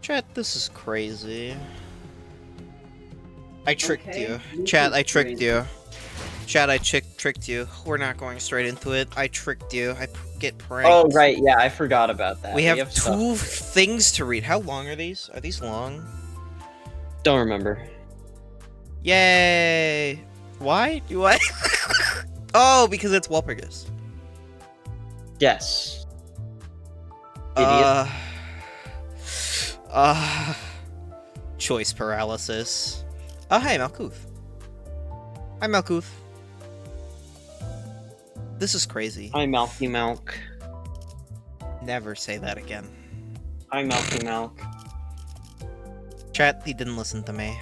Chat, this is crazy. I tricked Okay, you. Chat, I tricked you. Chat, I tricked you. We're not going straight into it. I tricked you. I get pranked. Oh, right, yeah, I forgot about that. We have stuff two to things to read. How long are these? Are these long? Don't remember. Yay! Why? Do I? Oh, because it's Walpurgis. Yes. Idiot. Choice paralysis. Oh, hey, Malkuth. Hi, Malkuth. This is crazy. Hi, Malky Malk. Never say that again. Hi, Malky Malk. Chat, he didn't listen to me.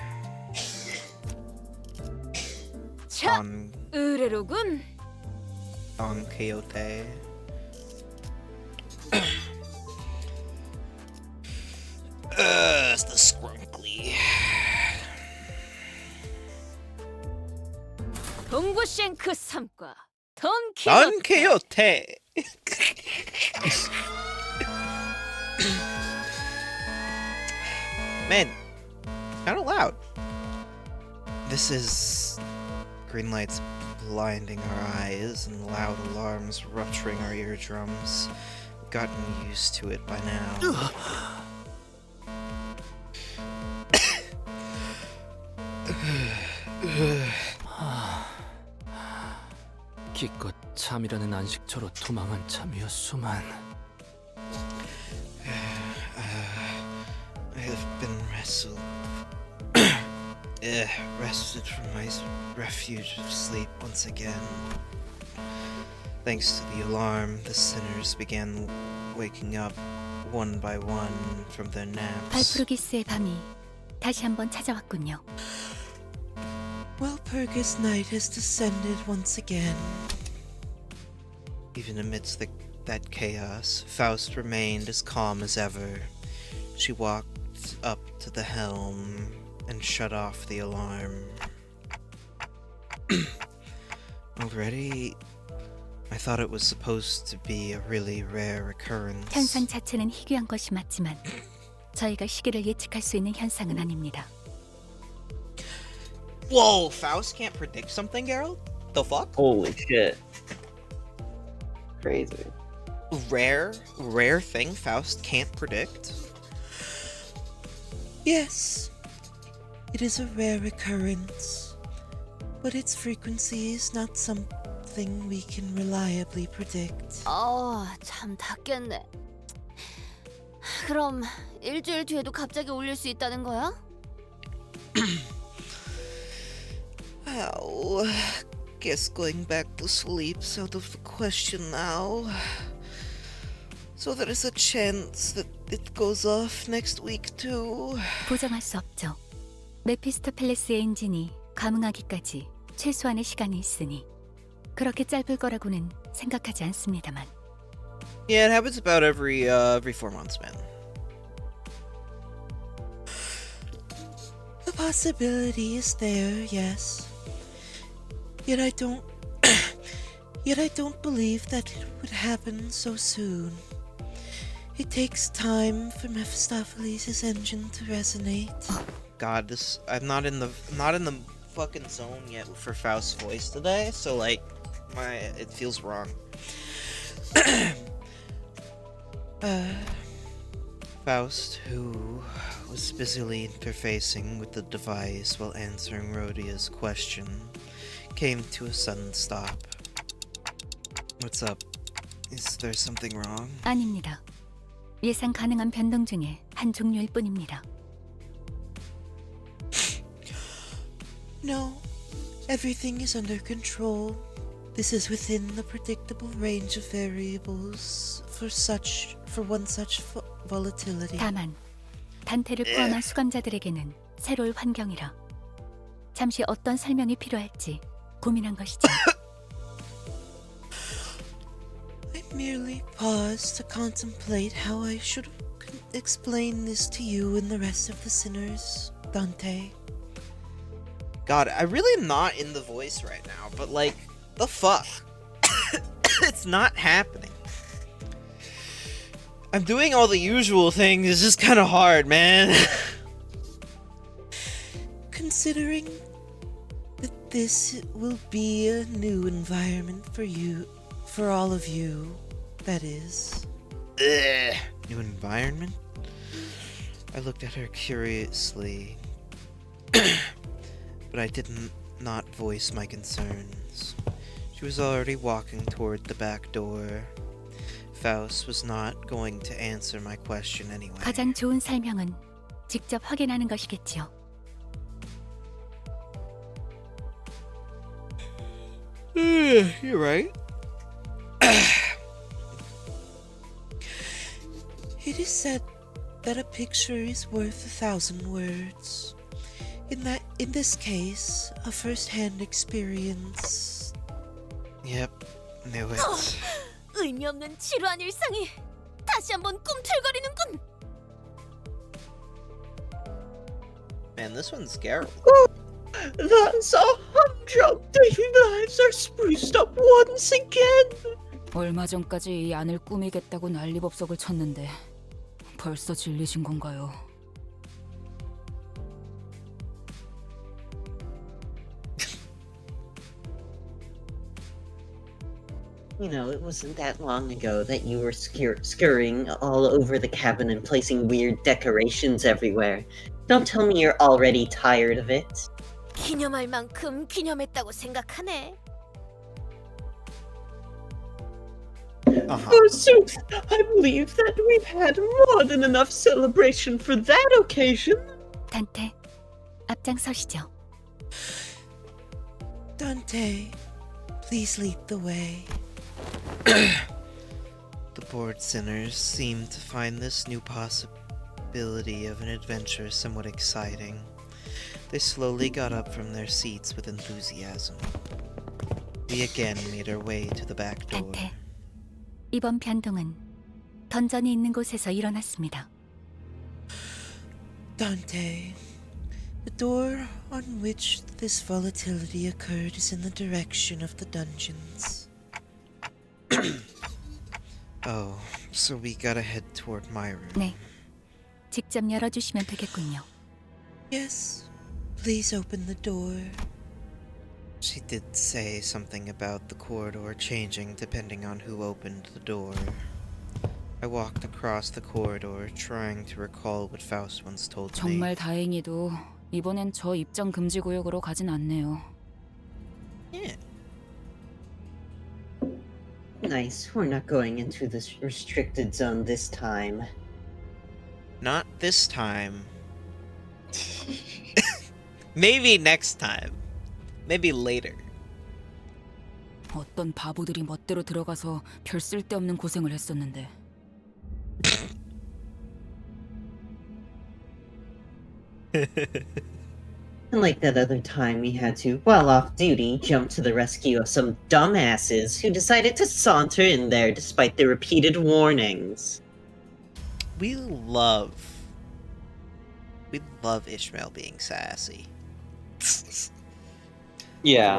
참, 의외로군. On Quixote. It's the scrunkly. 동구쉔크 3과 Don 던 Quixote. Man, kind of loud. This is green lights blinding our eyes and loud alarms rupturing our eardrums. We've gotten used to it by now. 기껏 잠이라는 안식처로 도망한 참이었소만. I have been rested from my refuge of sleep once again. Thanks to the alarm, the sinners began waking up one by one from their naps. 발프루기스의 밤이 다시 한번 찾아왔군요. Walpurgis night has descended once again. Even amidst that chaos, Faust remained as calm as ever. She walked up to the helm and shut off the alarm. Already? I thought it was supposed to be a really rare occurrence. 현상 자체는 희귀한 것이 맞지만 저희가 시기를 예측할 수 있는 현상은 아닙니다. Whoa, Faust can't predict something, Geralt? The fuck? Holy shit. Crazy. Rare thing Faust can't predict? Yes, it is a rare occurrence, but its frequency is not something we can reliably predict. 참 닿겠네. 그럼 일주일 뒤에도 갑자기 울릴 수 있다는 거야? Ow. Guess going back to sleep's out of the question now. So there is a chance that it goes off next week too. 보장할 수 없죠. 메피스토펠레스의 엔진이 감응하기까지 최소한의 시간이 있으니 그렇게 짧을 거라고는 생각하지 않습니다만. Yeah, it happens about every 4 months, man. The possibility is there, yes. Yet I don't believe that it would happen so soon. It takes time for Mephistopheles' engine to resonate. God, I'm not in the fucking zone yet for Faust's voice today, so like it feels wrong. Faust, who was busily interfacing with the device while answering Rhodia's question, came to a sudden stop. What's up? Is there something wrong? 아닙니다. 예상 가능한 변동 중에 한 종류일 뿐입니다. No, everything is under control. This is within the predictable range of variables for one such volatility. 다만 단테를 포함한 수감자들에게는 새로울 환경이라 잠시 어떤 설명이 필요할지 고민한 것이죠. I merely paused to contemplate how I should explain this to you and the rest of the sinners, Dante. God, I really am not in the voice right now, but like, the fuck? It's not happening. I'm doing all the usual things. It's just kind of hard, man. Considering that this will be a new environment for you, for all of you, that is. Ugh. New environment? I looked at her curiously, but I did not voice my concerns. She was already walking toward the back door. Faust was not going to answer my question anyway. 가장 좋은 설명은 직접 확인하는 것이겠지요. You're right. It is said that a picture is worth 1,000 words. In this case, a first-hand experience. Yep, knew it. 의미 없는 지루한 일상이 다시 한번 꿈틀거리는군. Man, this one's Geralt. That's a humdrum daily lives are spruced up once again. 얼마 전까지 이 안을 꾸미겠다고 난리법석을 쳤는데 벌써 질리신 건가요? You know, it wasn't that long ago that you were scurrying all over the cabin and placing weird decorations everywhere. Don't tell me you're already tired of it. 기념할 만큼 기념했다고 생각하네. Forsooth, I believe that we've had more than enough celebration for that occasion. 단테, 앞장서시죠. Dante, please lead the way. The bored sinners seemed to find this new possibility of an adventure somewhat exciting. They slowly got up from their seats with enthusiasm. We again made our way to the back door. 단테, 이번 변동은 던전이 있는 곳에서 일어났습니다. Dante, the door on which this volatility occurred is in the direction of the dungeons. Oh, so we gotta head toward my room. 네, 직접 열어주시면 되겠군요. Yes, please open the door. She did say something about the corridor changing depending on who opened the door. I walked across the corridor, trying to recall what Faust once told me. 정말 다행히도 이번엔 저 입장 금지 구역으로 가진 않네요. Yeah. Nice, we're not going into this restricted zone this time. Not this time. Maybe next time. Maybe later. 어떤 바보들이 멋대로 들어가서 별 쓸데없는 고생을 했었는데. Unlike that other time we had to, while off duty, jump to the rescue of some dumbasses who decided to saunter in there despite the repeated warnings. We love Ishmael being sassy. Yeah.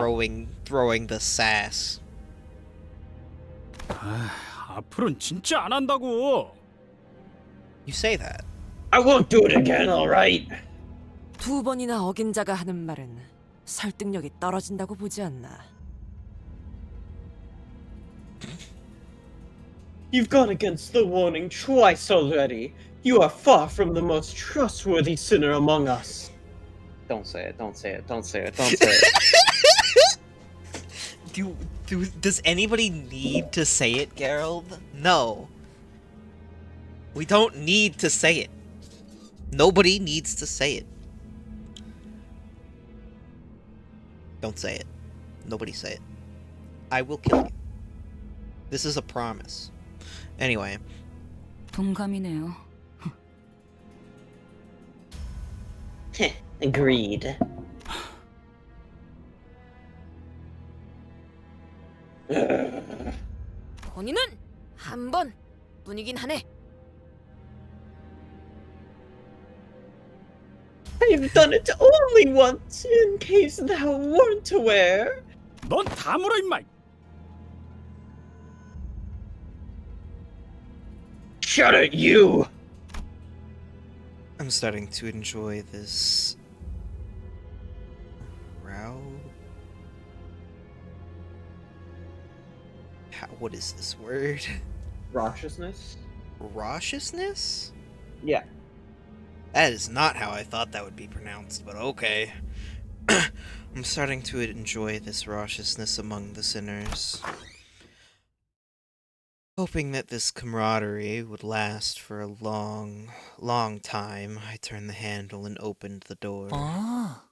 Throwing the sass. 앞으로는 진짜 안 한다고. You say that. I won't do it again, alright? 두 번이나 어긴 자가 하는 말은 설득력이 떨어진다고 보지 않나. You've gone against the warning twice already. You are far from the most trustworthy sinner among us. Don't say it, don't say it, don't say it, don't say it. Does anybody need to say it, Geralt? No. We don't need to say it. Nobody needs to say it. Don't say it. Nobody say it. I will kill you. This is a promise. Anyway. 동감이네요. Agreed. 본인은 한 번 뿐이긴 하네. I've done it only once, in case thou weren't aware. 넌 다물어 임마. shut it, you! I'm starting to enjoy this row. What is this word? Raucousness? Raucousness? Yeah. That is not how I thought that would be pronounced, but okay. I'm starting to enjoy this raucousness among the sinners. Hoping that this camaraderie would last for a long, long time, I turned the handle and opened the door. 아,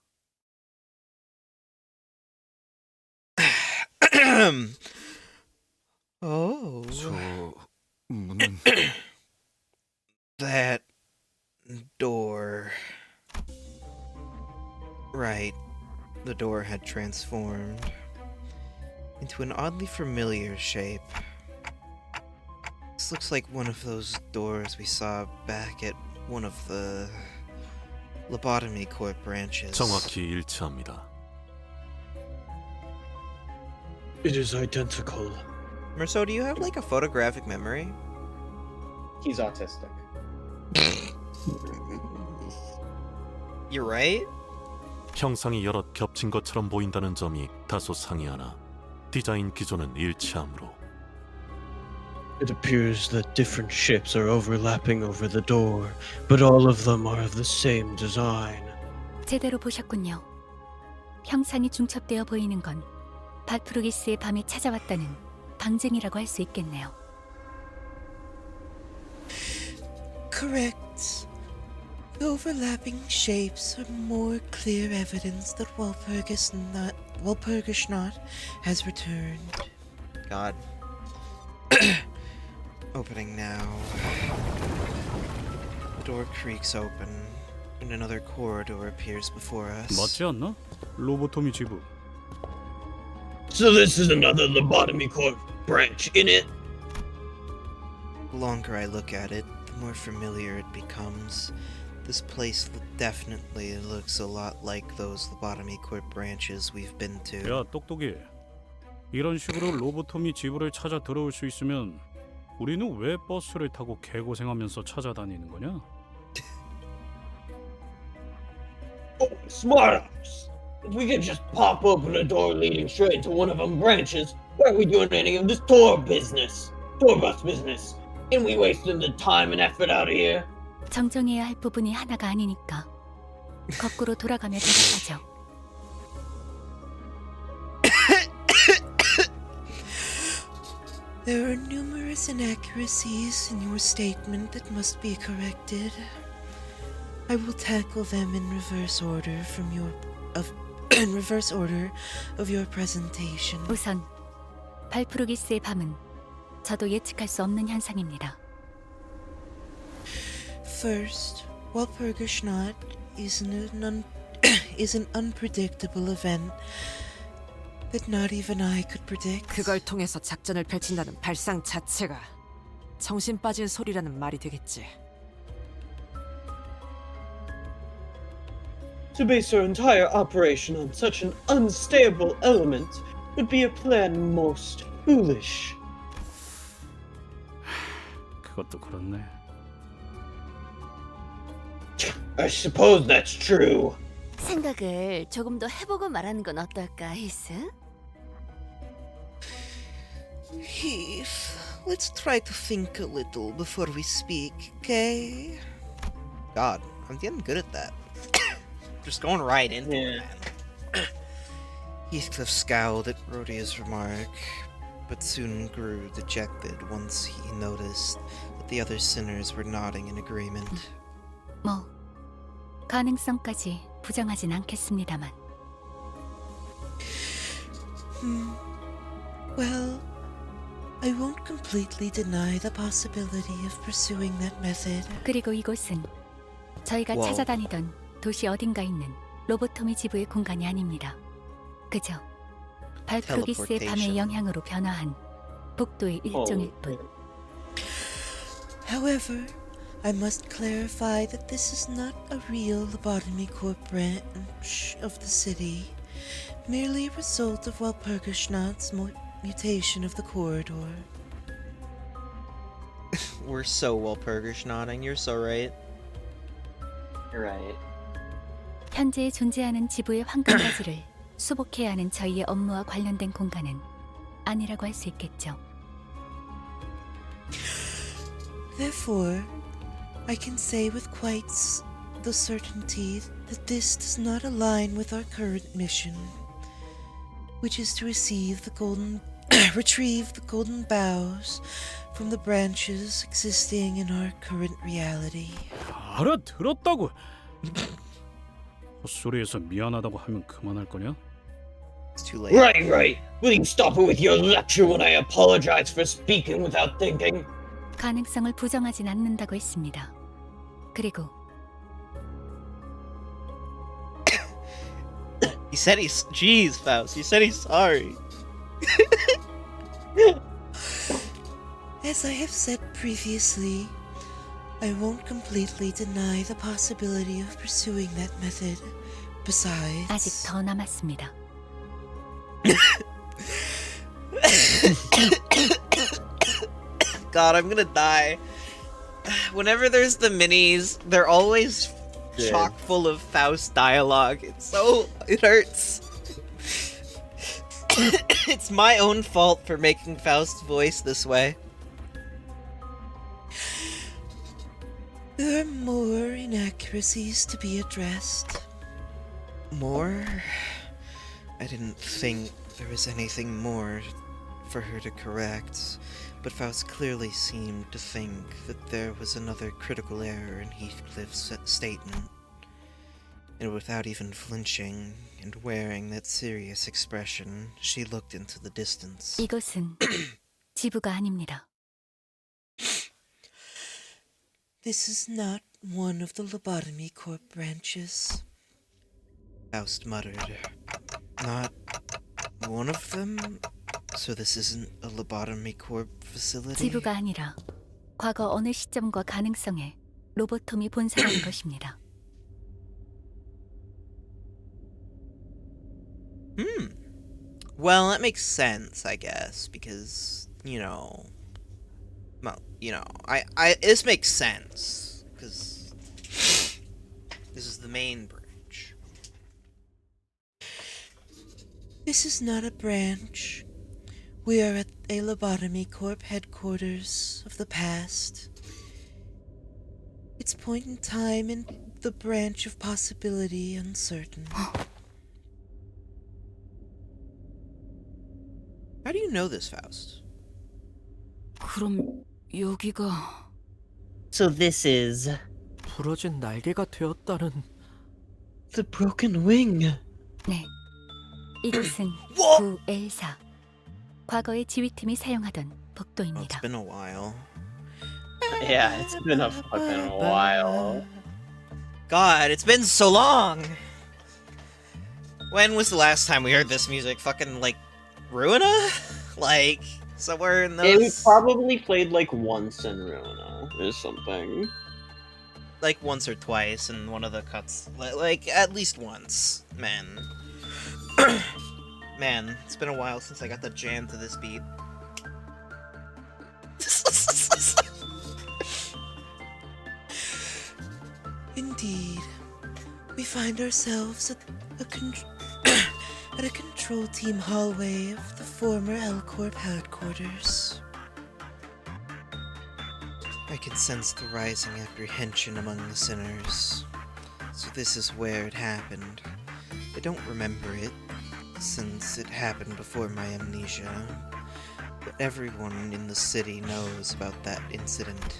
Oh. 저 문은 That door. Right. The door had transformed into an oddly familiar shape. This looks like one of those doors we saw back at one of the lobotomy court branches. 정확히 일치합니다. It is identical. Merso, do you have like a photographic memory? He's autistic. You're right? 형상이 여럿 겹친 것처럼 보인다는 점이 다소 상이하나 디자인 기조는 일치하므로 It appears that different ships are overlapping over the door, but all of them are of the same design. 제대로 보셨군요. 형상이 중첩되어 보이는 건 발프루기스의 밤이 찾아왔다는 방증이라고 할 수 있겠네요. Correct. The overlapping shapes are more clear evidence that Walpurgisnacht has returned. God. Opening now. The door creaks open, and another corridor appears before us. 맞지 않나? 로보토미 지부. So this is another lobotomy court branch, innit? The longer I look at it, the more familiar it becomes. This place definitely looks a lot like those lobotomy court branches we've been to. 야, 똑똑이. 이런 식으로 로보토미 지부를 찾아 들어올 수 있으면 우리는 왜 버스를 타고 개고생하면서 찾아다니는 거냐? Oh, smart ass! If we could just pop open a door leading straight to one of them branches, why are we doing any of this tour business? Tour bus business? Ain't we wasting the time and effort out of here? 정정해야 할 부분이 하나가 아니니까 거꾸로 돌아가며 대답하죠. There are numerous inaccuracies in your statement that must be corrected. I will tackle them in reverse order of your presentation. 우선 발프루기스의 밤은 저도 예측할 수 없는 현상입니다. First, Walpurgisnacht is an unpredictable event that not even I could predict. 그걸 통해서 작전을 펼친다는 발상 자체가 정신 빠진 소리라는 말이 되겠지. To base our entire operation on such an unstable element would be a plan most foolish. 그것도 그렇네. I suppose that's true. 생각을 조금 더 해보고 말하는 건 어떨까, 히스? Heath, let's try to think a little before we speak, okay? God, I'm getting good at that. Just going right into it, man. Heathcliff scowled at Rhodia's remark, but soon grew dejected once he noticed that the other sinners were nodding in agreement. 뭐 가능성까지 부정하진 않겠습니다만. Well, I won't completely deny the possibility of pursuing that method. 그리고 이곳은 저희가 와우. 찾아다니던 도시 어딘가 있는 로보토미 지부의 공간이 아닙니다. 그저 발프루기스의 밤의 Teleportation. 영향으로 변화한 복도의 일종일 뿐. However, I must clarify that this is not a real lobotomy court branch of the city, merely a result of Walpurgisnacht's mutation of the corridor. We're so Walpurgis nodding. You're so right. You're right. 현재 존재하는 지부의 환경까지를 수복해야 하는 저희의 업무와 관련된 공간은 아니라고 할 수 있겠죠. Therefore, I can say with quite the certainty that this does not align with our current mission, which is to retrieve the golden boughs from the branches existing in our current reality. 알아들었다고. 헛소리해서 미안하다고 하면 그만할 거냐? It's too late. Right. Will you stop it with your lecture when I apologize for speaking without thinking? 가능성을 부정하진 않는다고 했습니다. 그리고 He said he's... Jeez, Faust. He said he's sorry. As I have said previously, I won't completely deny the possibility of pursuing that method. Besides... 아직 더 남았습니다. God, I'm gonna die. Whenever there's the minis, they're always chock full of Faust dialogue. It hurts. It's my own fault for making Faust's voice this way. There are more inaccuracies to be addressed. More? I didn't think there was anything more for her to correct, but Faust clearly seemed to think that there was another critical error in Heathcliff's statement. And without even flinching and wearing that serious expression, she looked into the distance. 이것은 지부가 아닙니다. This is not one of the Lobotomy Corp branches. Faust muttered. Not one of them? So this isn't a Lobotomy Corp facility? 지부가 아니라 과거 어느 시점과 가능성에 로보톰이 본사라는 것입니다. Well, that makes sense, I guess, because, this makes sense, because this is the main branch. This is not a branch. We are at a Lobotomy Corp headquarters of the past. Its point in time in the branch of possibility uncertain. How do you know this, Faust? 그럼 여기가 So this is 부러진 날개가 되었다는 the broken wing. 네, 이곳은 Whoa! 9L4 과거의 지휘팀이 사용하던 Well, it's 복도입니다. been a while. Yeah, it's been a fucking while. God, it's been so long! When was the last time we heard this music? Fucking, Ruina? Somewhere in It those... probably played once in Ruina or something. Once or twice in one of the cuts. At least once. Man. Man, it's been a while since I got the jam to this beat. Indeed. We find ourselves at a control team hallway of the former L-Corp headquarters. I can sense the rising apprehension among the sinners. So this is where it happened. I don't remember it, since it happened before my amnesia. But everyone in the city knows about that incident.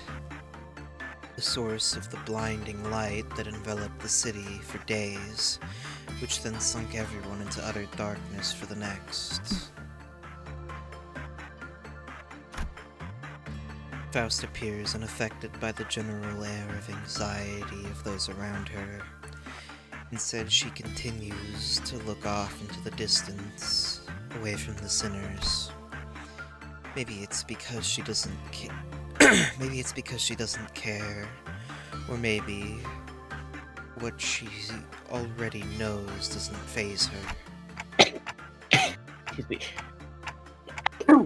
The source of the blinding light that enveloped the city for days, which then sunk everyone into utter darkness for the next. Faust appears unaffected by the general air of anxiety of those around her. Instead, she continues to look off into the distance, away from the sinners. Maybe it's because she doesn't maybe it's because she doesn't care, or maybe what she already knows doesn't faze her. Excuse me.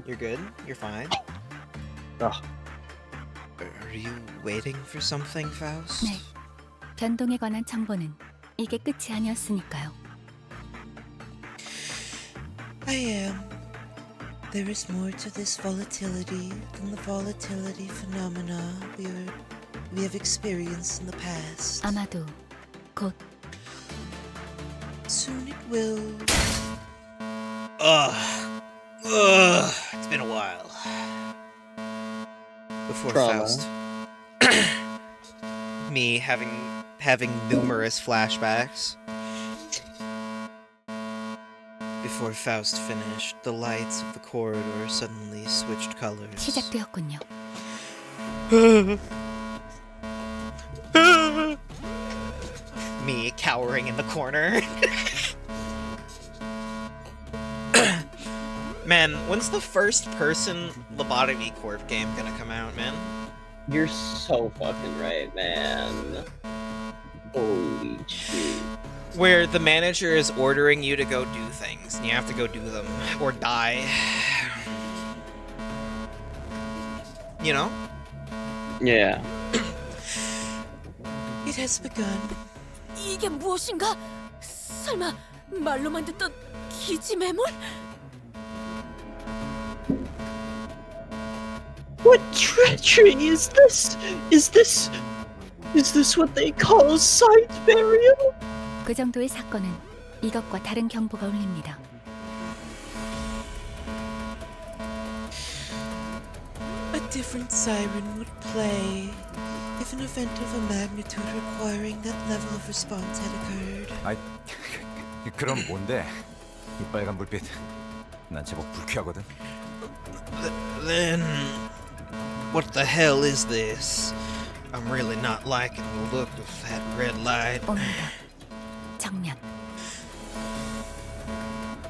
You're good? You're fine? Ugh. Are you waiting for something, Faust? 네. 변동에 관한 정보는 이게 끝이 아니었으니까요. I am. There is more to this volatility than the volatility phenomena we have experienced in the past. 아마도 곧 Soon it will. It's been a while. Before Trauma. Faust. Me having numerous flashbacks. Before Faust finished, the lights of the corridor suddenly switched colors. 시작되었군요. Me cowering in the corner. Man, when's the first person Lobotomy Corp game gonna come out, man? You're so fucking right, man. Holy shit. Where the manager is ordering you to go do things, and you have to go do them, or die. You know? Yeah. It has begun. 이게 무엇인가? 설마 말로만 듣던 기지 매몰? What treachery is this? Is this what they call site burial? 그 정도의 사건은 이것과 다른 경보가 울립니다. A different siren would play if an event of a magnitude requiring that level of response had occurred. 아이, 그럼 뭔데? 이 빨간 불빛. 난 제법 불쾌하거든. Then, what the hell is this? I'm really not liking the look of that red light. 옵니다. 정면.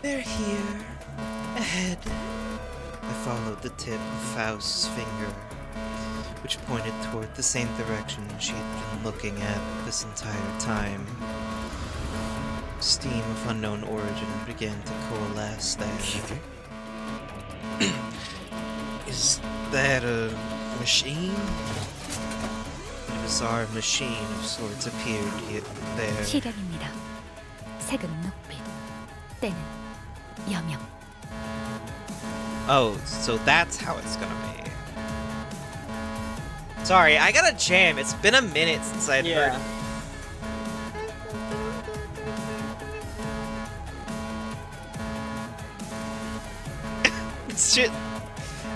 They're here, ahead. I followed the tip of Faust's finger, which pointed toward the same direction she'd been looking at this entire time. Steam of unknown origin began to coalesce there. Is that a machine? A bizarre machine of sorts appeared there. 시력입니다. 색은 녹빛, 때는 여명. Oh, so that's how it's gonna be. Sorry, I gotta jam. It's been a minute since I've heard.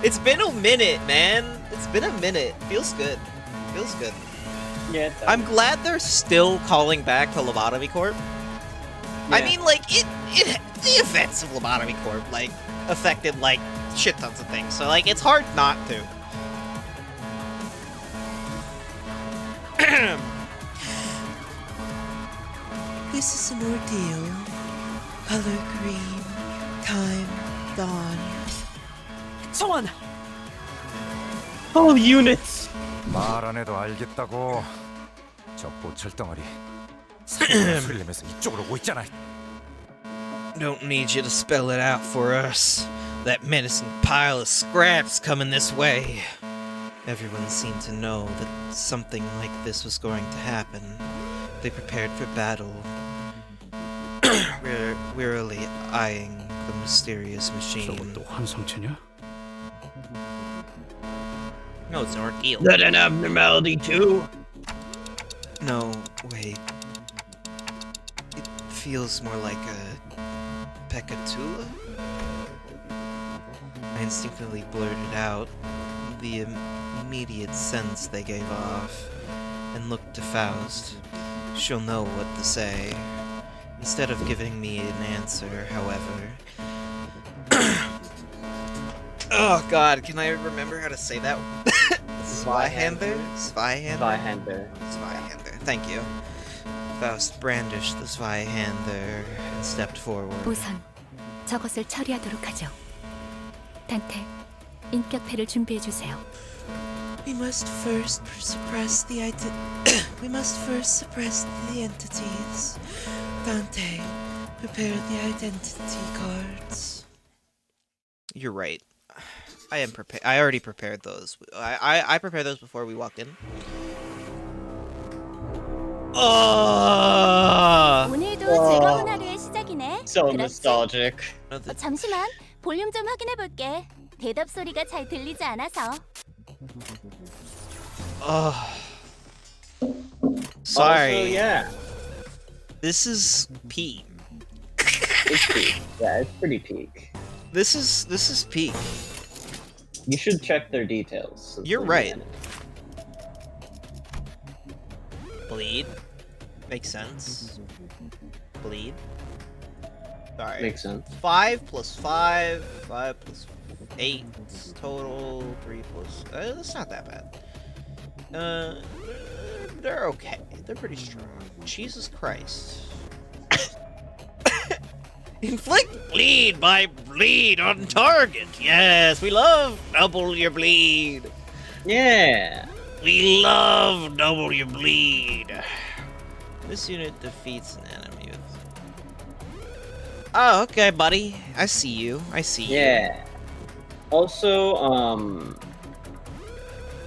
It's been a minute, man. It's been a minute. Feels good. Feels good. Yeah. I'm glad they're still calling back to Lobotomy Corp. I mean, like, it the events of Lobotomy Corp, like, affected, like, shit tons of things. So, like, it's hard not to. This is an ordeal. Color green. Time gone. 정원! All units. 말 안 해도 알겠다고. 저 보철 덩어리. 소리를 내면서 이쪽으로 오고 있잖아. Don't need you to spell it out for us. That menacing pile of scraps coming this way. Everyone seemed to know that something like this was going to happen. They prepared for battle, wearily eyeing the mysterious machine. 저것도 환상체냐? No, it's an ordeal. Is that an abnormality too? No, wait. It feels more like a Pekatula? I instinctively blurted out the immediate sense they gave off and looked to Faust. She'll know what to say. Instead of giving me an answer, however... Oh god, can I remember how to say that? Zweihander? Zweihander? Zweihander. Zweihander. Thank you. Faust brandished the Zweihander and stepped forward. 우선 저것을 처리하도록 하죠. 단테, 인격패를 준비해 주세요. We must first suppress the entities. Dante, prepare the identity cards. You're right. I am prepared. I already prepared those. I prepared those before we walked in. 오늘도 즐거운 하루의 시작이네. So 그렇지? nostalgic. 잠시만, 볼륨 좀 확인해 볼게. 대답 소리가 잘 들리지 않아서. Sorry. Also, yeah. This is peak. It's peak. Yeah, it's pretty peak. This is peak. You should check their details. since You're they're right. canon. Bleed. Makes sense. Bleed. Sorry. Makes sense. 5 plus 5. 5 plus 8 total. 3 plus. That's not that bad. They're okay. They're pretty strong. Jesus Christ. Inflict bleed by bleed on target. Yes, we love double your bleed. Yeah. We love double your bleed. This unit defeats an enemy with... Oh, okay, buddy. I see you. I see you. Yeah. Also,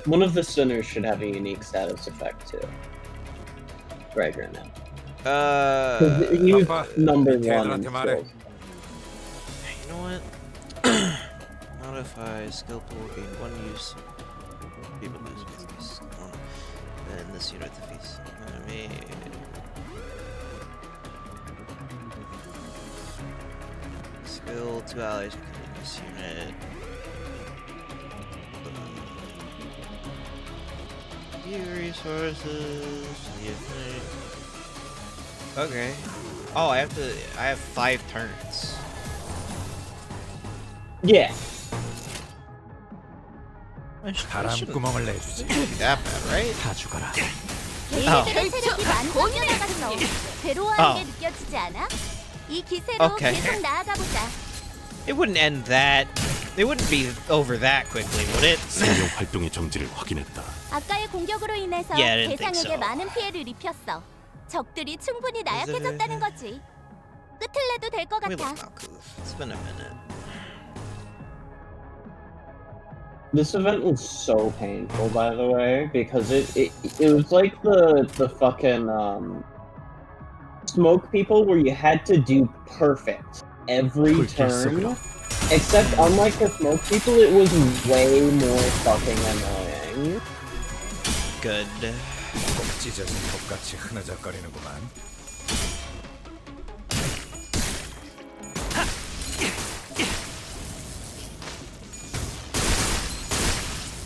one of the sinners should have a unique status effect too. Right now. He was number one in 걔들한테 말해. skills. You know what? Modify skill pool gain 1 use. People lose use. And this unit defeats enemy. Skill 2 allies including this unit. View resources. Okay. Oh, I have 5 turns. Yeah. 바람구멍을 내주지. Shouldn't be that bad, right? 다 죽어라. 얘네들의 체력이 많이 뛰어나갔어. 괴로워하는 게 느껴지지 않아? 이 기세로 Okay. 계속 나아가 보자. It wouldn't end that. It wouldn't be over that quickly, would it? 생명 활동의 정지를 확인했다. 아까의 공격으로 인해서 Yeah, I didn't think 대상에게 so. 많은 피해를 입혔어. 적들이 충분히 나약해졌다는 거지. 끝을 내도 될 것 Let me 같아. look now, 'cause it's been a minute. This event was so painful, by the way, because it was like the fucking smoke people where you had to do perfect every turn. Except unlike the smoke people, it was way more fucking annoying. Good. 찢어진 톱같이 흐느적거리는구만.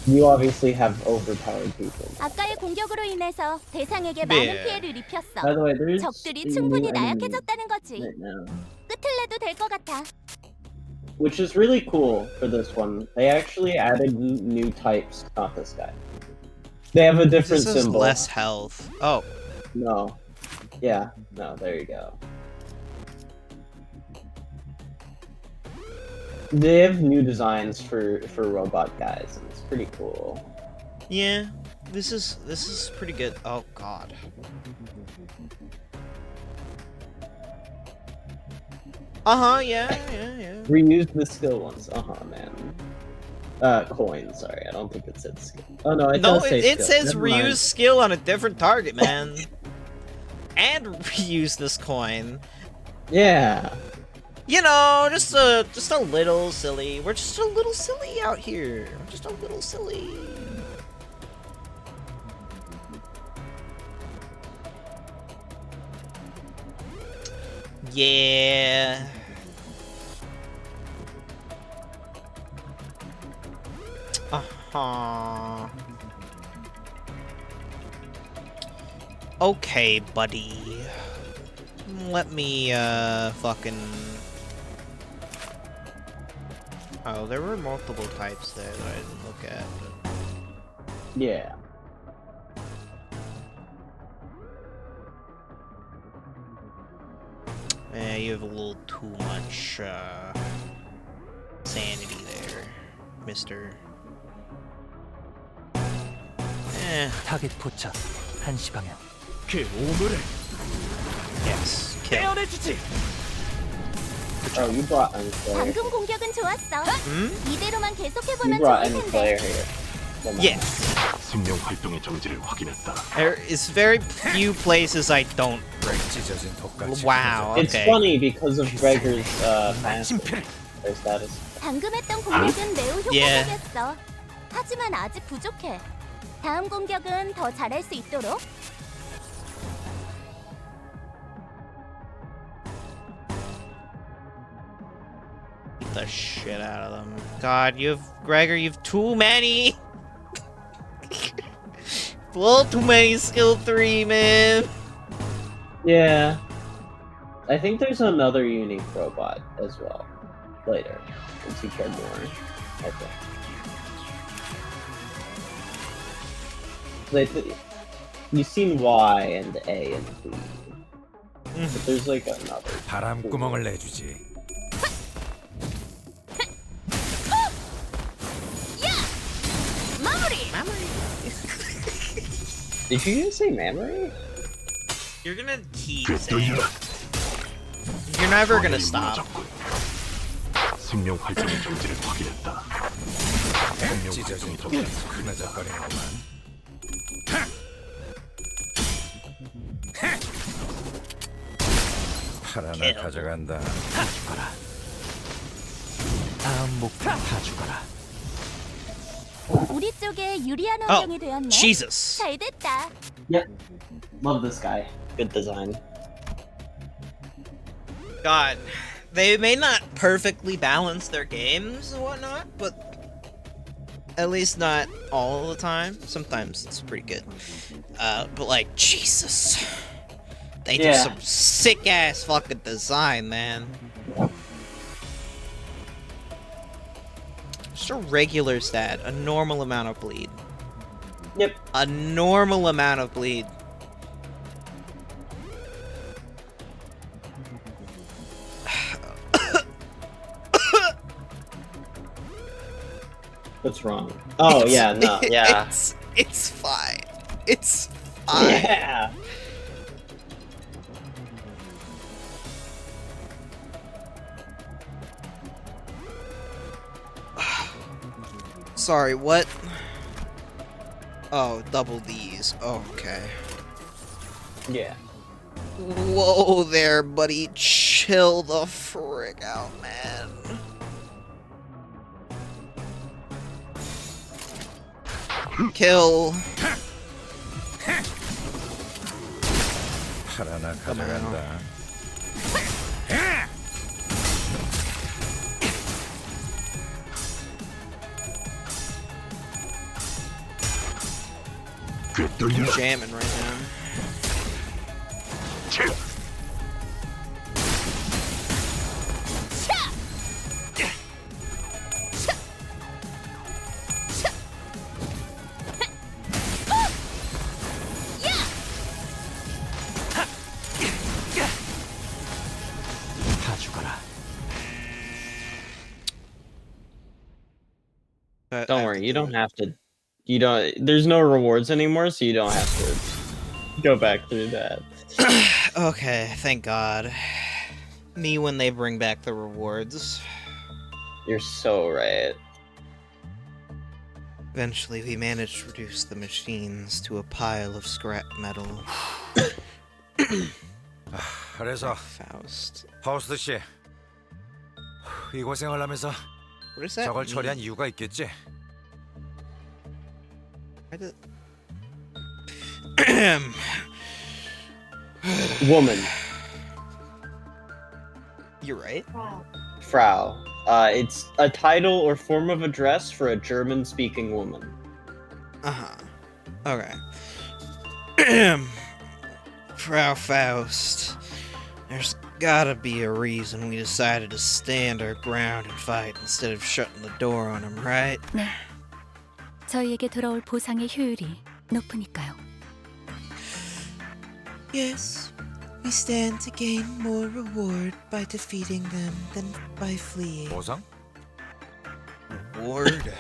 You obviously have overpowered people. 아까의 공격으로 인해서 대상에게 많은 네. 피해를 입혔어. By the way, there's 적들이 a new 충분히 enemy 나약해졌다는 거지. right now, 끝을 내도 될 것 같아. which is really cool for this one. They actually added new types. Not this guy. They have a different This has symbol. less health. Oh, No. Yeah. No. There you go. They have new designs for robot guys, and it's pretty cool. yeah. This is pretty good. Oh God. Yeah. Reuse the skill ones. Man. Coin. Sorry, I don't think it said skill. Oh no, it No, does say it skill. says Never mind. reuse skill on a different target, man. And reuse this coin. Yeah. You know, just a little silly. We're just a little silly out here. Just a little silly. Yeah. Uh-huh. Okay, buddy. Let me, fucking... Oh, there were multiple types there that I didn't look at, but... Yeah. Eh, you have a little too much, sanity there, mister. 타겟 포착 1시 방향. Yes, kill. Oh, you brought Unclair. 방금 공격은 좋았어. 이대로만 You 계속해보면 brought 좋을 텐데. Unclair here. Come on. Yes. 생명 활동의 정지를 확인했다. There is very few places I don't bring. 찢어진 독같이 Wow. It's Okay. funny because of Gregor's their status. 방금 했던 공격은 매우 Yeah. 효과적이었어. 하지만 아직 부족해. 다음 공격은 더 잘할 수 있도록. Beat the shit out of them. God, Gregor, you've too many. A little too many skill 3, man. Yeah. I think there's another unique robot as well. Later. Once you care more, I think. You've seen Y and A and B. But there's like another. 바람구멍을 내주지. Did you just say memory? You're gonna keep saying it. You're never gonna stop. 생명 활동의 정지를 확인했다. 생명 찢어진 활동이 독같이 정지. 흐느적거리는구만. 팔 하나 가져간다. 다음 목표 다 죽어라. 우리 쪽에 유리한 Oh, 환경이 되었네. Jesus. 잘 됐다. Yep. Love this guy. Good design. God, they may not perfectly balance their games and whatnot, but at least not all the time. Sometimes it's pretty good. But like, Jesus. They do Yeah. some sick ass fucking design, man. Just a regular stat, a normal amount of bleed. Yep. A normal amount of bleed. What's wrong? Oh yeah, no, yeah. It's fine. It's fine. Yeah. Sorry, what? Oh, double D's. Okay. Yeah. Whoa there, buddy. Chill the frick out, man. Kill. 팔 하나 가져간다. I'm jamming right now. 다 죽어라. But Don't worry, you don't have to. You don't. There's no rewards anymore, so you don't have to go back through that. Okay, thank God. Me when they bring back the rewards. You're so right. Eventually, we managed to reduce the machines to a pile of scrap metal. 그래서 Faust. 파우스트 씨, 이 고생을 하면서 What is that? 저걸 mean? 처리한 이유가 있겠지? Why did- Woman, You're right. Frau. It's a title or form of address for a German-speaking woman. Uh-huh. Okay. Frau Faust. There's gotta be a reason we decided to stand our ground and fight instead of shutting the door on him, right? 네. 저희에게 돌아올 보상의 효율이 높으니까요. Yes. We stand to gain more reward by defeating them than by fleeing. 보상? Reward?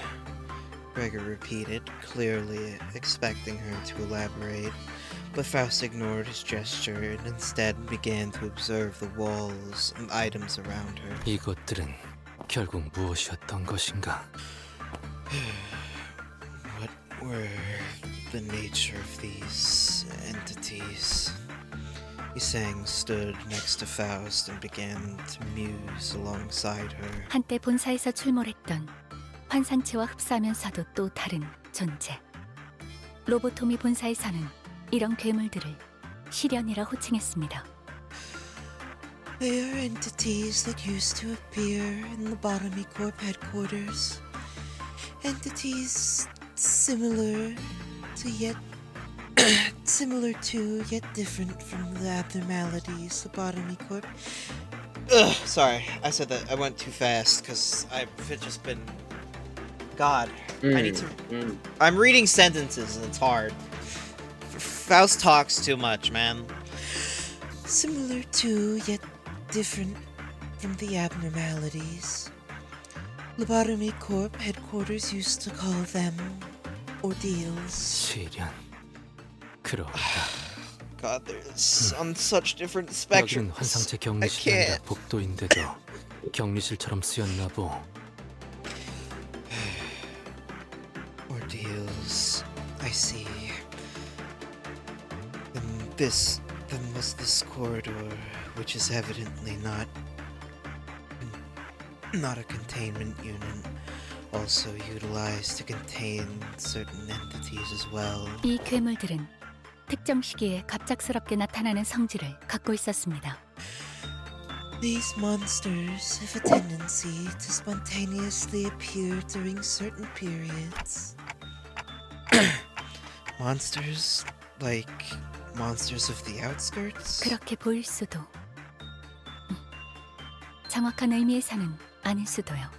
Gregor repeated, clearly expecting her to elaborate. But Faust ignored his gesture and instead began to observe the walls and items around her. 이것들은 결국 무엇이었던 것인가? What were the nature of these entities? Isang stood next to Faust and began to muse alongside her. 한때 본사에서 출몰했던 환상체와 흡사하면서도 또 다른 존재. 로보토미 본사에서는 이런 괴물들을 시련이라 호칭했습니다. They are entities that used to appear in the Lobotomy Corp headquarters. Entities similar to yet different from the abnormalities Lobotomy Corp. Ugh, sorry, I said that. I went too fast because I've just been. God, I need to. I'm reading sentences and it's hard. Faust talks too much, man. Similar to yet different from the abnormalities. Lobotomy Corp headquarters used to call them ordeals. 시련. 그러하다. God, there's on such different 여기는 spectrums. 환상체 I 격리실이 아니라 can't. 복도인데도 격리실처럼 쓰였나 보. Ordeals. I see. Then was this corridor, which is evidently not a containment unit, also utilized to contain certain entities as well. 이 괴물들은 특정 시기에 갑작스럽게 나타나는 성질을 갖고 있었습니다. These monsters have a tendency to spontaneously appear during certain periods. Monsters like monsters of the outskirts? 그렇게 보일 수도. 정확한 의미에서는 아닐 수도요.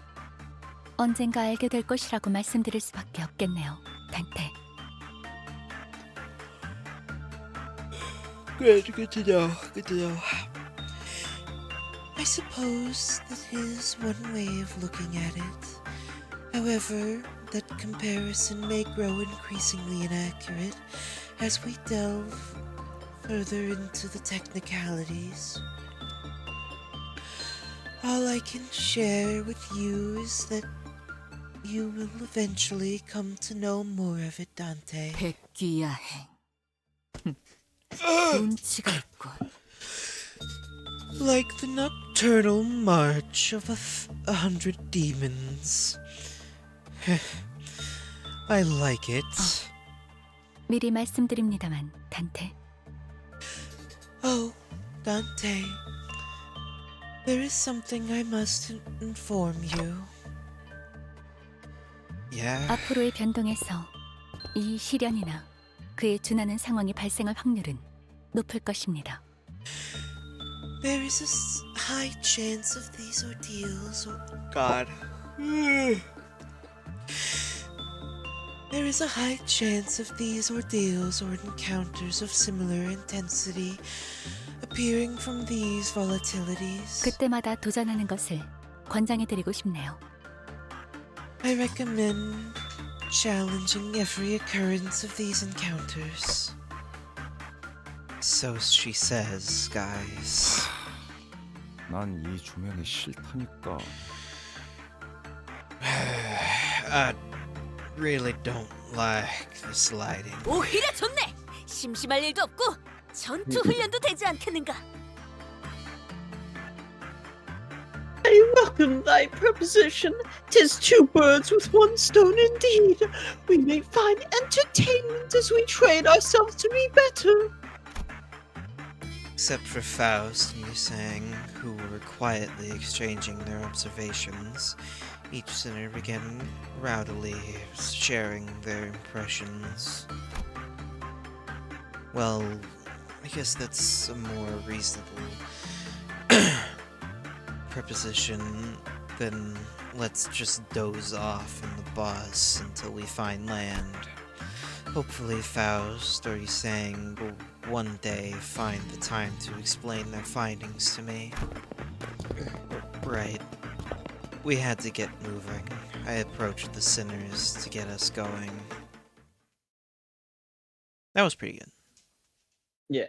언젠가 알게 될 것이라고 말씀드릴 수밖에 없겠네요, 단테. Good to know. Good to know. I suppose that is one way of looking at it. However, that comparison may grow increasingly inaccurate as we delve further into the technicalities. All I can share with you is that you will eventually come to know more of it, Dante. 백귀야행. 눈치가 있군. Like the nocturnal march of 100 demons. I like it. 미리 말씀드립니다만, 단테. Oh, Dante. There is something I must inform you. Yeah? 앞으로의 변동에서 이 시련이나 그에 준하는 상황이 발생할 확률은 높을 것입니다. There is a high chance of these ordeals or... God. There is a high chance of these ordeals or encounters of similar intensity appearing from these volatilities. 그때마다 도전하는 것을 권장해드리고 싶네요. I recommend challenging every occurrence of these encounters. So she says, guys. 난 이 조명이 싫다니까. I really don't like this lighting. 오히려 좋네. 심심할 일도 없고 전투 훈련도 되지 않겠는가? I welcome thy proposition. 'Tis two birds with one stone indeed. We may find entertainment as we train ourselves to be better. Except for Faust and Yusang, who were quietly exchanging their observations, each sinner began rowdily sharing their impressions. Well, I guess that's a more reasonable proposition than let's just doze off in the bus until we find land. Hopefully Faust or Yusang will one day find the time to explain their findings to me. Right. We had to get moving. I approached the sinners to get us going. That was pretty good. Yeah.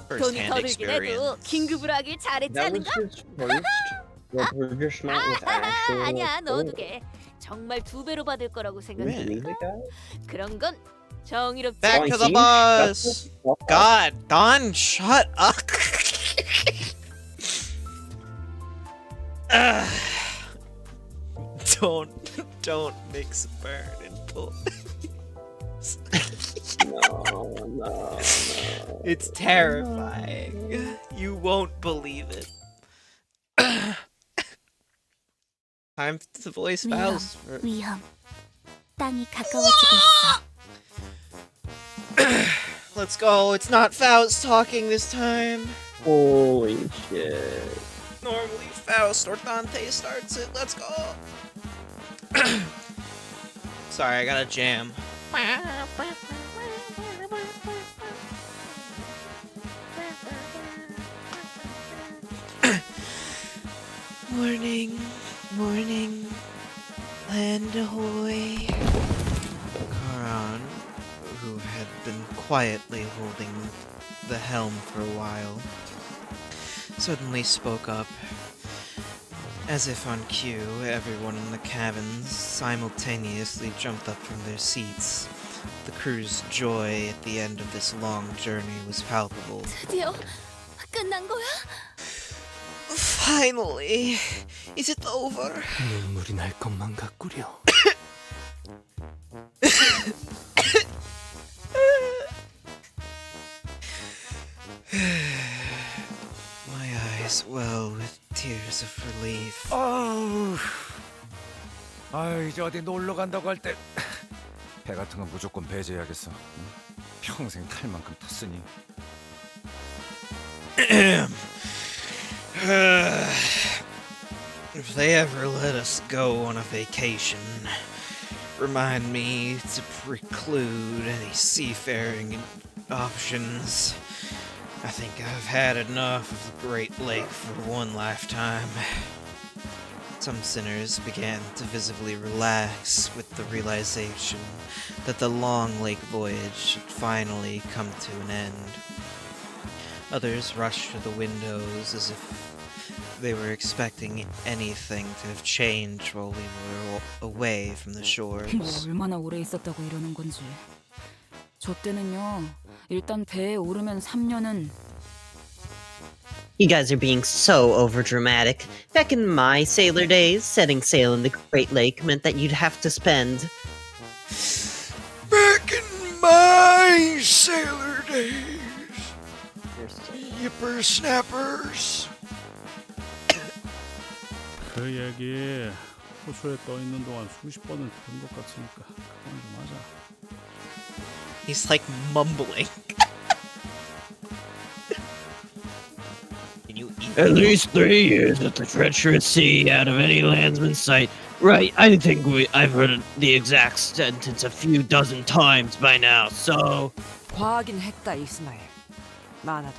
First 돈이 hand 더 들긴 해도 experience. 긴급으로 하길 잘했지 That was 않은가? his first refurbishment with actual. 아니야, 넣어도 돼. 정말 2배로 받을 거라고 Can 생각해. you believe it, guys? 그런 건 정의롭지 Back 않지. to the See? bus. That's what- God, Don, shut up. Ugh. Don't mix a burn and pull. No. It's terrifying. You won't believe it. Time to voice Faust. 위험. 땅이 가까워지고 있어. Let's go. It's not Faust talking this time. Holy shit. Normally Faust or Dante starts it. Let's go. Sorry, I got a jam. Morning, morning, land ahoy. Karan, who had been quietly holding the helm for a while, suddenly spoke up. As if on cue, everyone in the cabins simultaneously jumped up from their seats. The crew's joy at the end of this long journey was palpable. 드디어 끝난 거야? Finally! Is it over? 눈물이 날 것만 같구려. My eyes well with tears of relief. 이제 어디 놀러 간다고 할 때 배 같은 건 무조건 배제해야겠어. 응? 평생 탈 만큼 탔으니. If they ever let us go on a vacation, remind me to preclude any seafaring options. I think I've had enough of the Great Lake for one lifetime. Some sinners began to visibly relax with the realization that the long lake voyage had finally come to an end. Others rushed to the windows as if they were expecting anything to have changed while we were away from the 뭐 shores. 얼마나 오래 있었다고 이러는 건지. 저 때는요. 일단 배에 오르면 3년은 You guys are being so overdramatic. Back in my sailor days, setting sail in the Great Lake meant that you'd have to spend. Back in my sailor days, yippers-snappers. 그 얘기 호수에 떠 있는 동안 수십 번은 들은 것 같으니까 그만 좀 하자. He's like mumbling. Can you eat At least 3 years at the treacherous sea out of any landsman's sight. Right, I think I've heard the exact sentence a few dozen times by now, so... 과하긴 했다, 이스마엘. 많아도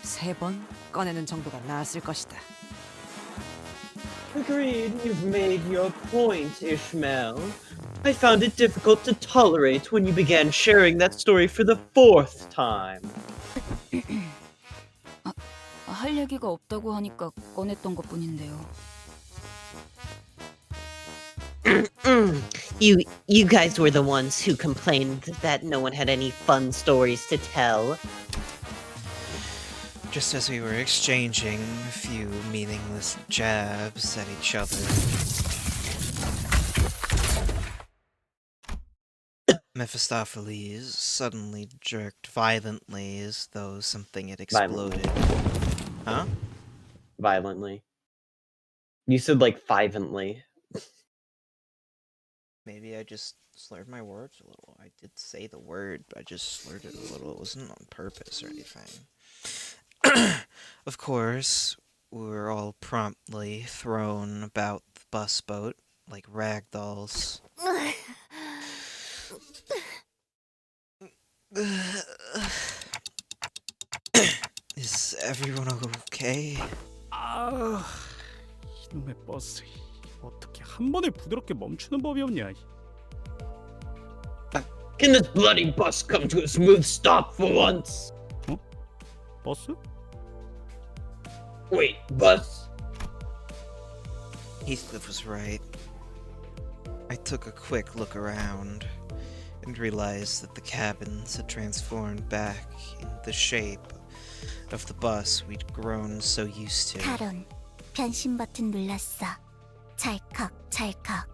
3번 꺼내는 정도가 나았을 것이다. Agreed, you've made your point, Ishmael. I found it difficult to tolerate when you began sharing that story for the 4th time. 할 얘기가 없다고 하니까 꺼냈던 것뿐인데요. You guys were the ones who complained that no one had any fun stories to tell. Just as we were exchanging a few meaningless jabs at each other, Mephistopheles suddenly jerked violently as though something had exploded. Huh? Violently. You said like violently. Maybe I just slurred my words a little. I did say the word, but I just slurred it a little. It wasn't on purpose or anything. Of course, we were all promptly thrown about the bus boat like rag dolls. Is everyone okay? 아, 이놈의 버스. 어떻게 한 번에 부드럽게 멈추는 법이 없냐? Can this bloody bus come to a smooth stop for once? 버스? Wait, bus? Heathcliff was right. I took a quick look around and realized that the cabins had transformed back into the shape of the bus we'd grown so used to. 타론, 변신 버튼 눌렀어. 찰칵, 찰칵.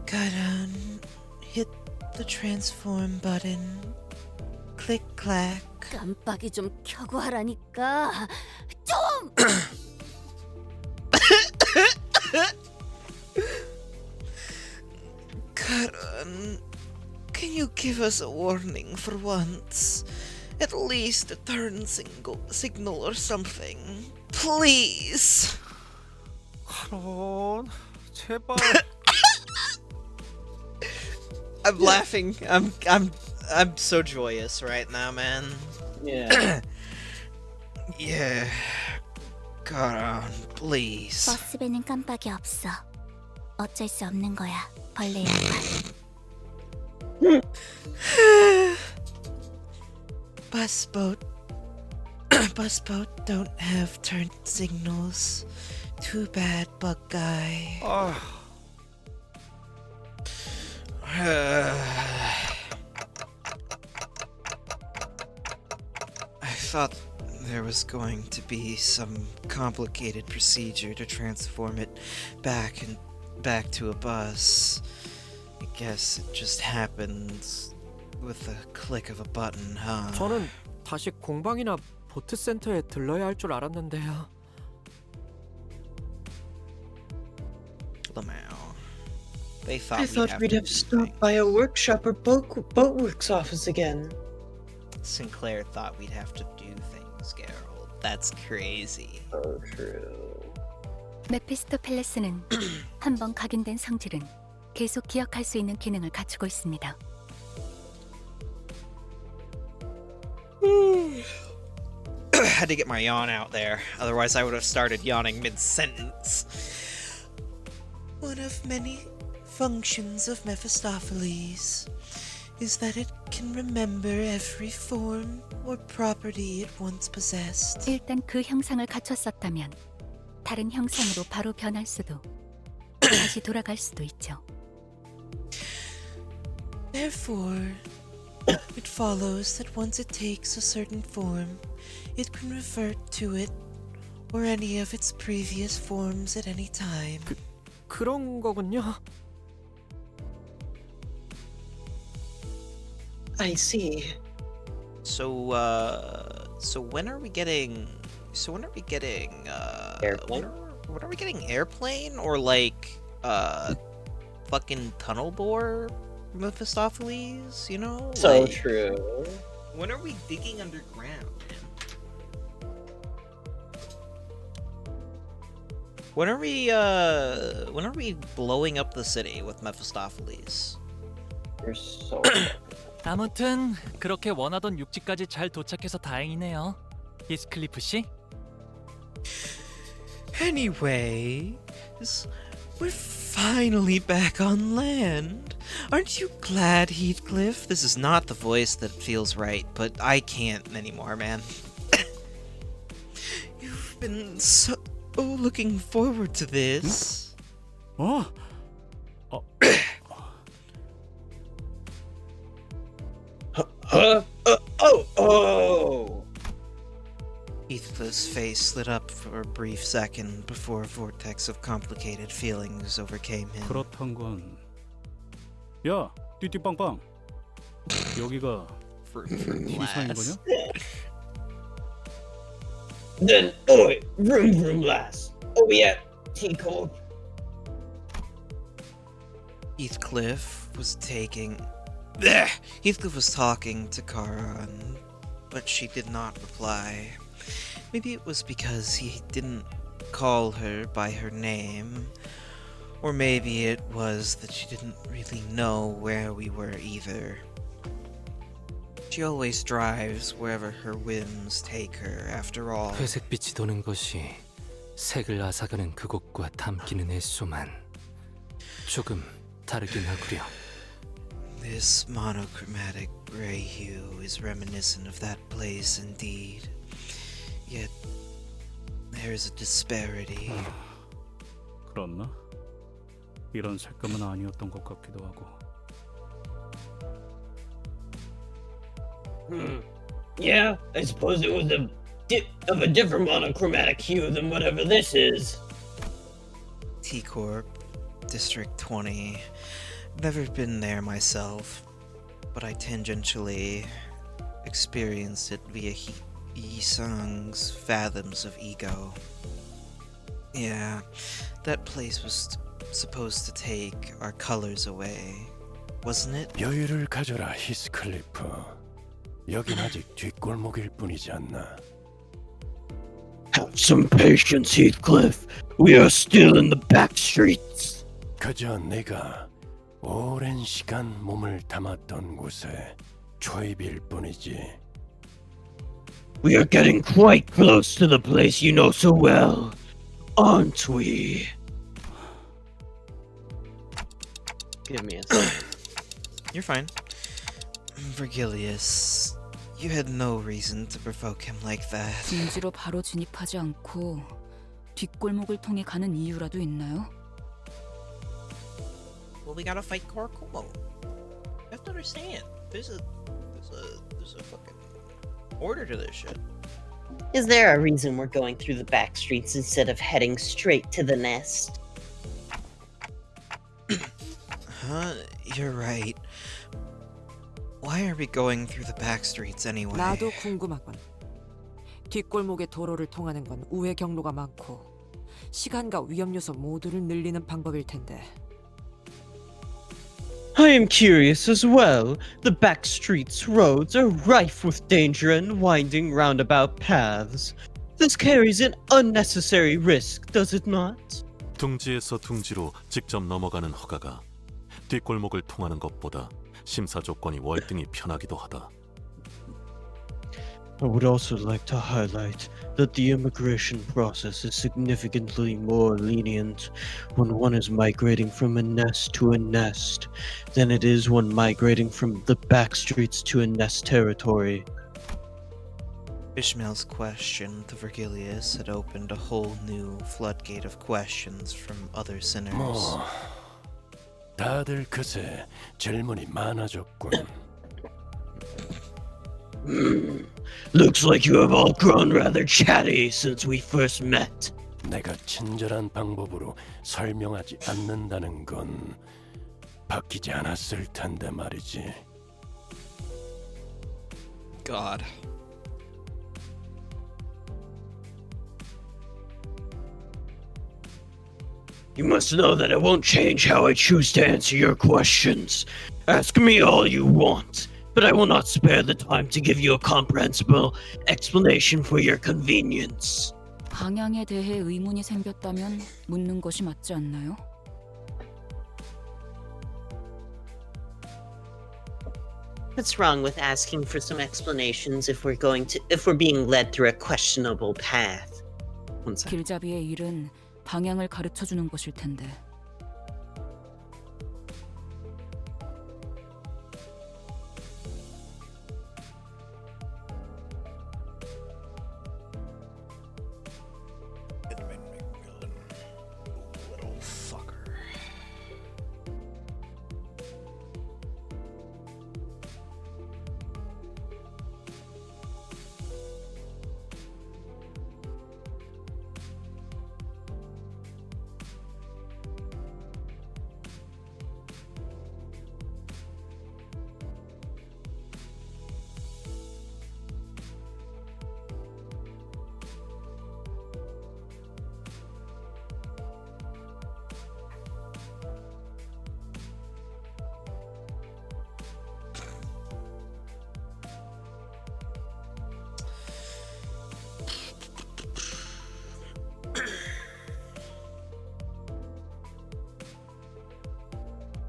Garan hit the transform button. Click clack. 깜빡이 좀 켜고 하라니까. 좀! Garan, can you give us a warning for once? At least a turn signal or something. Please. 카론, 제발. I'm laughing. I'm so joyous right now, man. Yeah. Yeah. Garan, please. 버스배는 깜빡이 없어. 어쩔 수 없는 거야. 벌레 양반. Busboat don't have turn signals. Too bad, bug guy. 아, I thought there was going to be some complicated procedure to transform it back to a bus. I guess it just happens with the click of a button, huh? 저는 다시 공방이나 보트 센터에 들러야 할 줄 알았는데요. Lamau. They thought I thought we'd have to to do stop things. by a workshop or boatworks office again. Sinclair thought we'd have to do things, Gerald. That's crazy. So true. 메피스토 팰레스는 한번 각인된 성질은 계속 기억할 수 있는 기능을 갖추고 있습니다. Had to get my yawn out there, otherwise I would have started yawning mid-sentence. One of many functions of Mephistopheles is that it can remember every form or property it once possessed. 일단 그 형상을 갖췄었다면 다른 형상으로 바로 변할 수도 다시 돌아갈 수도 있죠. Therefore, it follows that once it takes a certain form, it can revert to it or any of its previous forms at any time. 그런 거군요. I see. So when are we getting? Airplane? When are we getting airplane or like fucking tunnel bore Mephistopheles? You know? So Like, true. when are we digging underground, man? When are we blowing up the city with Mephistopheles? You're so 아무튼 그렇게 원하던 육지까지 잘 도착해서 다행이네요. 히스클리프 씨. Anyways, we're finally back on land. Aren't you glad, Heathcliff? This is not the voice that feels right, but I can't anymore, man. You've been so looking forward to this. 어? Huh? Oh! Heathcliff's face lit up for a brief second before a vortex of complicated feelings overcame him. 그렇단 건. 야, 띠띠빵빵. 여기가 T사인 거냐? Then, oi, vroom lass. Oh yeah, T-Cold. Heathcliff was talking to Karan, but she did not reply. Maybe it was because he didn't call her by her name, or maybe it was that she didn't really know where we were either. She always drives wherever her whims take her, after all. 회색빛이 도는 것이 색을 앗아가는 그곳과 담기는 횟수만 조금 다르긴 하구려. This monochromatic gray hue is reminiscent of that place indeed. Yet, there is a disparity. 그렇나? 이런 색감은 아니었던 것 같기도 하고. Yeah, I suppose it was of a different monochromatic hue than whatever this is. T-Corp, District 20. Never been there myself, but I tangentially experienced it via Yi-sung's Fathoms of Ego. Yeah, that place was supposed to take our colors away, wasn't it? 여유를 가져라, 히스클리프. 여긴 아직 뒷골목일 뿐이지 않나? Have some patience, Heathcliff. We are still in the back streets. 그저 내가 오랜 시간 몸을 담았던 곳에 초입일 뿐이지. We are getting quite close to the place you know so well, aren't we? Give me a second. You're fine. Virgilius, you had no reason to provoke him like that. 둥지로 바로 진입하지 않고 뒷골목을 통해 가는 이유라도 있나요? Well, we gotta fight Korkumo. You have to understand. There's a fucking order to this shit. Is there a reason we're going through the back streets instead of heading straight to the nest? Huh? You're right. Why are we going through the back streets anyway? 나도 궁금하군. 뒷골목의 도로를 통하는 건 우회 경로가 많고 시간과 위험 요소 모두를 늘리는 방법일 텐데. I am curious as well. The back streets roads are rife with danger and winding roundabout paths. This carries an unnecessary risk, does it not? 둥지에서 둥지로 직접 넘어가는 허가가 뒷골목을 통하는 것보다 심사 조건이 월등히 편하기도 하다. I would also like to highlight that the immigration process is significantly more lenient when one is migrating from a nest to a nest than it is when migrating from the back streets to a nest territory. Ishmael's question to Virgilius had opened a whole new floodgate of questions from other sinners. 뭐 다들 그새 질문이 많아졌군. Looks like you have all grown rather chatty since we first met. 내가 친절한 방법으로 설명하지 않는다는 건 바뀌지 않았을 텐데 말이지. God. You must know that it won't change how I choose to answer your questions. Ask me all you want, but I will not spare the time to give you a comprehensible explanation for your convenience. 방향에 대해 의문이 생겼다면 묻는 것이 맞지 않나요? What's wrong with asking for some explanations if we're being led through a questionable path? One second. 길잡이의 일은 방향을 가르쳐 주는 것일 텐데. Little fucker.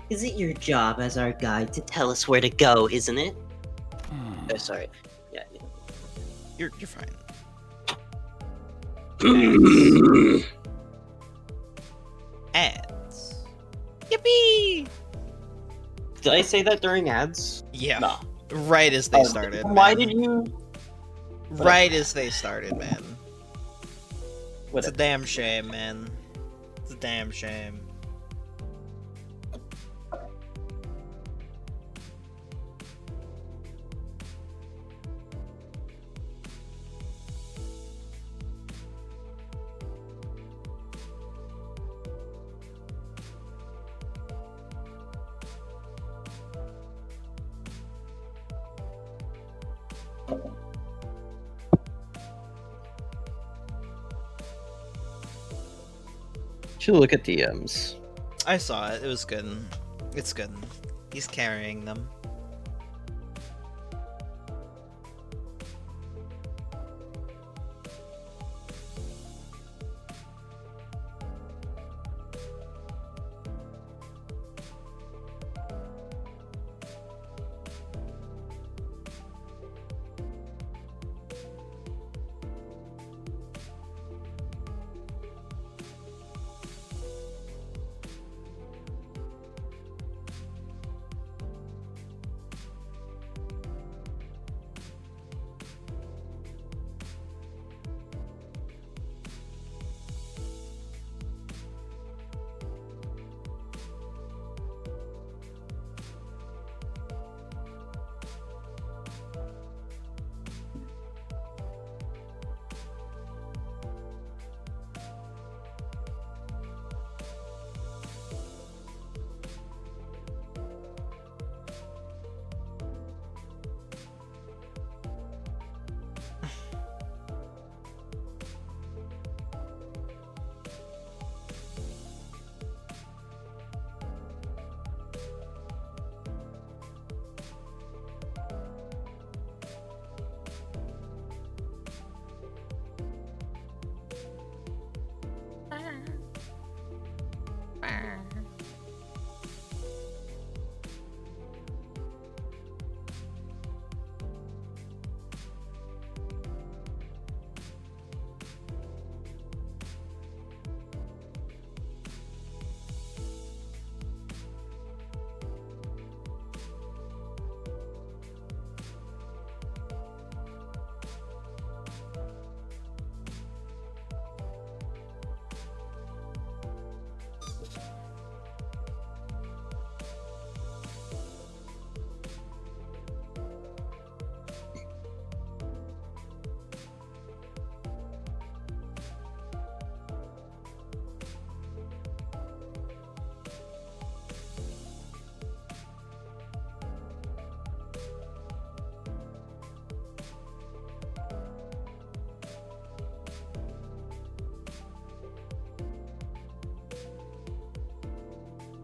Is it your job as our guide to tell us where to go, isn't it? Oh, sorry. Yeah. You're fine. Ads. Yippee! Did I say that during ads? Yeah. Nah. Right as they started. Why man. did you? Right as they started, man. It's a Whatever. damn shame, man. It's a damn shame. Should look at DMs. I saw it. It was good. It's good. He's carrying them.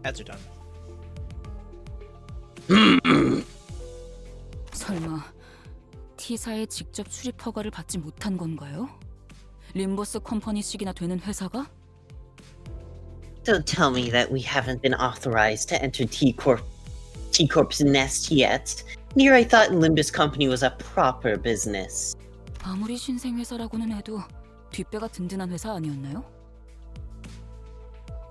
Ads are done. 설마 T사에 직접 출입 허가를 받지 못한 건가요? 림버스 컴퍼니식이나 되는 회사가? Don't tell me that we haven't been authorized to enter T-Corp's nest yet. Near I thought Limbus Company was a proper business. 아무리 신생 회사라고는 해도 뒷배가 든든한 회사 아니었나요?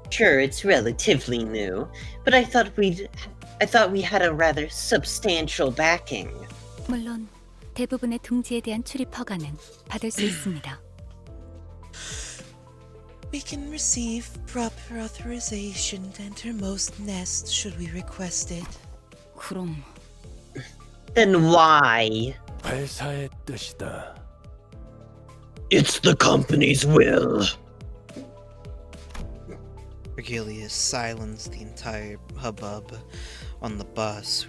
Sure, it's relatively new, but I thought we had a rather substantial backing. 물론 대부분의 둥지에 대한 출입 허가는 받을 수 있습니다. We can receive proper authorization to enter most nests should we request it. 그럼 Then why? 회사의 뜻이다. It's the company's will. Regilius silenced the entire hubbub on the bus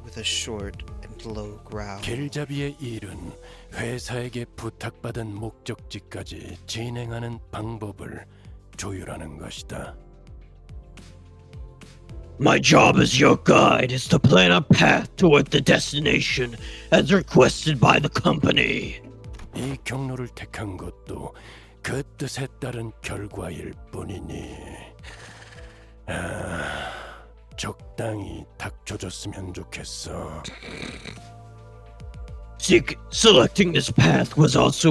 with a short and low growl. 길잡이의 일은 회사에게 부탁받은 목적지까지 진행하는 방법을 조율하는 것이다. My job as your guide is to plan a path toward the destination as requested by the company. 이 경로를 택한 것도 그 뜻에 따른 결과일 뿐이니 적당히 닥쳐줬으면 좋겠어. Selecting this path was also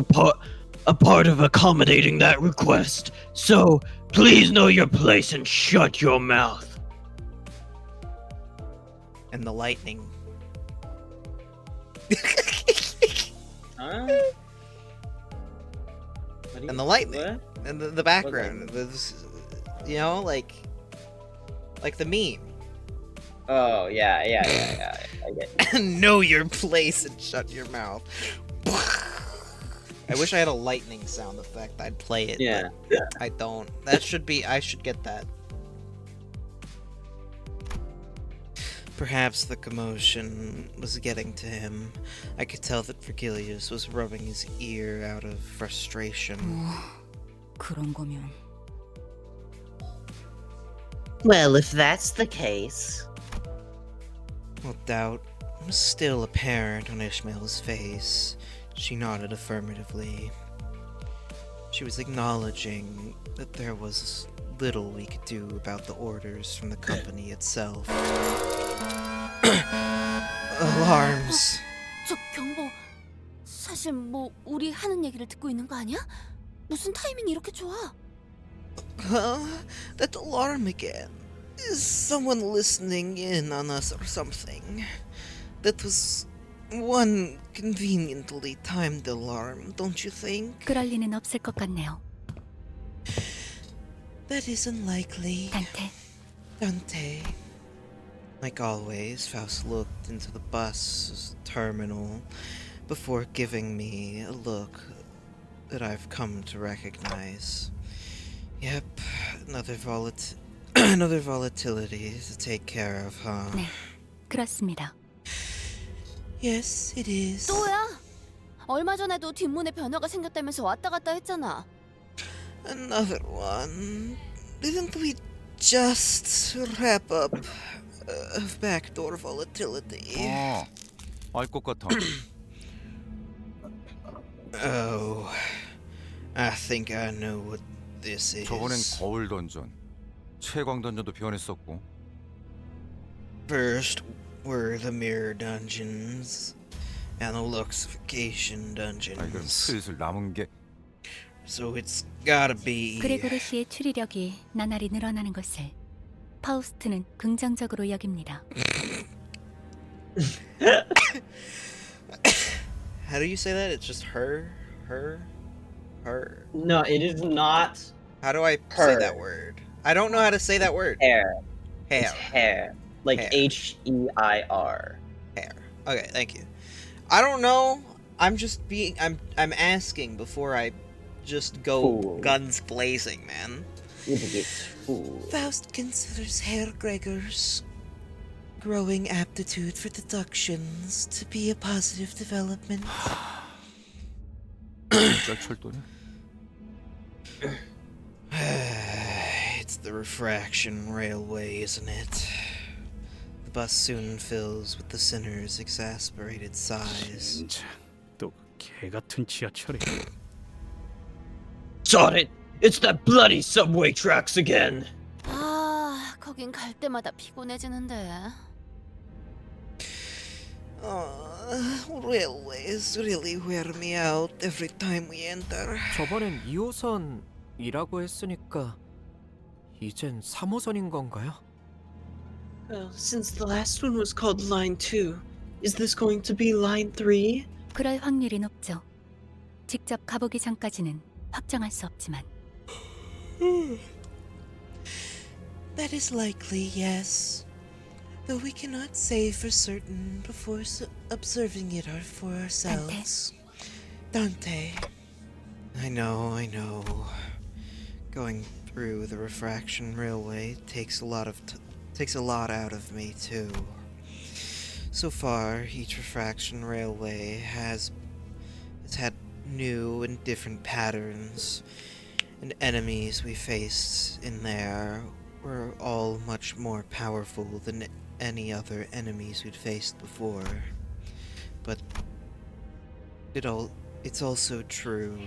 a part of accommodating that request. So, please know your place and shut your mouth. And the lightning. Huh? And the lightning. What? And the background. You know, like the meme. Oh, yeah. I get it. Know your place and shut your mouth. I wish I had a lightning sound effect. I'd play it. Yeah. But I don't. I should get that. Perhaps the commotion was getting to him. I could tell that Virgilius was rubbing his ear out of frustration. 그런 거면 Well, if that's the case... Well, doubt was still apparent on Ishmael's face. She nodded affirmatively. She was acknowledging that there was little we could do about the orders from the company itself. Alarms. 저 경보, 사실 뭐 우리 하는 얘기를 듣고 있는 거 아니야? 무슨 타이밍이 이렇게 좋아? Huh? That alarm again. Is someone listening in on us or something? That was one conveniently timed alarm, don't you think? 그럴 리는 없을 것 같네요. That is unlikely. Dante. Like always, Faust looked into the bus's terminal before giving me a look that I've come to recognize. Yep, another volatility to take care of, huh? 네, 그렇습니다. Yes, it is. 또야? 얼마 전에도 뒷문에 변화가 생겼다면서 왔다 갔다 했잖아. Another one. Didn't we just wrap up backdoor volatility? 알 것 같아. Oh, I think I know what this is. 저번엔 거울 던전, 채광 던전도 변했었고. First were the mirror dungeons and the luxification dungeons. 아니 그럼 슬슬 남은 게. So it's gotta be. 그레고르 씨의 추리력이 나날이 늘어나는 것을 파우스트는 긍정적으로 여깁니다. How do you say that? It's just her. No, it is not. How do I say that word? I don't know how to say that word. Hair. Hair. It's hair. Like Hair. H-E-I-R. Hair. Okay, thank you. I don't know. I'm just being. I'm asking before I just go Fool. guns blazing, man. You get fooled. Faust considers Herr Gregor's growing aptitude for deductions to be a positive development. 진짜 철도네. It's the refraction railway, isn't it? The bus soon fills with the sinner's exasperated sighs. 진짜 또 개같은 지하철이. Darn it! It's that bloody subway tracks again! 아, 거긴 갈 때마다 피곤해지는데. Railways really wear me out every time we enter. 저번엔 2호선이라고 했으니까 이젠 3호선인 건가요? Well, since the last one was called Line 2, is this going to be Line 3? 그럴 확률이 높죠. 직접 가보기 전까지는 확정할 수 없지만. That is likely, yes. Though we cannot say for certain before observing it for ourselves. Dante. I know. Going through the refraction railway takes a lot out of me too. So far, each refraction railway has had new and different patterns, and enemies we faced in there were all much more powerful than any other enemies we'd faced before. But it's also true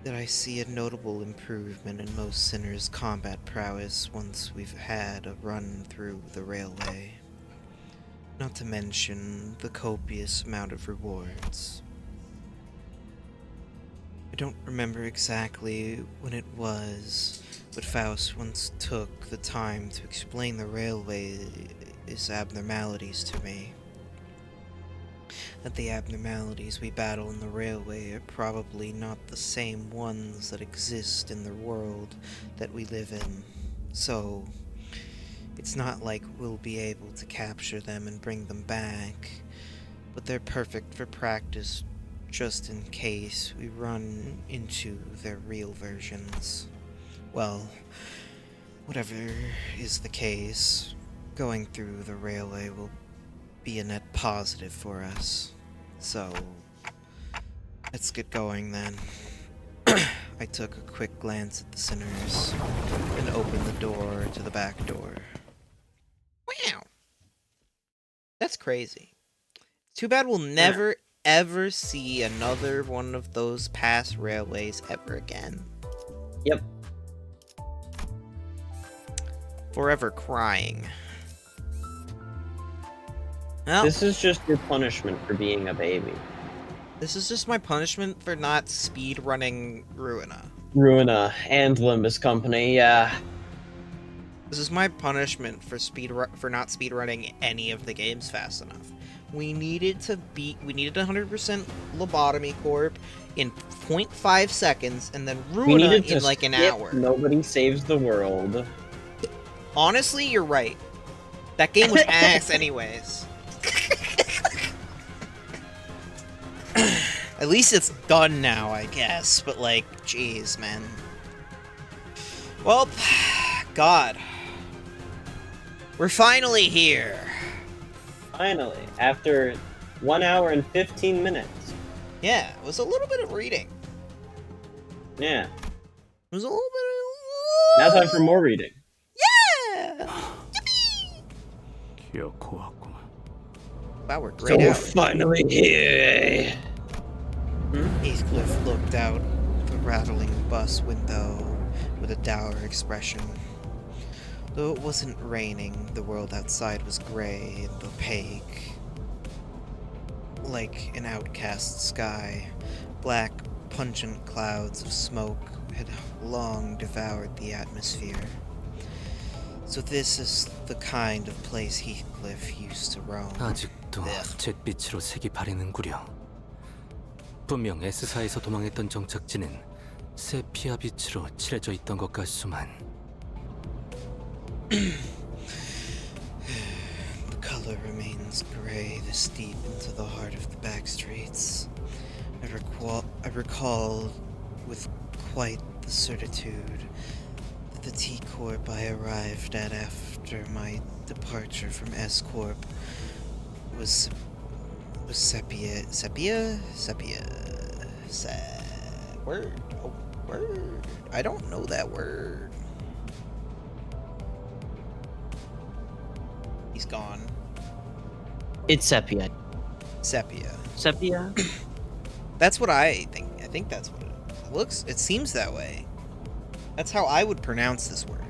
that I see a notable improvement in most sinners' combat prowess once we've had a run through the railway. Not to mention the copious amount of rewards. I don't remember exactly when it was, but Faust once took the time to explain the railway is abnormalities to me. That the abnormalities we battle in the railway are probably not the same ones that exist in the world that we live in. So, it's not like we'll be able to capture them and bring them back, but they're perfect for practice just in case we run into their real versions. Well, whatever is the case, going through the railway will be a net positive for us. So, let's get going then. I took a quick glance at the sinners and opened the door to the back door. Wow! That's crazy. Too bad we'll never ever see another one of those past railways ever again. Yep. Forever crying. Well, This is just your punishment for being a baby. this is just my punishment for not speedrunning Ruina. Ruina and Limbus Company, yeah. This is my punishment for not speedrunning any of the games fast enough. We needed 100% Lobotomy Corp in 0.5 seconds, and then We Ruina needed to in like an skip hour. Nobody Saves the World. Honestly, you're right. That game was ass anyways. At least it's done now, I guess. But like, jeez, man. Well, God. We're finally here. Finally, after 1 hour and 15 minutes. Yeah, it was a little bit of reading. Yeah. It was a little bit Now time for more reading. Yeah! Wow, we're So great we're out. finally here. Heathcliff looked out the rattling bus window with a dour expression. Though it wasn't raining, the world outside was gray and opaque. Like an outcast sky, black, pungent clouds of smoke had long devoured the atmosphere. So this is the kind of place Heathcliff used to roam. 아직도 잿빛으로 색이 바래는구려. 분명 S사에서 도망했던 정착지는 세피아 빛으로 칠해져 있던 것 같소만. The color remains gray this deep into the heart of the back streets. I recall with quite the certitude that the T-Corp I arrived at after my departure from S-Corp was sepia. Word. Oh, word. I don't know that word. He's gone. It's sepia. Sepia. Sepia? That's what I think. I think that's what it looks. It seems that way. That's how I would pronounce this word.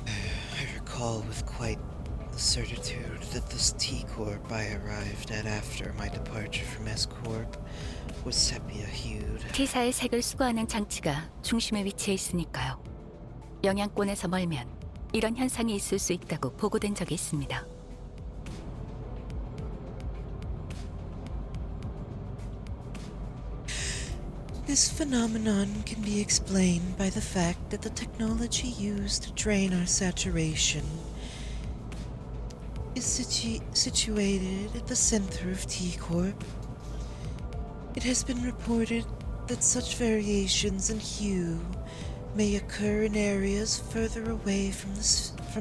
I recall with quite the certitude that this T-Corp I arrived at after my departure from S-Corp was sepia-hued. T사의 색을 수거하는 장치가 중심에 위치해 있으니까요. 영향권에서 멀면 이런 현상이 있을 수 있다고 보고된 적이 있습니다. This phenomenon can be explained by the fact that the technology used to drain our saturation is situated at the center of T-Corp. It has been reported that such variations in hue may occur in areas further away from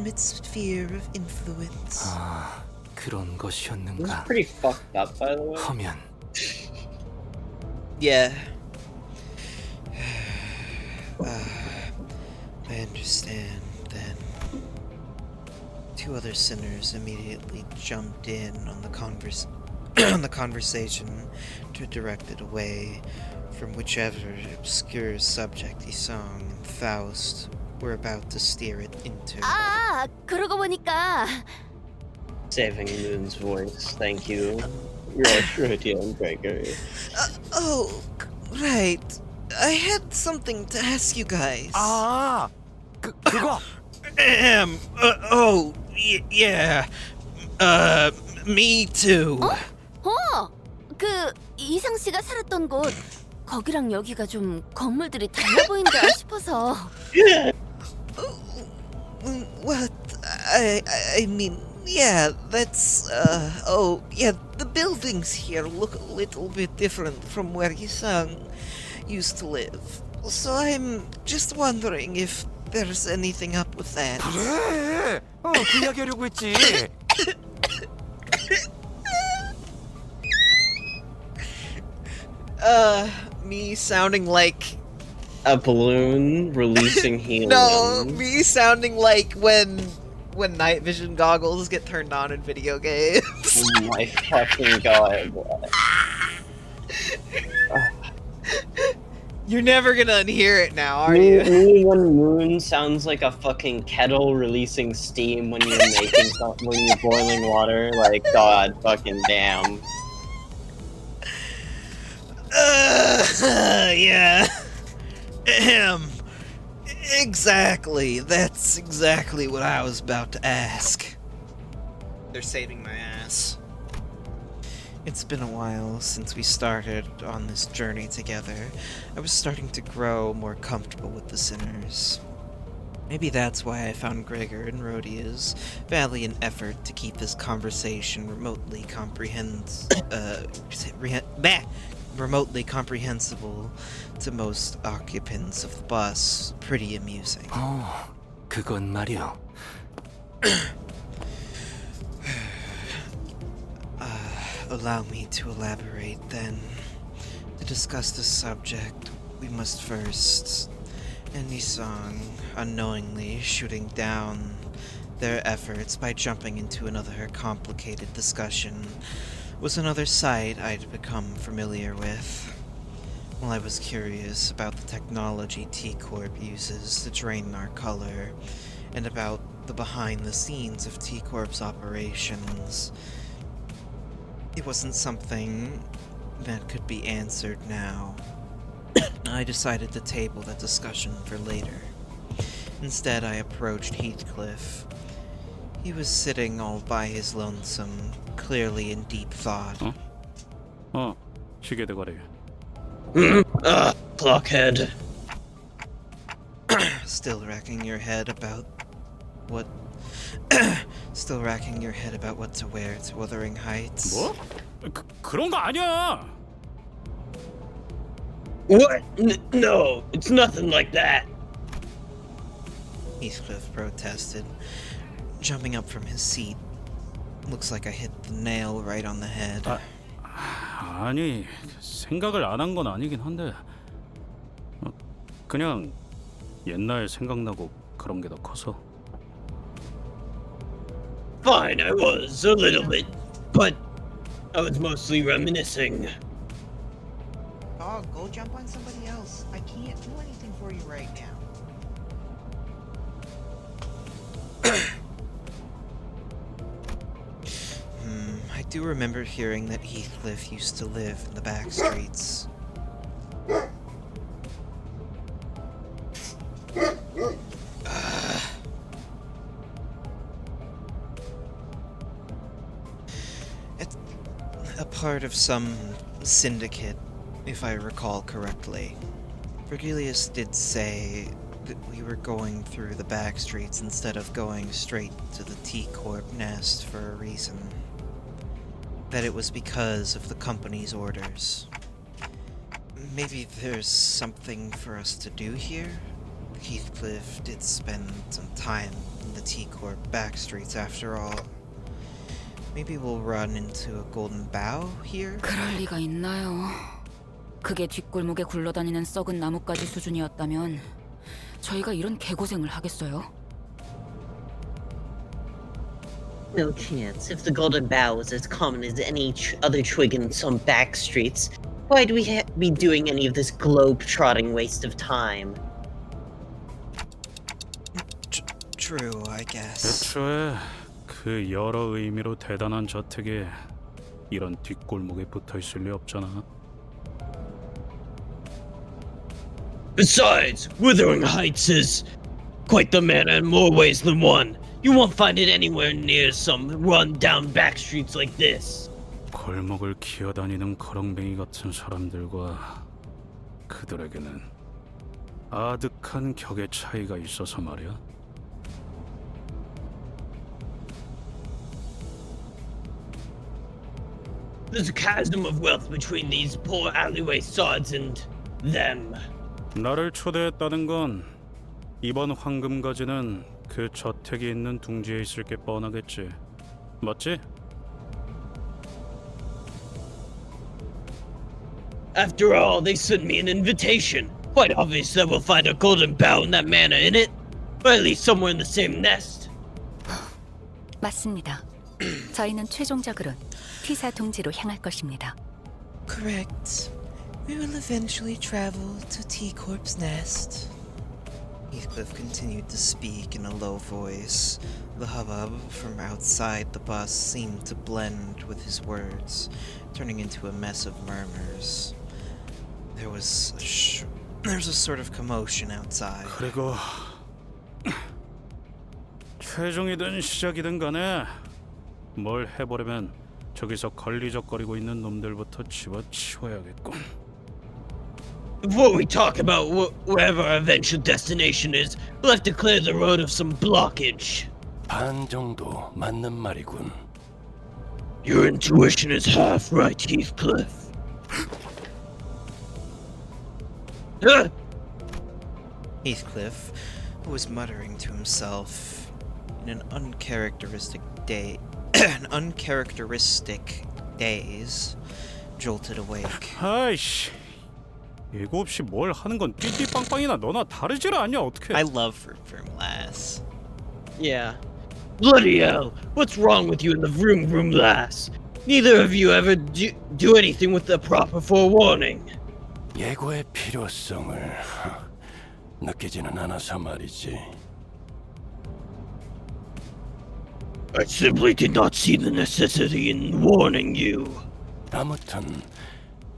its sphere of influence. 아, 그런 This is 것이었는가? pretty fucked up, by the way. 하면 Yeah. I understand then. Two other sinners immediately jumped in on the conversation to direct it away from whichever obscure subject he song and Faust were about to steer it into. 아, 그러고 보니까 Saving Moon's voice, thank you. You're a true deal, Gregory. Oh, right. I had something to ask you guys. 아, 그거. Yeah. Me too. 그 이상 씨가 살았던 곳 거기랑 여기가 좀 건물들이 달라 보인다 싶어서. What? I mean, yeah, that's, yeah, the buildings here look a little bit different from where Yisang used to live. So I'm just wondering if there's anything up with that. 그래. 그 이야기 하려고 했지. Me sounding like A balloon releasing helium. no, me sounding like when night vision goggles get turned on in video games. Oh my fucking god. You're never gonna unhear it now, are you? Me when moon sounds like a fucking kettle releasing steam when you're making something, when you're boiling water. Like, god fucking damn. Yeah. Exactly. That's exactly what I was about to ask. They're saving my ass. It's been a while since we started on this journey together. I was starting to grow more comfortable with the sinners. Maybe that's why I found Gregor and Rhodia's valiant effort to keep this conversation remotely comprehensible to most occupants of the bus pretty amusing. 그건 말이야. Allow me to elaborate then. To discuss this subject, we must first end Nissan unknowingly shooting down their efforts by jumping into another complicated discussion was another site I'd become familiar with. While I was curious about the technology T-Corp uses to drain our color, and about the behind-the-scenes of T-Corp's operations, it wasn't something that could be answered now. I decided to table that discussion for later. Instead, I approached Heathcliff. He was sitting all by his lonesome, clearly in deep thought. 시계 대가리. Blockhead. Still racking your head about what to wear to Wuthering Heights? 뭐? 그런 거 아니야. What? No, it's nothing like that. Heathcliff protested, jumping up from his seat. Looks like I hit the nail right on the head. 아니, 생각을 안 한 건 아니긴 한데 그냥 옛날 생각나고 그런 게 더 커서. Fine, I was a little bit, but I was mostly reminiscing. Oh, go jump on somebody else. I can't do anything for you right now. I do remember hearing that Heathcliff used to live in the back streets. It's a part of some syndicate, if I recall correctly. Virgilius did say that we were going through the back streets instead of going straight to the T-Corp nest for a reason. That it was because of the company's orders. Maybe there's something for us to do here? Heathcliff did spend some time in the T-Corp back streets after all. Maybe we'll run into a golden bough here? 그럴 리가 있나요? 그게 뒷골목에 굴러다니는 썩은 나뭇가지 수준이었다면 저희가 이런 개고생을 하겠어요? No chance. If the golden bough was as common as any other twig in some back streets, why'd we be doing any of this globe-trotting waste of time? True, I guess. 애초에 그 여러 의미로 대단한 저택에 이런 뒷골목에 붙어 있을 리 없잖아. Besides, Wuthering Heights is quite the manor in more ways than one. You won't find it anywhere near some run-down back streets like this. 골목을 기어다니는 거렁뱅이 같은 사람들과 그들에게는 아득한 격의 차이가 있어서 말이야. There's a chasm of wealth between these poor alleyway sods and them. 나를 초대했다는 건 이번 황금가지는 그 저택이 있는 둥지에 있을 게 뻔하겠지. 맞지? After all, they sent me an invitation. Quite obvious that we'll find a golden bough in that manor, in it? Or at least somewhere in the same nest. 맞습니다. 저희는 최종적으론 T사 둥지로 향할 것입니다. Correct. We will eventually travel to T-Corp's nest. Heathcliff continued to speak in a low voice. The hubbub from outside the bus seemed to blend with his words, turning into a mess of murmurs. There was a sort of commotion outside. 그리고 최종이든 시작이든 간에 뭘 해보려면 저기서 걸리적거리고 있는 놈들부터 집어치워야겠군. Before we talk about wherever our eventual destination is, we'll have to clear the road of some blockage. 반 정도 맞는 말이군. Your intuition is half right, Heathcliff. Heathcliff, who was muttering to himself in an uncharacteristic daze, jolted awake. 아이씨, 예고 없이 뭘 하는 건 삐삐빵빵이나 너나 다르질 않냐 어떻게? I love Vroom Lass. Yeah. Bloody hell! What's wrong with you and the Vroom Vroom Lass? Neither of you ever do anything with the proper forewarning. 예고의 필요성을 느끼지는 않아서 말이지. I simply did not see the necessity in warning you. 아무튼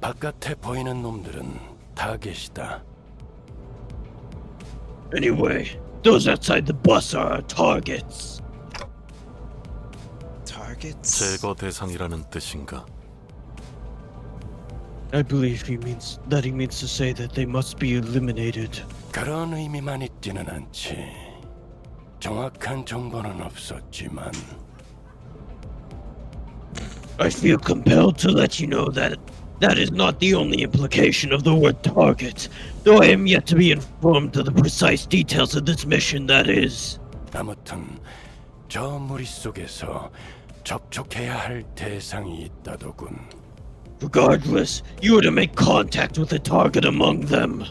바깥에 보이는 놈들은 타겟이다. Anyway, those outside the bus are our targets. Targets? 제거 대상이라는 뜻인가? I believe he means to say that they must be eliminated. 그런 의미만 있지는 않지. 정확한 정보는 없었지만. I feel compelled to let you know that that is not the only implication of the word target, though I am yet to be informed of the precise details of this mission, that is. 아무튼 저 무리 속에서 접촉해야 할 대상이 있다더군. Regardless, you are to make contact with the target among them.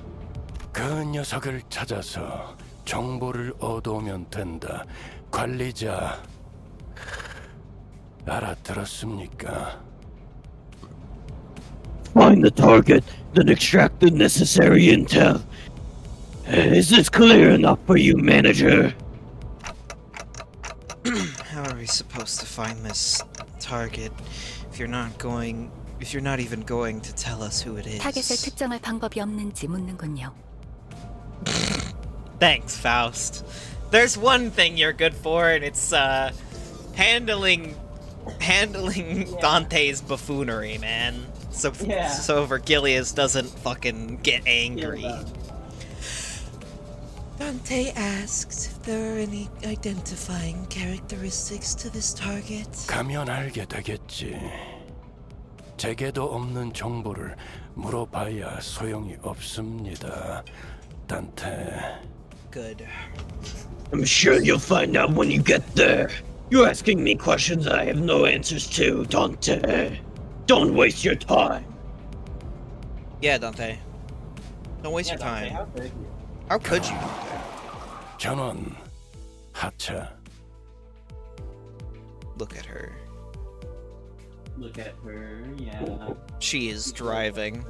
그 녀석을 찾아서 정보를 얻어오면 된다. 관리자, 알아들었습니까? Find the target, then extract the necessary intel. Is this clear enough for you, manager? How are we supposed to find this target if you're not even going to tell us who it is? 타겟을 특정할 방법이 없는지 묻는군요. Thanks, Faust. There's one thing you're good for, and it's handling Dante's buffoonery, man. So Vergilius doesn't fucking get angry. Dante asked if there are any identifying characteristics to this target. 가면 알게 되겠지. 제게도 없는 정보를 물어봐야 소용이 없습니다. 단테. Good. I'm sure you'll find out when you get there. You're asking me questions I have no answers to, Dante. Don't waste your time. Yeah, Dante. Don't waste your time. How could you? 전원 하차. Look at her. Look at her, yeah. She is driving.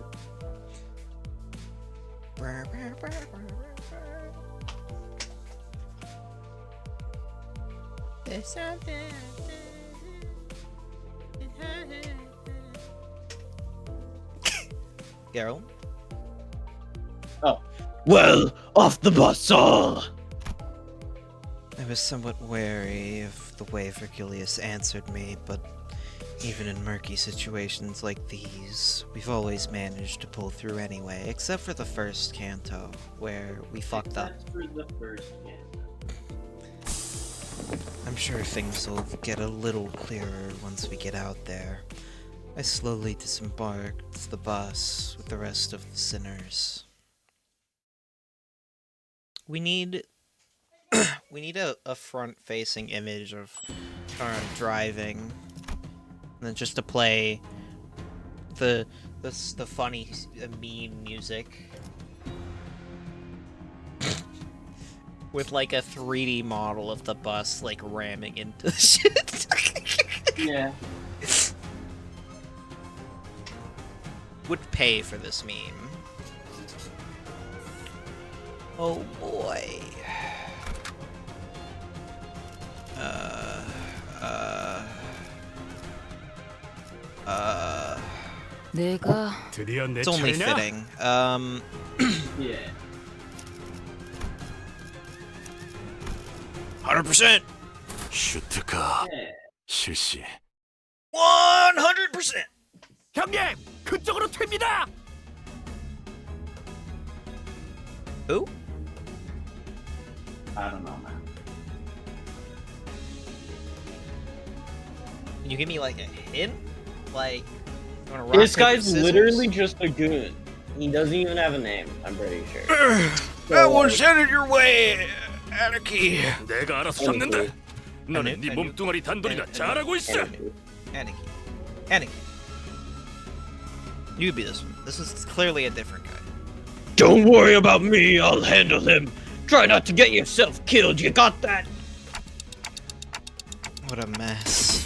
Oh, Well, off the bus all! I was somewhat wary of the way Virgilius answered me, but even in murky situations like these, we've always managed to pull through anyway, except for the first canto, where we fucked up. Except for the first canto. I'm sure things will get a little clearer once we get out there. I slowly disembarked the bus with the rest of the sinners. We need a front-facing image of driving, and then just to play the funny meme music with like a 3D model of the bus like ramming into the shit. Yeah. Would pay for this meme. Oh boy. 내가 드디어 내 It's only 차례냐? fitting. Yeah. 100%. 슈트카 실시. 100%. 형님, 그쪽으로 튑니다. Who? I don't know, man. Can you give me like a hint? Like, you wanna rock, This paper, guy's scissors? literally just a goon. He doesn't even have a name, I'm pretty sure. I was headed your way, Anarchy. 내가 알아서 잡는다. 너는 네 몸뚱아리 단돌이나 잘하고 있어. Anarchy. You be this one. This is clearly a different guy. Don't worry about me, I'll handle him. Try not to get yourself killed, you got that? What a mess.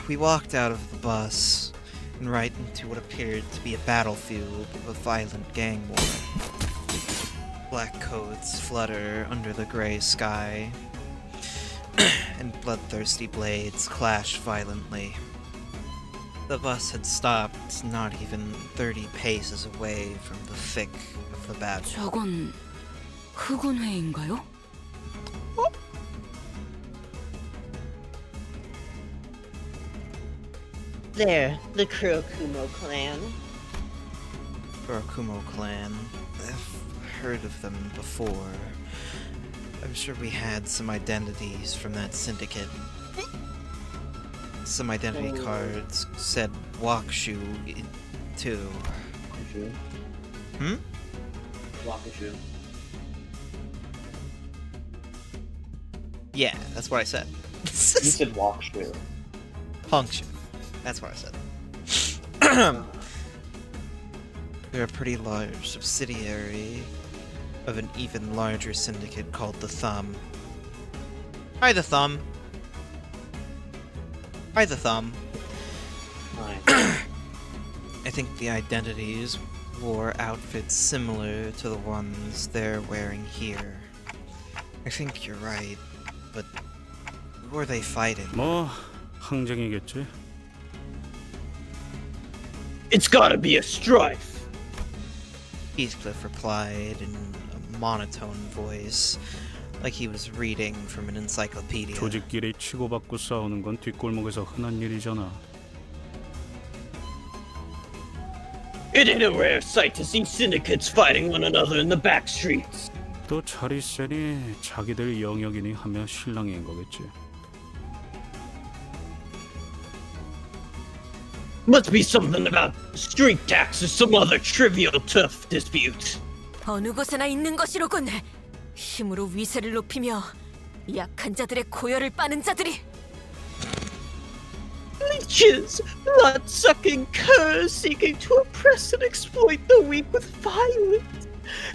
We walked out of the bus and right into what appeared to be a battlefield of a violent gang war. Black coats flutter under the gray sky, and bloodthirsty blades clash violently. The bus had stopped not even 30 paces away from the thick of the battle. 저건 흑운 회인가요? There, the Kurokumo clan. Kurokumo clan. I've heard of them before. I'm sure we had some identities from that syndicate. Some identity cards said Wakushu too. Hmm? Wakushu. Yeah, that's what I said. You said Wakushu. Punction. That's what I said. They're a pretty large subsidiary of an even larger syndicate called the Thumb. Hi, the Thumb. Hi, the Thumb. Hi. I think the identities wore outfits similar to the ones they're wearing here. I think you're right, but who are they fighting? 뭐 항쟁이겠지. It's gotta be a strife. Heathcliff replied in a monotone voice, like he was reading from an encyclopedia. 조직끼리 치고받고 싸우는 건 뒷골목에서 흔한 일이잖아. It ain't a rare sight to see syndicates fighting one another in the back streets. 또 자리 세니 자기들 영역이니 하며 실랑이인 거겠지. Must be something about street tax or some other trivial tough dispute. 어느 곳에나 있는 것이로군. 힘으로 위세를 높이며 약한 자들의 고열을 빠는 자들이. Leeches, blood-sucking curs seeking to oppress and exploit the weak with violence.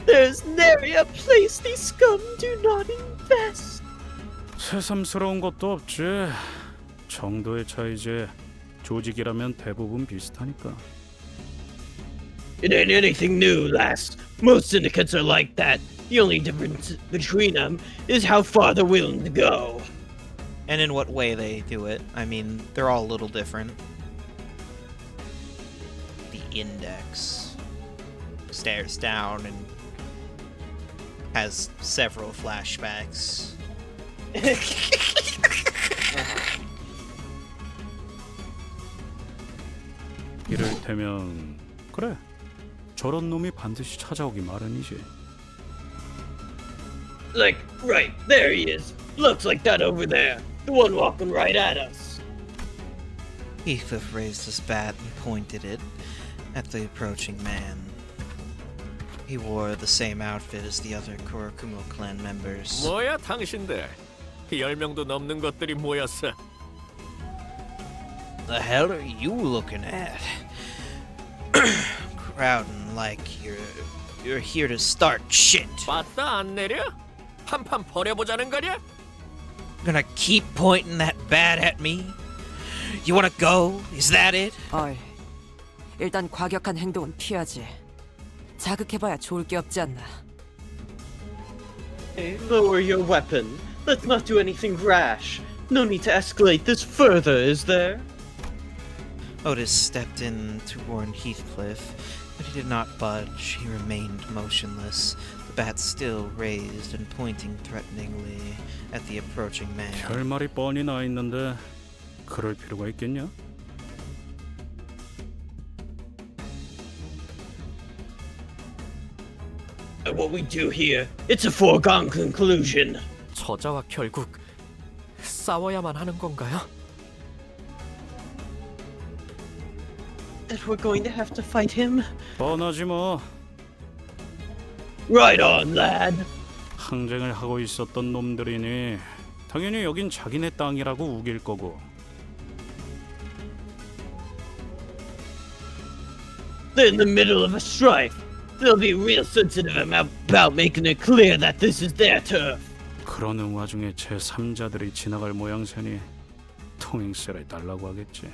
There's nary a place these scum do not invest. 새삼스러운 것도 없지. 정도의 차이지. 조직이라면 대부분 비슷하니까. It ain't anything new, lass. Most syndicates are like that. The only difference between them is how far they're willing to go. And in what way they do it. I mean, they're all a little different. The Index. stares down and has several flashbacks. 이를테면 그래. 저런 놈이 반드시 찾아오기 마련이지. Like, right, there he is. Looks like that over there. The one walking right at us. Heathcliff raised his bat and pointed it at the approaching man. He wore the same outfit as the other Kurakumo clan members. 뭐야 당신들? 10명도 넘는 것들이 모였어. The hell are you looking at? Crowding like you're here to start shit. 봤다 안 내려? 한판 벌여보자는 거냐? Gonna keep pointing that bat at me? You wanna go? Is that it? 어이, 일단 과격한 행동은 피하지. 자극해봐야 좋을 게 없지 않나. Hey, lower your weapon. Let's not do anything rash. No need to escalate this further, is there? Otis stepped in to warn Heathcliff, but he did not budge. He remained motionless, the bat still raised and pointing threateningly at the approaching man. 결말이 뻔히 나 있는데 그럴 필요가 있겠냐? What we do here, it's a foregone conclusion. 저자와 결국 싸워야만 하는 건가요? That we're going to have to fight him? 뻔하지 뭐. Right on, lad. 항쟁을 하고 있었던 놈들이니 당연히 여긴 자기네 땅이라고 우길 거고. They're in the middle of a strife. They'll be real sensitive about making it clear that this is their turf. 그러는 와중에 제3자들이 지나갈 모양새니 통행세를 달라고 하겠지.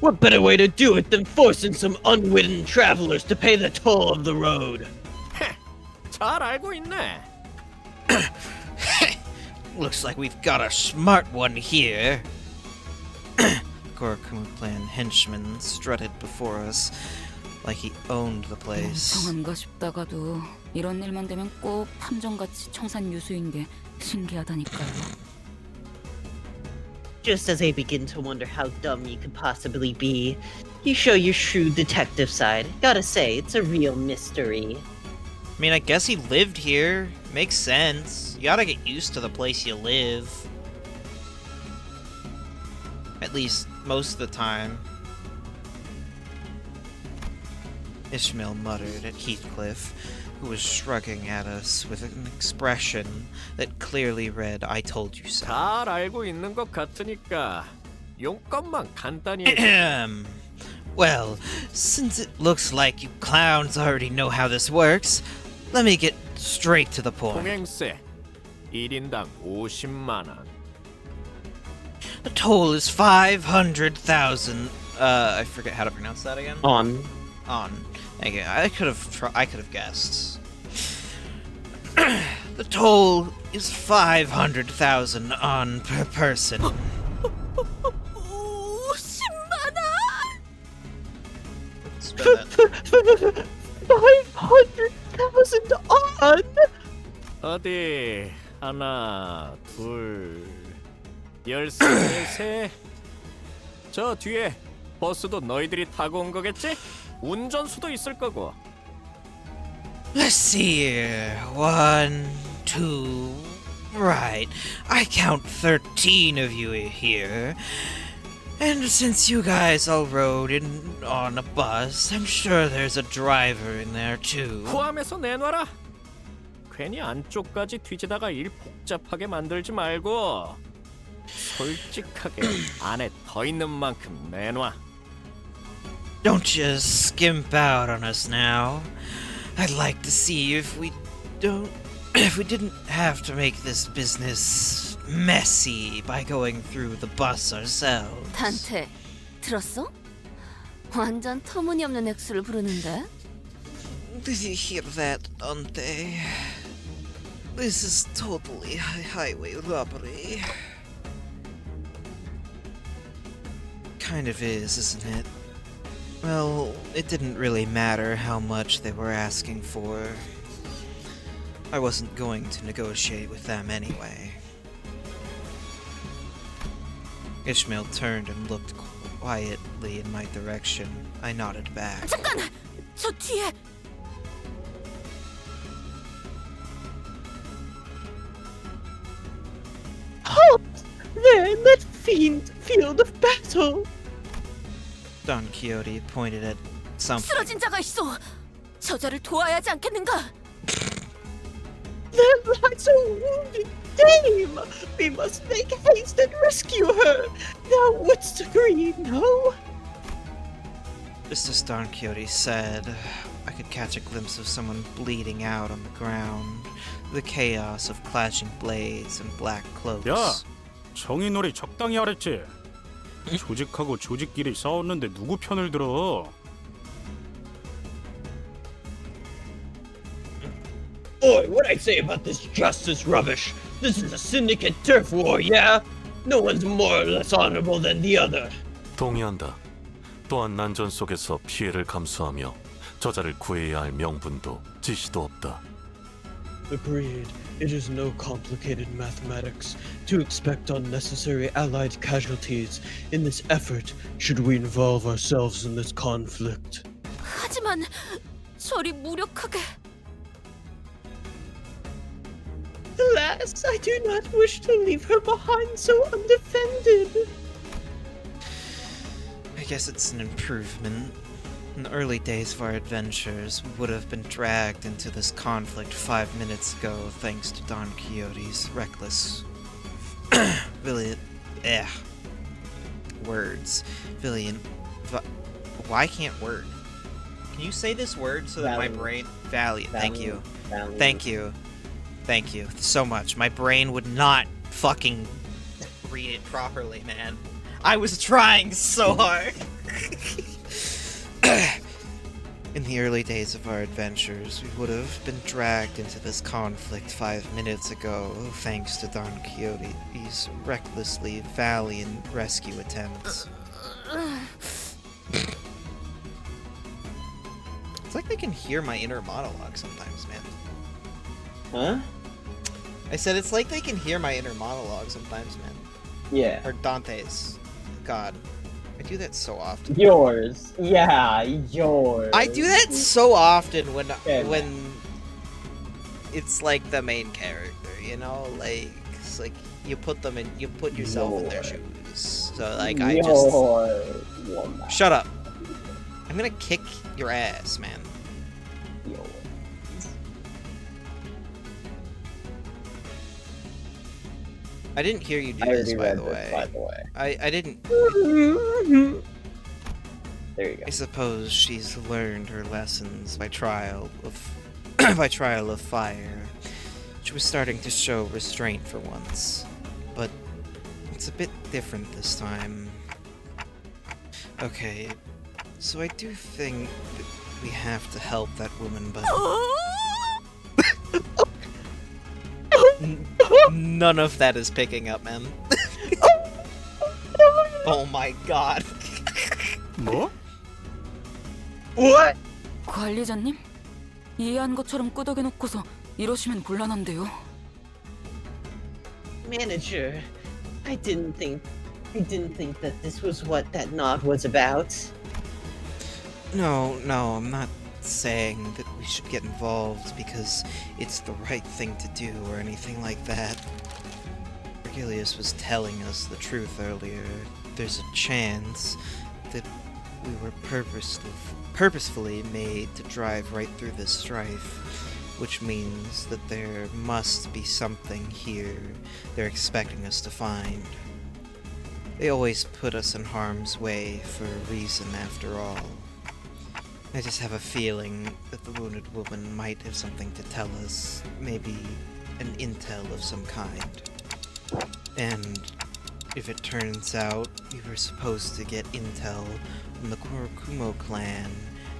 What better way to do it than forcing some unwitting travelers to pay the toll of the road? 잘 알고 있네. Looks like we've got a smart one here. Kurakumo clan henchman strutted before us like he owned the place. 멍청한가 싶다가도 이런 일만 되면 꼭 탐정같이 청산 유수인 게 신기하다니까요. Just as I begin to wonder how dumb you could possibly be, you show your shrewd detective side. Gotta say, it's a real mystery. I mean, I guess he lived here. Makes sense. You gotta get used to the place you live. At least most of the time. Ishmael muttered at Heathcliff, who was shrugging at us with an expression that clearly read, I told you so. 잘 알고 있는 것 같으니까 용건만 간단히. Well, since it looks like you clowns already know how this works, let me get straight to the point. 통행세 1인당 50만 원. The toll is 500,000. I forget how to pronounce that again. On. Thank you. I could have guessed. The toll is 500,000 on per person. 50만 원! Spend that. 500,000 on? 어디 하나 둘 열세 저 뒤에 버스도 너희들이 타고 온 거겠지? 운전수도 있을 거고. Let's see here. 1, 2. Right. I count 13 of you here. And since you guys all rode in on a bus, I'm sure there's a driver in there too. 포함해서 내놔라. 괜히 안쪽까지 뒤지다가 일 복잡하게 만들지 말고 솔직하게 안에 더 있는 만큼 내놔. Don't just skimp out on us now. I'd like to see if we didn't have to make this business messy by going through the bus ourselves. 단테, 들었어? 완전 터무니없는 액수를 부르는데? Did you hear that, Dante? This is totally highway robbery. Kind of is, isn't it? Well, it didn't really matter how much they were asking for. I wasn't going to negotiate with them anyway. Ishmael turned and looked quietly in my direction. I nodded back. 잠깐! 저 뒤에! Halt! There in that field of battle! Don Quixote pointed at something. 쓰러진 자가 있어! 저자를 도와야 하지 않겠는가? There lies a wounded dame! We must make haste and rescue her! Thou wouldst agree, no? Just as Don Quixote said, I could catch a glimpse of someone bleeding out on the ground. The chaos of clashing blades and black cloaks. 야, 정의놀이 적당히 하랬지. 조직하고 조직끼리 싸웠는데 누구 편을 들어? Boy, what I say about this justice rubbish? This is a syndicate turf war, yeah? No one's more or less honorable than the other. 동의한다. 또한 난전 속에서 피해를 감수하며 저자를 구해야 할 명분도 지시도 없다. Agreed. It is no complicated mathematics to expect unnecessary allied casualties in this effort should we involve ourselves in this conflict. 하지만 저리 무력하게... Alas, I do not wish to leave her behind so undefended. I guess it's an improvement. In the early days of our adventures, we would have been dragged into this conflict 5 minutes ago thanks to Don Quixote's reckless... words. Why can't word? Can you say this word so that my brain... Valiant. Thank you. Valiant. Thank you. Thank you so much. My brain would not fucking read it properly, man. I was trying so hard. In the early days of our adventures, we would have been dragged into this conflict 5 minutes ago thanks to Don Quixote's recklessly valiant rescue attempts. It's like they can hear my inner monologue sometimes, man. Huh? I said it's like they can hear my inner monologue sometimes, man. Yeah. Or Dante's. God. I do that so often. Yours. Yeah, yours. I do that so often when Yeah. when it's like the main character, you know? Like it's like you put yourself in their shoes. So like I just shut up. I'm gonna kick your ass, man. I didn't hear you do this, by the way. I didn't. There you go. I suppose she's learned her lessons by trial of fire. She was starting to show restraint for once, but it's a bit different this time. Okay, so I do think that we have to help that woman, but none of that is picking up, man. Oh my god. 뭐? What? 관리자님? 이해한 것처럼 끄덕여놓고서 이러시면 곤란한데요. Manager, I didn't think that this was what that nod was about. No, I'm not saying that we should get involved because it's the right thing to do or anything like that. Virgilius was telling us the truth earlier. There's a chance that we were purposefully made to drive right through this strife, which means that there must be something here they're expecting us to find. They always put us in harm's way for a reason after all. I just have a feeling that the wounded woman might have something to tell us, maybe an intel of some kind. And if it turns out we were supposed to get intel from the Kurokumo clan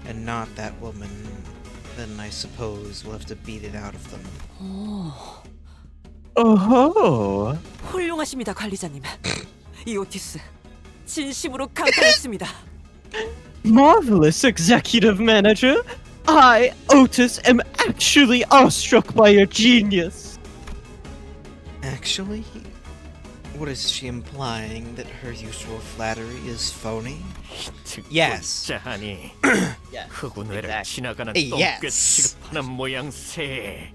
and not that woman, then I suppose we'll have to beat it out of them. Oh. 훌륭하십니다, 관리자님. 이 오티스 진심으로 감탄했습니다. Marvelous, Executive Manager. I, Otis, am actually awestruck by your genius. Actually? What is she implying? That her usual flattery is phony? Yes. 자하니 Yes, 흑운회를 exactly. 지나가는 Yes. 똥개 취급하는 모양새.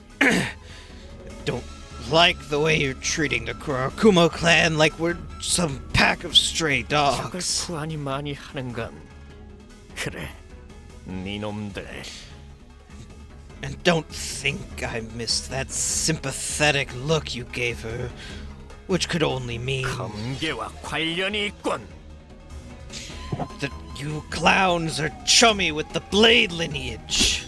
Don't like the way you're treating the Kurakumo clan like we're some pack of stray 적을 dogs. 부하니 많이 하는건 그래, 니놈들. And don't think I missed that sympathetic look you gave her, which could only mean 검계와 관련이 있군. that you clowns are chummy with the Blade lineage.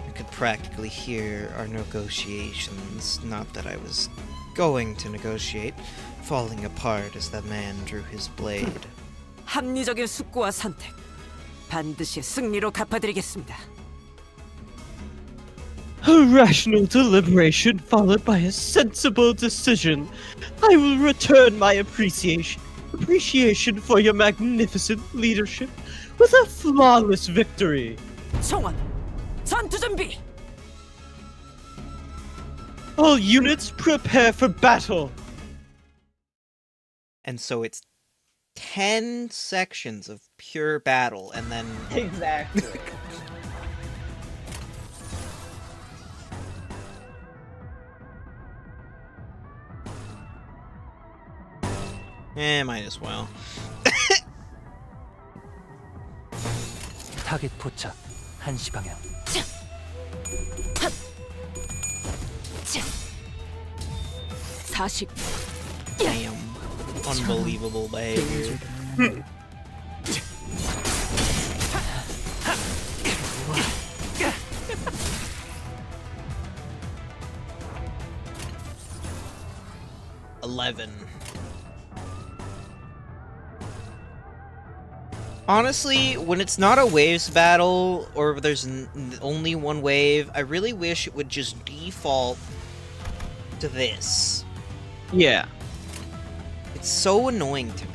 I could practically hear our negotiations, not that I was going to negotiate, falling apart as the man drew his blade. 합리적인 숙고와 선택 반드시 승리로 갚아드리겠습니다. A rational deliberation followed by a sensible decision. I will return my appreciation for your magnificent leadership with a flawless victory. 총원, 전투 준비. All units prepare for battle. And so it's 10 sections of pure battle, and then Exactly. might as well. 타겟 포착 1시 방향. 40. Damn. Unbelievable behavior. Honestly, when it's not a waves battle, or there's only one wave, I really wish it would just default to this. Yeah. It's so annoying to me.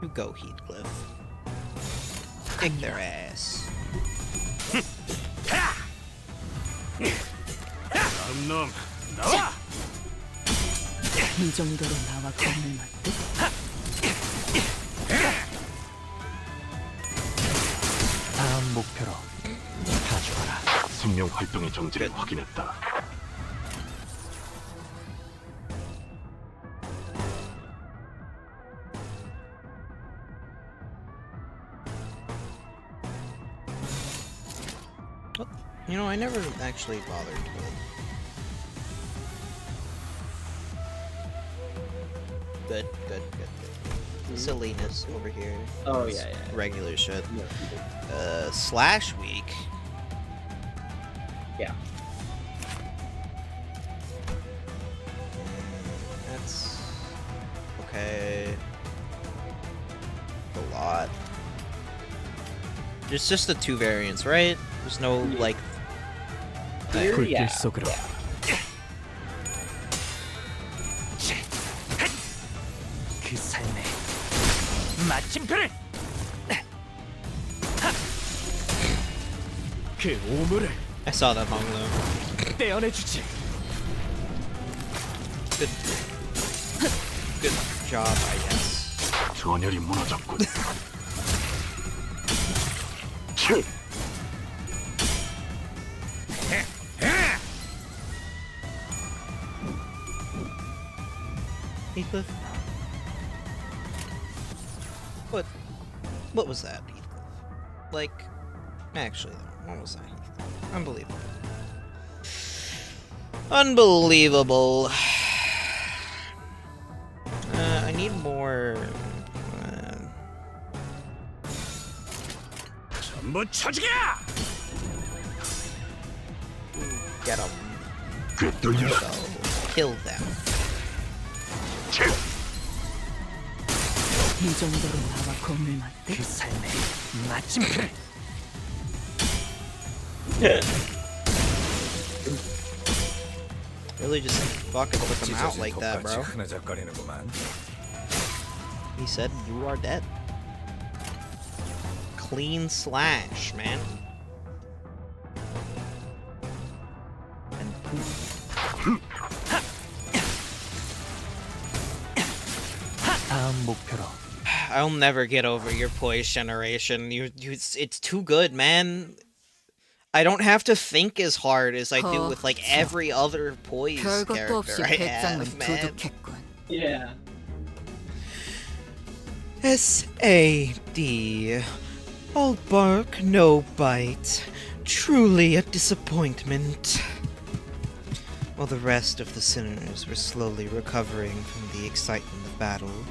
You go, Heathcliff. Kick their ass. 다음 놈 나와. 이 정도로 나와 겁을 맞대? 다음 목표로 다 죽어라. 생명 활동의 정지를 확인했다. You know, I never actually bothered to. Good. Silliness over here. Oh, It's yeah. regular shit. Yeah. Slash week. Yeah. That's okay. A lot. It's just the two variants, right? There's no like. 불길 속으로. 그 삶의 마침표를. 그 오물을 I saw that long though. 떼어내주지. Good job, I guess. 전열이 무너졌군. Heathcliff? What was that, Heathcliff? Like, actually though, what was that, Heathcliff? Unbelievable. Unbelievable. I need more... 전부 쳐죽여! Get them. 꿰뚫려라. Kill them. 이 정도로 나와 건물 만들? 그 삶의 마침표를. Really just fucking put them out 찢어진 like that, 톱같이 bro. 흐느적거리는구만. He said you are dead. Clean slash, man. And 다음 목표로. I'll never get over your poise generation. It's too good, man. I don't have to think as hard as I do with like every other poise 별것도 없이 character I 배짱은 have, man. 두둑했군. Yeah. S.A.D. All bark, no bite. Truly a disappointment. While the rest of the sinners were slowly recovering from the excitement of battle,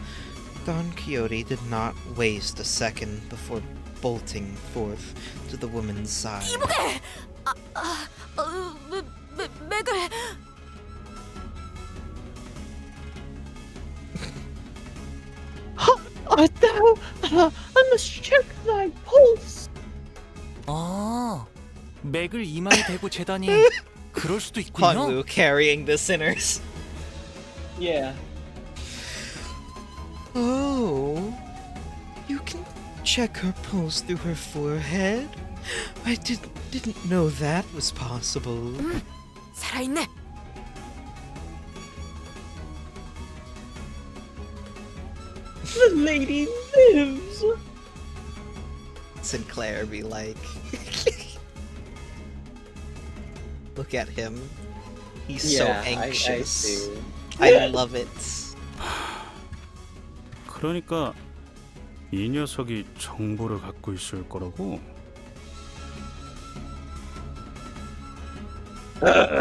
Don Quixote did not waste a second before bolting forth to the woman's side. 이보게! 맥을... Art thou? I must check thy pulse. 맥을 이마에 대고 재다니. 그럴 수도 있군요. Hanwoo carrying the sinners. Yeah. Oh, you can check her pulse through her forehead? I didn't know that was possible. 살아있네. The lady lives. Sinclair be like, look at him. He's so Yeah, anxious. I see. I love it. 그러니까 이 녀석이 정보를 갖고 있을 거라고?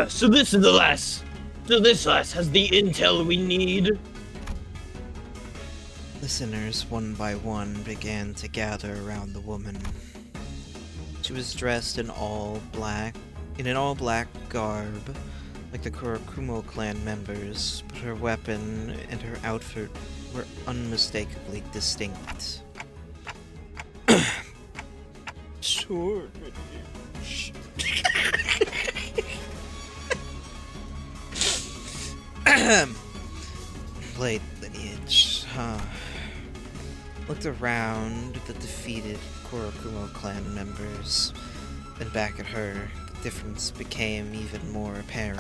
So this is the lass. So this lass has the intel we need. The sinners, one by one, began to gather around the woman. She was dressed in an all-black garb, like the Kurakumo clan members, but her weapon and her outfit were unmistakably distinct. Sure. Blade lineage, huh? Looked around at the defeated Kurakumo clan members, then back at her. The difference became even more apparent.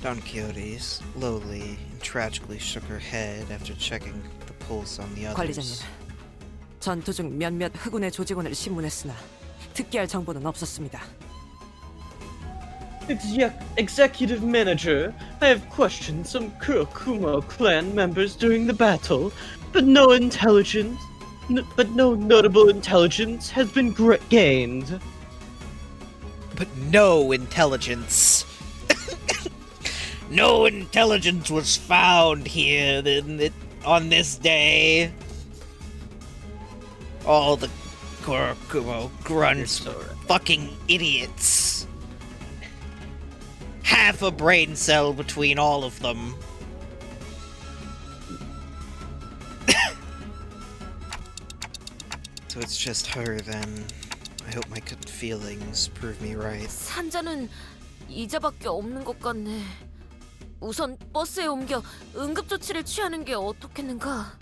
Don Quixote slowly and tragically shook her head after checking the pulse on the 관리자님, others. 전투 중 몇몇 흑운의 조직원을 신문했으나 특기할 정보는 없었습니다. Executive Manager, I have questioned some Kurakumo clan members during the battle, but no notable intelligence has been gained. But no intelligence. No intelligence was found here on this day. All the Kurakumo grunts were fucking idiots. Half a brain cell between all of them. So it's just her then. I hope my good feelings prove me right. 산자는 이자밖에 없는 것 같네. 우선 버스에 옮겨 응급조치를 취하는 게 어떻겠는가?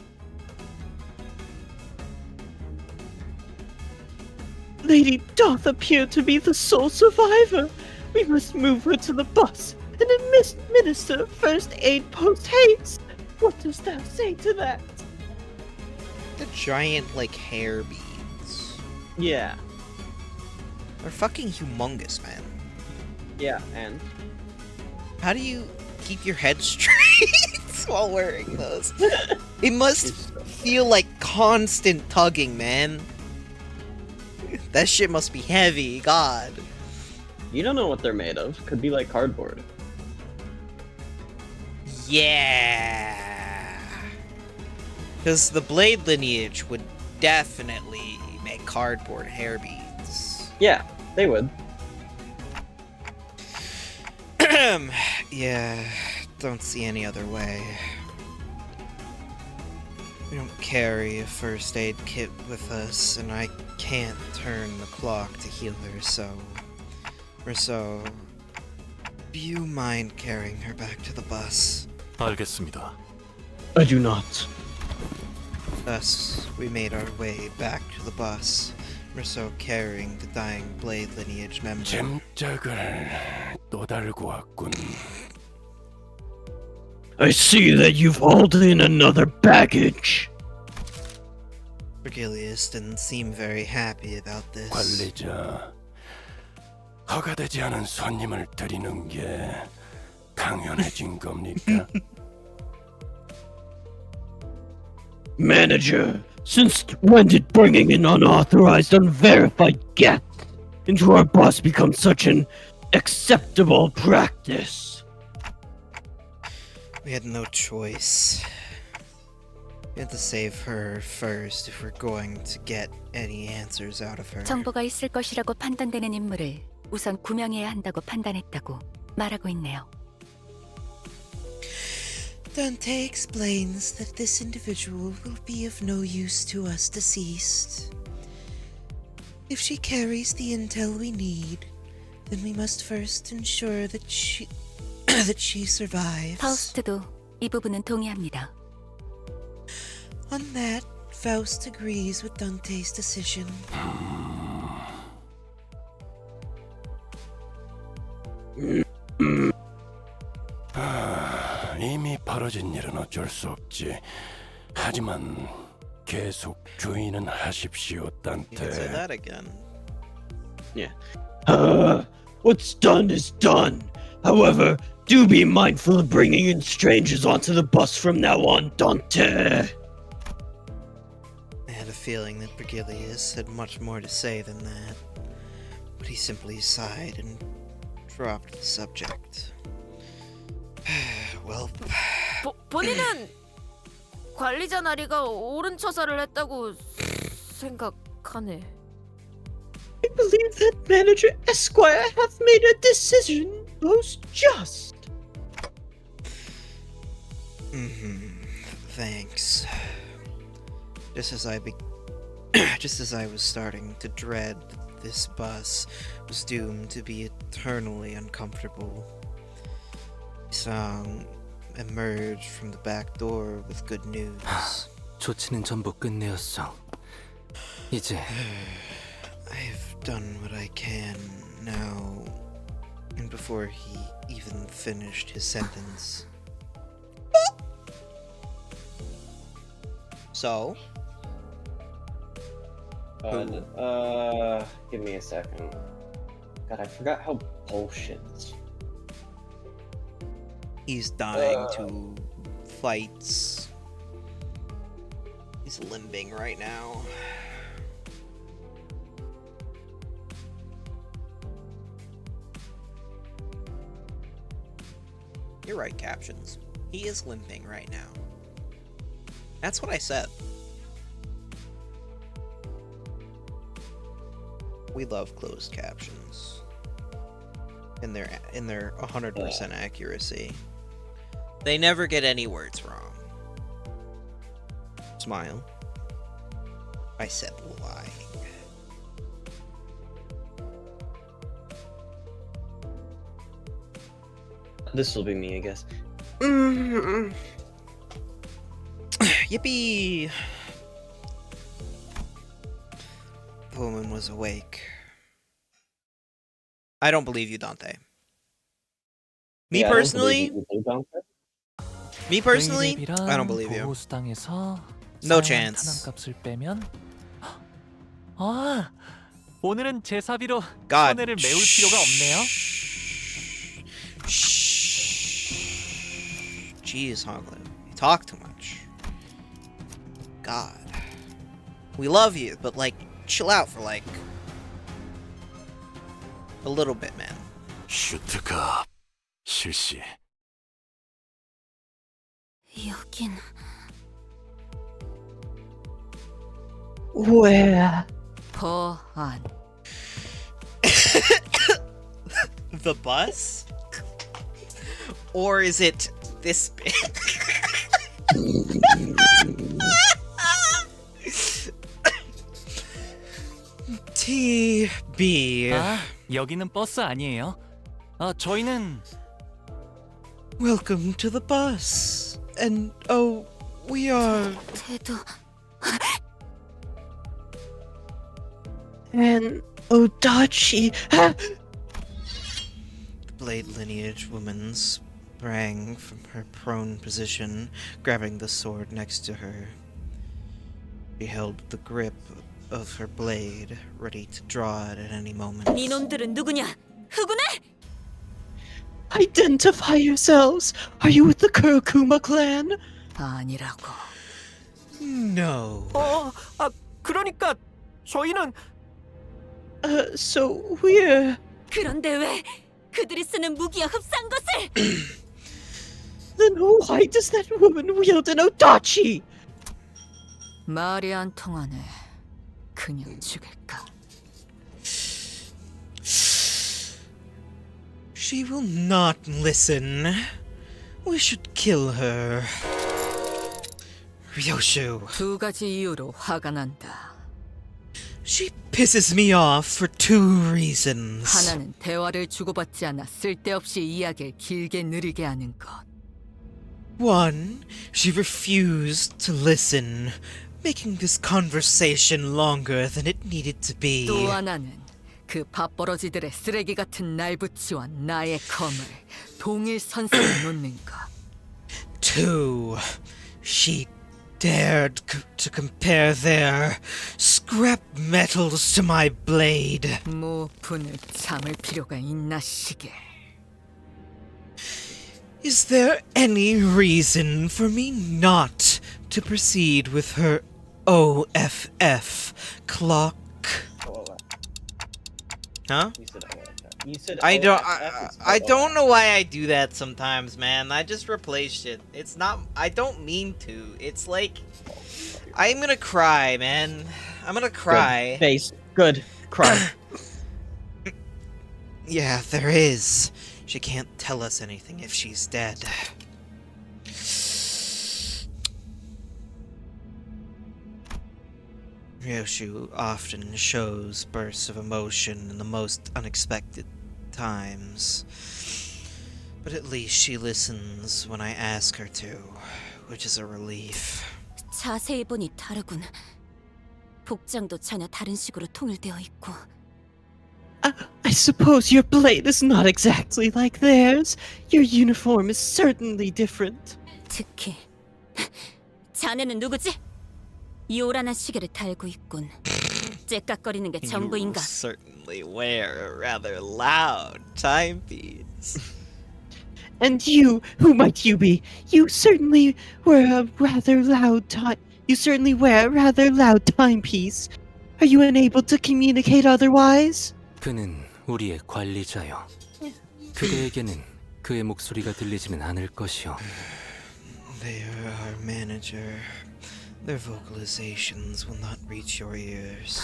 Lady doth appear to be the sole survivor. We must move her to the bus and administer first aid post-haste. What dost thou say to that? The giant, like, hair beads. Yeah. They're fucking humongous, man. Yeah, and? How do you keep your head straight while wearing those? It must feel like constant tugging, man. That shit must be heavy, God. You don't know what they're made of. Could be like cardboard. Yeah. Because the blade lineage would definitely make cardboard hair beads. Yeah, they would. Yeah, don't see any other way. We don't carry a first aid kit with us, and I can't turn the clock to heal her, so... do you mind carrying her back to the bus? 알겠습니다. I do not. Thus, we made our way back to the bus, Rousseau carrying the dying Blade lineage member. 짐짝을 또 달고 왔군. I see that you've hauled in another baggage. Virgilius didn't seem very happy about this. 관리자, 허가되지 않은 손님을 드리는 게 당연해진 겁니까? Manager, since when did bringing in unauthorized, unverified guests into our bus become such an acceptable practice? We had no choice. We had to save her first if we're going to get any answers out of her. 정보가 있을 것이라고 판단되는 인물을 우선 구명해야 한다고 판단했다고 말하고 있네요. Dante explains that this individual will be of no use to us deceased. If she carries the intel we need, then we must first ensure that she survives. 파우스트도 이 부분은 동의합니다. On that, Faust agrees with Dante's decision. 이미 벌어진 일은 어쩔 수 없지. 하지만 계속 주의는 하십시오, You can say 단테. that again. Yeah. What's done is done. However, do be mindful of bringing in strangers onto the bus from now on, Dante. I had a feeling that Virgilius had much more to say than that, but he simply sighed and dropped the subject. Well, 본인은 관리자 나리가 옳은 처사를 했다고 생각하네. I believe that Manager Esquire hath made a decision most just. Thanks. Just as I was starting to dread that this bus was doomed to be eternally uncomfortable, Sang emerged from the back door with good news. 조치는 전부 끝내었어. 이제 I've done what I can now. And before he even finished his sentence. So? Give me a second. God, I forgot how bullshit. He's dying to fights. He's limping right now. You're right, captions. He is limping right now. That's what I said. We love closed captions. In their 100% accuracy. They never get any words wrong. Smile. I said lying. This will be me, I guess. Yippee! The woman was awake. I don't believe you, Dante. Me Yeah, I don't personally, believe you, Dante. I don't believe you. 보호수당에서 No 사용한 chance. 탄환값을 빼면 아 오늘은 제 사비로 God. 손해를 메울 필요가 없네요. Jeez, Honglin. You talk too much. God. We love you, but like, chill out for like a little bit, man. 슈트가 실시. 여긴 Where? 거안. The bus? Or is it this bit. TB. 아, 여기는 버스 아니에요. 저희는 Welcome to the bus. And oh, we are. 대도 And Odachi. The blade lineage woman sprang from her prone position, grabbing the sword next to her. She held the grip of her blade, ready to draw it at any moment. 니놈들은 누구냐? 흑운에? Identify yourselves. Are you with the Kurokuma clan? 아니라고. No. 그러니까 저희는 So we're. 그런데 왜 그들이 쓰는 무기와 흡사한 것을? Then why does that woman wield an Odachi? 말이 안 통하네. 그냥 죽일까? She will not listen. We should kill her. Ryoshu. 두 가지 이유로 화가 난다. She pisses me off for two reasons. 하나는 대화를 주고받지 않아 쓸데없이 이야기를 길게 느리게 하는 것. One, she refused to listen, making this conversation longer than it needed to be. 또 하나는 그 밥버러지들의 쓰레기 같은 날붙이와 나의 검을 동일 선상에 놓는 것. Two, she dared to compare their scrap metals to my blade. 뭐 분을 참을 필요가 있나 시게. Is there any reason for me not to proceed with her OFF clock? Huh? You said OFF. You said I don't. OFF, it's I called don't know why I do that sometimes, man. I just replace shit. It's not. I don't mean to. It's like I'm gonna cry, man. I'm gonna cry. Good face. Good. Cry. Yeah, there is. She can't tell us anything if she's dead. Ryoshu often shows bursts of emotion in the most unexpected times. But at least she listens when I ask her to, which is a relief. 자세히 보니 다르군. 복장도 전혀 다른 식으로 통일되어 있고. I suppose your blade is not exactly like theirs. Your uniform is certainly different. 특히 자네는 누구지? 요란한 시계를 달고 있군. 째깍거리는 게 전부인가? You certainly wear a rather loud timepiece. And you, who might you be? You certainly wear a rather loud timepiece. Are you unable to communicate otherwise? 그는 우리의 관리자요. 그대에게는 그의 목소리가 들리지는 않을 것이요. They are our manager. Their vocalizations will not reach your ears.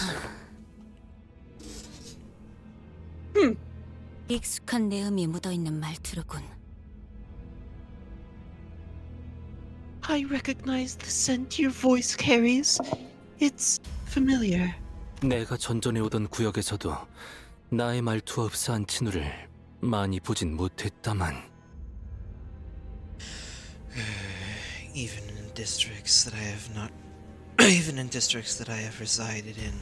익숙한 내음이 묻어있는 말투로군. I recognize the scent your voice carries. It's familiar. 내가 전전에 오던 구역에서도 나의 말투와 흡사한 친구를 많이 보진 못했다만. Even in districts that I have resided in,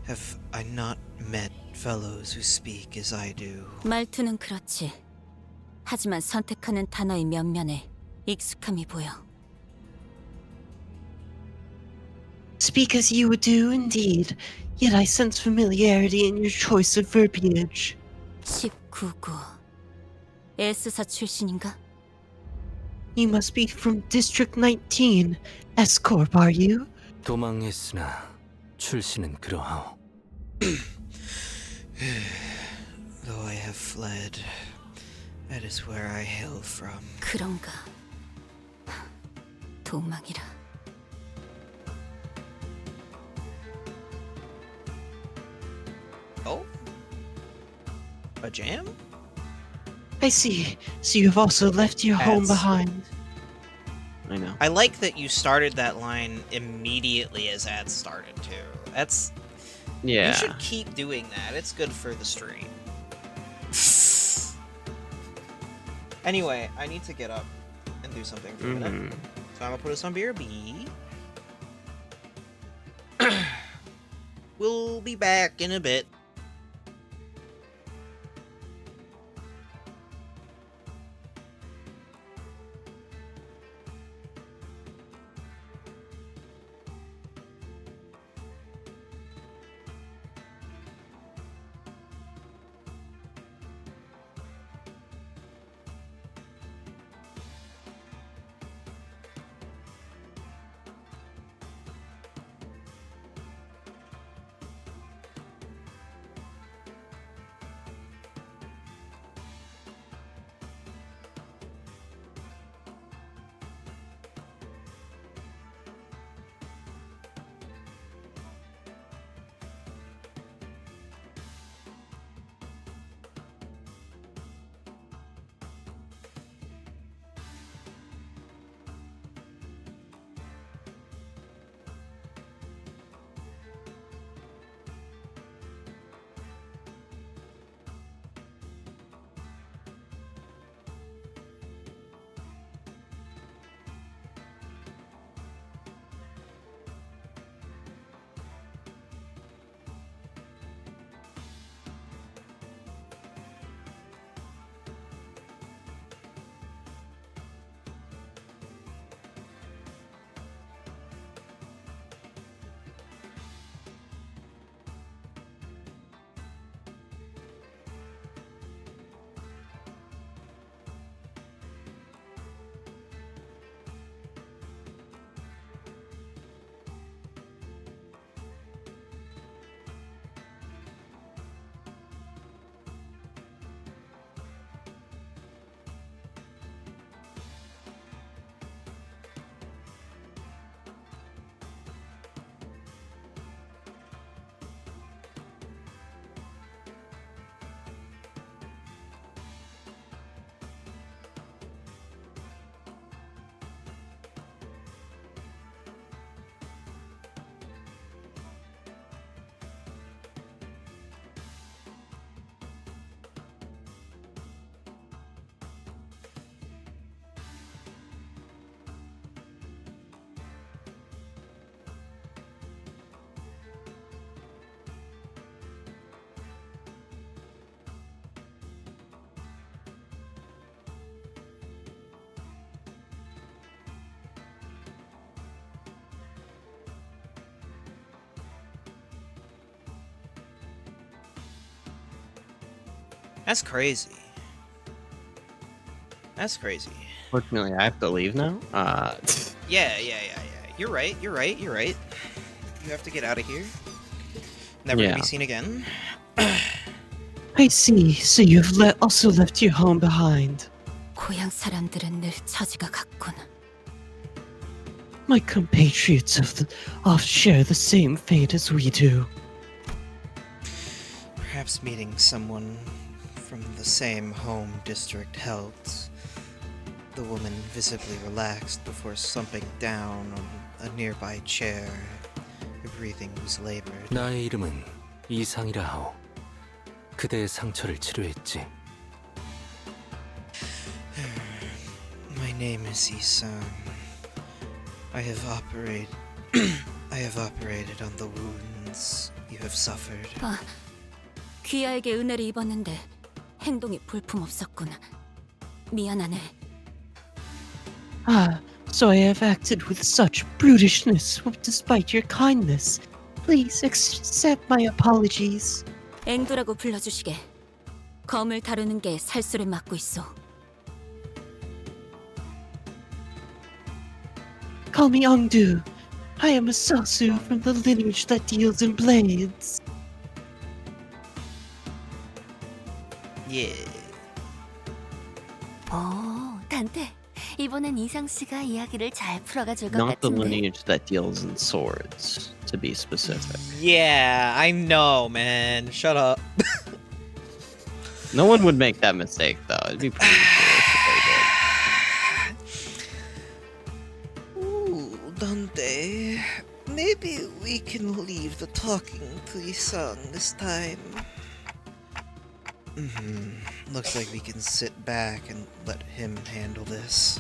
have I not met fellows who speak as I do. 말투는 그렇지. 하지만 선택하는 단어의 면면에 익숙함이 보여. Speak as you would do, indeed. Yet I sense familiarity in your choice of verbiage. 19구. S사 출신인가? You must be from District 19. S-Corp, are you? 도망했으나 출신은 그러하오. Though I have fled, that is where I hail from. 그런가. 도망이라. Oh? A jam? I see. So you've also left your home Ads. behind. I know. I like that you started that line immediately as ads started too. That's Yeah. You should keep doing that. It's good for the stream. Anyway, I need to get up and do something for a minute. So I'm gonna put us on BRB. We'll be back in a bit. That's crazy. That's crazy. Fortunately, I have to leave now. Yeah. You're right. You have to get out of here. Never to Yeah. be seen again. I see. So you've also left your home behind. 고향 사람들은 늘 처지가 같군. My compatriots share the same fate as we do. Perhaps meeting someone from the same home district helped. The woman visibly relaxed before slumping down on a nearby chair. Her breathing was labored. 나의 이름은 이상이라 하오. 그대의 상처를 치료했지. My name is Isang. I have operated on the wounds you have suffered. 아, 귀하에게 은혜를 입었는데 행동이 볼품없었군. 미안하네. Ah, so I have acted with such brutishness despite your kindness. Please accept my apologies. 앵두라고 불러주시게. 검을 다루는 게 살수를 맡고 있어. Call me Ongdu. I am a Sasu from the lineage that deals in blades. Yeah. 단테. 이번엔 이상 씨가 이야기를 잘 풀어가 줄 것 Not the 같은데. lineage that deals in swords, to be specific. Yeah, I know, man. Shut up. No one would make that mistake, though. It'd be pretty foolish if Ooh, Dante. Maybe we can leave the talking to Isang this time. Looks like we can sit back and let him handle this.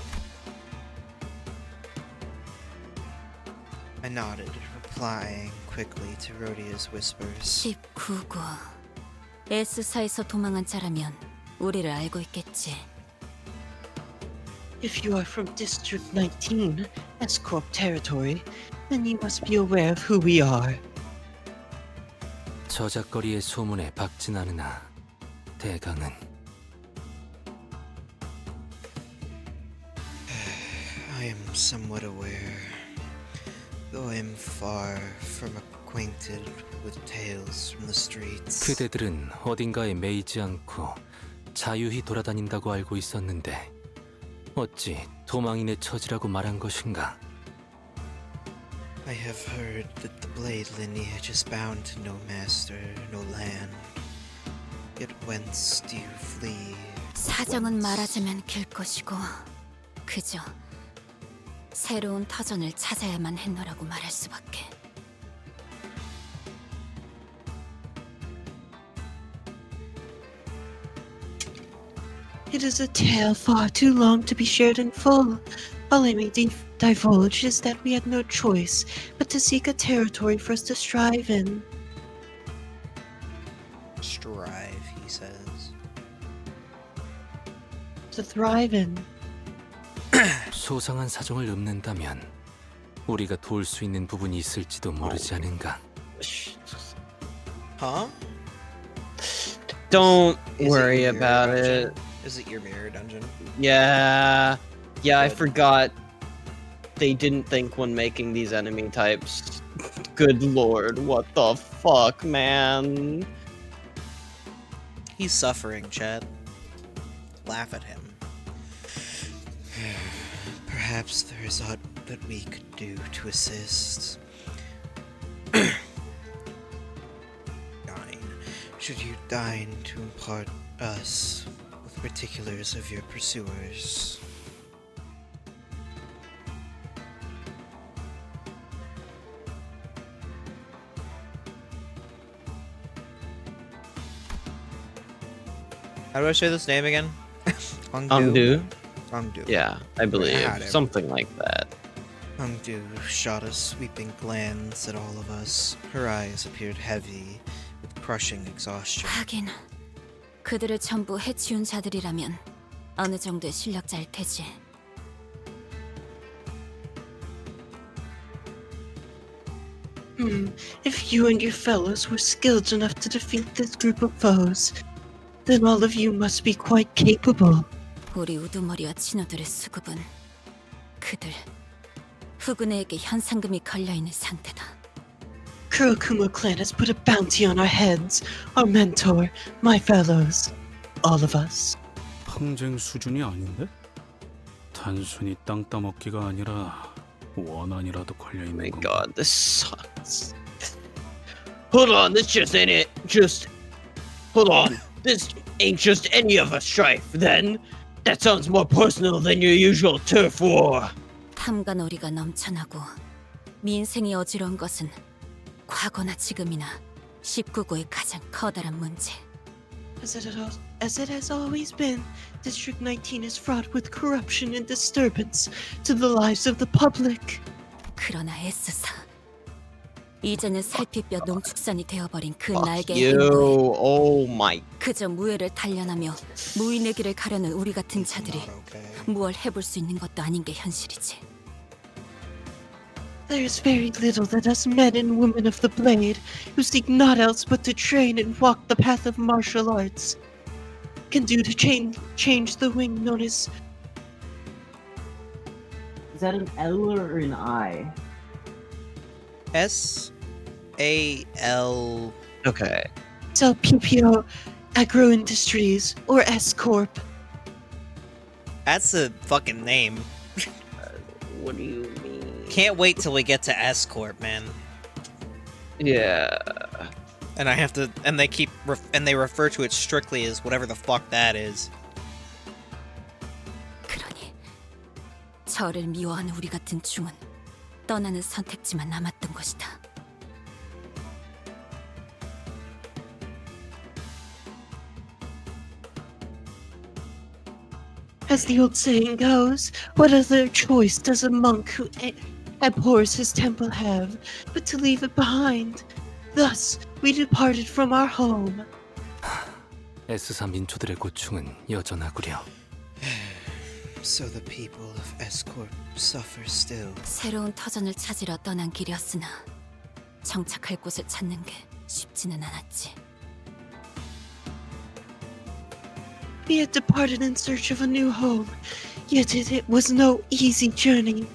I nodded, replying quickly to Rhodia's whispers. 19구. S사에서 도망한 자라면 우리를 알고 있겠지. If you are from District 19, S-Corp territory, then you must be aware of who we are. 저작거리의 소문에 박진 않으나 대강은 I am somewhat aware, though I am far from acquainted with tales from the streets. 그대들은 어딘가에 매이지 않고 자유히 돌아다닌다고 알고 있었는데 어찌 도망인의 처지라고 말한 것인가? I have heard that the Blade lineage is bound to no master, no land. Yet whence do you flee? 사정은 말하자면 길 것이고 그저 새로운 터전을 찾아야만 했노라고 말할 수밖에. It is a tale far too long to be shared in full. All I may divulge is that we had no choice but to seek a territory for us to strive in. Strive, he says. To thrive in. 소상한 사정을 읊는다면 우리가 도울 수 있는 부분이 있을지도 모르지 않은가? Huh? Don't Is worry it your about dungeon? it. Is it your mirror dungeon? Yeah, I Good. forgot. They didn't think when making these enemy types. Good lord, what the fuck, man? He's suffering, Chad. Laugh at him. Perhaps there is aught that we could do to assist. 9. Should you deign to impart us with particulars of your pursuers? How do I say this name again? Ungdu? Ungdu. Yeah, I believe. Had him. Something like that. Ungdu shot a sweeping glance at all of us. Her eyes appeared heavy with crushing exhaustion. 하긴 그들을 전부 해치운 자들이라면 어느 정도의 실력자일 테지. If you and your fellows were skilled enough to defeat this group of foes, then all of you must be quite capable. 우리 우두머리와 친구들의 수급은 그들 후군에게 현상금이 걸려있는 상태다. Kurokuma clan has put a bounty on our heads. Our mentor, my fellows, all of us. 항쟁 수준이 아닌데? 단순히 땅 따먹기가 아니라 원한이라도 걸려 있는 My 건가? god, this sucks. Hold on, this just ain't it. Hold on. This ain't just any of a strife, then? That sounds more personal than your usual turf war. 탐관오리가 넘쳐나고 민생이 어지러운 것은 과거나 지금이나 19구의 가장 커다란 문제. As it has always been, District 19 is fraught with corruption and disturbance to the lives of the public. 그러나 S사 이제는 살피뼈 농축산이 되어버린 그 Fuck 날개의 you. 행보에 Oh my. 그저 무해를 단련하며 무인의 길을 가려는 우리 같은 자들이 무얼 해볼 수 있는 것도 아닌 게 현실이지. There is very little that us men and women of the blade, who seek not else but to train and walk the path of martial arts, can do to change the wing known as... Is that an L or an I? S-A-L... Okay. Selpupio Agro Industries, or S-Corp. That's a fucking name. What do you mean? Can't wait till we get to S-Corp, man. Yeah. And I have to, and they keep, and they refer to it strictly as whatever the fuck that is. 그러니 저를 미워하는 우리 같은 중은 떠나는 선택지만 남았던 것이다. As the old saying goes, what other choice does a monk who abhors his temple have but to leave it behind? Thus, we departed from our home. S사 민초들의 고충은 여전하구려. So the people of S-Corp suffer still. 새로운 터전을 찾으러 떠난 길이었으나 정착할 곳을 찾는 게 쉽지는 않았지. We had departed in search of a new home, yet it was no easy journey.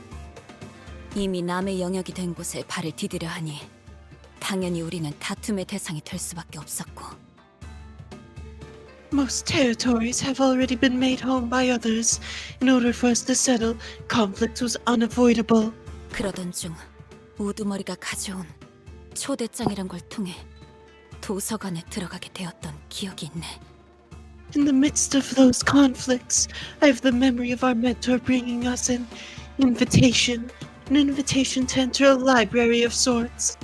이미 남의 영역이 된 곳에 발을 디디려 하니 당연히 우리는 다툼의 대상이 될 수밖에 없었고. Most territories have already been made home by others. In order for us to settle, conflict was unavoidable. 그러던 중 우두머리가 가져온 초대장이란 걸 통해 도서관에 들어가게 되었던 기억이 있네. In the midst of those conflicts, I have the memory of our mentor bringing us an invitation to enter a library of sorts.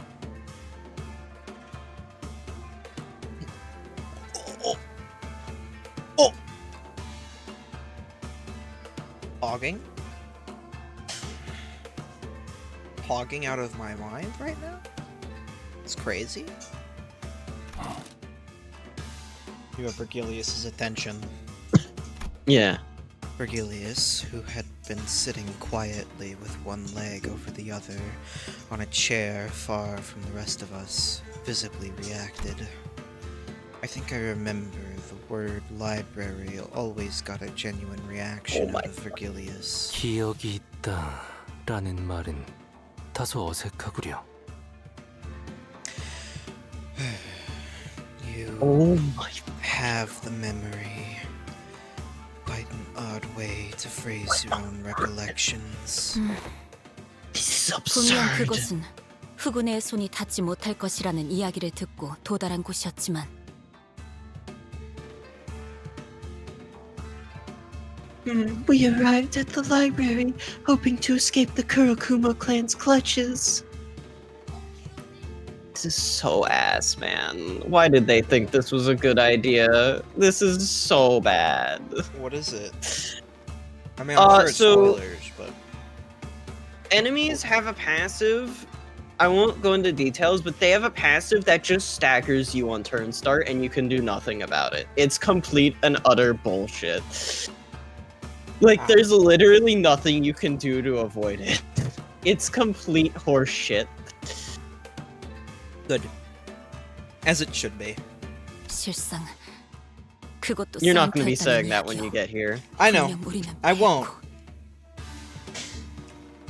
Hogging out of my mind right now? It's crazy. You have Virgilius's attention. Yeah. Virgilius, who had been sitting quietly with one leg over the other on a chair far from the rest of us, visibly reacted. I think I remember the word library always got a genuine reaction out of Virgilius. 기억이 있다라는 말은 다소 어색하구려. You have the memory. Quite an odd way to phrase your own recollections. This is 분명 absurd. 그곳은 후군의 손이 닿지 못할 것이라는 이야기를 듣고 도달한 곳이었지만 We arrived at the library, hoping to escape the Kurokuma clan's clutches. This is so ass, man. Why did they think this was a good idea? This is so bad. What is it? I mean, I'm sure it's spoilers, but... Enemies have a passive. I won't go into details, but they have a passive that just staggers you on turn start and you can do nothing about it. It's complete and utter bullshit. Like, there's literally nothing you can do to avoid it. It's complete horse shit. Good. As it should be. 실상 그것도 You're not going to be 사인타였다는 saying that when 이야기요. you get here. I know. 분명 우리는 I won't.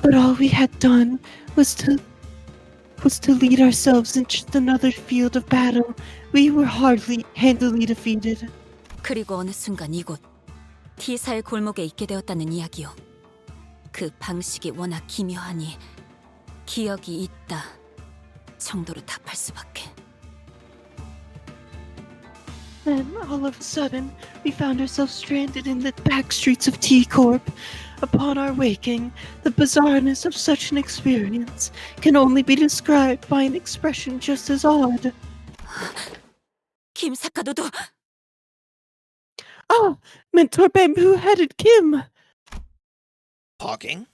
But all we had done was to lead ourselves into another field of battle. We were handily defeated. 그리고 어느 순간 이곳 T사의 골목에 있게 되었다는 이야기요. 그 방식이 워낙 기묘하니 기억이 있다 정도로 답할 수밖에. Then, all of a sudden, we found ourselves stranded in the back streets of T-Corp. Upon our waking, the bizarreness of such an experience can only be described by an expression just as odd. 김사카 너도 Ah! Mentor Bamboo-Headed Kim! Talking?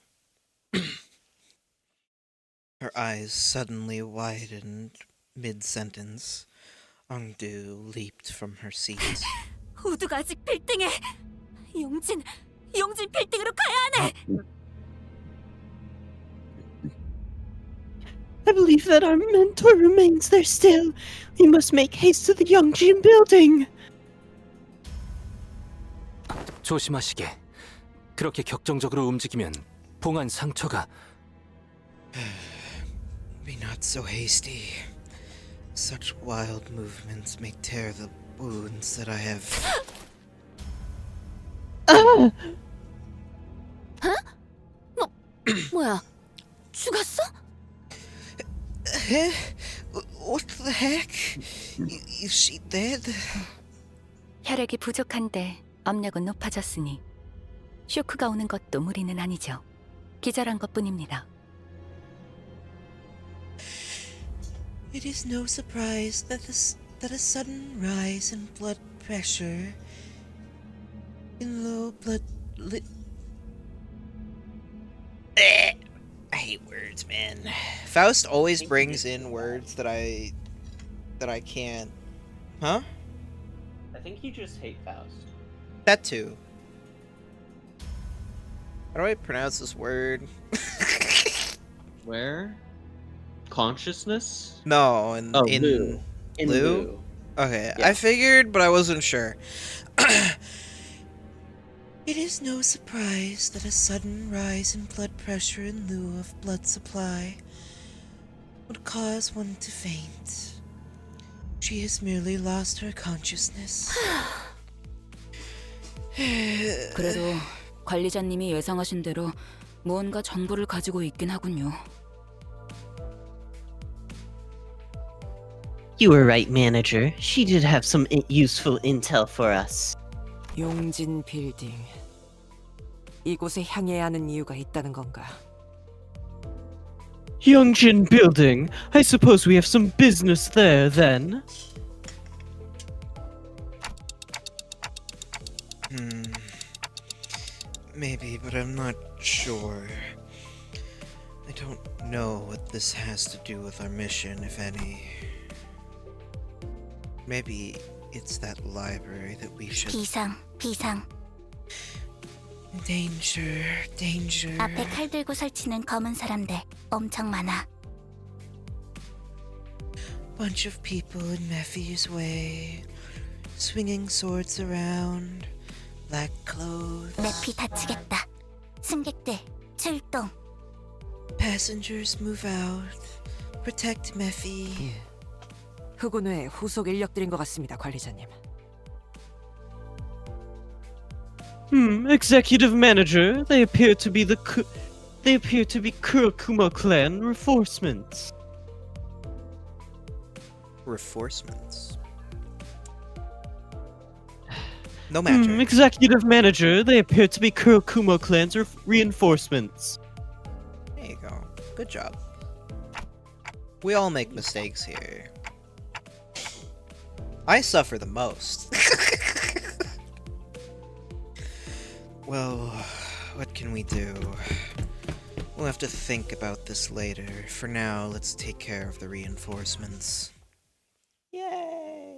Her eyes suddenly widened mid-sentence. Ongdu leaped from her seat. 우두가 아직 빌딩에 용진 빌딩으로 가야 하네. I believe that our mentor remains there still. We must make haste to the Youngjin building. 조심하시게. 그렇게 격정적으로 움직이면 봉한 상처가... Be not so hasty. Such wild movements may tear the wounds that I have. Ah! 뭐야? 죽었어? What the heck? Is she dead? 혈액이 부족한데 압력은 높아졌으니 쇼크가 오는 것도 무리는 아니죠. 기절한 것뿐입니다. It is no surprise that a sudden rise in blood pressure, in low blood. I hate words, man. Faust always brings in words that I can't. Huh? I think you just hate Faust. That too. How do I pronounce this word? Where? Consciousness? No, in Lou. In Lou? Lou. Okay, Yeah. I figured, but I wasn't sure. It is no surprise that a sudden rise in blood pressure in lieu of blood supply would cause one to faint. She has merely lost her consciousness. 그래도 관리자님이 예상하신 대로 무언가 정보를 가지고 있긴 하군요. You were right, manager. She did have some useful intel for us. 용진 빌딩. 이곳에 향해야 하는 이유가 있다는 건가? Yongjin Building. I suppose we have some business there then. Maybe, but I'm not sure. I don't know what this has to do with our mission, if any. Maybe it's that library that we should... 비상. Danger. 앞에 칼 들고 설치는 검은 사람들 엄청 많아. Bunch of people in Mephie's way, swinging swords around, black clothes. 메피 다치겠다. 승객들 출동. Passengers move out. Protect Mephie. 흑운 외에 후속 인력들인 것 같습니다, 관리자님. Executive manager. They appear to be Kurokuma clan reinforcements. Reinforcements. No matter. Executive manager. They appear to be Kurokuma clan's reinforcements. There you go. Good job. We all make mistakes here. I suffer the most. Well, what can we do? We'll have to think about this later. For now, let's take care of the reinforcements. Yay!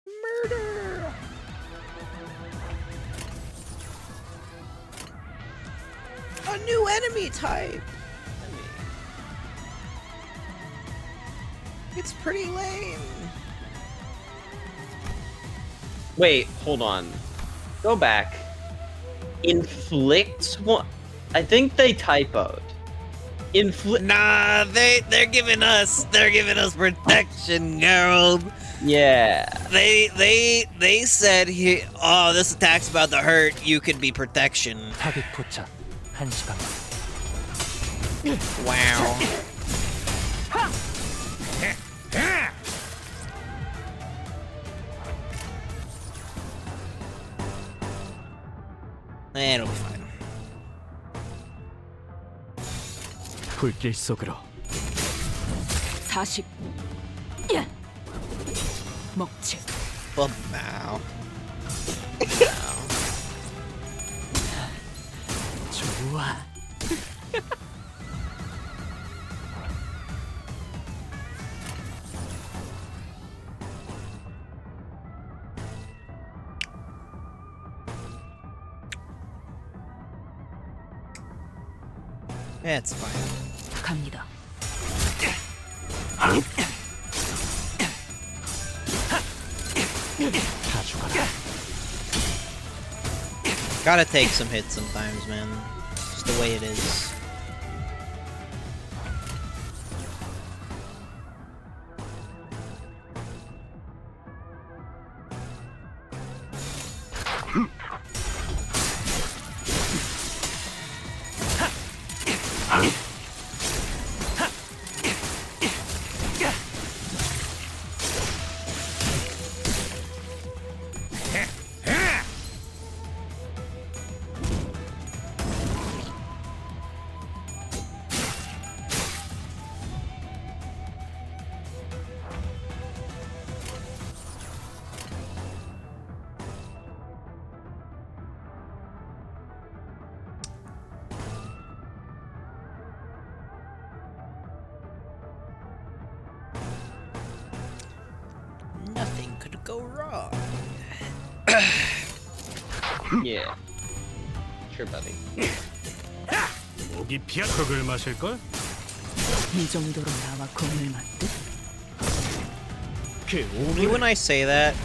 Murder! A new enemy type! It's pretty lame. Wait, hold on. Go back. Inflict one. I think they typoed. Nah, they're giving us protection, Gerald. Yeah. They said here. Oh, this attack's about to hurt. You could be protection. 타겟 포착 1시간. Wow. It'll be fine. 불길 속으로. 40. 먹지. But now. 좋아. Yeah, it's fine. 갑니다. 다 죽어라. Gotta take some hits sometimes, man. Just the way it is. could go wrong? Yeah. Sure, buddy. 목이 피어 흙을 마실 걸? 이 정도로 나와 공을 맞듯? Maybe when I say that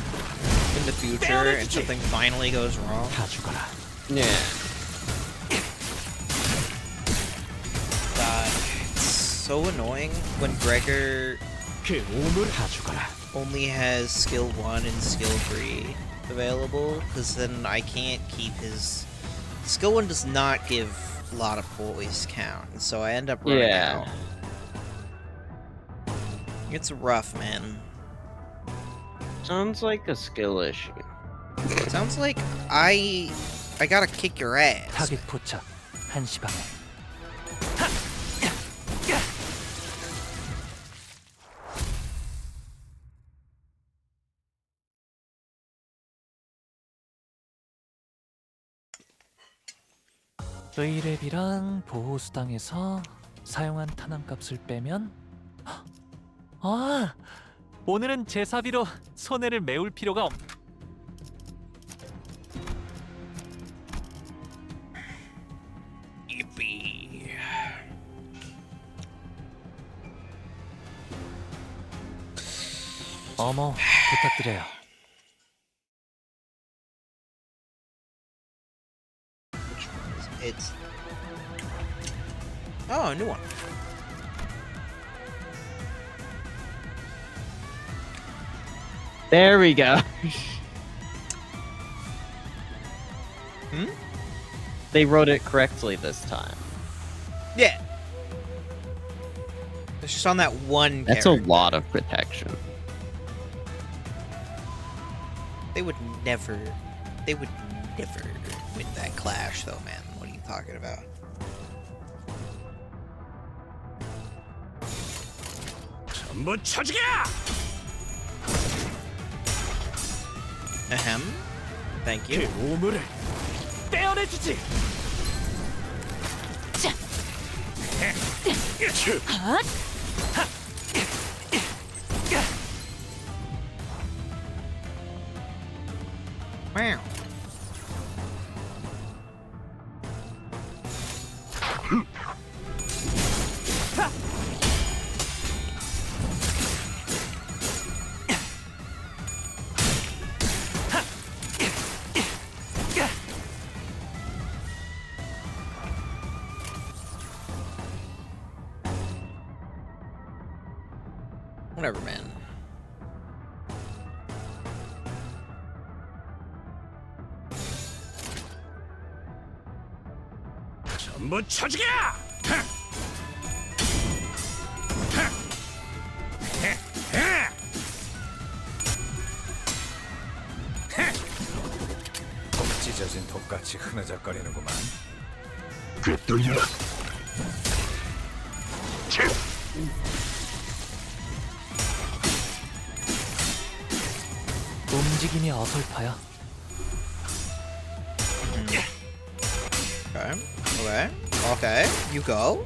in the future and something finally goes wrong. Yeah. God, it's so annoying when Gregor only has skill 1 and skill 3 available, because then I can't keep his... Skill 1 does not give a lot of poise count, and so I end up running out. It's rough, man. Sounds like a skill issue. Sounds like I gotta kick your ass. 타겟 포착 1시 방향. 의랩이랑 보호수당에서 사용한 탄환값을 빼면 아! 오늘은 제 사비로 손해를 메울 필요가 없... 어머, 부탁드려요. It's... Oh, a new one. There we go. They wrote it correctly this time. Yeah. It's just on that one That's character. a lot of protection. They would never win that clash, though, man. What are you talking about? 전부 쳐주게! Ahem. Thank you. 오물을 떼어내주지! Wow. Whatever, man. 전부 쳐주게! 꼭 찢어진 독같이 흐느적거리는구만. 꿰뚫려. 움직임이 어설퍼요. Okay. Okay. Okay. You go.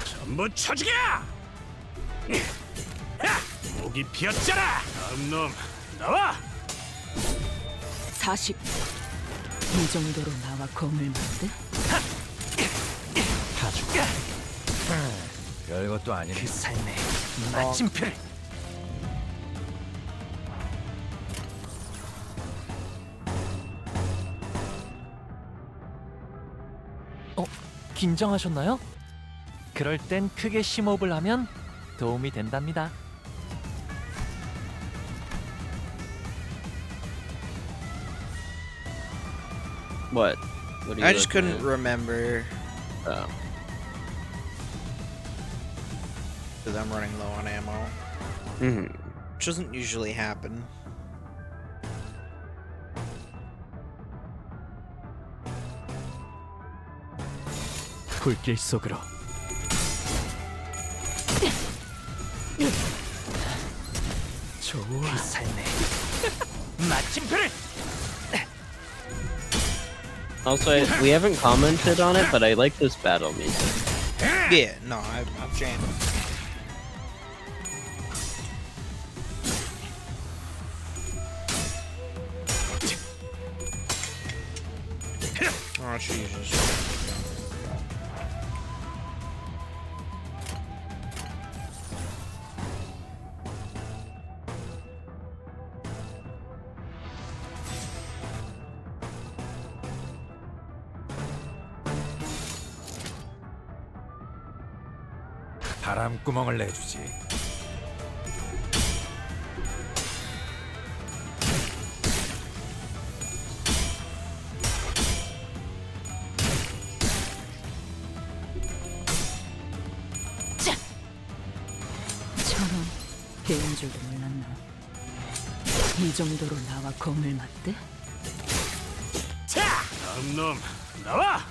전부 쳐주게! 목이 피었잖아! 다음 놈 나와! 40. 이 정도로 나와 공을 맞듯? 다 죽어. 별것도 아니네. 그 삶의 마침표를. 긴장하셨나요? 그럴 땐 크게 심호흡을 하면 도움이 된답니다. What? What are you I just looking couldn't at? remember. Oh. Because I'm running low on ammo. Which doesn't usually happen. 불길 속으로. 좋아. 그 삶의 마침표를. Also, we haven't commented on it, but I like this battle music. Yeah, no, I'm jamming. Oh, Jesus. 바람구멍을 내주지. 저런 배운 줄도 몰랐나. 이 정도로 나와 검을 맞대? 자, 다음 놈 나와.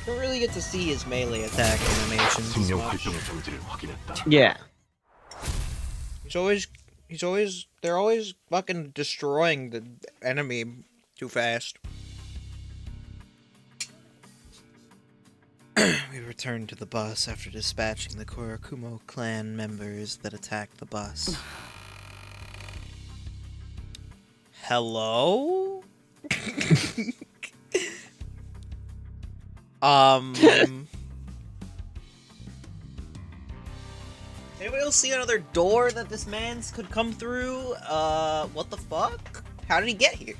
Don't really get to see his melee attack animations as much. Yeah. They're always fucking destroying the enemy too fast. We returned to the bus after dispatching the Kurakumo clan members that attacked the bus. Hello? Anybody else see another door that this man's could come through? What the fuck? How did he get here?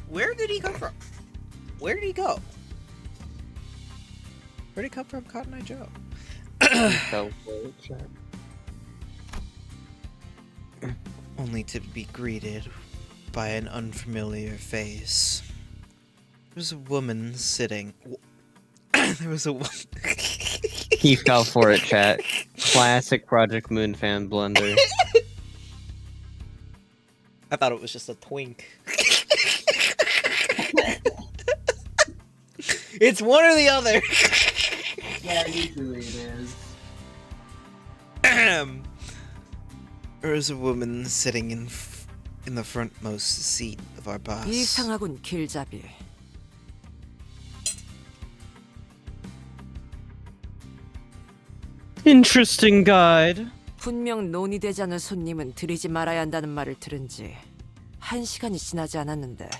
Where did he come from? Where did he go? Where did he come from, Cotton Eye Joe? Only to be greeted by an unfamiliar face. There was a woman sitting. There was a woman. He fell for it, chat. Classic Project Moon fan blunder. I thought it was just a twink. It's one or the other. Yeah, usually it is. There was a woman sitting in the frontmost seat of our bus. 이상하군 길잡이. Interesting guide. 분명 논의되지 않은 손님은 들이지 말아야 한다는 말을 들은 지 1시간이 지나지 않았는데.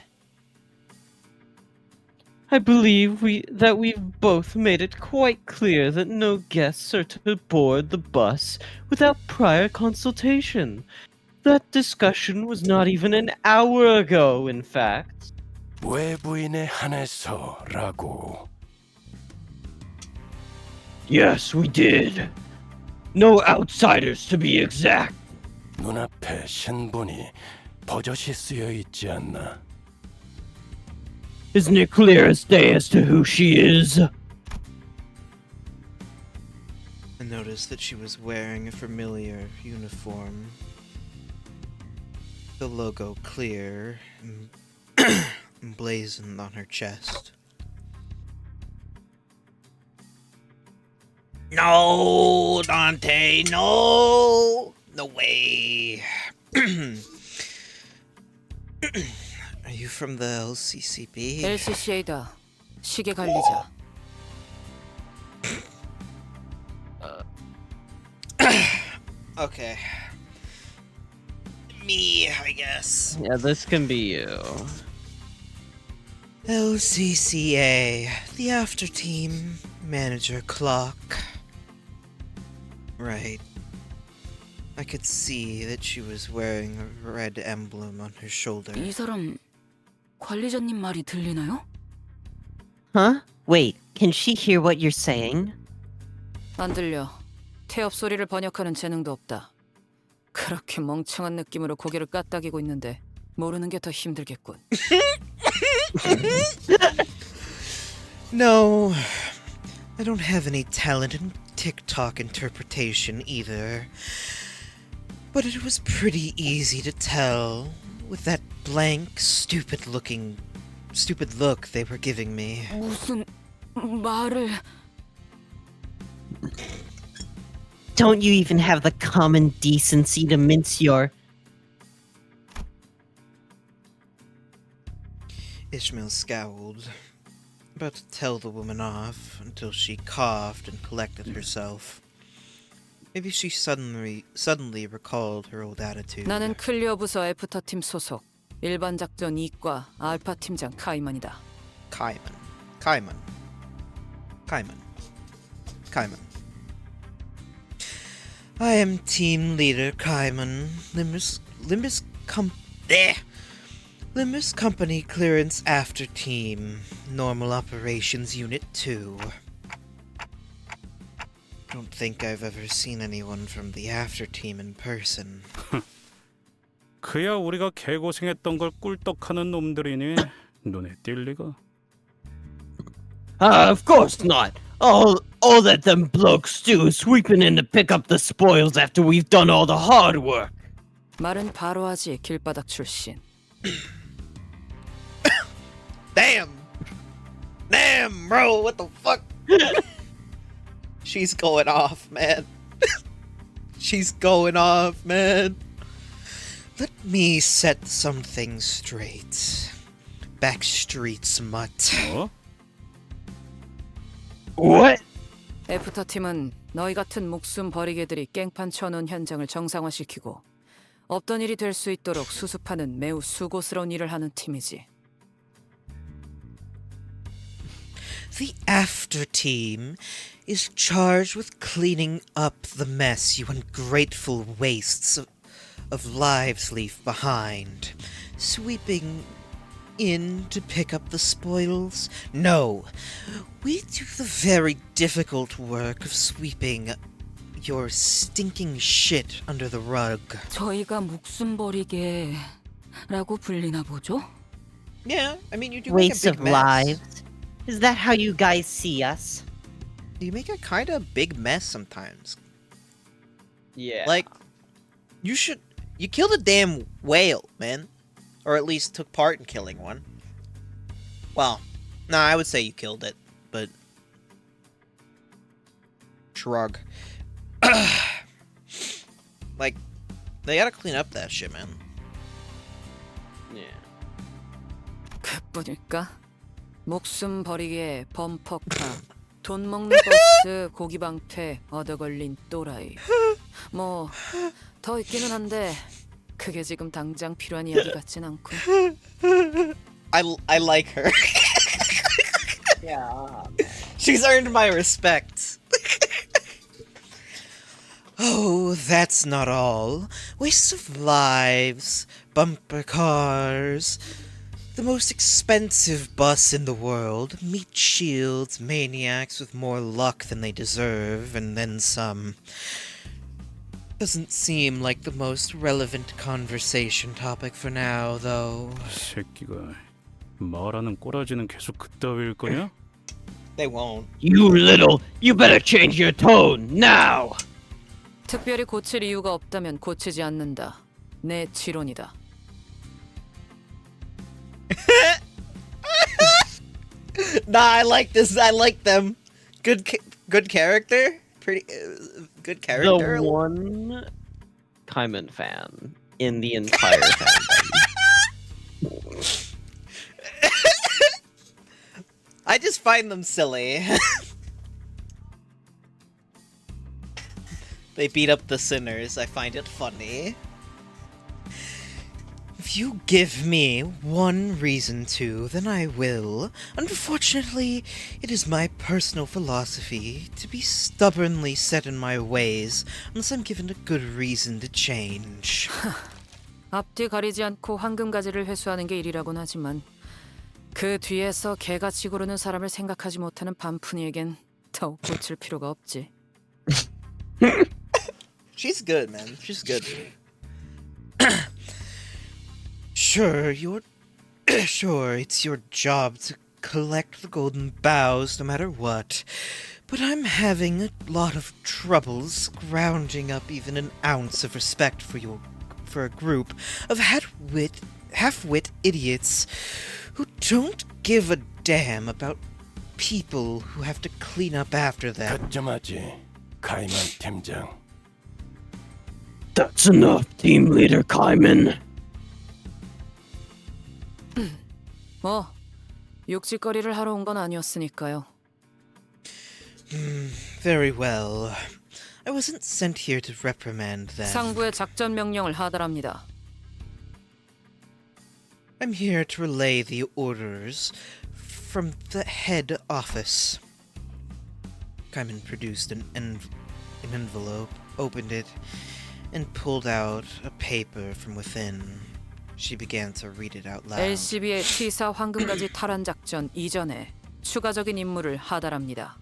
I believe we've both made it quite clear that no guests are to board the bus without prior consultation. That discussion was not even an hour ago, in fact. 외부인에 한해서라고. Yes, we did. No outsiders, to be exact. 눈앞에 신분이 버젓이 쓰여 있지 않나? Isn't it clear as day as to who she is? I noticed that she was wearing a familiar uniform. The logo clear, emblazoned on her chest. No, Dante, no! No way. Are you from the LCCB? LCCA다. 시계 관리자. Okay. Me, I guess. Yeah, this can be you. LCCA, the after team, manager clock. Right. I could see that she was wearing a red emblem on her shoulder. 이 사람 관리자님 말이 들리나요? Huh? Wait, can she hear what you're saying? 안 들려. 태엽 소리를 번역하는 재능도 없다. 그렇게 멍청한 느낌으로 고개를 까딱이고 있는데 모르는 게 더 힘들겠군. No, I don't have any talent in TikTok interpretation either. But it was pretty easy to tell with that blank, stupid look they were giving me. 무슨 말을... Don't you even have the common decency to mince your Ishmael scowled, about to tell the woman off, until she coughed and collected herself. Maybe she suddenly recalled her old attitude. 나는 클리어 부서 애프터 팀 소속 일반 작전 2과 알파 팀장 카이먼이다. Kaiman. I am team leader Kaiman. Limbus Company clearance after team. Normal operations unit 2. Don't think I've ever seen anyone from the after team in person. 그야 우리가 개고생했던 걸 꿀떡하는 놈들이니 눈에 띌 리가. Of course not. All that them blokes do is sweeping in to pick up the spoils after we've done all the hard work. 말은 바로 하지 길바닥 출신. Damn, bro, what the fuck? She's going off, man. She's going off, man. Let me set something straight. Backstreet smut. What? 애프터 팀은 너희 같은 목숨 버리개들이 깽판 쳐놓은 현장을 정상화시키고 없던 일이 될 수 있도록 수습하는 매우 수고스러운 일을 하는 팀이지. The after team is charged with cleaning up the mess you ungrateful wastes of lives leave behind. Sweeping in to pick up the spoils? No. We do the very difficult work of sweeping your stinking shit under the rug. 저희가 목숨 버리게라고 불리나 보죠? Yeah, I mean you do make a Waste big of mess. lives. Is that how you guys see us? You make a kind of big mess sometimes. Yeah. Like, you killed a damn whale, man. Or at least took part in killing one. Well, no, I would say you killed it, but... Shrug. Like, they gotta clean up that shit, man. Yeah. 그뿐일까? 목숨 버리게 범퍼카, 돈 먹는 버스, 고기 방패, 얻어 걸린 또라이. 뭐 더 있기는 한데 그게 지금 당장 필요한 이야기 같진 않고. I like her. Yeah. She's earned my respect. Oh, that's not all. Waste of lives, bumper cars, the most expensive bus in the world, meat shields, maniacs with more luck than they deserve, and then some. Doesn't seem like the most relevant conversation topic for now, though. 새끼가 말하는 꼬라지는 계속 그따위일 거냐? They won't. You better change your tone now. 특별히 고칠 이유가 없다면 고치지 않는다. 내 지론이다. Nah, I like this. I like them. Good character. Pretty good character. The one Kaiman fan in the entire fandom. I just find them silly. They beat up the sinners. I find it funny. If you give me one reason to, then I will. Unfortunately, it is my personal philosophy to be stubbornly set in my ways unless I'm given a good reason to change. 앞뒤 가리지 않고 황금가지를 회수하는 게 일이라곤 하지만 그 뒤에서 개같이 구르는 사람을 생각하지 못하는 반푼이에겐 더욱 고칠 필요가 없지. She's good, man. She's good. Sure, it's your job to collect the golden boughs no matter what. But I'm having a lot of troubles grounding up even an ounce of respect for a group of half-wit idiots who don't give a damn about people who have to clean up after them. 가점하지, 카이만 팀장. That's enough, team leader Kaiman. 뭐 욕짓거리를 하러 온 건 아니었으니까요. Very well. I wasn't sent here to reprimand them. 상부의 작전 명령을 하달합니다. I'm here to relay the orders from the head office. Kaiman produced an envelope, opened it, and pulled out a paper from within. She began to read it out loud. LCB의 T사 황금가지 탈환 작전 이전에 추가적인 임무를 하달합니다.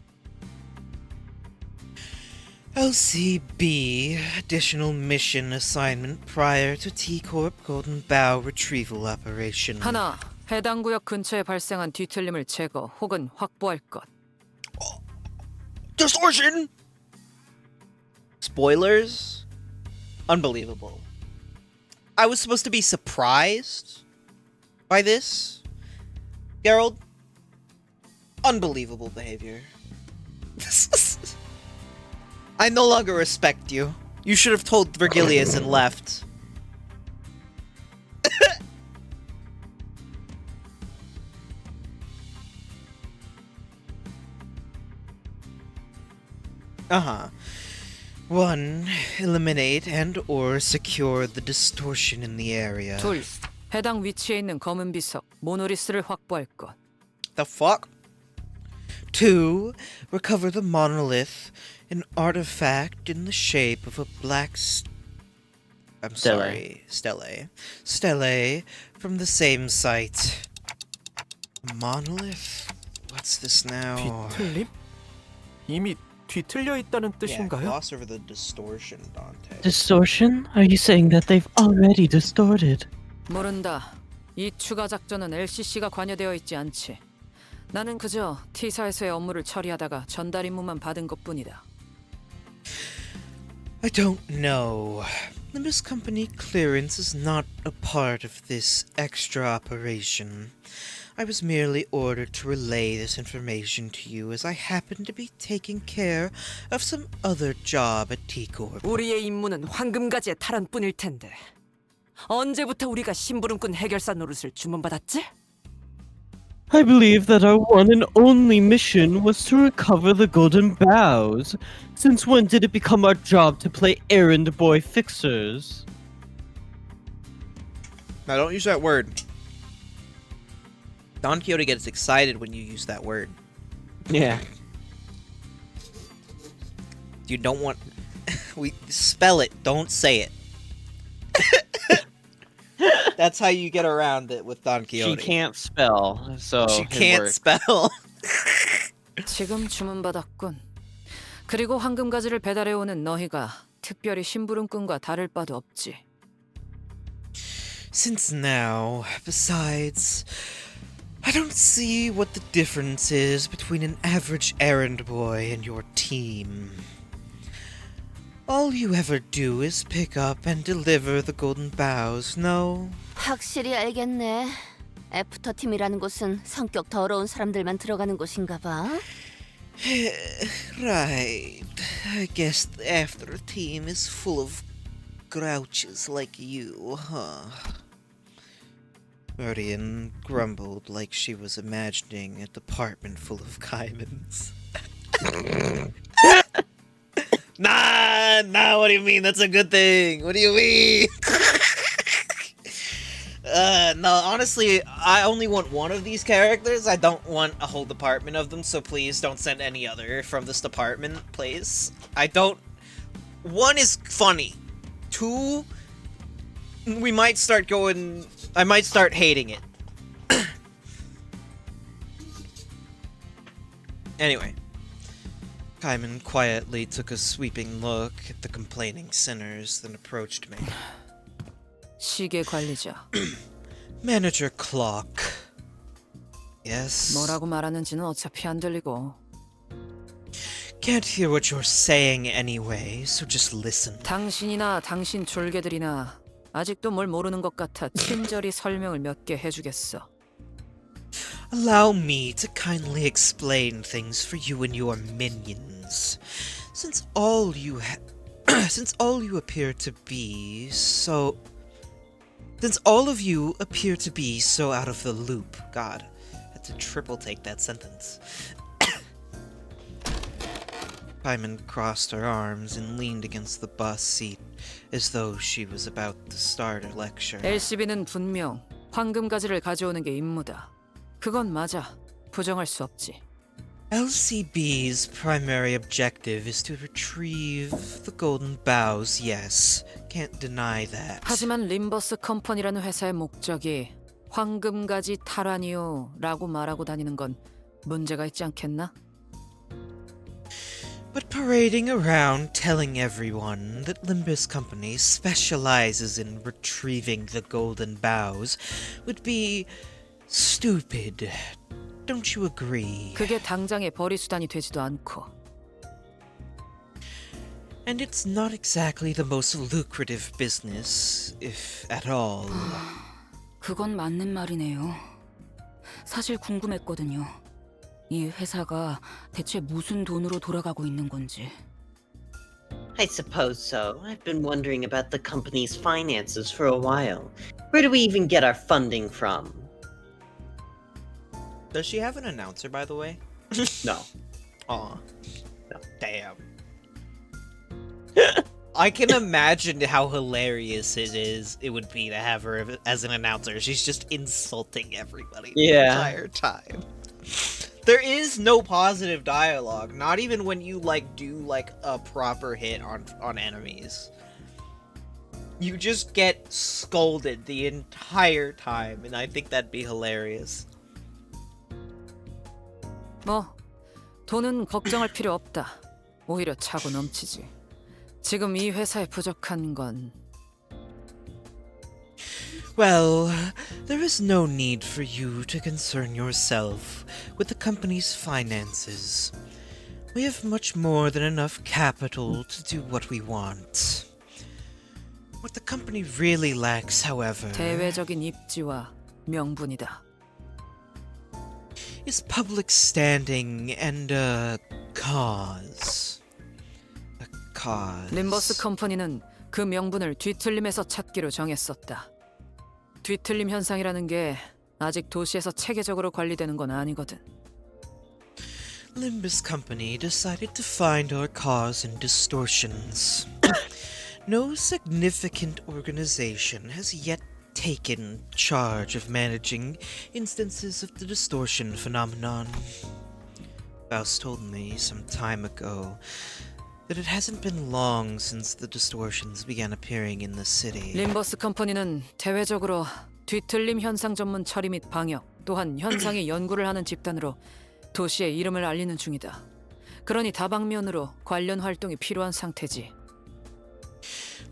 LCB additional mission assignment prior to T-Corp Golden Bow retrieval operation. 하나, 해당 구역 근처에 발생한 뒤틀림을 제거 혹은 확보할 것. Distortion! Spoilers? Unbelievable. I was supposed to be surprised by this. Geralt? Unbelievable behavior. I no longer respect you. You should have told Vergilius and left. Uh-huh. 1. Eliminate and or secure the distortion in the area. 2. 해당 위치에 있는 검은 비석 모노리스를 확보할 것. The fuck? 2. Recover the monolith, an artifact in the shape of a black stele from the same site. Monolith? What's this now? 뒤틀림? 이미 뒤틀려 있다는 뜻인가요? Gloss over the distortion, Dante. Distortion? Are you saying that they've already distorted? 모른다. 이 추가 작전은 LCC가 관여되어 있지 않지. 나는 그저 T사에서의 업무를 처리하다가 전달 임무만 받은 것뿐이다. I don't know. Limbus Company clearance is not a part of this extra operation. I was merely ordered to relay this information to you as I happen to be taking care of some other job at T-Corp. 우리의 임무는 황금가지의 탈환뿐일 텐데 언제부터 우리가 심부름꾼 해결사 노릇을 주문받았지? I believe that our one and only mission was to recover the golden bows. Since when did it become our job to play errand boy fixers? Now don't use that word. Don Quixote gets excited when you use that word. Yeah. You don't want... we spell it, don't say it. That's how you get around it with Don Quixote. She can't spell, so she it can't works. spell. 지금 주문받았군. 그리고 황금가지를 배달해오는 너희가 특별히 심부름꾼과 다를 바도 없지. Since now, besides, I don't see what the difference is between an average errand boy and your team. All you ever do is pick up and deliver the golden bows, no? 확실히 알겠네. 애프터 팀이라는 곳은 성격 더러운 사람들만 들어가는 곳인가 봐. Right. I guess the after team is full of grouches like you, huh? Meridian grumbled like she was imagining a department full of caimans. Nah, what do you mean? That's a good thing. What do you mean? No, honestly, I only want one of these characters. I don't want a whole department of them, so please don't send any other from this department, please. I don't... One is funny. 2, we might start going... I might start hating it. Anyway. Kaiman quietly took a sweeping look at the complaining sinners, then approached me. 시계 관리자. Manager Clock. Yes? 뭐라고 말하는지는 어차피 안 들리고. Can't hear what you're saying anyway, so just listen. 당신이나 당신 졸개들이나 아직도 뭘 모르는 것 같아 친절히 설명을 몇 개 해주겠어. Allow me to kindly explain things for you and your minions. Since all you appear to be so... Since all of you appear to be so out of the loop, God, to triple take that sentence. Hyman crossed her arms and leaned against the bus seat as though she was about to start a lecture. LCB는 분명 황금가지를 가져오는 게 임무다. 그건 맞아. 부정할 수 없지. LCB's primary objective is to retrieve the golden bows, yes. Can't deny that. 하지만 림버스 컴퍼니라는 회사의 목적이 황금가지 탈환이요 라고 말하고 다니는 건 문제가 있지 않겠나? But parading around telling everyone that Limbus Company specializes in retrieving the golden bows would be stupid. Don't you agree? 그게 당장의 벌이 수단이 되지도 않고. And it's not exactly the most lucrative business, if at all. 그건 맞는 말이네요. 사실 궁금했거든요. 이 회사가 대체 무슨 돈으로 돌아가고 있는 건지. I suppose so. I've been wondering about the company's finances for a while. Where do we even get our funding from? Does she have an announcer, by the way? No. Aw. No. Damn. I can imagine how hilarious it would be to have her as an announcer. She's just insulting everybody the entire time. There is no positive dialogue, not even when you do a proper hit on enemies. You just get scolded the entire time, and I think that'd be hilarious. 뭐 돈은 걱정할 필요 없다. 오히려 차고 넘치지. 지금 이 회사에 부족한 건 Well, there is no need for you to concern yourself with the company's finances. We have much more than enough capital to do what we want. What the company really lacks, however, 대외적인 입지와 명분이다. is public standing and a cause. A cause. 림버스 컴퍼니는 그 명분을 뒤틀림에서 찾기로 정했었다. 뒤틀림 현상이라는 게 아직 도시에서 체계적으로 관리되는 건 아니거든. Limbus Company decided to find our cause in distortions. No significant organization has yet taken charge of managing instances of the distortion phenomenon. Faust told me some time ago that it hasn't been long since the distortions began appearing in the city. 림버스 컴퍼니는 대외적으로 뒤틀림 현상 전문 처리 및 방역, 또한 현상의 연구를 하는 집단으로 도시의 이름을 알리는 중이다. 그러니 다방면으로 관련 활동이 필요한 상태지.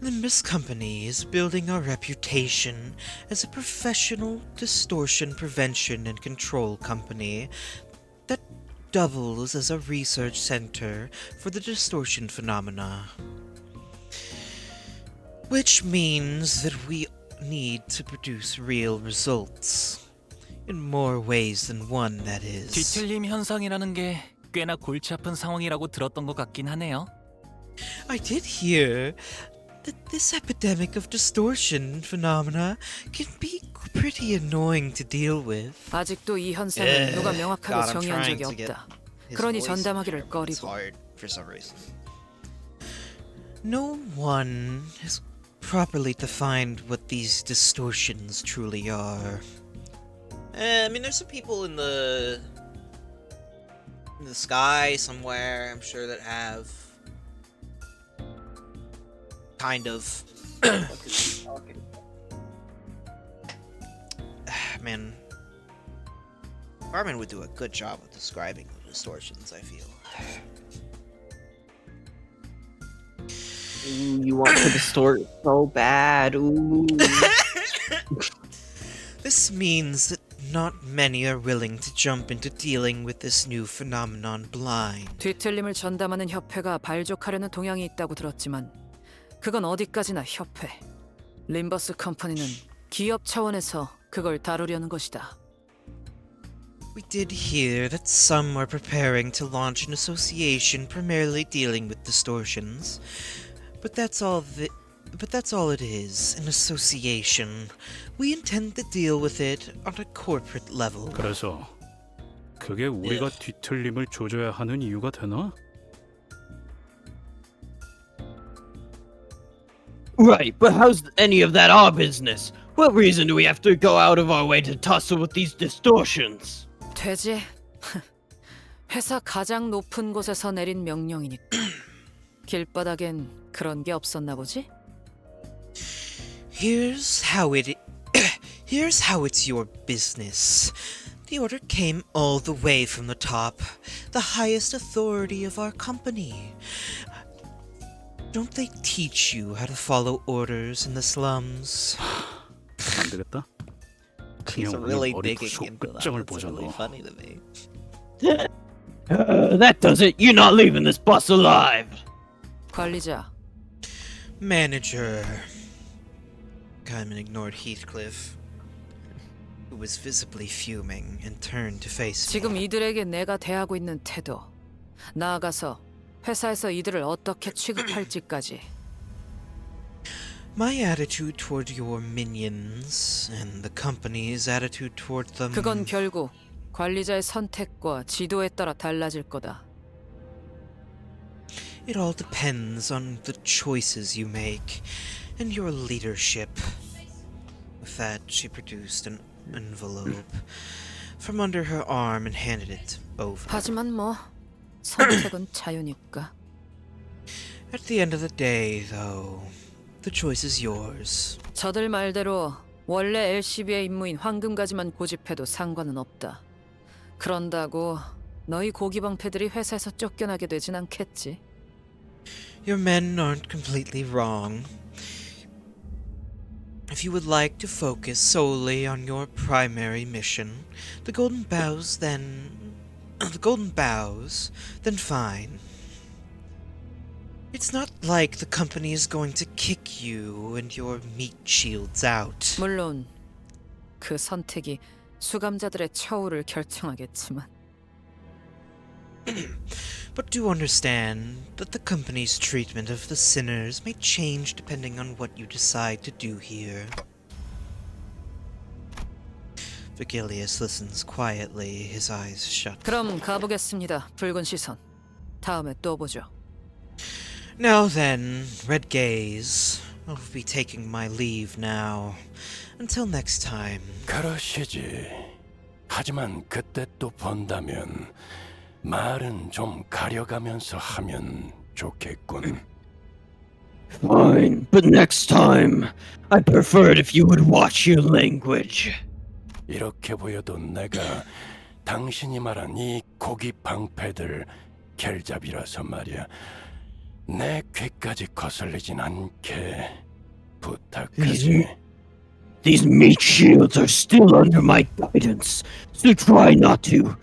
Limbus Company is building our reputation as a professional distortion prevention and control company that doubles as a research center for the distortion phenomena. Which means that we need to produce real results. In more ways than one, that is. 뒤틀림 현상이라는 게 꽤나 골치 아픈 상황이라고 들었던 것 같긴 하네요. I did hear that this epidemic of distortion phenomena can be pretty annoying to deal with. 아직도 이 현상을 누가 명확하게 정의한 적이 없다. 그러니 전담하기를 꺼리고. No one has properly defined what these distortions truly are. I mean, there's some people in the sky somewhere, I'm sure, that have kind of man, Carmen would do a good job of describing the distortions, I feel. Ooh, you want to distort so bad. Ooh. This means that not many are willing to jump into dealing with this new phenomenon blind. 뒤틀림을 전담하는 협회가 발족하려는 동향이 있다고 들었지만 그건 어디까지나 협회. 림버스 컴퍼니는 기업 차원에서 그걸 다루려는 것이다. We did hear that some are preparing to launch an association primarily dealing with distortions, but that's all it is, an association. We intend to deal with it on a corporate level. 그래서 그게 우리가 뒤틀림을 조져야 하는 이유가 되나? Right, but how's any of that our business? What reason do we have to go out of our way to tussle with these distortions? 되지. 회사 가장 높은 곳에서 내린 명령이니까. 길바닥엔 그런 게 없었나 보지? Here's how it's your business. The order came all the way from the top, the highest authority of our company. Don't they teach you how to follow orders in the slums? 안 되겠다. He's 그냥 really 오늘 머리 digging into that. 끝장을 That's 보자 really 너. funny to me. That does it. You're not leaving this bus alive. 관리자. Manager. Kaiman ignored Heathcliff, who was visibly fuming, and turned to face me. 지금 이들에게 내가 대하고 있는 태도. 나아가서 회사에서 이들을 어떻게 취급할지까지. My attitude toward your minions and the company's attitude toward them. 그건 결국 관리자의 선택과 지도에 따라 달라질 거다. It all depends on the choices you make and your leadership. With that, she produced an envelope from under her arm and handed it over. 하지만 뭐 선택은 자유니까. At the end of the day, though, the choice is yours. 저들 말대로 원래 LCB의 임무인 황금가지만 고집해도 상관은 없다. 그런다고 너희 고기방패들이 회사에서 쫓겨나게 되진 않겠지. Your men aren't completely wrong. If you would like to focus solely on your primary mission, the golden bows, then fine. It's not like the company is going to kick you and your meat shields out. 물론 그 선택이 수감자들의 처우를 결정하겠지만. But do understand that the company's treatment of the sinners may change depending on what you decide to do here. Vigilius listens quietly, his eyes shut. 그럼 가보겠습니다. 붉은 시선. 다음에 또 보죠. Now then, Red Gaze, I'll be taking my leave now. Until next time. 그러시지. 하지만 그때 또 본다면 말은 좀 가려가면서 하면 좋겠군. Fine, but next time, I'd prefer it if you would watch your language. 이렇게 보여도 내가 당신이 말한 이 고기 방패들 겔잡이라서 말이야. 내 귀까지 거슬리진 않게 부탁하지. These meat shields are still under my guidance, so try not to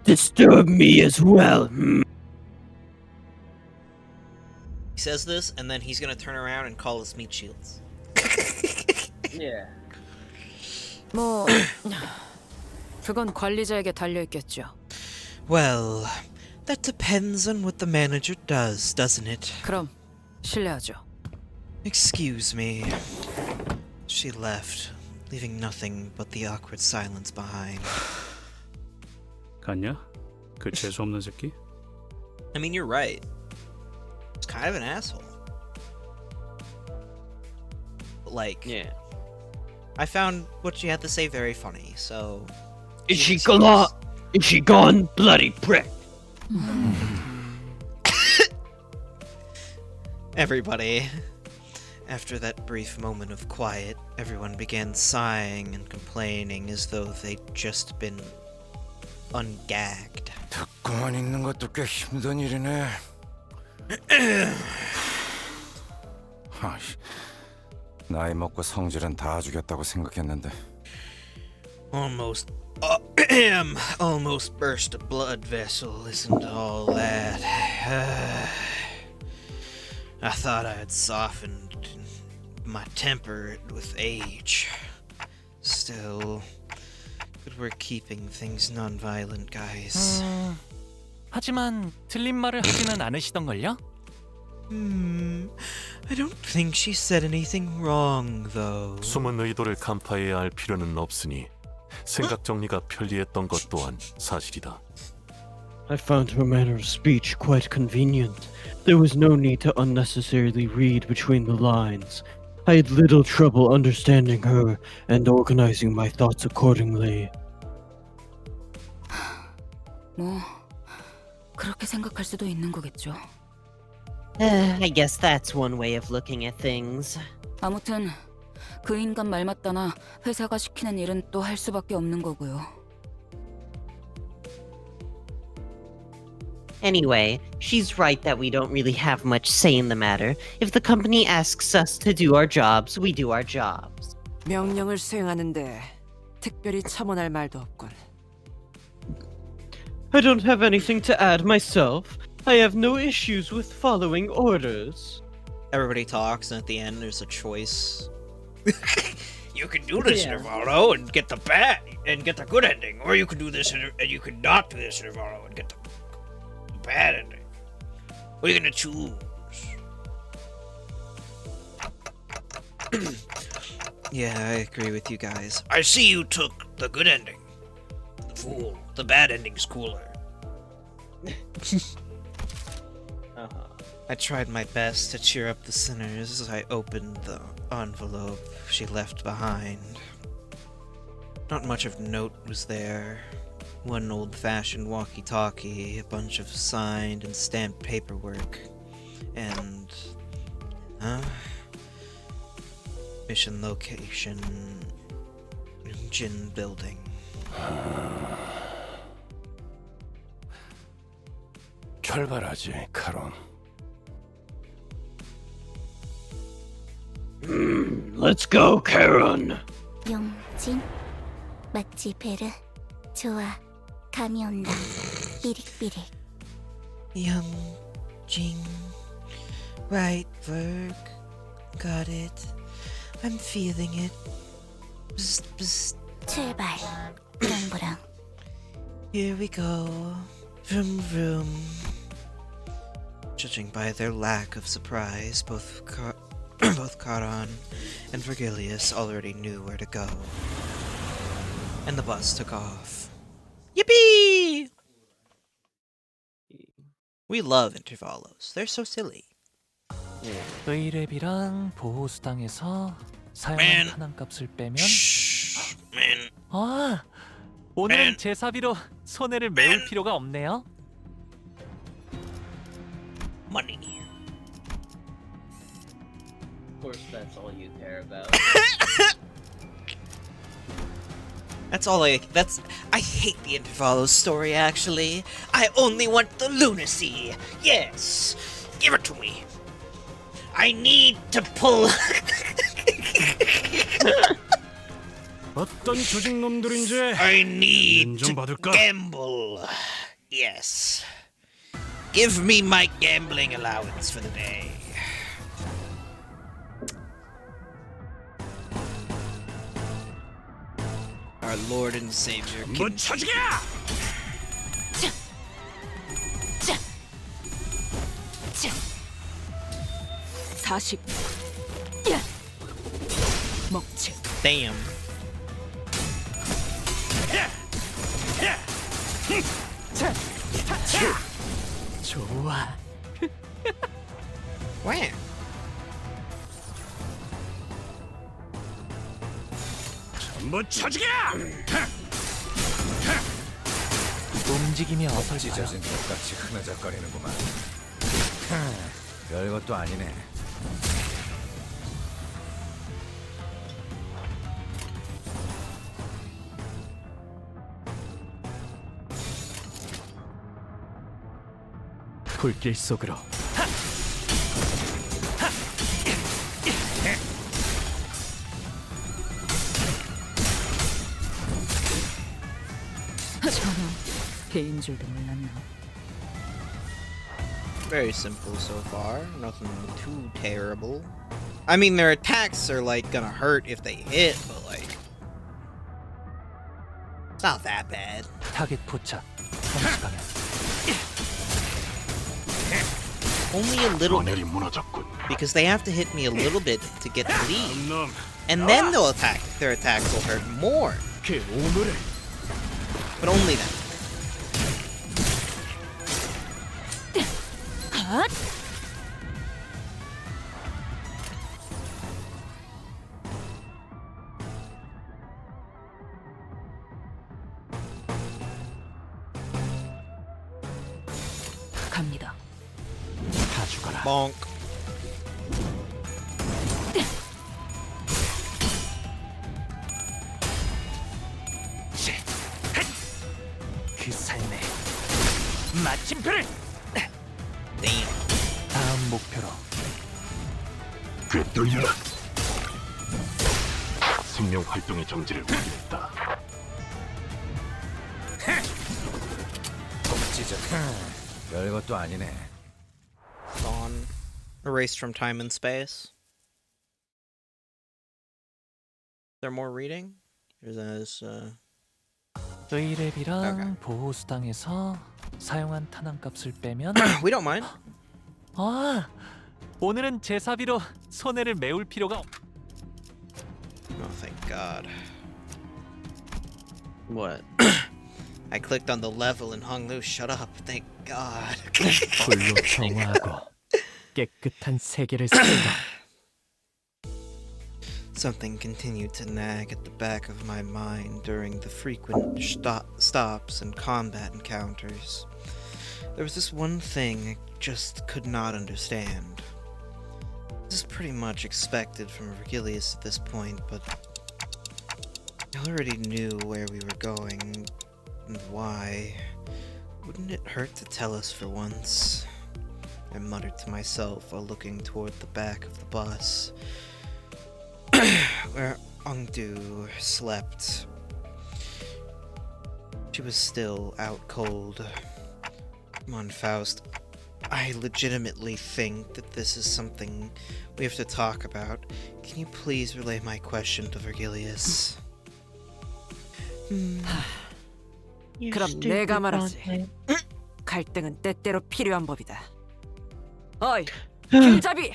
disturb me as well. He says this, and then he's gonna turn around and call us meat shields. Yeah. 뭐 그건 관리자에게 달려 있겠죠. Well, that depends on what the manager does, doesn't it? 그럼 실례하죠. Excuse me. She left, leaving nothing but the awkward silence behind. 갔냐? 그 재수 없는 새끼? I mean, you're right. He's kind of an asshole. But like, yeah. I found what she had to say very funny, so... Is she gone? Is she gone? Bloody prick. Everybody. After that brief moment of quiet, everyone began sighing and complaining as though they'd just been ungagged. 듣고만 있는 것도 꽤 힘든 일이네. 아이씨, 나이 먹고 성질은 다 죽였다고 생각했는데. Almost burst a blood vessel. Listen to all that. I thought I had softened my temper with age. Still, but we're keeping things non-violent, guys. 하지만 틀린 말을 하지는 않으시던걸요? I don't think she said anything wrong, though. 숨은 의도를 간파해야 할 필요는 없으니 생각 정리가 편리했던 것 또한 사실이다. I found her manner of speech quite convenient. There was no need to unnecessarily read between the lines. I had little trouble understanding her and organizing my thoughts accordingly. 뭐 그렇게 생각할 수도 있는 거겠죠. I guess that's one way of looking at things. 아무튼 그 인간 말 맞다나 회사가 시키는 일은 또 할 수밖에 없는 거고요. Anyway, she's right that we don't really have much say in the matter. If the company asks us to do our jobs, we do our jobs. 명령을 수행하는데 특별히 첨언할 말도 없군. I don't have anything to add myself. I have no issues with following orders. Everybody talks, and at the end, there's a choice. You can do this, Navarro, and get the bad and get the good ending, or you can do this and you can not do this, Navarro, and get the bad ending. What are you gonna choose? Yeah, I agree with you guys. I see you took the good ending. The fool. The bad ending's cooler. I tried my best to cheer up the sinners as I opened the envelope she left behind. Not much of note was there. One old-fashioned walkie-talkie, a bunch of signed and stamped paperwork, and... mission location... Engine building. 결발하지, 카론. Let's go, Karen. 용진, 맞지 베르? 좋아, 감이 온다. 삐릭삐릭. Jing. Right, Verg. Got it. I'm feeling it. Bzz, bzz. 출발. 부릉부릉. Here we go. Vroom vroom. Judging by their lack of surprise, both Charon and Vergilius already knew where to go. And the bus took off. Yippee! We love intervalos. They're so silly. 의뢰비랑 보호수당에서 사용한 탄환값을 빼면 아, 오늘은 제사비로 손해를 메울 필요가 없네요. Money. Of course, that's all you care about. I hate the Intervalos story, actually. I only want the lunacy. Yes. Give it to me. I need to pull... 어떤 조직놈들인지 I need 좀 to 받을까? gamble. Yes. Give me my gambling allowance for the day. Our Lord and Savior. 못 찾으랴! 40. 먹칠. Damn. 좋아. Where? 못 찾으랴! 움직임이 어설퍼요. 찢어진 것같이 흐느적거리는구만. 별것도 아니네. 불길 속으로. 전혀 개인 줄도 몰랐나. Very simple so far. Nothing too terrible. I mean, their attacks are like gonna hurt if they hit, but like, it's not that bad. 타겟 포착. 성시 방향. Only a little bit, because they have to hit me a little bit to get the lead, and then they'll attack. Their attacks will hurt more. But only then. 갑니다. 다 죽어라. Bonk. 그 삶의 마침표를 Damn. 다음 목표로 꿰뚫려라. 생명 활동의 정지를 확인했다. 찢어. 별것도 아니네. Gone. Erased from time and space. Is there more reading? Or is 의뢰비랑 보호 수당에서 사용한 탄환값을 빼면 We don't mind. 아, 오늘은 제사비로 손해를 메울 필요가 없. Oh, thank God. What? I clicked on the level and hung loose. Shut up. Thank God. 홀로 평화하고 깨끗한 세계를 살다. Something continued to nag at the back of my mind during the frequent stops and combat encounters. There was this one thing I just could not understand. This is pretty much expected from Virgilius at this point, but I already knew where we were going and why. Wouldn't it hurt to tell us for once? I muttered to myself while looking toward the back of the bus, where Ongdu slept. She was still out cold. Come on, Faust. I legitimately think that this is something we have to talk about. Can you please relay my question to Virgilius? 그럼 내가 말하지. 갈등은 때때로 필요한 법이다. 어이, 길잡이!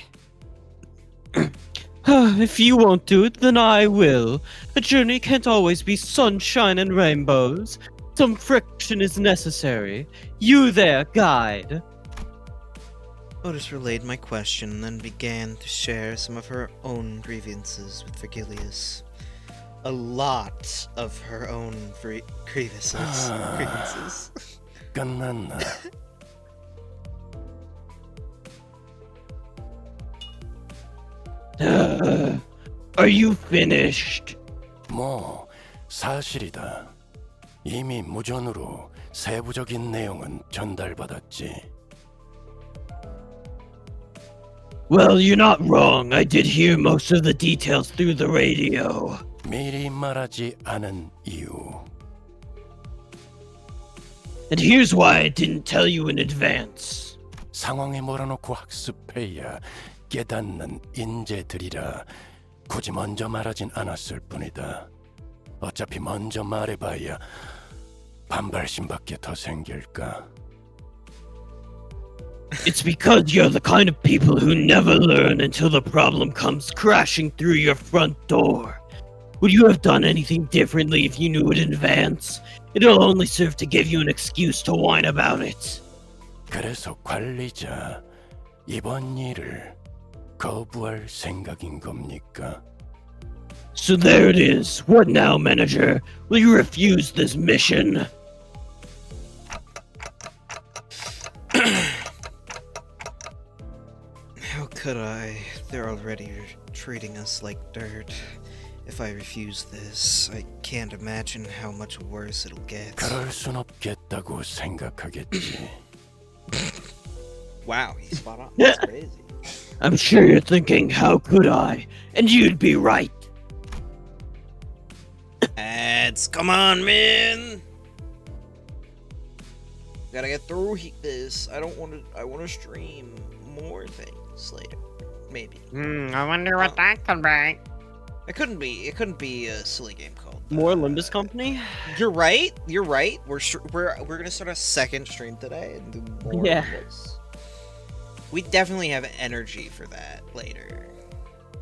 If you won't do it, then I will. A journey can't always be sunshine and rainbows. Some friction is necessary. You there, guide. Otis relayed my question and then began to share some of her own grievances with Virgilius. A lot of her own grievances. 끝났나? Are you finished? 뭐 사실이다. 이미 무전으로 세부적인 내용은 전달받았지. Well, you're not wrong. I did hear most of the details through the radio. 미리 말하지 않은 이유. And here's why I didn't tell you in advance. 상황에 몰아놓고 학습해야 깨닫는 인재들이라 굳이 먼저 말하진 않았을 뿐이다. 어차피 먼저 말해봐야 반발심밖에 더 생길까. It's because you're the kind of people who never learn until the problem comes crashing through your front door. Would you have done anything differently if you knew it in advance? It'll only serve to give you an excuse to whine about it. 그래서 관리자, 이번 일을 거부할 생각인 겁니까? So there it is. What now, manager? Will you refuse this mission? How could I? They're already treating us like dirt. If I refuse this, I can't imagine how much worse it'll get. 그럴 순 없겠다고 생각하겠지. Wow, he's spot on. That's crazy. I'm sure you're thinking, how could I? And you'd be right. Ads, come on, man! Gotta get through this. I don't want to. I want to stream more things later, maybe. I wonder what that could be. It couldn't be. It couldn't be a silly game called. More Limbus Company? You're right. You're right. We're gonna start a second stream today and do more. Yeah. Limbus. We definitely have energy for that later.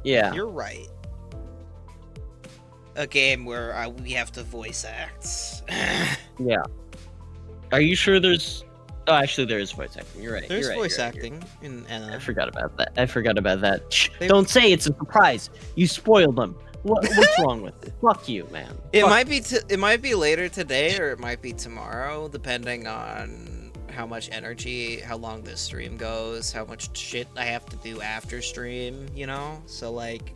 Yeah. You're right. a game where we have to voice act. Yeah. Are you sure there's? Oh, actually, there is voice acting. You're right. There's you're right, voice you're right, acting in I forgot about that. Shh, They- don't say it's a surprise. You spoiled them. What's wrong with it? Fuck you, man. It Fuck might be later today or it might be tomorrow, depending on how much energy, how long this stream goes, how much shit I have to do after stream, you know? So like,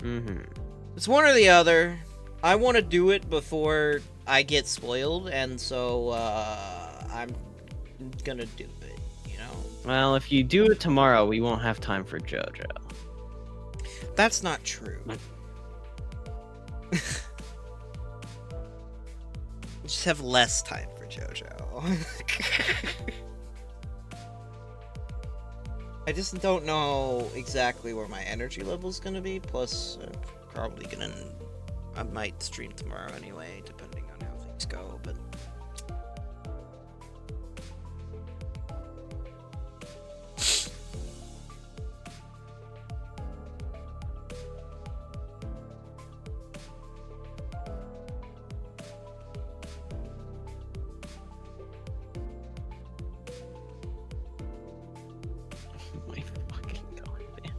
it's one or the other. I want to do it before I get spoiled, and so I'm gonna do it, you know? Well, if you do it tomorrow, we won't have time for JoJo. That's not true. Just have less time for JoJo. I just don't know exactly where my energy level's gonna be. Plus, I might stream tomorrow anyway, depending on how things go. But My fucking god, man.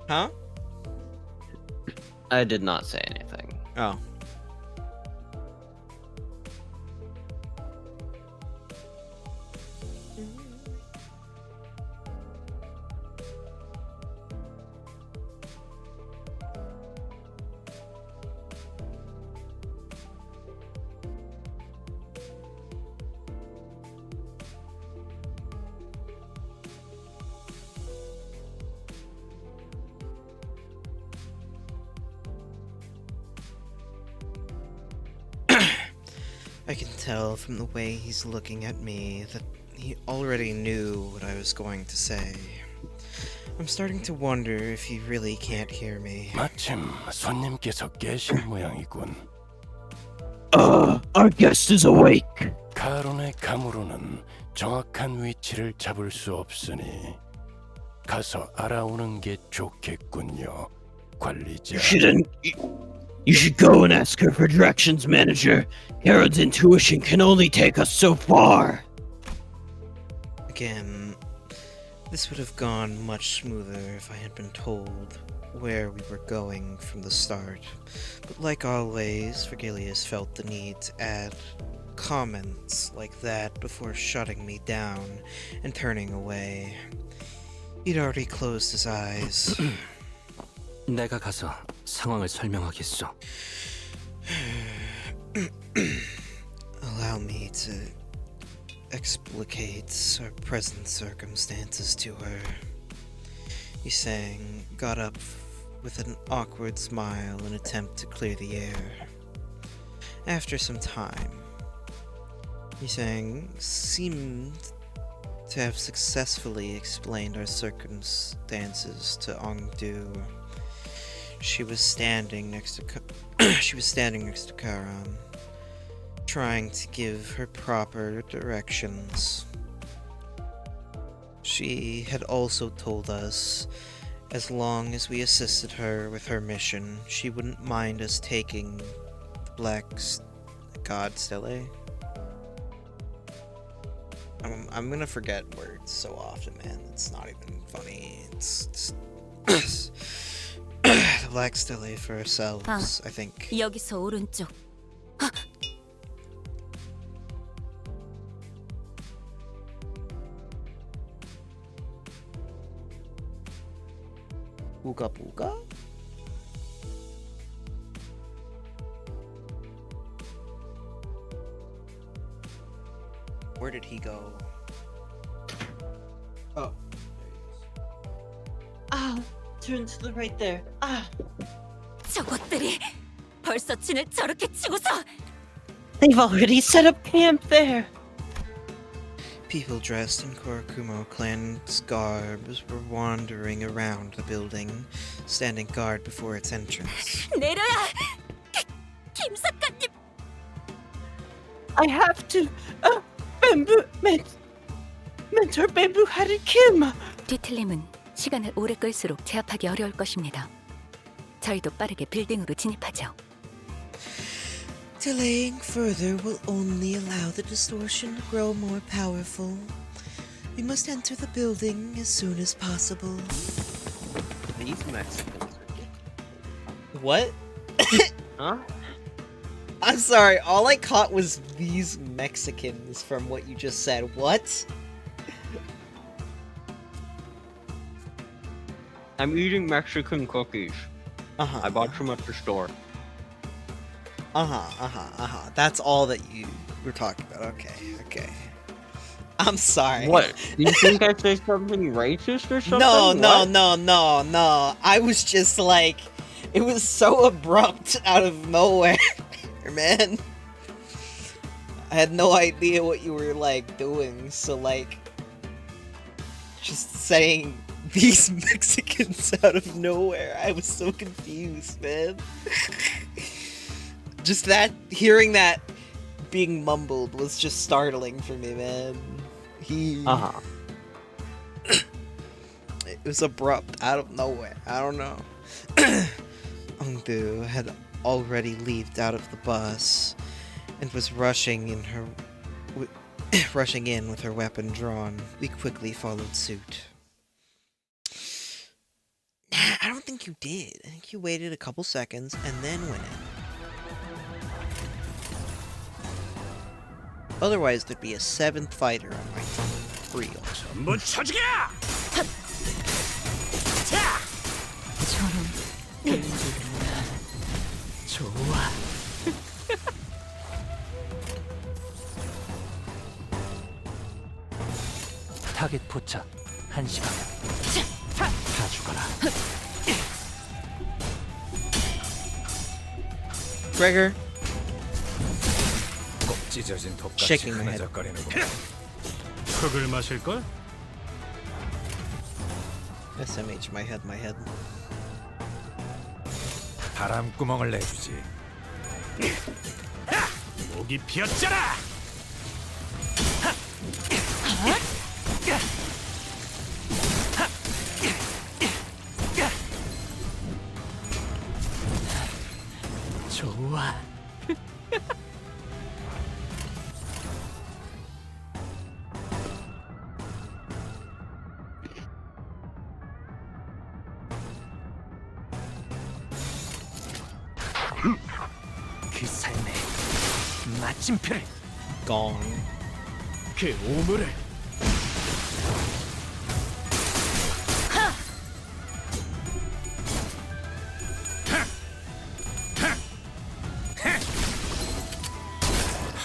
Huh? I did not say anything. Oh. I can tell from the way he's looking at me that he already knew what I was going to say. I'm starting to wonder if he really can't hear me. 마침 손님께서 계신 모양이군. Our guest is awake. 카론의 감으로는 정확한 위치를 잡을 수 없으니 가서 알아오는 게 좋겠군요, 관리자. You should go and ask her for directions, manager. Herod's intuition can only take us so far. Again, this would have gone much smoother if I had been told where we were going from the start. But like always, Vergilius felt the need to add comments like that before shutting me down and turning away. He'd already closed his eyes. 내가 가서 상황을 설명하겠소. Allow me to explicate our present circumstances to her. He sang, got up with an awkward smile in an attempt to clear the air. After some time, he sang, seemed to have successfully explained our circumstances to Ongdu. She was standing next to Karan, trying to give her proper directions. She had also told us, as long as we assisted her with her mission, she wouldn't mind us taking the Black God Stele. I'm gonna forget words so often, man. It's not even funny. It's the Black Stele for ourselves, I think. 여기서 오른쪽. Booga booga? Where did he go? Oh. Ah, turn to the right there. Ah. 저것들이 벌써 진을 저렇게 치고서 They've already set up camp there. People dressed in Korokumo clan's garbs were wandering around the building, standing guard before its entrance. 내려야 김 작가님. I have to. Bamboo, mentor Bamboo Hatted Kim. 뒤틀림은 시간을 오래 끌수록 제압하기 어려울 것입니다. 저희도 빠르게 빌딩으로 진입하죠. Delaying further will only allow the distortion to grow more powerful. We must enter the building as soon as possible. These Mexicans. What? Huh? I'm sorry, all I caught was these Mexicans from what you just said. What? I'm eating Mexican cookies. I bought them at the store. That's all that you were talking about. Okay. I'm sorry. What? Do you think I say something racist or something? No. I was just like, it was so abrupt out of nowhere, man. I had no idea what you were like doing, so like, just saying these Mexicans out of nowhere. I was so confused, man. Just that, hearing that being mumbled was just startling for me, man. It was abrupt, out of nowhere. I don't know. Ungdu had already leaped out of the bus and was rushing in with her weapon drawn. We quickly followed suit. Nah, I don't think you did. I think you waited a couple seconds and then went in. Otherwise, there'd be a 7th fighter on my team. Real. 전부 쳐죽여! 저런 게임들은 좋아. 타겟 포착 1시간. 다 죽어라. Gregor. 꼭 찢어진 톱같이 Shaking my head. 흐느적거리는구만. 흙을 마실걸? SMH, my head. 바람구멍을 내주지. 목이 피었잖아! 좋아. 그 삶의 마침표를 Gone. 그 오물을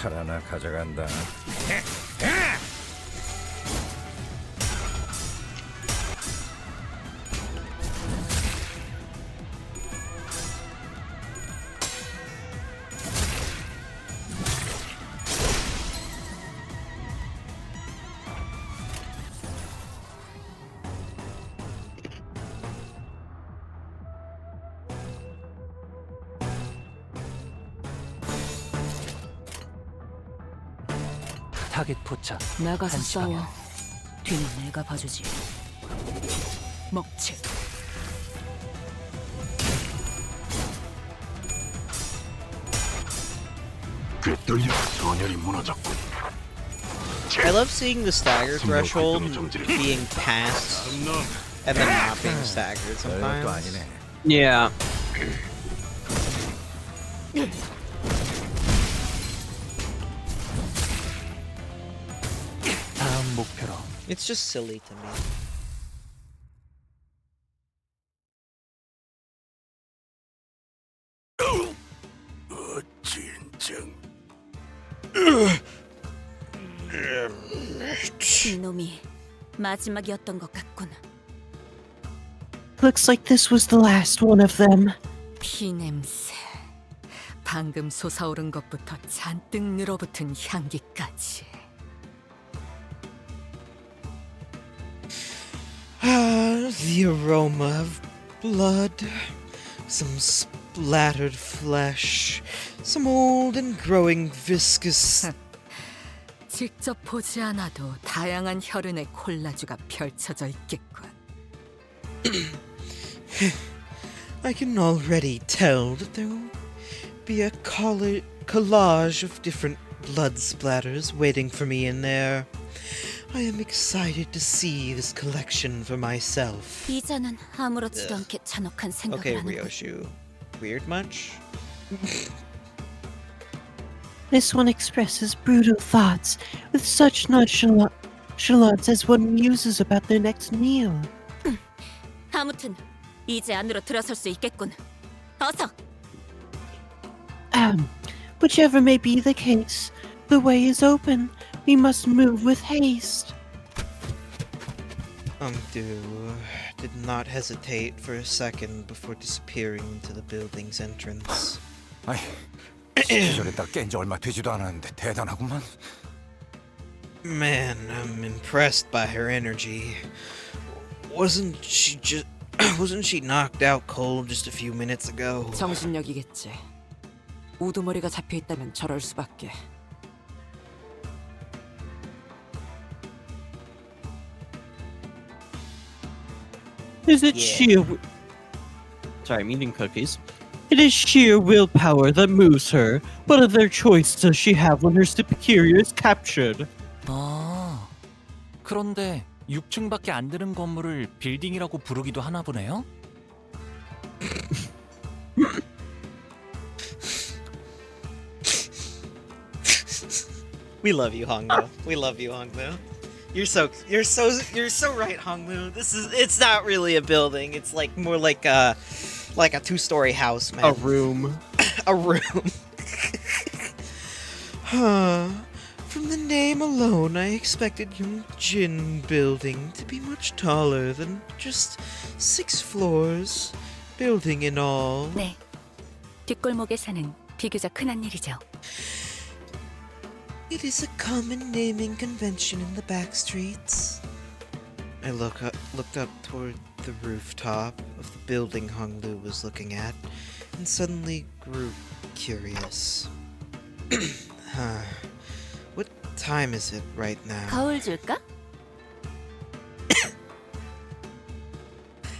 팔 하나 가져간다. 타겟 포착 나가서 1시간. 싸워. 뒤는 내가 봐주지. 먹칠. 꿰뚫려 소멸이 무너졌군. I love seeing the stagger threshold being passed and then not being staggered sometimes. Yeah. 다음 목표로 It's just silly to me. 진정. 이놈이 마지막이었던 것 같군. Looks like this was the last one of them. 피 냄새. 방금 솟아오른 것부터 잔뜩 늘어붙은 향기까지. The aroma of blood, some splattered flesh, some old and growing viscous. 직접 보지 않아도 다양한 혈흔의 콜라주가 펼쳐져 있겠군. I can already tell that there will be a collage of different blood splatters waiting for me in there. I am excited to see this collection for myself. 이자는 아무렇지도 않게 잔혹한 생각을 Okay, 하는군. Ryoshu. Weird much? This one expresses brutal thoughts with such nonchalance as one muses about their next meal. 아무튼 이제 안으로 들어설 수 있겠군. 어서. Whichever may be the case, the way is open. We must move with haste. Ungdu did not hesitate for a second before disappearing into the building's entrance. 아이, 시절에다 깬지 얼마 되지도 않았는데 대단하구만. Man, I'm impressed by her energy. Wasn't she knocked out cold just a few minutes ago? 정신력이겠지. 우두머리가 잡혀 있다면 저럴 수밖에. Is it sheer... Sorry, I'm eating cookies. It is sheer willpower that moves her. What other choice does she have when her superior is captured? 아, 그런데 6층밖에 안 되는 건물을 빌딩이라고 부르기도 하나 보네요? We love you, Hongmu. We love you, Hongmu. You're so right, Hongmu. It's not really a building. It's like more like a 2-story house, man. A room. A room. Huh. From the name alone, I expected Yongjin building to be much taller than just 6 floors. Building in all. 네. 뒷골목에 사는 비교적 흔한 일이죠. It is a common naming convention in the back streets. I looked up toward the rooftop of the building Honglu was looking at, and suddenly grew curious. What time is it right now? 거울 줄까?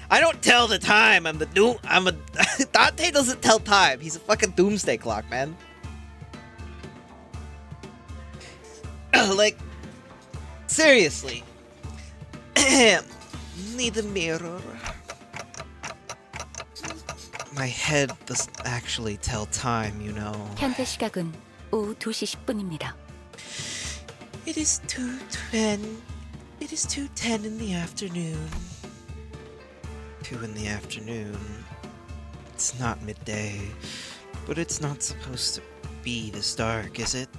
I don't tell the time. Dante doesn't tell time. He's a fucking doomsday clock, man. Like, seriously. Need a mirror. My head doesn't actually tell time, you know. 현재 시각은 오후 2시 10분입니다. It is 2:10. It is 2:10 in the afternoon. 2 in the afternoon. It's not midday, but it's not supposed to be this dark, is it?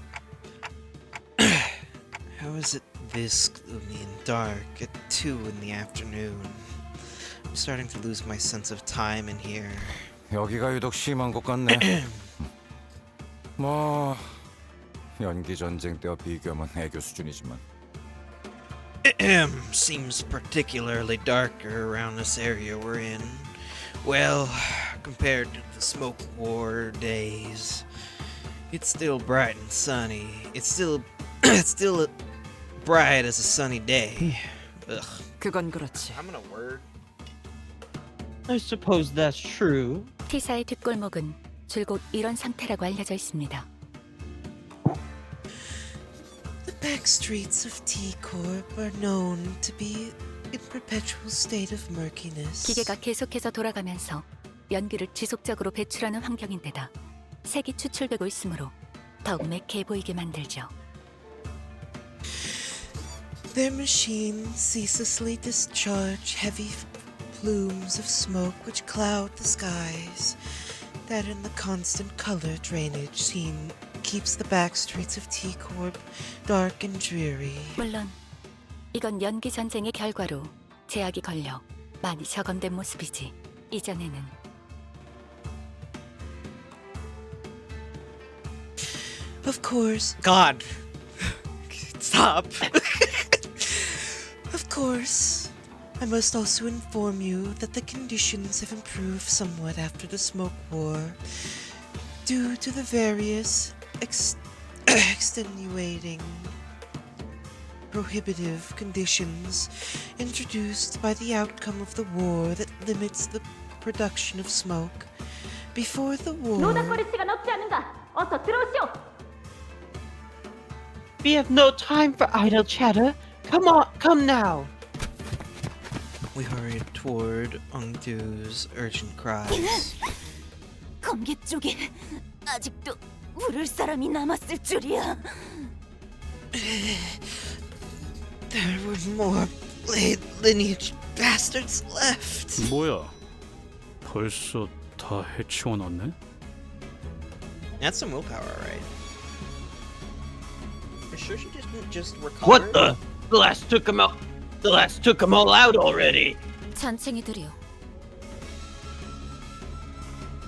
How is it this gloomy and dark at 2 in the afternoon? I'm starting to lose my sense of time in here. 여기가 유독 심한 것 같네. 뭐 연기 전쟁 때와 비교하면 애교 수준이지만. Seems particularly darker around this area we're in. Well, compared to the smoke war days, it's still bright and sunny. It's still bright as a sunny day. Ugh. 그건 그렇지. I'm gonna word. I suppose that's true. T사의 뒷골목은 줄곧 이런 상태라고 알려져 있습니다. The back streets of T-Corp are known to be in perpetual state of murkiness. 기계가 계속해서 돌아가면서 연기를 지속적으로 배출하는 환경인데다 색이 추출되고 있으므로 더욱 매캐해 보이게 만들죠. Their machines ceaselessly discharge heavy plumes of smoke which cloud the skies. That and the constant color drainage keeps the back streets of T-Corp dark and dreary. 물론 이건 연기 전쟁의 결과로 제약이 걸려 많이 적응된 모습이지. 이전에는 Of course. God. Stop. Of course. I must also inform you that the conditions have improved somewhat after the smoke war, due to the various extenuating prohibitive conditions introduced by the outcome of the war that limits the production of smoke. Before the war... We have no time for idle chatter. Come on, come now. We hurried toward Ungdu's urgent cries. 검계 쪽에 아직도 부를 사람이 남았을 줄이야. There were more lineage bastards left. 뭐야? 벌써 다 해치워놨네? That's some willpower, right? You're sure she didn't just recover? What the? The last took them out. The last took them all out already. 잔챙이들이요.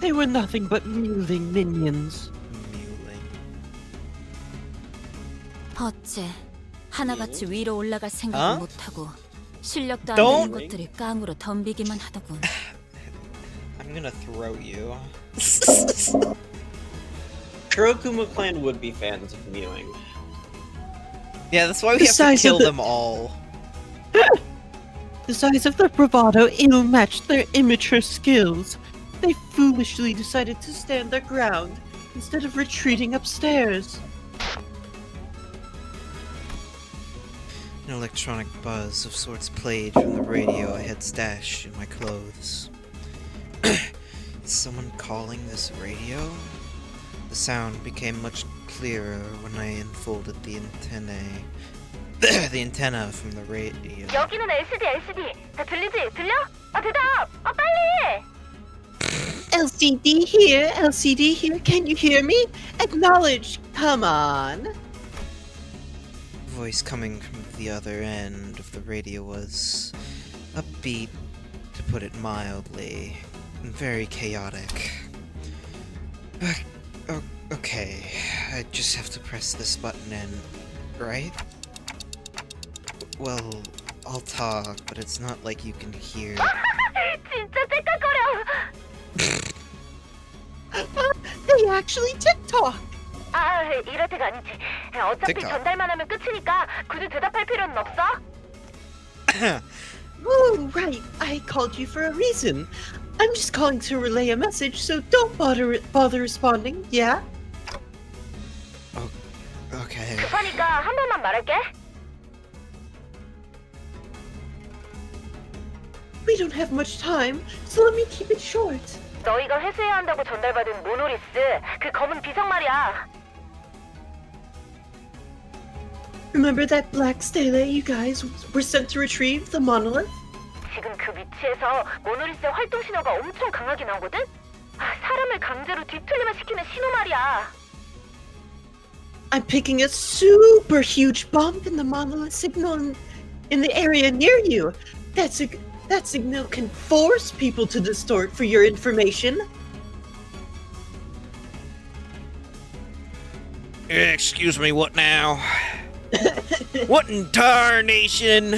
They were nothing but mewling minions. 어째 하나같이 위로 올라갈 생각을 못하고 실력도 안 Don't- 되는 것들을 깡으로 덤비기만 하더군. I'm gonna throw you. Kurokuma clan would be fans of mewing. Yeah, that's why we The have to size of kill the- them all. The size of their bravado ill-matched their immature skills. They foolishly decided to stand their ground instead of retreating upstairs. An electronic buzz of sorts played from the radio I had stashed in my clothes. Is someone calling this radio? The sound became much clearer when I unfolded the antenna from the radio. 여기는 LCD. 다 들리지? 들려? 대답! 빨리! LCD here, can you hear me? Acknowledge, come on. Voice coming from the other end of the radio was upbeat, to put it mildly, and very chaotic. Okay, I just have to press this button and... right? Well, I'll talk, but it's not like you can hear. 진짜 째깍거려! They actually TikTok. 이럴 때가 아니지. 어차피 TikTok. 전달만 하면 끝이니까 굳이 대답할 필요는 없어. Oh, right. I called you for a reason. I'm just calling to relay a message, so don't bother responding, yeah? Okay. 급하니까 한 번만 말할게. We don't have much time, so let me keep it short. 너희가 회수해야 한다고 전달받은 모노리스, 그 검은 비석 말이야. Remember that black stele you guys were sent to retrieve, the monolith? 지금 그 위치에서 모노리스의 활동 신호가 엄청 강하게 나오거든? 사람을 강제로 뒤틀리만 시키는 신호 말이야. I'm picking a super huge bump in the monolith signal in the area near you. That signal can force people to distort for your information. Excuse me, what now? What in tarnation?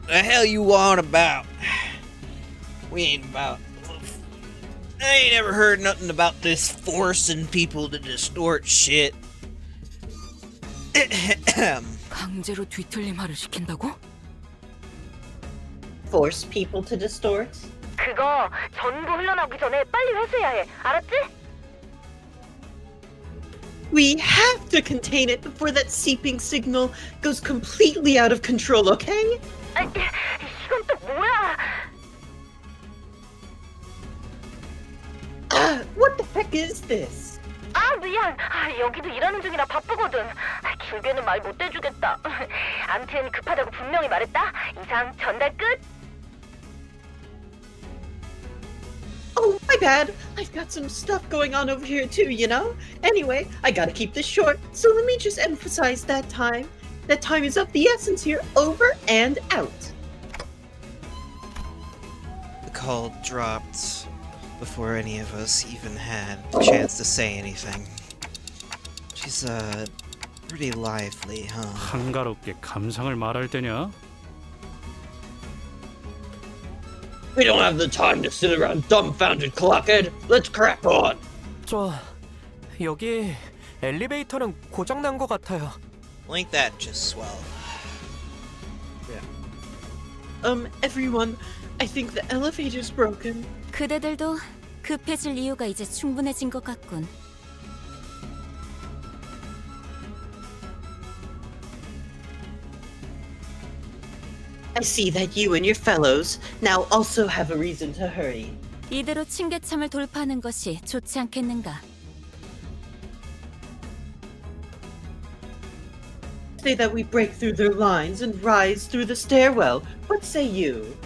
The hell you on about? We ain't about... I ain't ever heard nothing about this forcing people to distort shit. 강제로 뒤틀림하를 시킨다고? Force people to distort? 그거 전부 흘러나오기 전에 빨리 회수해야 해. 알았지? We have to contain it before that seeping signal goes completely out of control, okay? 이건 또 뭐야? What the heck is this? 미안. 여기도 일하는 중이라 바쁘거든. 길게는 말 못 해주겠다. 암튼 급하다고 분명히 말했다. 이상 전달 끝. Oh, my bad. I've got some stuff going on over here too, you know? Anyway, I gotta keep this short, so let me just emphasize that time. That time is of the essence here. Over and out. The call dropped before any of us even had a chance to say anything. She's, pretty lively, huh? 한가롭게 감상을 말할 때냐? We don't have the time to sit around dumbfounded, clockhead. Let's crack on. 여기 엘리베이터는 고장 난 것 같아요. Like that just swell. Everyone, I think the elevator's broken. 그대들도 급해질 이유가 이제 충분해진 것 같군. I see that you and your fellows now also have a reason to hurry. 이대로 층계참을 돌파하는 것이 좋지 않겠는가? Say that we break through their lines and rise through the stairwell. What say you?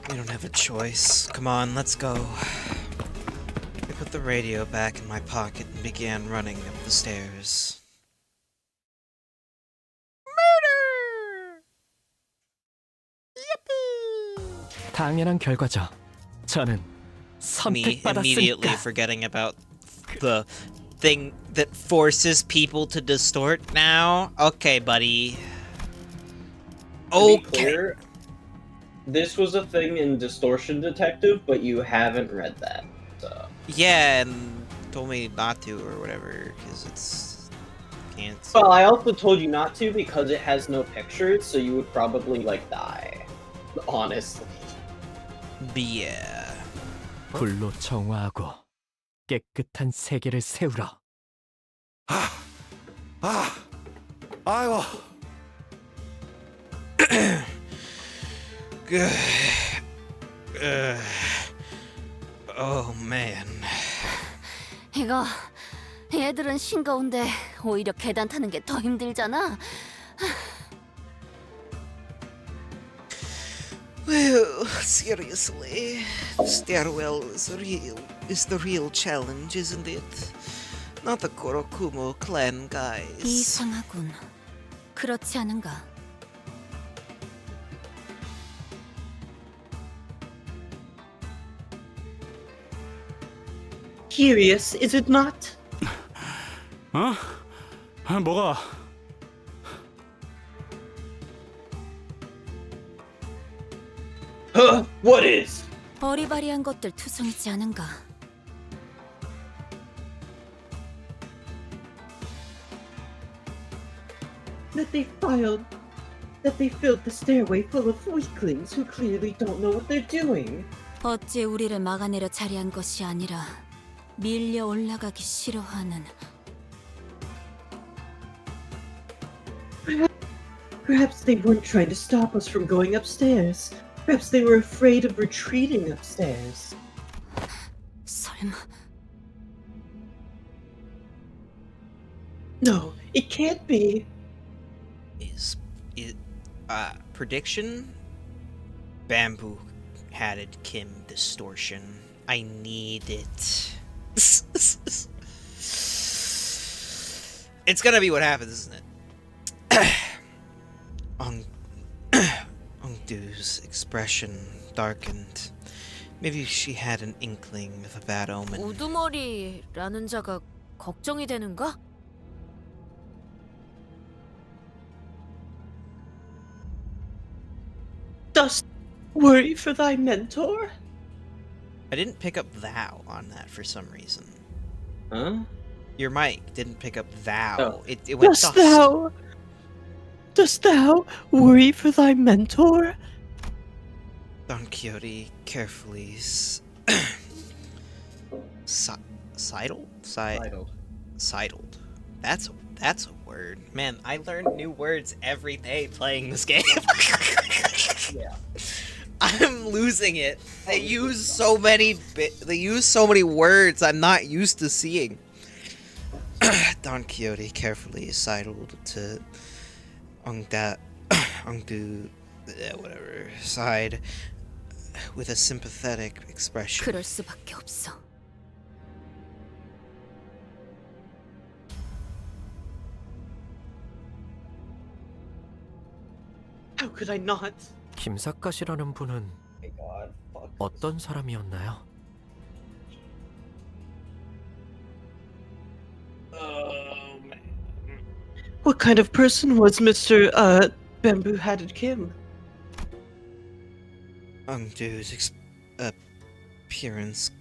We don't have a choice. Come on, let's go. I put the radio back in my pocket and began running up the stairs. 당연한 결과죠. 저는 Me immediately 선택받았으니까. forgetting about the thing that forces people to distort now. Okay, buddy. To be clear, this was a thing in Distortion Detective, but you haven't read that. So. Yeah, and told me not to or whatever, because it's... can't... Well, I also told you not to because it has no pictures, so you would probably, like, die. Honestly. Yeah. 불로 정화하고 깨끗한 세계를 세우라. 아이고. Oh man. 이거 얘들은 싱거운데 오히려 계단 타는 게 더 힘들잖아. Well, seriously, stairwell is the real challenge, isn't it? Not the Korokumo clan guys. 이상하군. 그렇지 않은가? Curious, is it not? 어? 뭐가? Huh? What is? 어리바리한 것들 투성이지 않은가? That they filled the stairway full of weaklings who clearly don't know what they're doing. 어찌 우리를 막아내려 자리한 것이 아니라 밀려 올라가기 싫어하는. Perhaps they weren't trying to stop us from going upstairs. Perhaps they were afraid of retreating upstairs. 설마. No, it can't be. Prediction? Bamboo hatted Kim distortion. I need it. It's gonna be what happens, isn't it? Ongdu's expression darkened. Maybe she had an inkling of a bad omen. 우두머리라는 자가 걱정이 되는가? Dost worry for thy mentor? I didn't pick up thou on that for some reason. Huh? Your mic didn't pick up thou. Oh. It went Dost thou worry for thy mentor? Don Quixote carefully sidled? Sidled. That's a word. Man, I learn new words every day playing this game. Yeah. I'm losing it. They use so many words I'm not used to seeing. Don Quixote carefully sidled to Ongdu, whatever, side with a sympathetic expression. 그럴 수밖에 없어. How could I not? 김사카 씨라는 분은 어떤 사람이었나요? What kind of person was Mr. Bamboo-Hatted Kim? Dude's appearance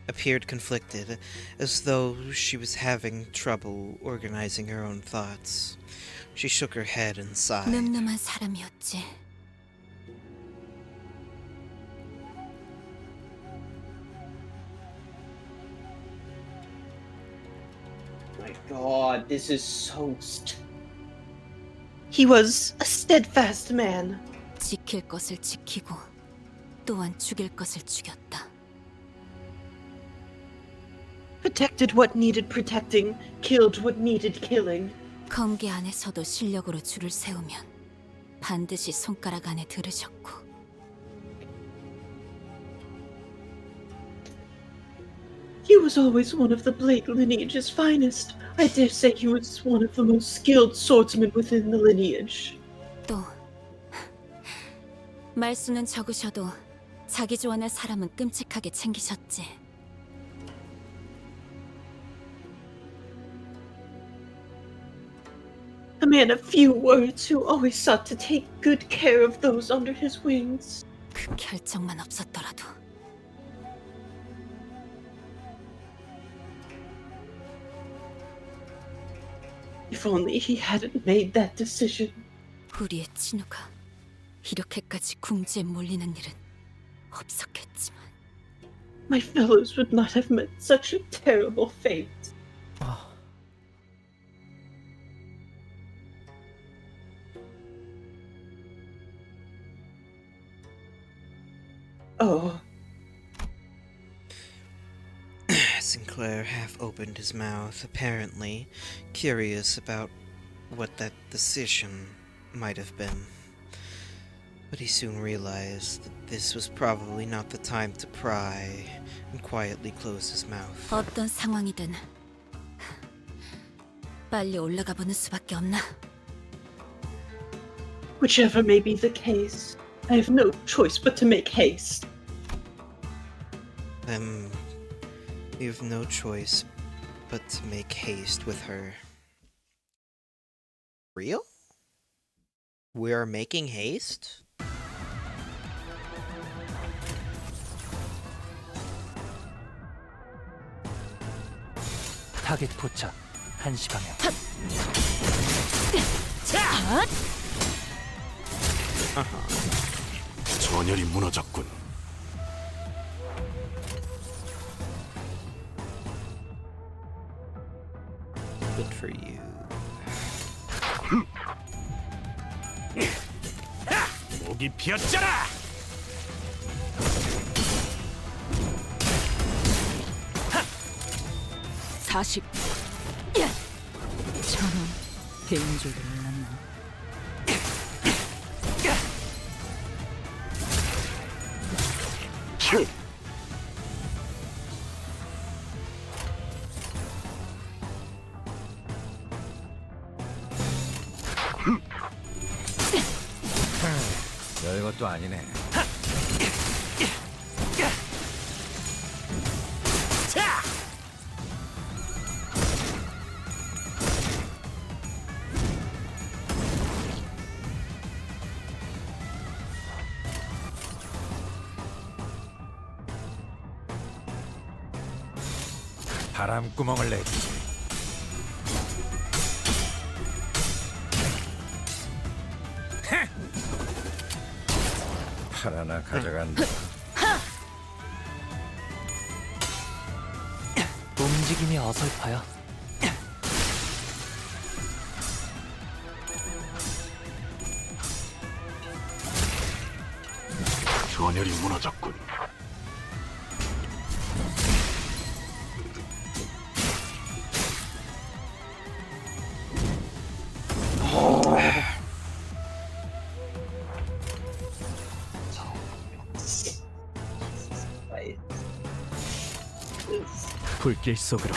appeared conflicted, as though she was having trouble organizing her own thoughts. She shook her head and sighed. 늠름한 사람이었지. My God, this is so. He was a steadfast man. 지킬 것을 지키고 또한 죽일 것을 죽였다. Protected what needed protecting, killed what needed killing. 검계 안에서도 실력으로 줄을 세우면 반드시 손가락 안에 들으셨고. He was always one of the Blade lineage's finest. I dare say he was one of the most skilled swordsmen within the lineage. 또 말수는 적으셔도 자기 좋아하는 사람은 끔찍하게 챙기셨지. A man of few words who always sought to take good care of those under his wings. 그 결정만 없었더라도. If only he hadn't made that decision. 우리의 친우가 이렇게까지 궁지에 몰리는 일은 없었겠지만. My fellows would not have met such a terrible fate. Oh. Sinclair half opened his mouth, apparently curious about what that decision might have been. But he soon realized that this was probably not the time to pry, and quietly closed his mouth. 어떤 상황이든 빨리 올라가 보는 수밖에 없나? Whichever may be the case, I have no choice but to make haste. You have no choice but to make haste with her. Real? We are making haste? 타겟 포착 1시 방향. 전열이 무너졌군. Good for you. 목이 비었잖아. 저런 배운 줄도 몰랐나. 별것도 아니네. 바람구멍을 내주지. 팔 하나 가져간다. 움직임이 어설퍼요. 전열이 무너졌군. 불길 속으로.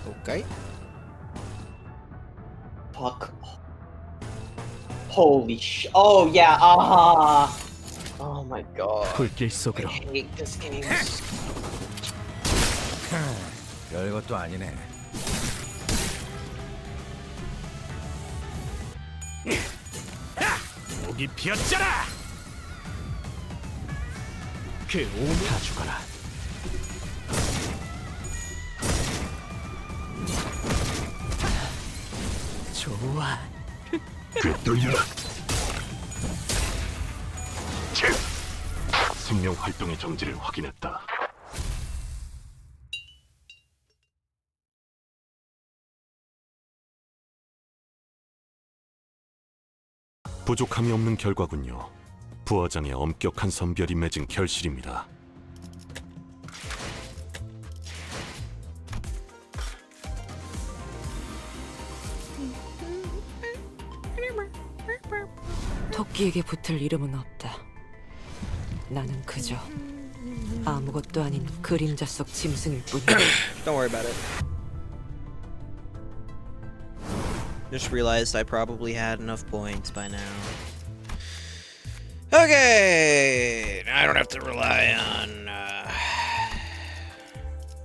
Okay. Fuck. Holy sh. Oh yeah. Ah. Oh my god. 불길 속으로. I hate this game. 별것도 아니네. 목이 피었잖아. 그 오물 다 죽어라. 좋아. 되돌려라. 생명 활동의 정지를 확인했다. 부족함이 없는 결과군요. 부화장의 엄격한 선별이 맺은 결실입니다. 토끼에게 붙을 이름은 없다. 나는 그저 아무것도 아닌 그림자 속 짐승일 뿐이야. Don't worry about it. Just realized I probably had enough points by now. Okay, I don't have to rely on. I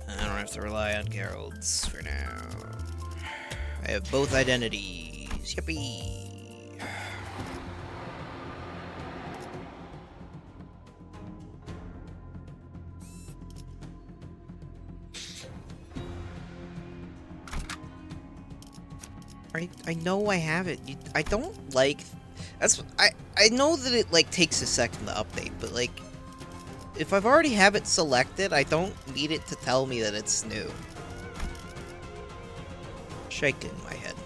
don't have to rely on Geralt's for now. I have both identities. Yippee! I know I have it. I don't like. That's I know that it like takes a second to update, but like, if I've already have it selected, I don't need it to tell me that it's new. Shaking my head.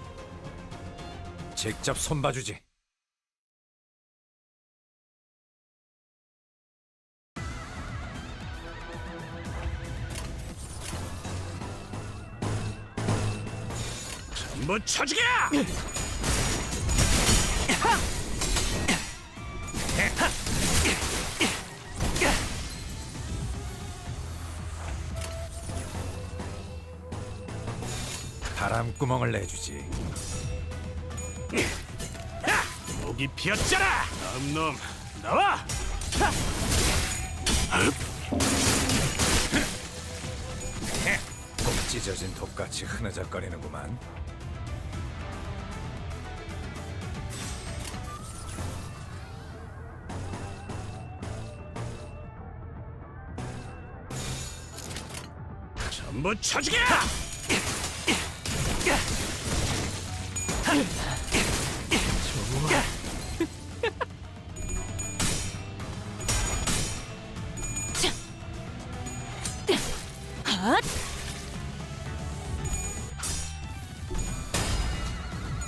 직접 손봐주지. 전부 쳐주게! 바람구멍을 내주지. 목이 피었잖아. 다음 놈 나와. 꼭 찢어진 독같이 흐느적거리는구만. 전부 쳐주게! 좋아.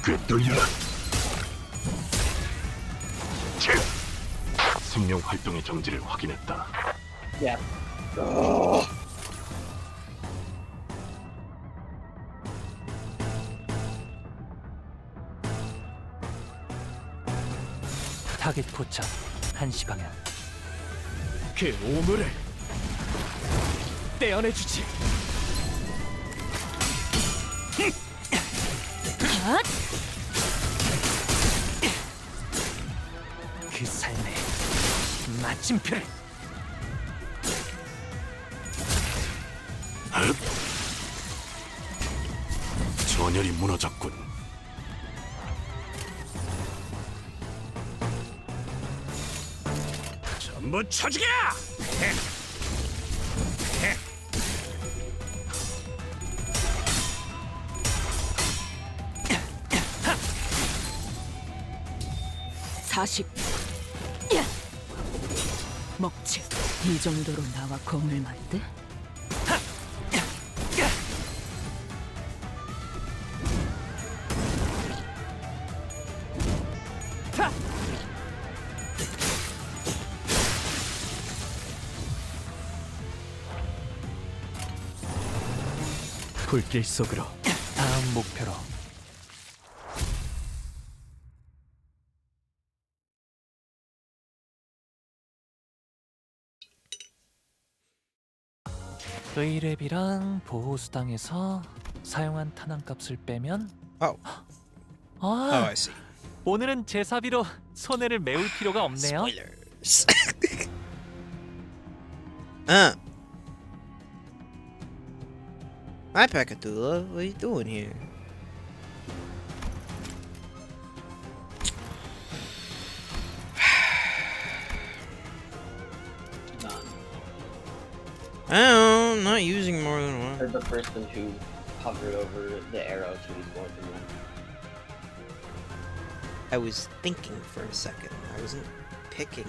되돌려라. 생명 활동의 정지를 확인했다. Yeah. 타겟 포착 1시 방향. 그 오물을 떼어내주지. 그 삶의 마침표를. 전열이 무너졌군. 전부 쳐주게! 먹지. 이 정도로 나와 공을 맞대? 불길 속으로. 다음 목표로. 의뢰비랑 보호수당에서 사용한 탄환값을 빼면 Oh. 아, Oh, I see. 오늘은 제 사비로 손해를 메울 필요가 없네요. Spoilers. Hi, Pekatula. What are you doing here? I'm not using more than one. Or the person who hovered over the arrow to use more than one. I was thinking for a second. I wasn't picking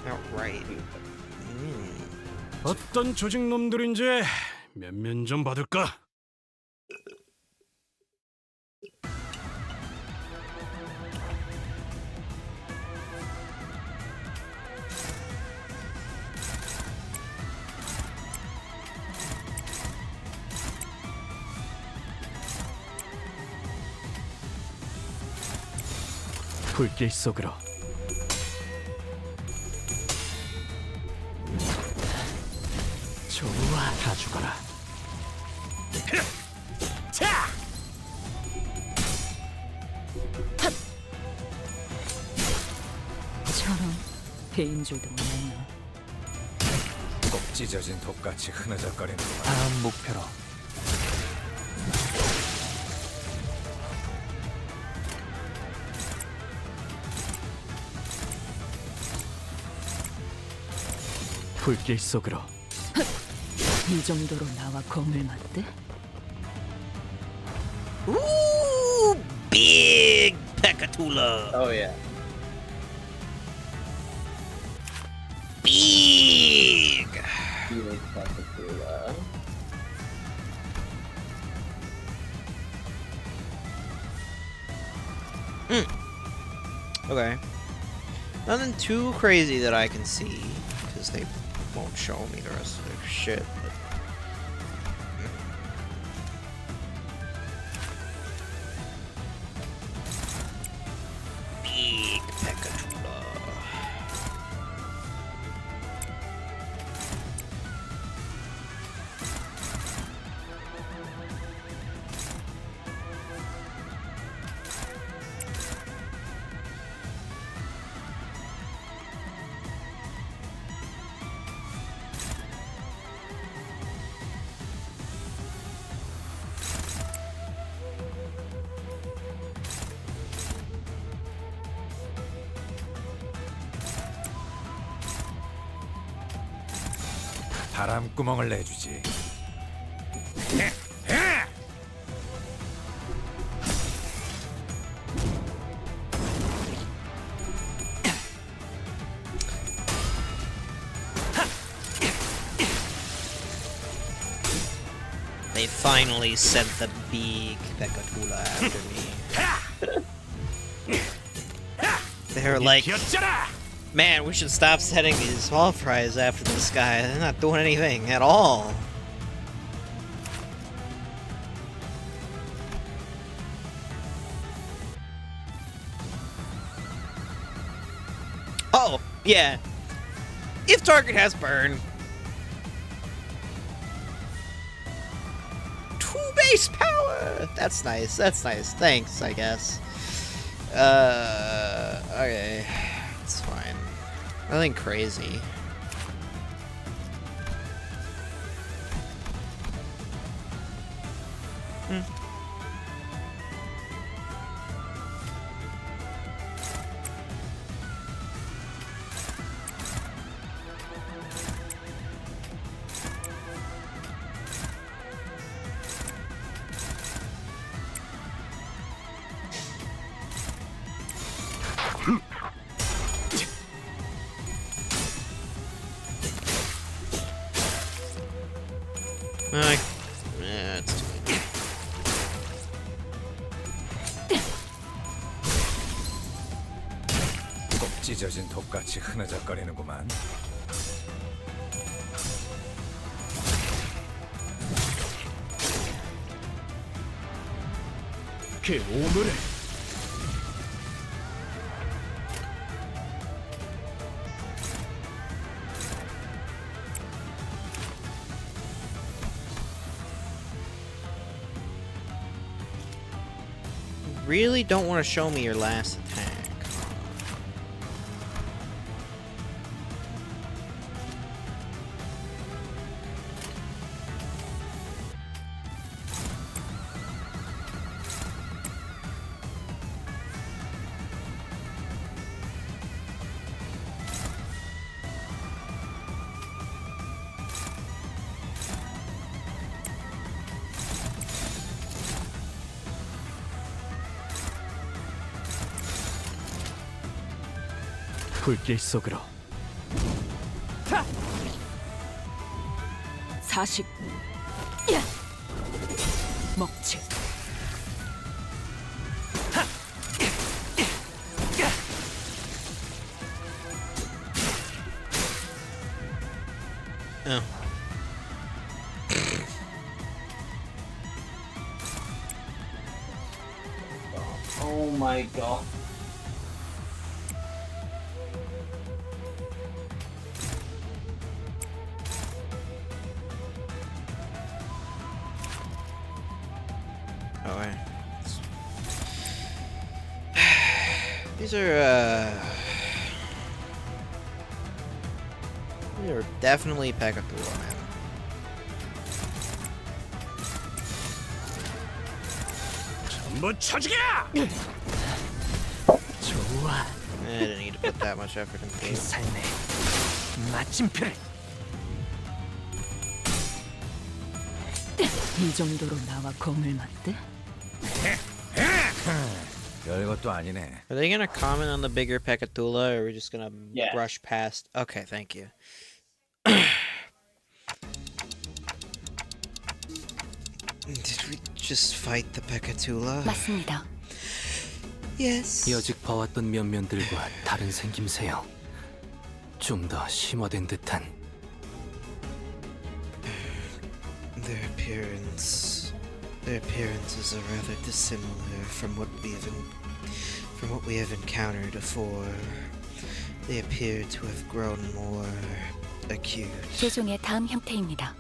outright. 어떤 조직 놈들인지 면면 좀 받을까? 불길 속으로. 좋아, 다 죽어라. 자! 저런 배인 줄도 몰랐네. 꼭 찢어진 독같이 흐느적거리는구만. 다음 목표로. 불길 속으로. 이 정도로 나와 검을 맞대? Ooh, big Pekatula. Oh yeah. Big. Big Pekatula. Okay. Nothing too crazy that I can see, because they won't show me the rest of their shit. But... Big Pekatula. 바람구멍을 내주지. They finally sent the big Pekatula after me. They're like, man, we should stop setting these small fries after this guy. They're not doing anything at all. Oh, yeah. If target has burn. 2 base power! That's nice, that's nice. Thanks, I guess. Okay. It's fine. Nothing crazy. Yeah, it's too late. 꼭 찢어진 독같이 흐느적거리는구만. 그 오물을 really don't want to show me your last attack. 불길 속으로. 40. 먹칠. Oh. Oh my god. Oh, wait. These are definitely Pekatua, man. 전부 쳐주게! 좋아. I didn't need to put that much effort into 그 it. 삶의 마침표를. 이 정도로 나와 공을 맞대? 별것도 아니네. Are they gonna comment on the bigger Pekatula, or are we just gonna Yes. brush past? Okay, thank you. Did we just fight the Pekatula? 맞습니다. Yes. 여직 봐왔던 면면들과 다른 생김새요. 좀 더 심화된 듯한. Their appearances are rather dissimilar from what we have encountered before. They appear to have grown more acute. 최종의 다음 형태입니다.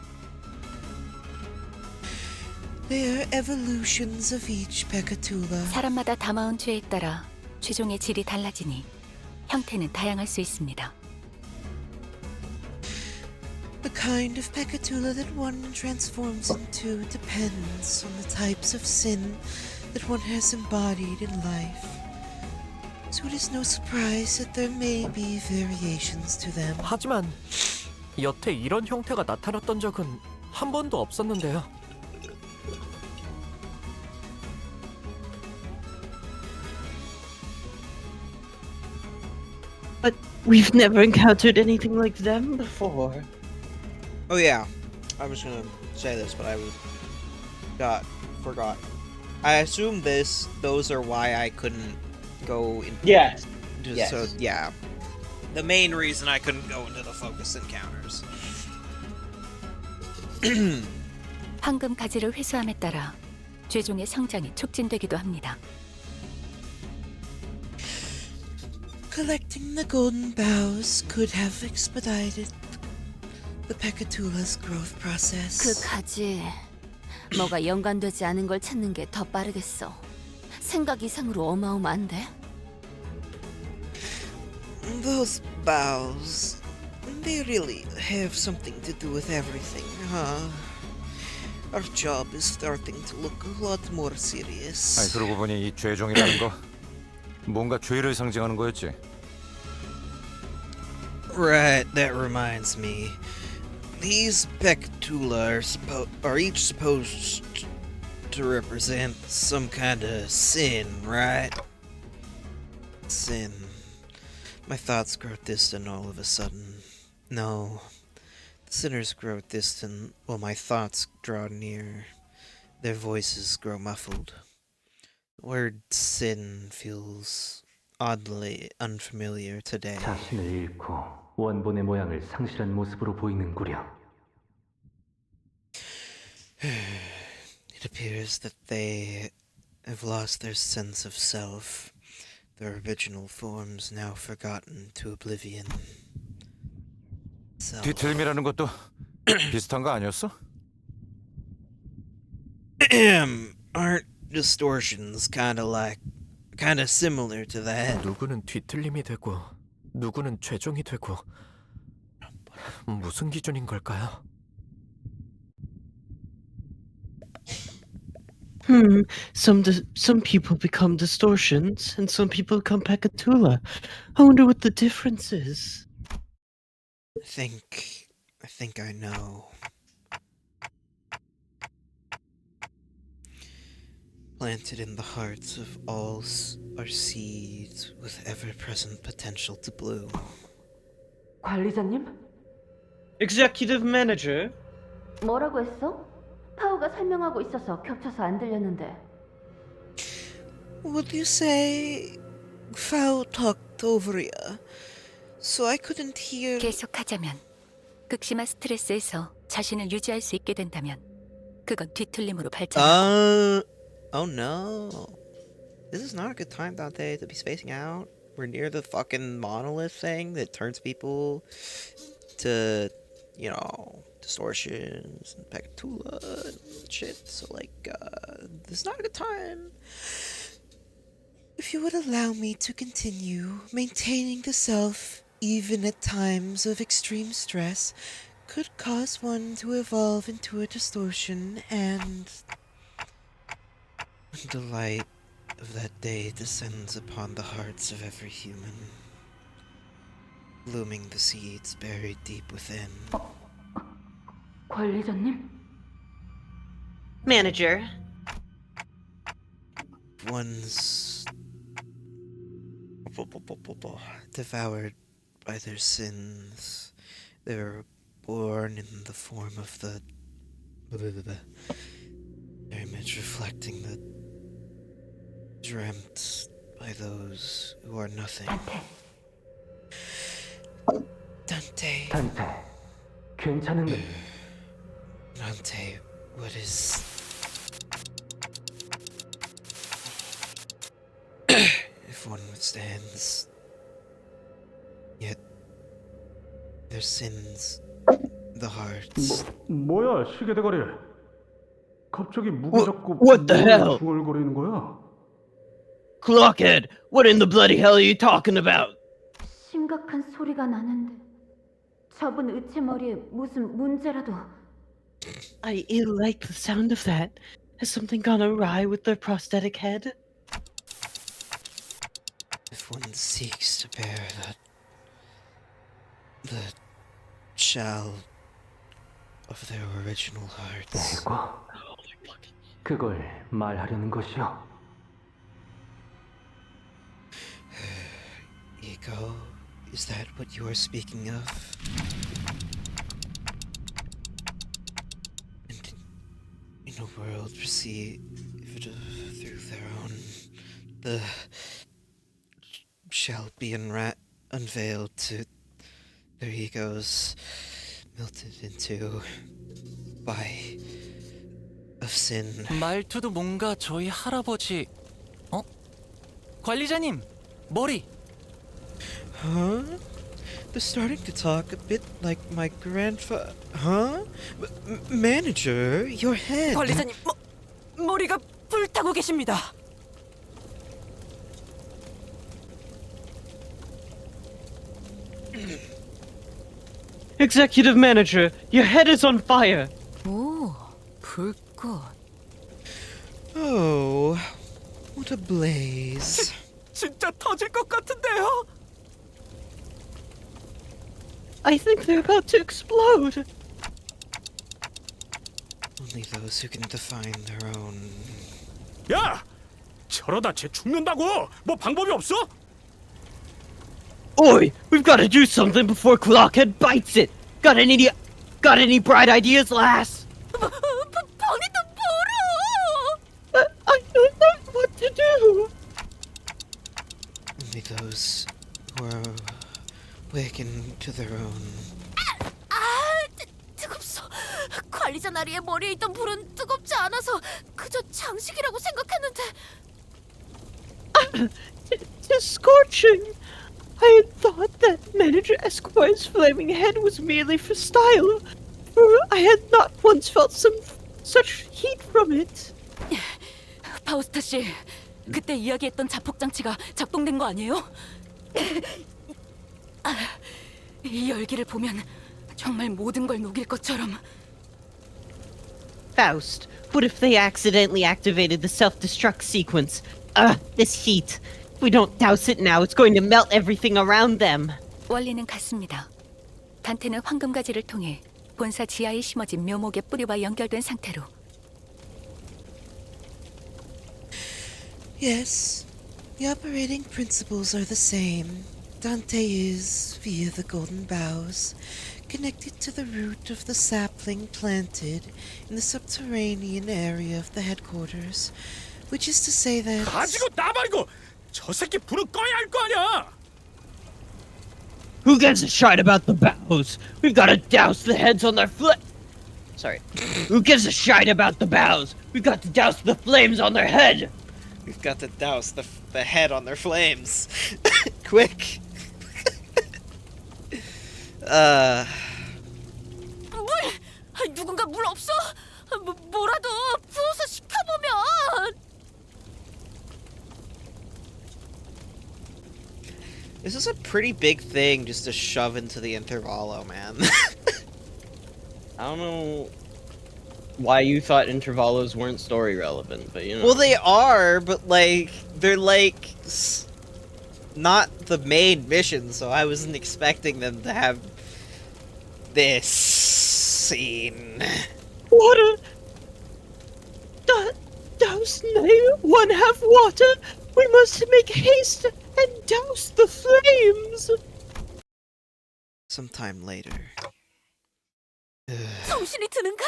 They are evolutions of each Pekatula. 사람마다 담아온 죄에 따라 최종의 질이 달라지니 형태는 다양할 수 있습니다. The kind of Pekatula that one transforms into depends on the types of sin that one has embodied in life. So it is no surprise that there may be variations to them. 하지만 여태 이런 형태가 나타났던 적은 한 번도 없었는데요. But we've never encountered anything like them before. Oh yeah, I was gonna say this, but I forgot. I assume those are why I couldn't go in. Yes. Just so yeah, the main reason I couldn't go into the focus encounters. 황금 가지를 회수함에 따라 최종의 성장이 촉진되기도 합니다. Collecting the golden boughs could have expedited the Pekatula's growth 그 process. 가지 뭐가 연관되지 않은 걸 찾는 게 더 빠르겠어. 생각 이상으로 어마어마한데? Those boughs, they really have something to do with everything, huh? Our job is starting to look a lot more serious. 아니 그러고 보니 이 죄종이라는 거 뭔가 죄를 상징하는 거였지. Right, that reminds me. These Pekatula are each supposed to represent some kind of sin, right? Sin. My thoughts grow distant all of a sudden. No. The sinners grow distant while my thoughts draw near. Their voices grow muffled. The word sin feels oddly unfamiliar today. 자신을 잃고 원본의 모양을 상실한 모습으로 보이는구려. It appears that they have lost their sense of self, their original forms now forgotten to oblivion. Self. 뒤틀미라는 것도 비슷한 거 아니었어? Aren't distortions kind of similar to that. 누구는 뒤틀림이 되고 누구는 최종이 되고 무슨 기준인 걸까요? Some people become distortions, and some people become Pekatula. I wonder what the difference is. I think I know. Planted in the hearts of all are seeds with ever-present potential to bloom. 관리자님? Executive Manager? 뭐라고 했어? 파우가 설명하고 있어서 겹쳐서 안 들렸는데. Would you say Fao talked over ya, so I couldn't hear? 계속하자면 극심한 스트레스에서 자신을 유지할 수 있게 된다면 그건 뒤틀림으로 발전하고. Oh no. This is not a good time, Dante, to be spacing out. We're near the fucking monolith thing that turns people to, you know, distortions and Pecatula and shit. So, like, this is not a good time. If you would allow me to continue, maintaining the self, even at times of extreme stress, could cause one to evolve into a distortion, and when the light of that day descends upon the hearts of every human, blooming the seeds buried deep within. 관리자님? Manager. One's devoured by their sins. They were born in the form of the image reflecting the dreamt by those who are nothing. Dante. 괜찮은데. Dante, what is... If one withstands, yet their sins, the hearts... 뭐야, 시계대가리. 갑자기 무게 잡고 what the hell? 중얼거리는 거야? Clockhead, what in the bloody hell are you talking about? 심각한 소리가 나는데 저분 의체머리에 무슨 문제라도. I ill like the sound of that. Has something gone awry with their prosthetic head? If one seeks to bear the shell of their original hearts. 그걸 말하려는 것이요. Ego, is that what you are speaking of? And in a world received through their own, the shall be unveiled to their egos, melted into by of sin. 말투도 뭔가 저희 할아버지... 관리자님, 머리! Huh? They're starting to talk a bit like my grandfather. Huh? Manager, your head. 관리자님, 머리가 불타고 계십니다. Executive Manager, your head is on fire. 오, 불꽃. Oh, what a blaze. 진짜 터질 것 같은데요? I think they're about to explode. Only those who can define their own. 야! 저러다 쟤 죽는다고! 뭐 방법이 없어? Oi, we've got to do something before Clockhead bites it. Got any bright ideas, lass? 벙이도 멀어! I don't know what to do. Only those who are awakened to their own. 뜨겁소. 관리자 나리의 머리에 있던 불은 뜨겁지 않아서 그저 장식이라고 생각했는데. It's scorching. I had thought that Manager Esquire's flaming head was merely for style, for I had not once felt such heat from it. 파우스타 씨, 그때 이야기했던 자폭 장치가 작동된 거 아니에요? 이 열기를 보면 정말 모든 걸 녹일 것처럼. Faust, what if they accidentally activated the self-destruct sequence? This heat. If we don't douse it now, it's going to melt everything around them. 원리는 같습니다. 단테는 황금가지를 통해 본사 지하에 심어진 묘목의 뿌리와 연결된 상태로. Yes, the operating principles are the same. Dante is, via the golden boughs, connected to the root of the sapling planted in the subterranean area of the headquarters, which is to say that... 가지고 나발이고 저 새끼 불은 꺼야 할 거 아니야. Who gives a shit about the boughs? We've got to douse the heads on their Sorry. Who gives a shit about the boughs? We've got to douse the flames on their head. We've got to douse the head on their flames. Quick. 물! 누군가 물 없어? 뭐라도 부어서 식혀보면. This is a pretty big thing just to shove into the intervallo, man. I don't know why you thought intervalos weren't story relevant, but you know. Well, they are, but like they're like not the main mission, so I wasn't expecting them to have this scene. Water! Douse name, one have water! We must make haste and douse the flames! Sometime later. 정신이 드는가?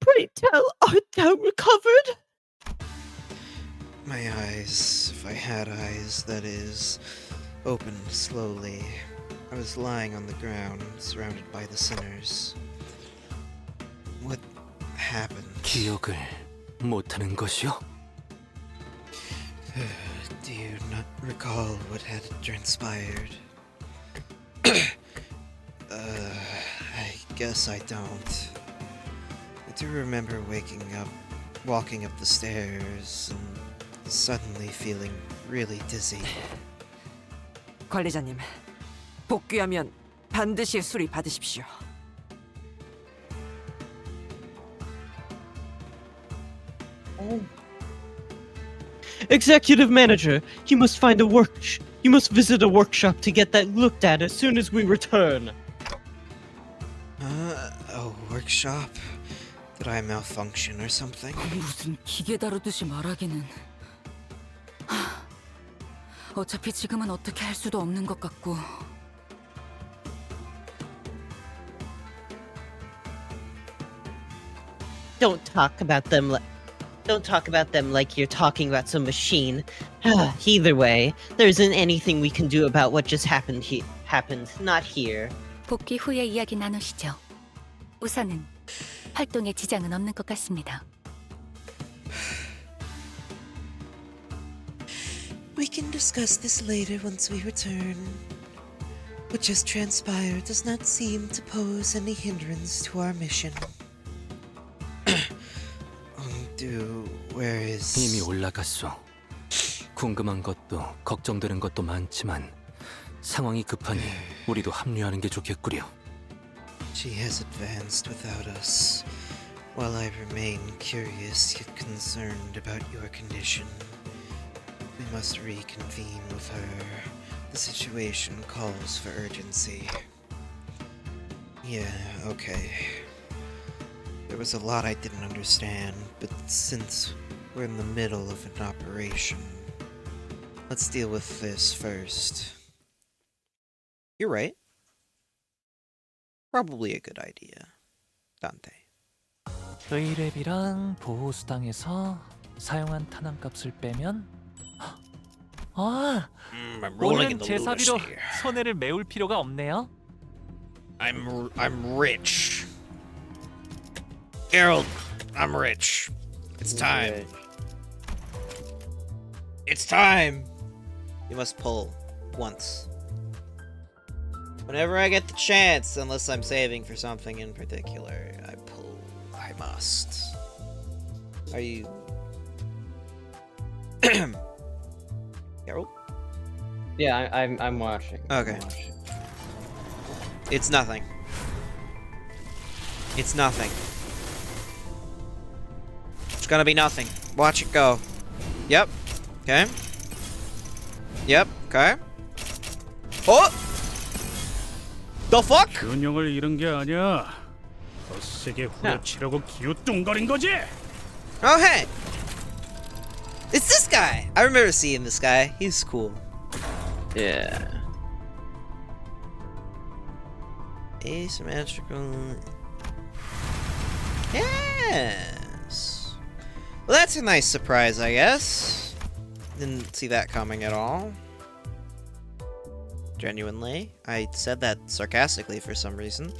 Pray tell, art thou recovered? My eyes, if I had eyes, that is, opened slowly. I was lying on the ground, surrounded by the sinners. What happened? 기억을 못하는 것이요? Do you not recall what had transpired? I guess I don't. I do remember waking up, walking up the stairs, and suddenly feeling really dizzy. 관리자님, 복귀하면 반드시 수리 받으십시오. Executive Manager, you must find a You must visit a workshop to get that looked at as soon as we return. A workshop? Did I malfunction or something? 무슨 기계 다루듯이 말하기는. 어차피 지금은 어떻게 할 수도 없는 것 같고. Don't talk about them like you're talking about some machine. Either way, there isn't anything we can do about what just happened not here. 복귀 후에 이야기 나누시죠. 우선은 활동에 지장은 없는 것 같습니다. We can discuss this later once we return. What just transpired does not seem to pose any hindrance to our mission. Where is... 이미 올라갔소. 궁금한 것도 걱정되는 것도 많지만 상황이 급하니 우리도 합류하는 게 좋겠구려. She has advanced without us, while I remain curious yet concerned about your condition. We must reconvene with her. The situation calls for urgency. Yeah, okay. There was a lot I didn't understand, but since we're in the middle of an operation, let's deal with this first. You're right. Probably a good idea, Dante. 의뢰비랑 보호수당에서 사용한 탄환값을 빼면 I'm rolling in 오늘은 the 제사비로 looter here. 손해를 메울 필요가 없네요. I'm rich. Geralt, I'm rich. It's time. It's time. You must pull once. Whenever I get the chance, unless I'm saving for something in particular, I pull. I I must. Are you... Carol? Yeah, I'm watching. Okay. It's nothing. It's nothing. It's gonna be nothing. Watch it go. Yep. Okay. Yep. Okay. Oh! The fuck? 균형을 잃은 게 아니야. 더 세게 후려치려고 기우뚱거린 거지. Oh hey! It's this guy! I remember seeing this guy. He's cool. Yeah. Asymmetrical. Yes. Well, that's a nice surprise, I guess. Didn't see that coming at all. Genuinely. I said that sarcastically for some reason.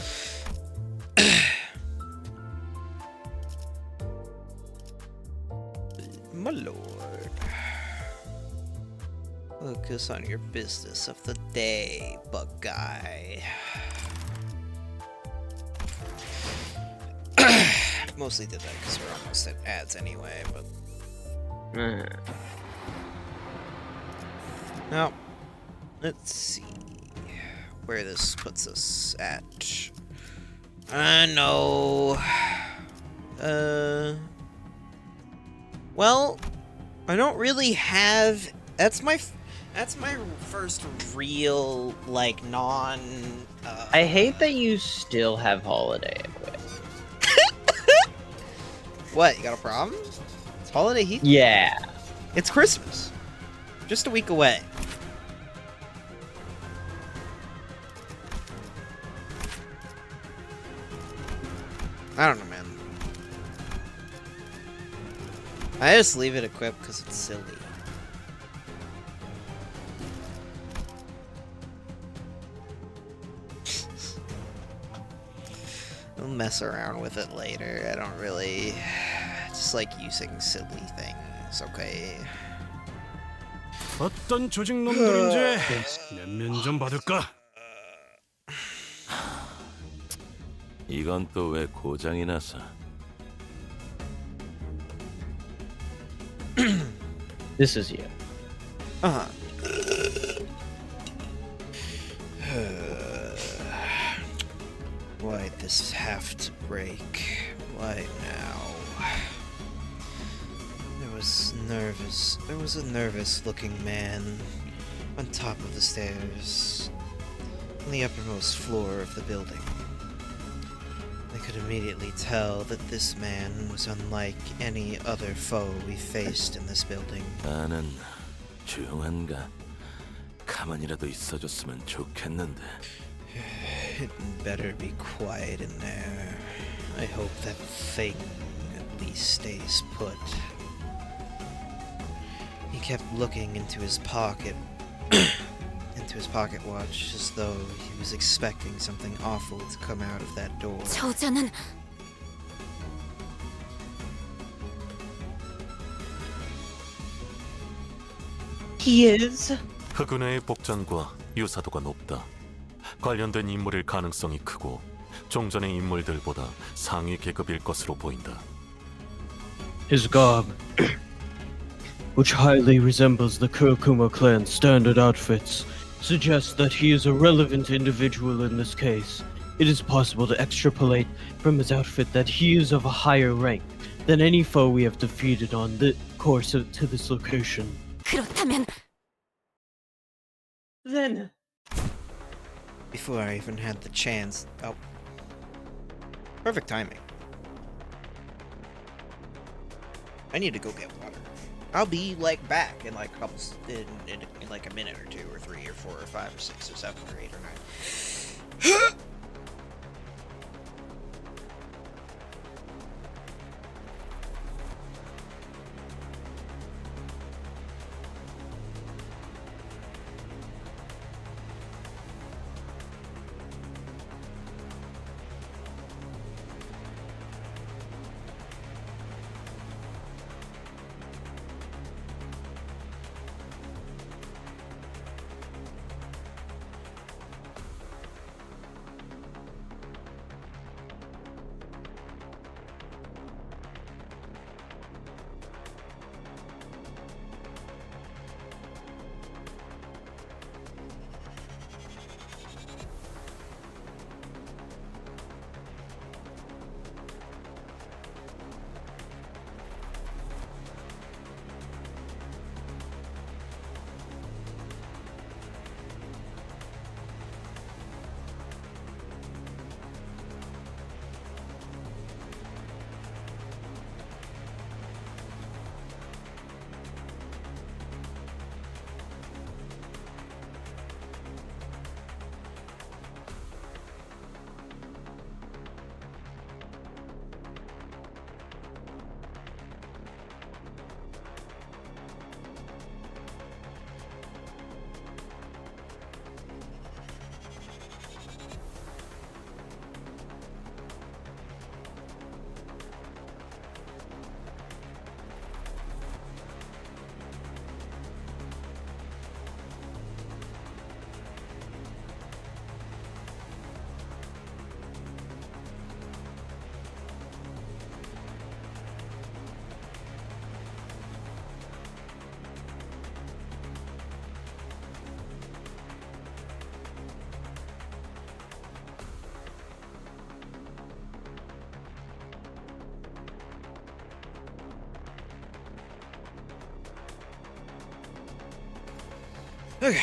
My lord. Focus on your business of the day, bug guy. Mostly did that because we're almost at ads anyway, but... Now, let's see where this puts us at. No. Well, I don't really have... That's my first real, like, non... I hate that you still have holiday equipment. What, you got a problem? It's holiday heat? Yeah. It's Christmas. Just a week away. I don't know, man. I just leave it equipped because it's silly. I'll mess around with it later. I don't really... just like using silly things, okay? 어떤 조직 놈들인지 면면 좀 받을까? 이건 또 왜 고장이 나서? This is you. Uh-huh. Why'd this have to break? Why now? There was a nervous-looking man on top of the stairs, on the uppermost floor of the building. I could immediately tell that this man was unlike any other foe we faced in this building. 나는 조용한가? 가만히라도 있어줬으면 좋겠는데. It better be quiet in there. I hope that thing at least stays put. He kept looking into his pocket, watch, as though he was expecting something awful to come out of that door. 저자는 He is. 흑은혜의 복장과 유사도가 높다. 관련된 인물일 가능성이 크고 종전의 인물들보다 상위 계급일 것으로 보인다. His garb, which highly resembles the Kurokuma clan's standard outfits, suggests that he is a relevant individual in this case. It is possible to extrapolate from his outfit that he is of a higher rank than any foe we have defeated on the course to this location. 그렇다면 Then... Before I even had the chance... Oh. Perfect timing. I need to go get water. I'll be, like, back in, like, a couple... In like, a minute or 2 or 3 or 4 or 5 or 6 or 7 or 8 or 9. Okay.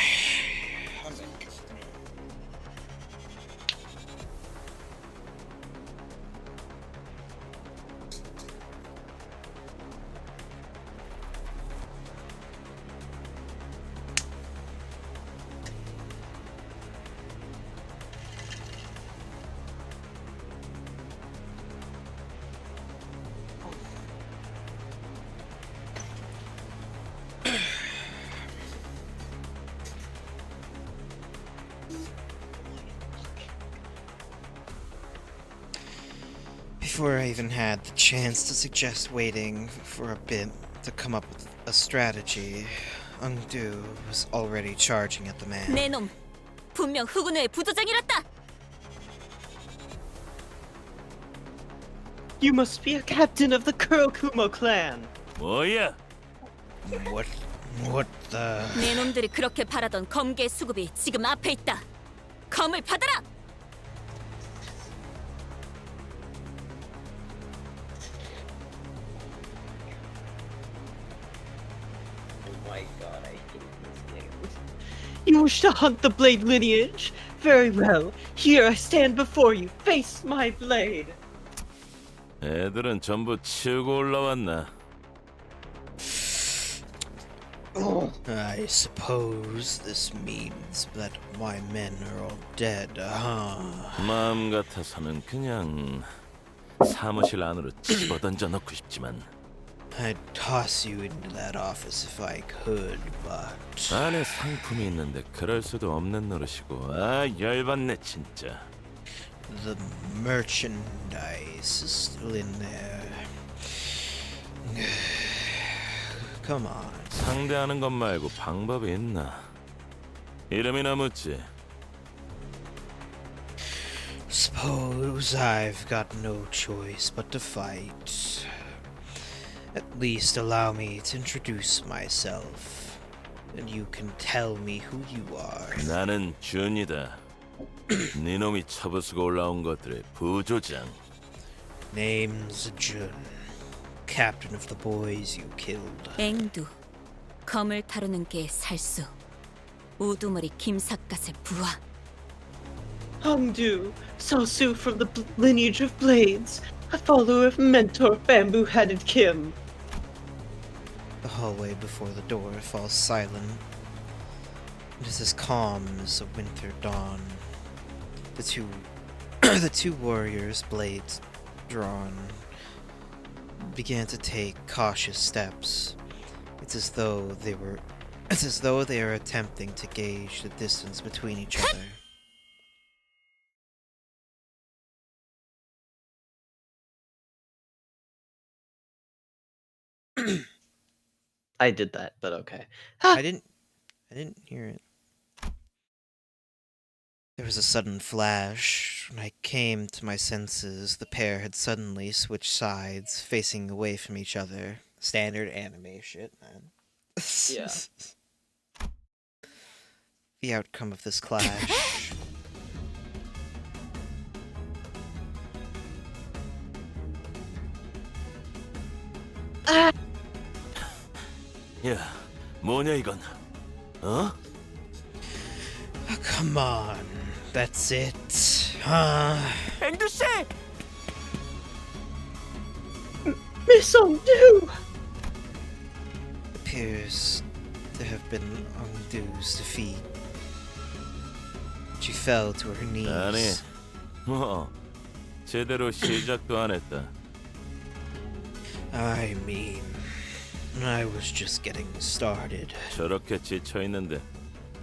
Before I even had the chance to suggest waiting for a bit to come up with a strategy, Ungdu was already charging at the man. 내 놈, 분명 흑운회의 부도장이랬다. You must be a captain of the Kurokumo clan. 뭐야? What the? 내 놈들이 그렇게 바라던 검계 수급이 지금 앞에 있다. 검을 받아라. Oh my god, I hate this game. You wish to hunt the blade lineage? Very well. Here I stand before you. Face my blade. 애들은 전부 치우고 올라왔나? I suppose this means that my men are all dead, huh? 마음 같아서는 그냥 사무실 안으로 집어던져 넣고 싶지만 I'd toss you into that office if I could, but 안에 상품이 있는데 그럴 수도 없는 노릇이고. 아, 열받네 진짜. the merchandise is still in there. Come on. 상대하는 것 말고 방법이 있나? 이름이나 묻지. Suppose I've got no choice but to fight. At least allow me to introduce myself, and you can tell me who you are. 나는 준이다. 네 놈이 처부수고 올라온 것들의 부조장. Name's Jun, captain of the boys you killed. 앵두, 검을 다루는 게 살수. 우두머리 김삿갓의 부하. Hongdu, Sosu from the lineage of blades, a follower of mentor bamboo-headed Kim. The hallway before the door falls silent. It is as calm as a winter dawn. The two warriors, blades drawn, began to take cautious steps. It's as though they are attempting to gauge the distance between each other. I did that, but okay. I didn't hear it. There was a sudden flash. When I came to my senses, the pair had suddenly switched sides, facing away from each other. Standard anime shit, man. Yeah. The outcome of this clash. 야, 뭐냐 이건? 어? Come on, that's it, huh? 앵두 씨! Miss Ongdu! Appears to have been Ongdu's defeat. She fell to her knees. 아니, 뭐 제대로 시작도 안 했다. I mean, I was just getting started. 저렇게 지쳐 있는데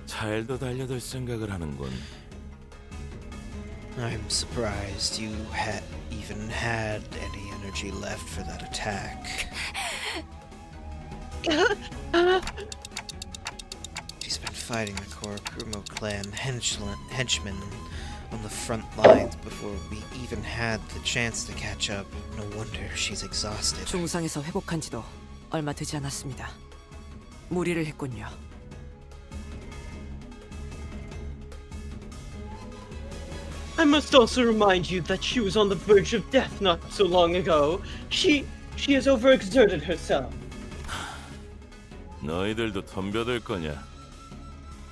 잘도 달려들 생각을 하는군. I'm surprised you even had any energy left for that attack. She's been fighting the Kurokumo clan henchmen on the front lines before we even had the chance to catch up. No wonder she's exhausted. 중상에서 회복한 지도 얼마 되지 않았습니다. 무리를 했군요. I must also remind you that she was on the verge of death not so long ago. She has overexerted herself. 너희들도 덤벼들 거냐?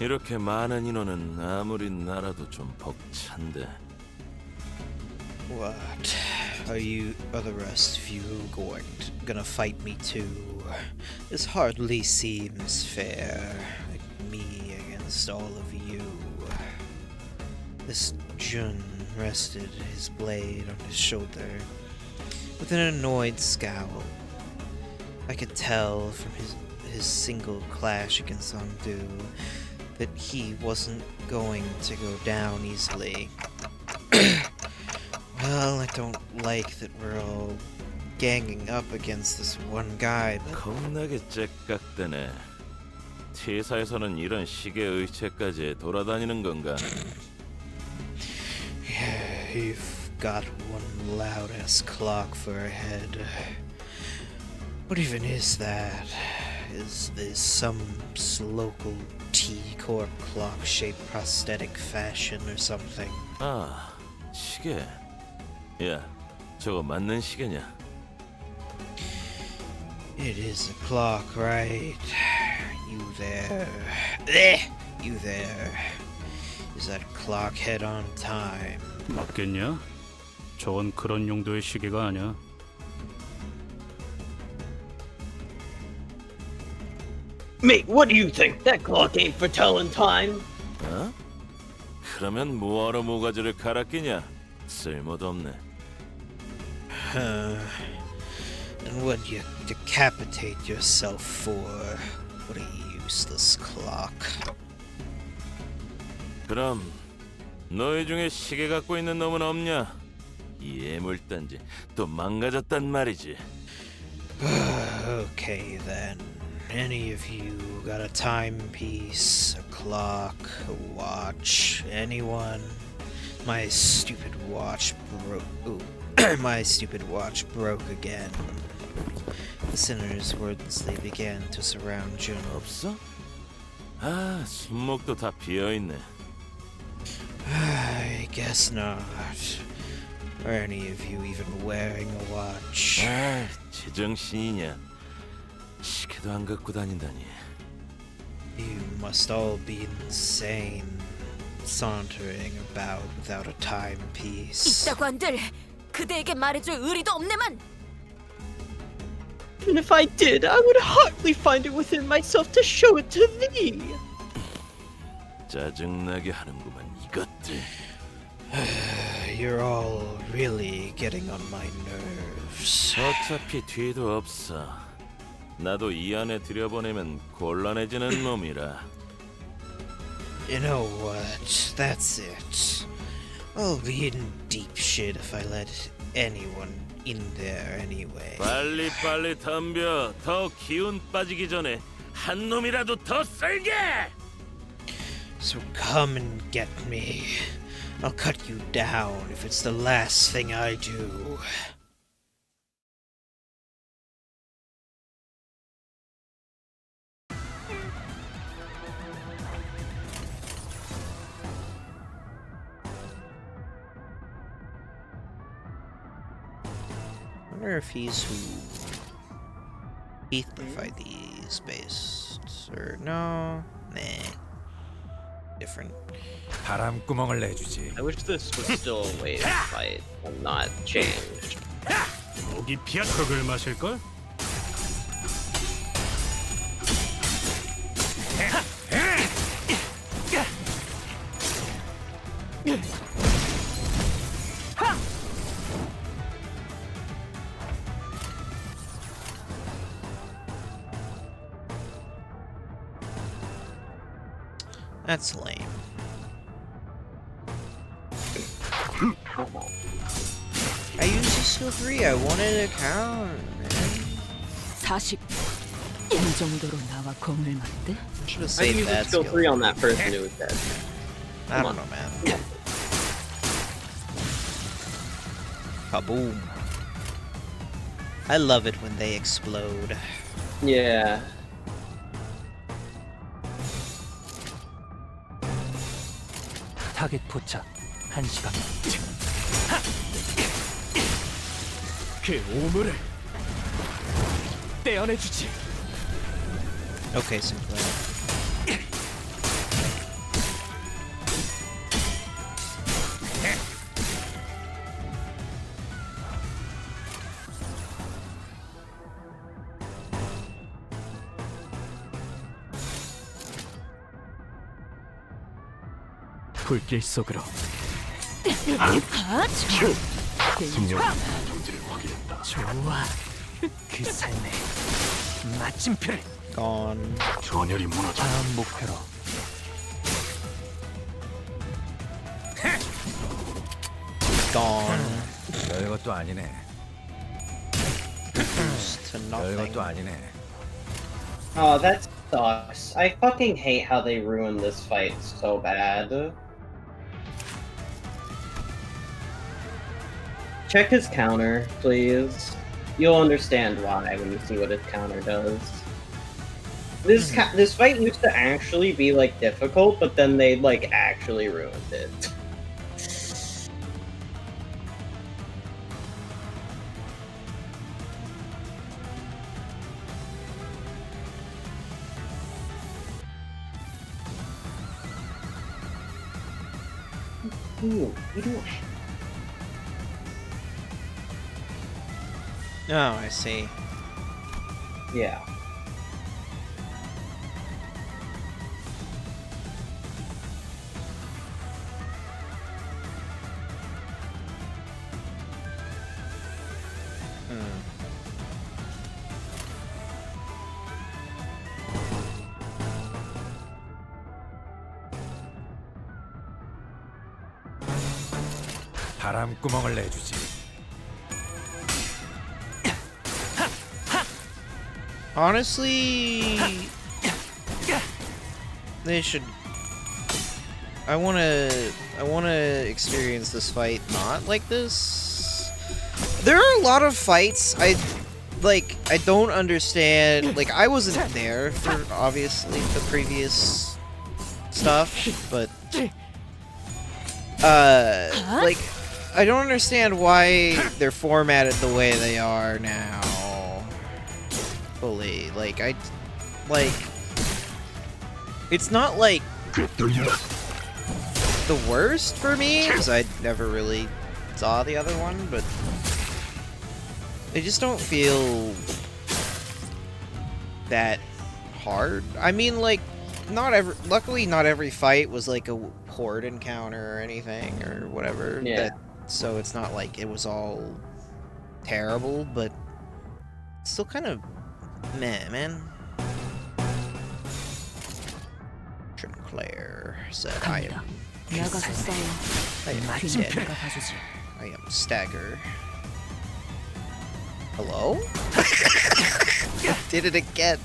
이렇게 많은 인원은 아무리 나라도 좀 벅찬데. What? Are the rest of you gonna fight me too? This hardly seems fair. Like me against all of you. This Jun rested his blade on his shoulder with an annoyed scowl. I could tell from his single clash against Songdu that he wasn't going to go down easily. Well, I don't like that we're all ganging up against this one guy, but... 겁나게 째깍대네. T사에서는 이런 시계 의체까지 돌아다니는 건가? Yeah, you've got one loud-ass clock for a head. What even is that? Is this some local T-Corp clock-shaped prosthetic fashion or something? 아, 시계. 야, 저거 맞는 시계냐? It is a clock, right? You there. You there. Is that clock head on time? 맞겠냐? 저건 그런 용도의 시계가 아니야. Mate, what do you think? That clock ain't for telling time. 어? 그러면 뭐하러 모가지를 갈아 끼냐? 쓸모도 없네. And what do you decapitate yourself for? What a useless clock. 그럼 너희 중에 시계 갖고 있는 놈은 없냐? 이 애물단지 또 망가졌단 말이지. Okay then. Any of you got a timepiece, a clock, a watch? Anyone? My stupid watch broke. Ooh. My stupid watch broke again. The sinners wordlessly began to surround Jun. 없어? 아, 손목도 다 비어 있네. I guess not. Are any of you even wearing a watch? 아, 제정신이냐? 시계도 안 갖고 다닌다니. You must all be insane, sauntering about without a timepiece. 있다고 한들 그대에게 말해줄 의리도 없네만. And if I did, I would hardly find it within myself to show it to thee. 짜증나게 하는구만 이것들. You're all really getting on my nerves. 어차피 뒤도 없어. 나도 이 안에 들여보내면 곤란해지는 놈이라. You know what? That's it. I'll be in deep shit if I let anyone in there anyway. 빨리 덤벼. 더 기운 빠지기 전에 한 놈이라도 더 쓸게. So come and get me. I'll cut you down if it's the last thing I do. I wonder if he's who Heath these based or no? Nah. Different. 바람구멍을 내주지. I wish this was still a wave fight and not changed. 여기 피아턱을 마실 걸? That's lame. I used a skill 3. I wanted a count, man. 40. 이 정도로 나와 공을 맞대? Should have I saved used that skill skill. 3 on that person who was dead. I don't know, man. Kaboom. I love it when they explode. Yeah. 타겟 포착 1시간. 그 오물을 떼어내주지. Okay, Sinclair. 불길 속으로. 좋아. 그 삶의 마침표를. Gone. 전열이 무너져. 다음 목표로. Gone. 별것도 아니네. To nothing. 별것도 아니네. Oh, that sucks. I fucking hate how they ruined this fight so bad. Check his counter, please. You'll understand why when you see what his counter does. This fight used to actually be like difficult, but then they like actually ruined it. Ooh, you don't. Oh, I see. Yeah. 바람구멍을 내주지. Honestly, they should. I wanna experience this fight not like this. There are a lot of fights I don't understand. Like, I wasn't there for obviously the previous stuff, but like, I don't understand why they're formatted the way they are now. Fully, like, it's not like the worst for me, because I never really saw the other one, but they just don't feel that hard. I mean, like, luckily not every fight was like a horde encounter or anything or whatever. Yeah. So it's not like it was all terrible, but still kind of meh, man. Sinclair said, I am dead. I am stagger. Hello? Did it again.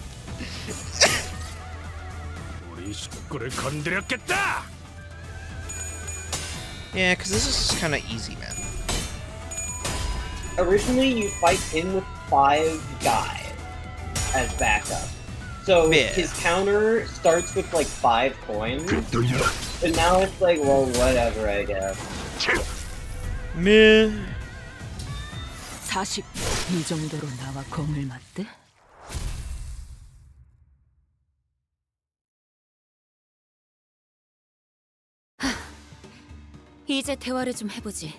우리 식구를 건드렸겠다. Yeah, because this is just kind of easy, man. Originally, you fight him with 5 guys as backup. So Yeah. his counter starts with like 5 coins, but now it's like, well, whatever, I guess. Meh. 사실 이 정도로 나와 공을 맞대? 이제 대화를 좀 해보지.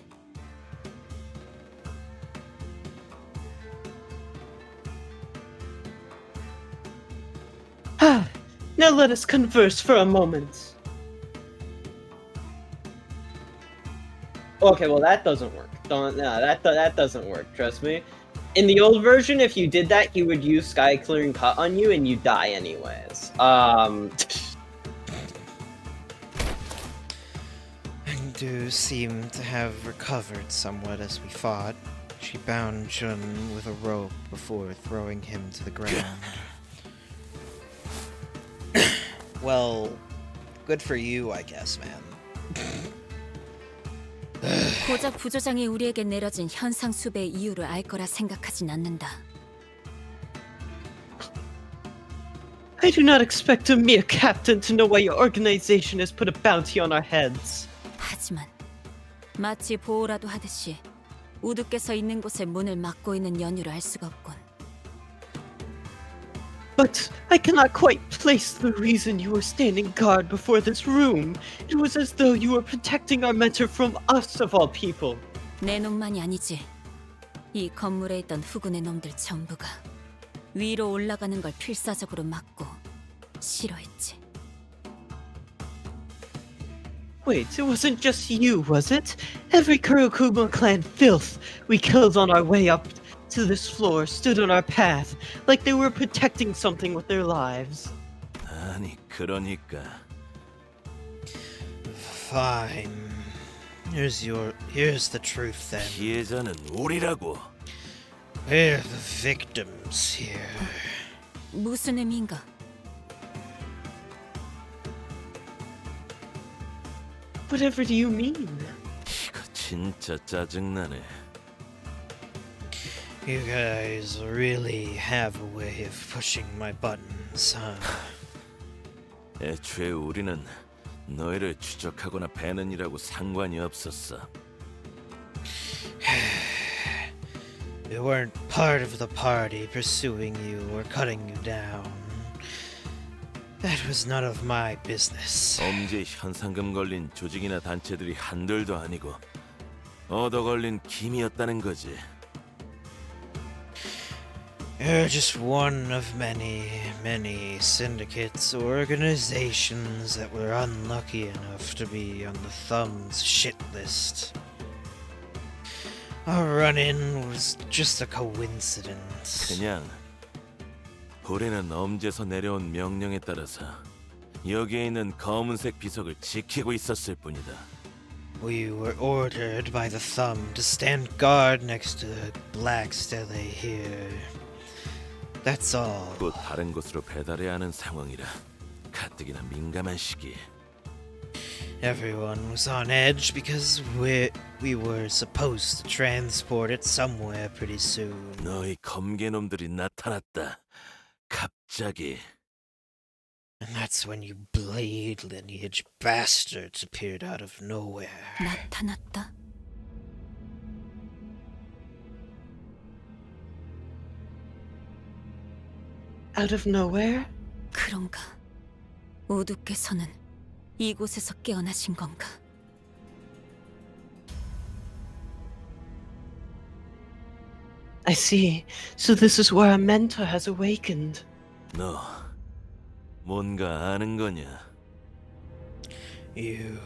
Now let us converse for a moment. Okay, well that doesn't work. That doesn't work. Trust me. In the old version, if you did that, he would use Sky Clearing Cut on you, and you die anyways. Hindu seemed to have recovered somewhat as we fought. She bound Jun with a rope before throwing him to the ground. Well, good for you, I guess, man. 고작 부조장이 우리에게 내려진 현상 수배의 이유를 알 거라 생각하진 않는다. I do not expect a mere captain to know why your organization has put a bounty on our heads. 하지만 마치 보호라도 하듯이 우두께서 있는 곳에 문을 막고 있는 연유를 알 수가 없군. But I cannot quite place the reason you were standing guard before this room. It was as though you were protecting our mentor from us of all people. 내 놈만이 아니지. 이 건물에 있던 후군의 놈들 전부가 위로 올라가는 걸 필사적으로 막고 싫어했지. Wait, it wasn't just you, was it? Every Kurokuma clan filth we killed on our way up to this floor stood on our path, like they were protecting something with their lives. 아니, 그러니까. Fine. Here's the truth then. 피해자는 우리라고. We're the victims here. 무슨 의미인가? Whatever do you mean? 이거 진짜 짜증나네. You guys really have a way of pushing my buttons, huh? 애초에 우리는 너희를 추적하거나 배는 일하고 상관이 없었어. We weren't part of the party pursuing you or cutting you down. That was none of my business. 범죄 현상금 걸린 조직이나 단체들이 한둘도 아니고 얻어 걸린 김이었다는 거지. You're just one of many, many syndicates or organizations that were unlucky enough to be on the Thumb's shit list. Our run-in was just a coincidence. 그냥 우리는 엄지에서 내려온 명령에 따라서 여기에 있는 검은색 비석을 지키고 있었을 뿐이다. We were ordered by the Thumb to stand guard next to the black stele here. That's all. 곧 다른 곳으로 배달해야 하는 상황이라 가뜩이나 민감한 시기. Everyone was on edge because we were supposed to transport it somewhere pretty soon. 너희 검개놈들이 나타났다. 갑자기. And that's when you blade lineage bastards appeared out of nowhere. 나타났다. Out of nowhere? 그런가? 우두께서는 이곳에서 깨어나신 건가? I see. So this is where our mentor has awakened. 너 뭔가 아는 거냐? You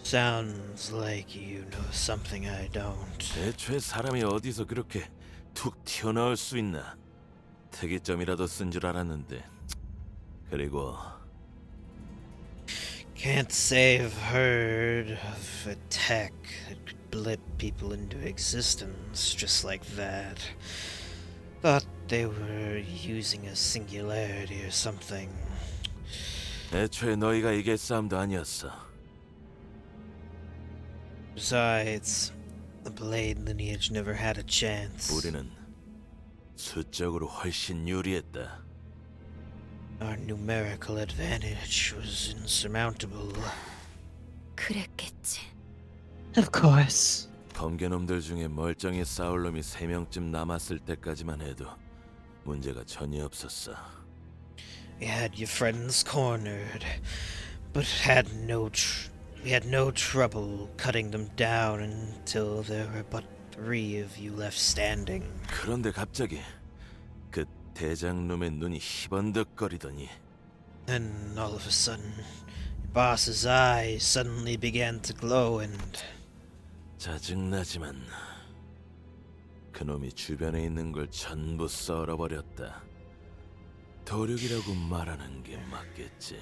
sounds like you know something I don't. 애초에 사람이 어디서 그렇게 툭 튀어나올 수 있나? 특이점이라도 쓴 줄 알았는데. 그리고 Can't say I've heard of a tech that could blip people into existence just like that. Thought they were using a singularity or something. 애초에 너희가 이길 싸움도 아니었어. Besides, the Blade lineage never had a chance. 우리는 수적으로 훨씬 유리했다. Our numerical advantage was insurmountable. 그랬겠지. Of course. 검개놈들 중에 멀쩡히 싸울 놈이 3명쯤 남았을 때까지만 해도 문제가 전혀 없었어. We had your friends cornered, but we had no trouble cutting them down until there were but 3 of you left standing. 그런데 갑자기 그 대장놈의 눈이 희번덕거리더니 Then all of a sudden, your boss's eyes suddenly began to glow and... 짜증나지만 그놈이 주변에 있는 걸 전부 썰어버렸다. 도륙이라고 말하는 게 맞겠지.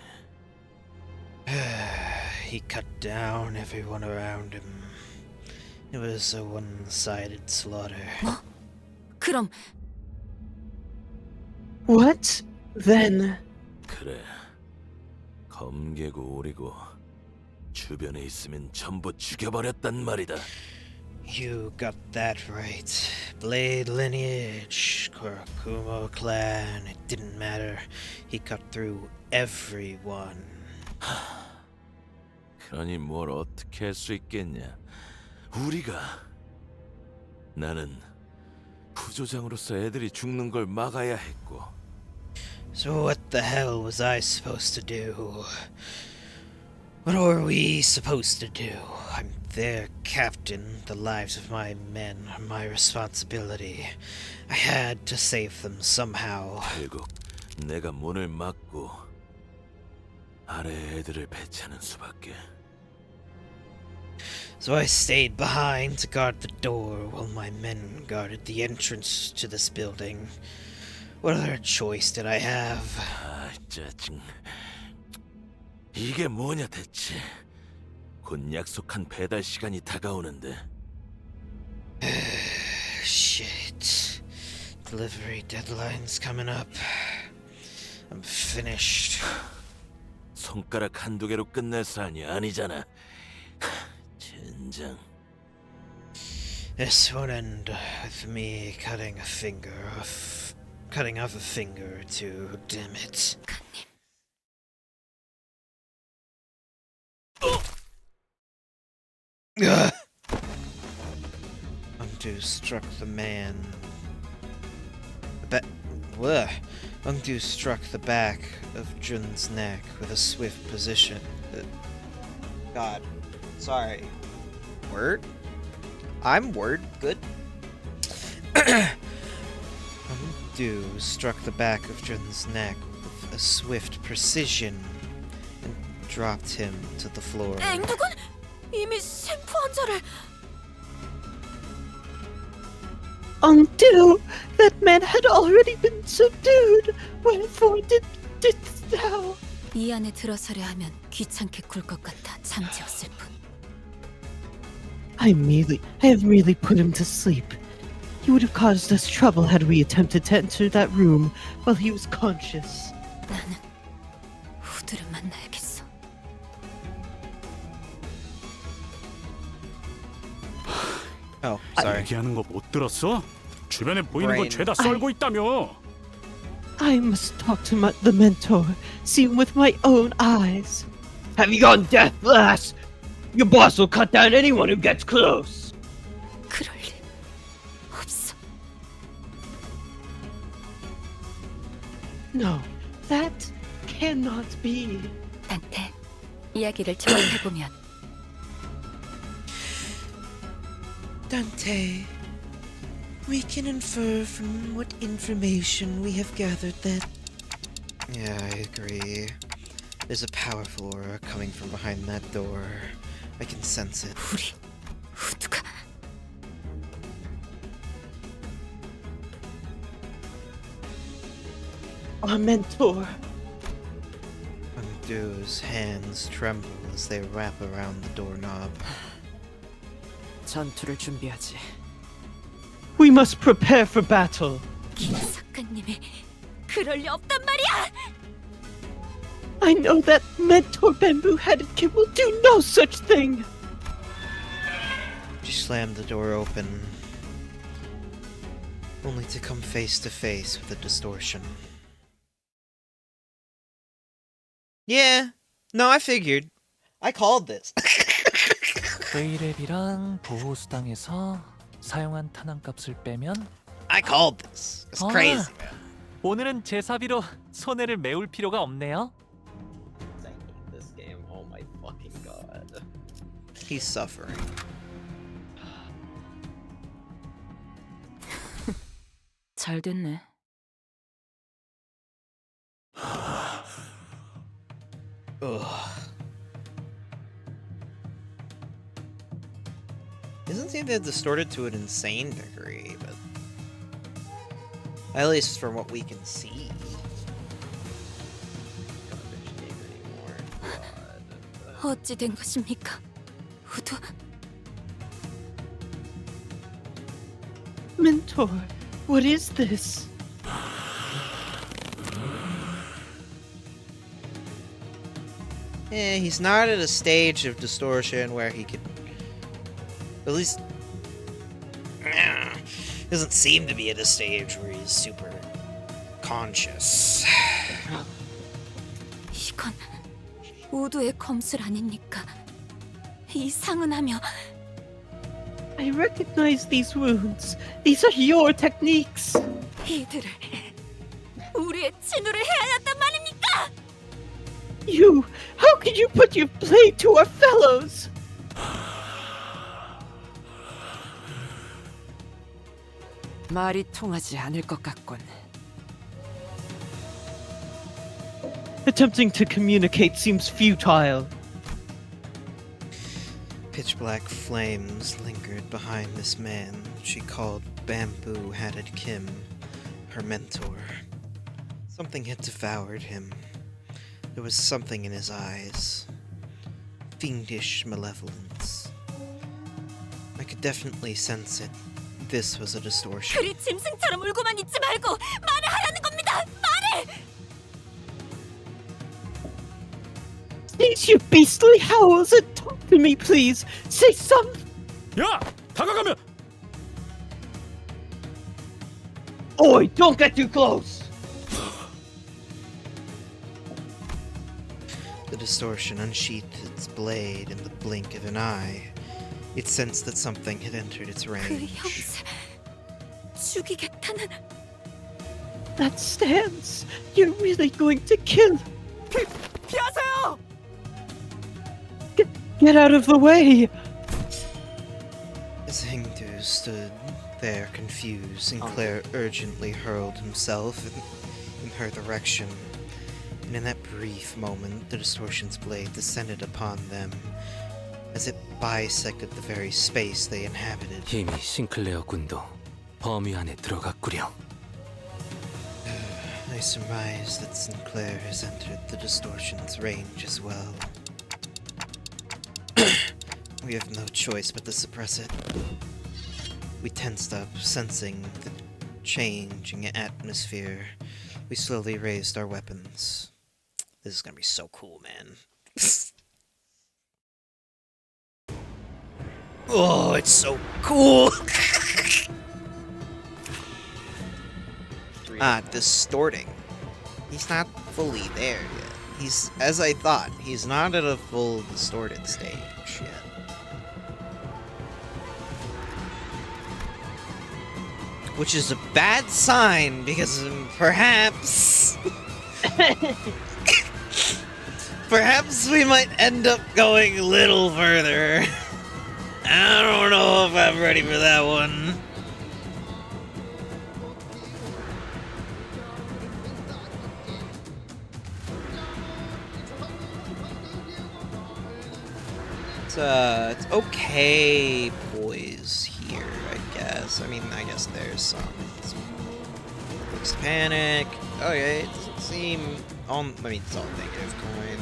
He cut down everyone around him. It was a one-sided slaughter. 그럼 What? Then? 그래. 검개고 오리고 주변에 있으면 전부 죽여버렸단 말이다. You got that right. Blade lineage, Kurakumo clan, it didn't matter. He cut through everyone. 그러니 뭘 어떻게 할 수 있겠냐? 우리가 나는 부조장으로서 애들이 죽는 걸 막아야 했고. So what the hell was I supposed to do? What were we supposed to do? I'm their captain. The lives of my men are my responsibility. I had to save them somehow. 결국 내가 문을 막고 아래 애들을 배치하는 수밖에. So I stayed behind to guard the door while my men guarded the entrance to this building. What other choice did I have? 아, 짜증. 이게 뭐냐 대체? 곧 약속한 배달 시간이 다가오는데. Shit. Delivery deadline's coming up. I'm finished. 손가락 한두 개로 끝날 사안이 아니잖아. 젠장. This won't end with me cutting off a finger or two, damn it. Ugh. Ungdu struck the man. Ungdu struck the back of Jun's neck with a swift position. God. Sorry. Word? I'm word good. Ungdu struck the back of Jun's neck with a swift precision and dropped him to the floor. 앵두군 이미 생포 환자를. Ungdu, that man had already been subdued. Wherefore didst thou? 이 안에 들어서려 하면 귀찮게 굴 것 같아 잠재웠을 뿐. I have merely put him to sleep. He would have caused us trouble had we attempted to enter that room while he was conscious. 나는 후드를 만나야겠어. Oh, sorry. 얘기하는 거 못 들었어? 주변에 보이는 거 Brain. 죄다 썰고 있다며. I must talk to the mentor, see him with my own eyes. Have you gone deaf, lass? Your boss will cut down anyone who gets close. 그럴 일 없어. No, that cannot be. 단테, 이야기를 정리해보면 Dante, we can infer from what information we have gathered that... Yeah, I agree. There's a powerful aura coming from behind that door. I can sense it. 우리 후드가 Our mentor. Ungdu's hands tremble as they wrap around the doorknob. 전투를 준비하지. We must prepare for battle. 작가님이 그럴 리 없단 말이야. I know that mentor bamboo-headed kid will do no such thing. She slammed the door open, only to come face to face with a distortion. Yeah, no, I figured. I called this. 웨이랩이랑 보호수당에서 사용한 탄환값을 빼면 I called this. It's crazy, man. 오늘은 제사비로 손해를 메울 필요가 없네요. I hate this game. Oh my fucking god. He's suffering. 잘 됐네. Ugh. Doesn't seem to have distorted to an insane degree, but at least from what we can see. 어찌 된 것입니까? 후드. Mentor, what is this? He's not at a stage of distortion where he could... At least... doesn't seem to be at a stage where he's super conscious. 이건 우드의 검술 아닙니까? 이상은하며 I recognize these wounds. These are your techniques. 이들을 우리의 친구를 해야 했단 말입니까? You, how could you put your blade to our fellows? 말이 통하지 않을 것 같군. Attempting to communicate seems futile. Pitch black flames lingered behind this man she called Bamboo-Hatted Kim, her mentor. Something had devoured him. There was something in his eyes. Fiendish malevolence. I could definitely sense it. This was a distortion. 그리 짐승처럼 울고만 있지 말고 말을 하라는 겁니다. 말을! Cease your beastly howls and talk to me, please. Say something. 야! 다가가면! Oi, don't get too close! The distortion unsheathed its blade in the blink of an eye. It sensed that something had entered its 그 range. 형제 죽이겠다는 That stance. You're really going to kill. 피하세요! Get out of the way. As Hingdu stood there confused, Sinclair urgently hurled himself in her direction. And in that brief moment, the distortion's blade descended upon them, as it bisected the very space they inhabited. 이미 싱클레어 군도 범위 안에 들어갔구려. I surmise that Sinclair has entered the distortion's range as well. We have no choice but to suppress it. We tensed up, sensing the changing atmosphere. We slowly raised our weapons. This is gonna be so cool, man. Oh, it's so cool! Distorting. He's not fully there yet. He's, as I thought, he's not at a full distorted stage yet. Which is a bad sign, because perhaps... perhaps we might end up going a little further. I don't know if I'm ready for that one. It's okay, boys, here, I guess. I mean, I guess there's some looks panic. Okay, it doesn't seem on. I mean, it's all negative coin.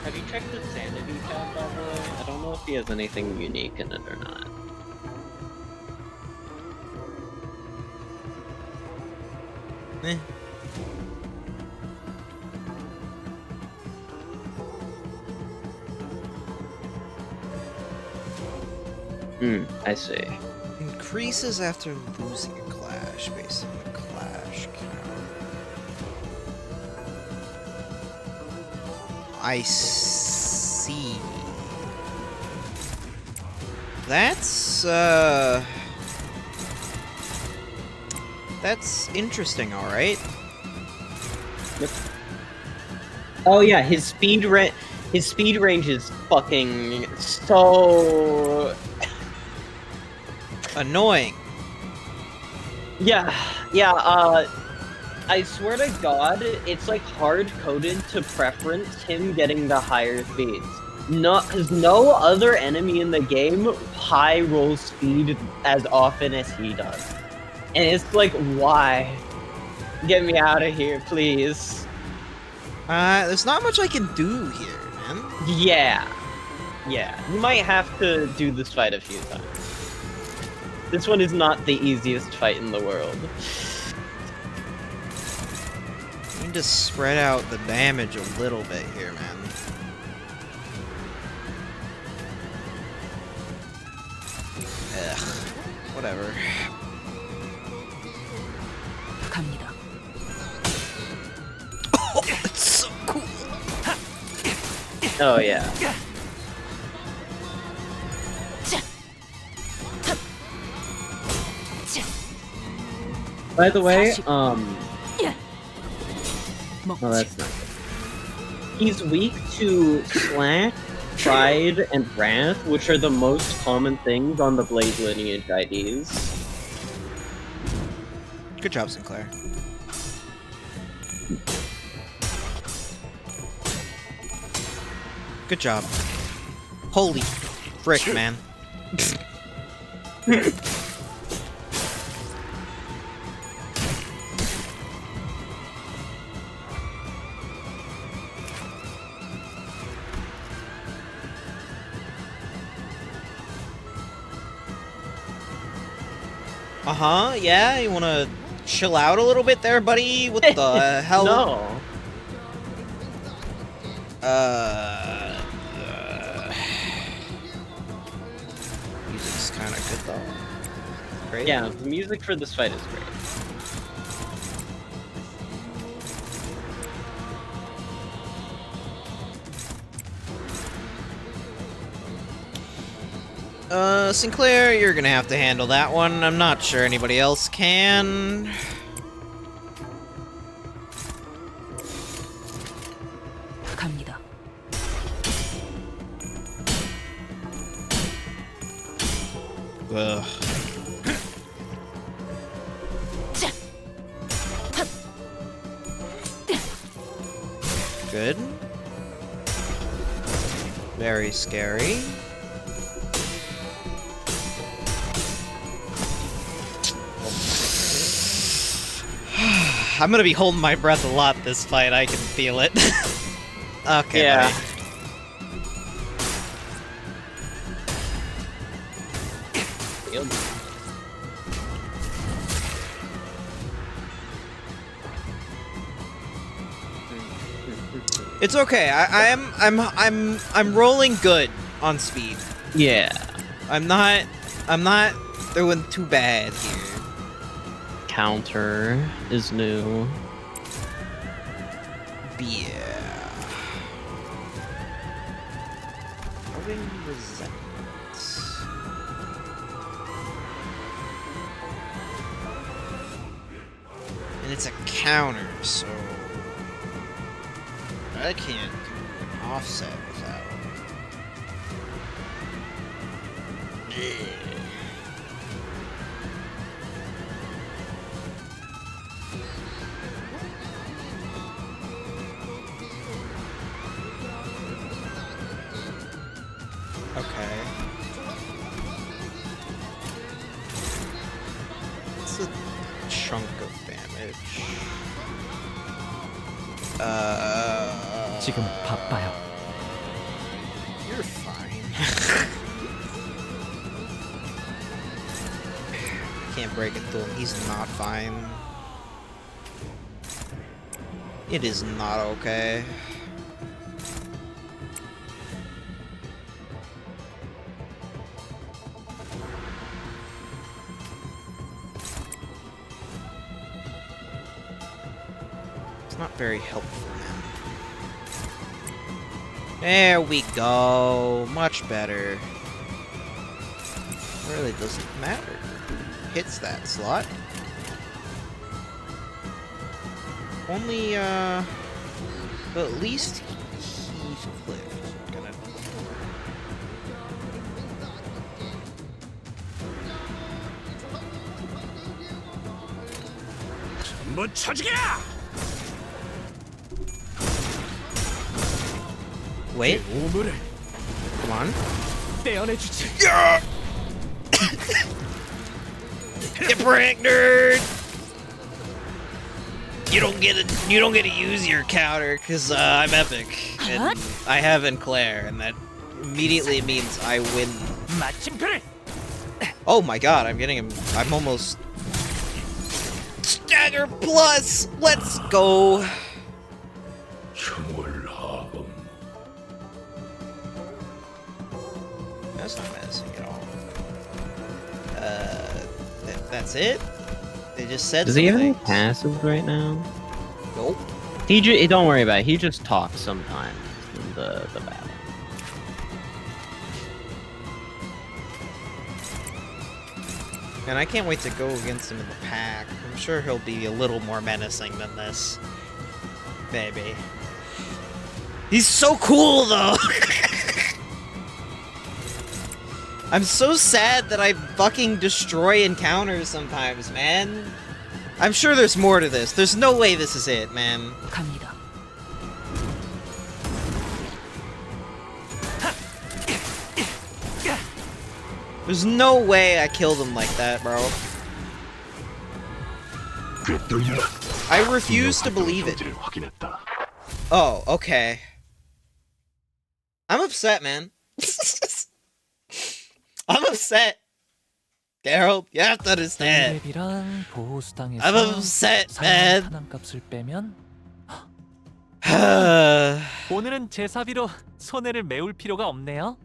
Have you checked the sanity tab, by the way? I don't know if he has anything unique in it or not. Eh. I see. Increases after losing a clash, based on the clash count. I see. That's interesting, alright. Yep. Oh yeah, his speed range is fucking so annoying. Yeah, I swear to God, it's like hard-coded to preference him getting the higher speeds. Because no other enemy in the game high rolls speed as often as he does. And it's like, why? Get me out of here, please. There's not much I can do here, man. Yeah. You might have to do this fight a few times. This one is not the easiest fight in the world. You need to spread out the damage a little bit here, man. Ugh. Whatever. 갑니다. Oh, it's so cool. Oh yeah. By the way, oh, that's not good. He's weak to Slash, Pride, and Wrath, which are the most common things on the Blade lineage IDs. Good job, Sinclair. Good job. Holy frick, man. Uh-huh, yeah, you wanna chill out a little bit there, buddy? What the hell? No. Music's kinda good, though. Great. Yeah, the music for this fight is great. Sinclair, you're gonna have to handle that one. I'm not sure anybody else can. 갑니다. Ugh. Good. Very scary. I'm gonna be holding my breath a lot this fight, I can feel it. Okay, Yeah. buddy. It's okay. I'm rolling good on speed. Yeah. I'm not doing too bad here. Counter is new. Yeah. Loving resentments. And it's a counter, so I can't do an offset with that one. Okay. It's a chunk of damage. 지금 바빠요. You're fine. Can't break it to him. He's not fine. It is not okay. It's not very helpful, man. There we go. Much better. Really doesn't matter who hits that slot. Only, but at least he's gonna. 뭐 쳐주게야! Wait. 오물을 Come on. 떼어내주지. Get pranked, nerd! You don't get to use your counter because I'm epic and I have Claire, and that immediately means I win. Oh my god, I'm getting him. I'm almost stagger plus. Let's go. That's not menacing at all. That's it? They just said Does he have any something. passives right now? Nope. Don't worry about it. He just talks sometimes in the battle. And I can't wait to go against him in the pack. I'm sure he'll be a little more menacing than this. Maybe. He's so cool, though! I'm so sad that I fucking destroy encounters sometimes, man. I'm sure there's more to this. There's no way this is it, man. 갑니다. There's no way I killed him like that, bro. I refuse to believe it. Oh, okay. I'm upset, man. I'm upset. Geralt, you have to understand. 랩이랑 보호 수당에서 I'm upset, 사용한 man. 탄환값을 빼면 오늘은 제 사비로 손해를 메울 필요가 없네요.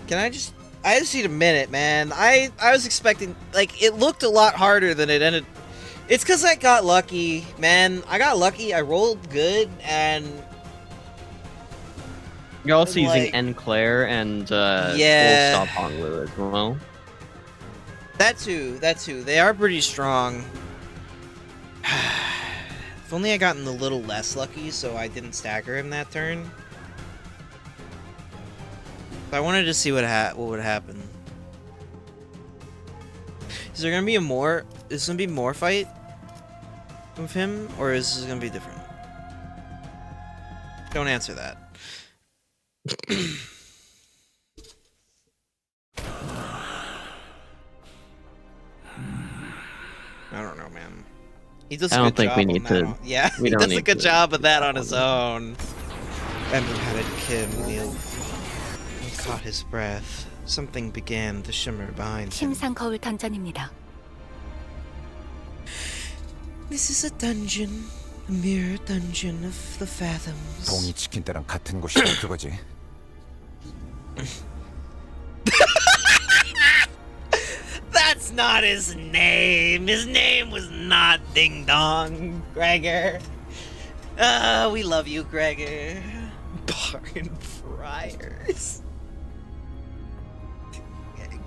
Can I just need a minute, man. I was expecting, like, it looked a lot harder than it ended. It's because I got lucky, man. I got lucky. I rolled good, and You're also and, using like, Enclair and yeah. Full Stop Honglu as well. That too. They are pretty strong. If only I gotten a little less lucky, so I didn't stagger him that turn. I wanted to see what would happen. Is there gonna be is this gonna be more fight with him, or is this gonna be different? Don't answer that. I don't know, man. He does a I don't good think job we on need that to. on- yeah, we he don't does a need good to- job of that on his own. Ember had it Kim kneel and caught his breath. Something began to shimmer behind him. 침상 거울 던전입니다. This is a dungeon, a mirror dungeon of the fathoms. 봉이 치킨 때랑 같은 곳이다 그거지. That's not his name. His name was not Ding Dong, Gregor. We love you, Gregor. Barn Friars.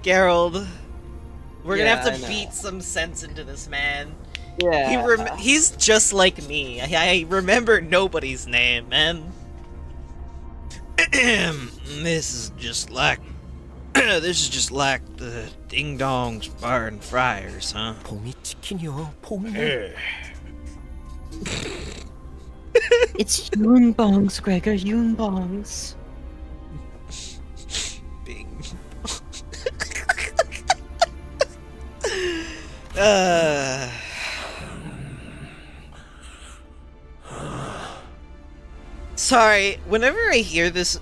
Geralt, we're gonna Yeah, have I to know. beat some sense into this man. Yeah. He's just like me. I remember nobody's name, man. This is just like the Ding Dong's Bar and Friars, huh? 봉이 치킨이요. 봉이. It's Yunbongs, Gregor, Yunbongs. Bing. Sorry, whenever I hear this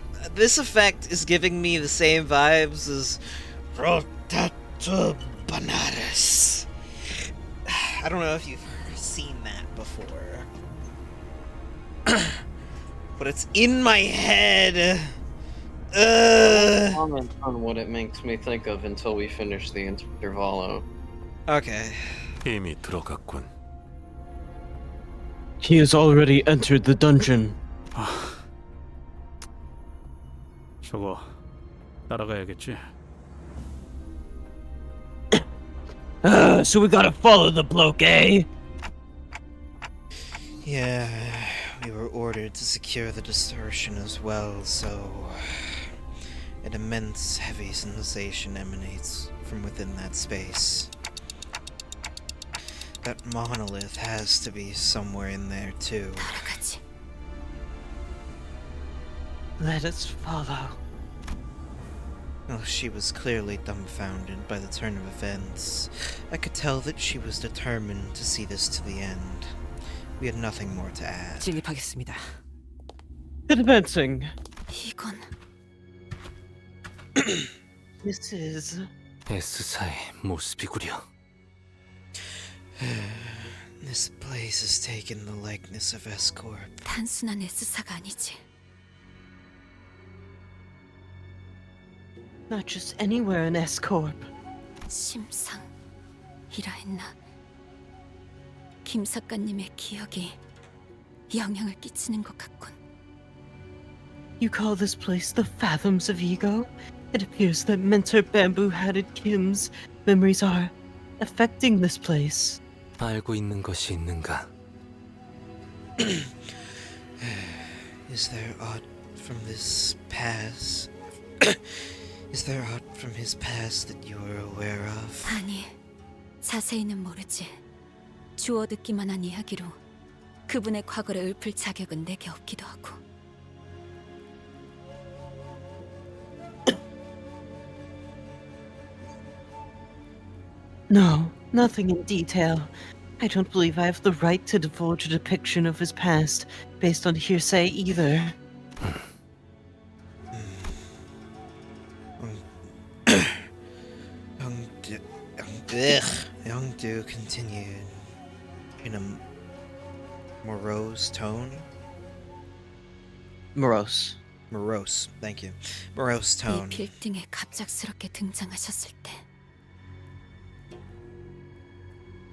effect is giving me the same vibes as Rotata Bananas. I don't know if you've seen that before. But it's in my head. Comment on what it makes me think of until we finish the intervallo. Okay. 이미 들어갔군. He has already entered the dungeon. 저거 따라가야겠지. So we gotta follow the bloke, eh? Yeah, we were ordered to secure the distortion as well, so an immense heavy sensation emanates from within that space. That monolith has to be somewhere in there too. Let us follow. Well, she was clearly dumbfounded by the turn of events. I could tell that she was determined to see this to the end. We had nothing more to add. 진입하겠습니다. Advancing. 이건 This is S사의 모습이구려. This place has taken the likeness of S-Corp. 단순한 S사가 아니지. not just anywhere in S-Corp. 심상이라 했나? 김 작가님의 기억이 영향을 끼치는 것 같군. You call this place the Fathoms of Ego? It appears that Mentor Bamboo-Hatted Kim's memories are affecting this place. 알고 있는 것이 있는가? Is there aught from this past? Is there aught from his past that you are aware of? 아니, 자세히는 모르지. 주워 듣기만 한 이야기로 그분의 과거를 읊을 자격은 내게 없기도 하고. No, nothing in detail. I don't believe I have the right to divulge a depiction of his past based on hearsay either. Youngdu continued in a morose tone. Morose. Morose, thank you. Morose 이 tone. 빌딩에 갑작스럽게 등장하셨을 때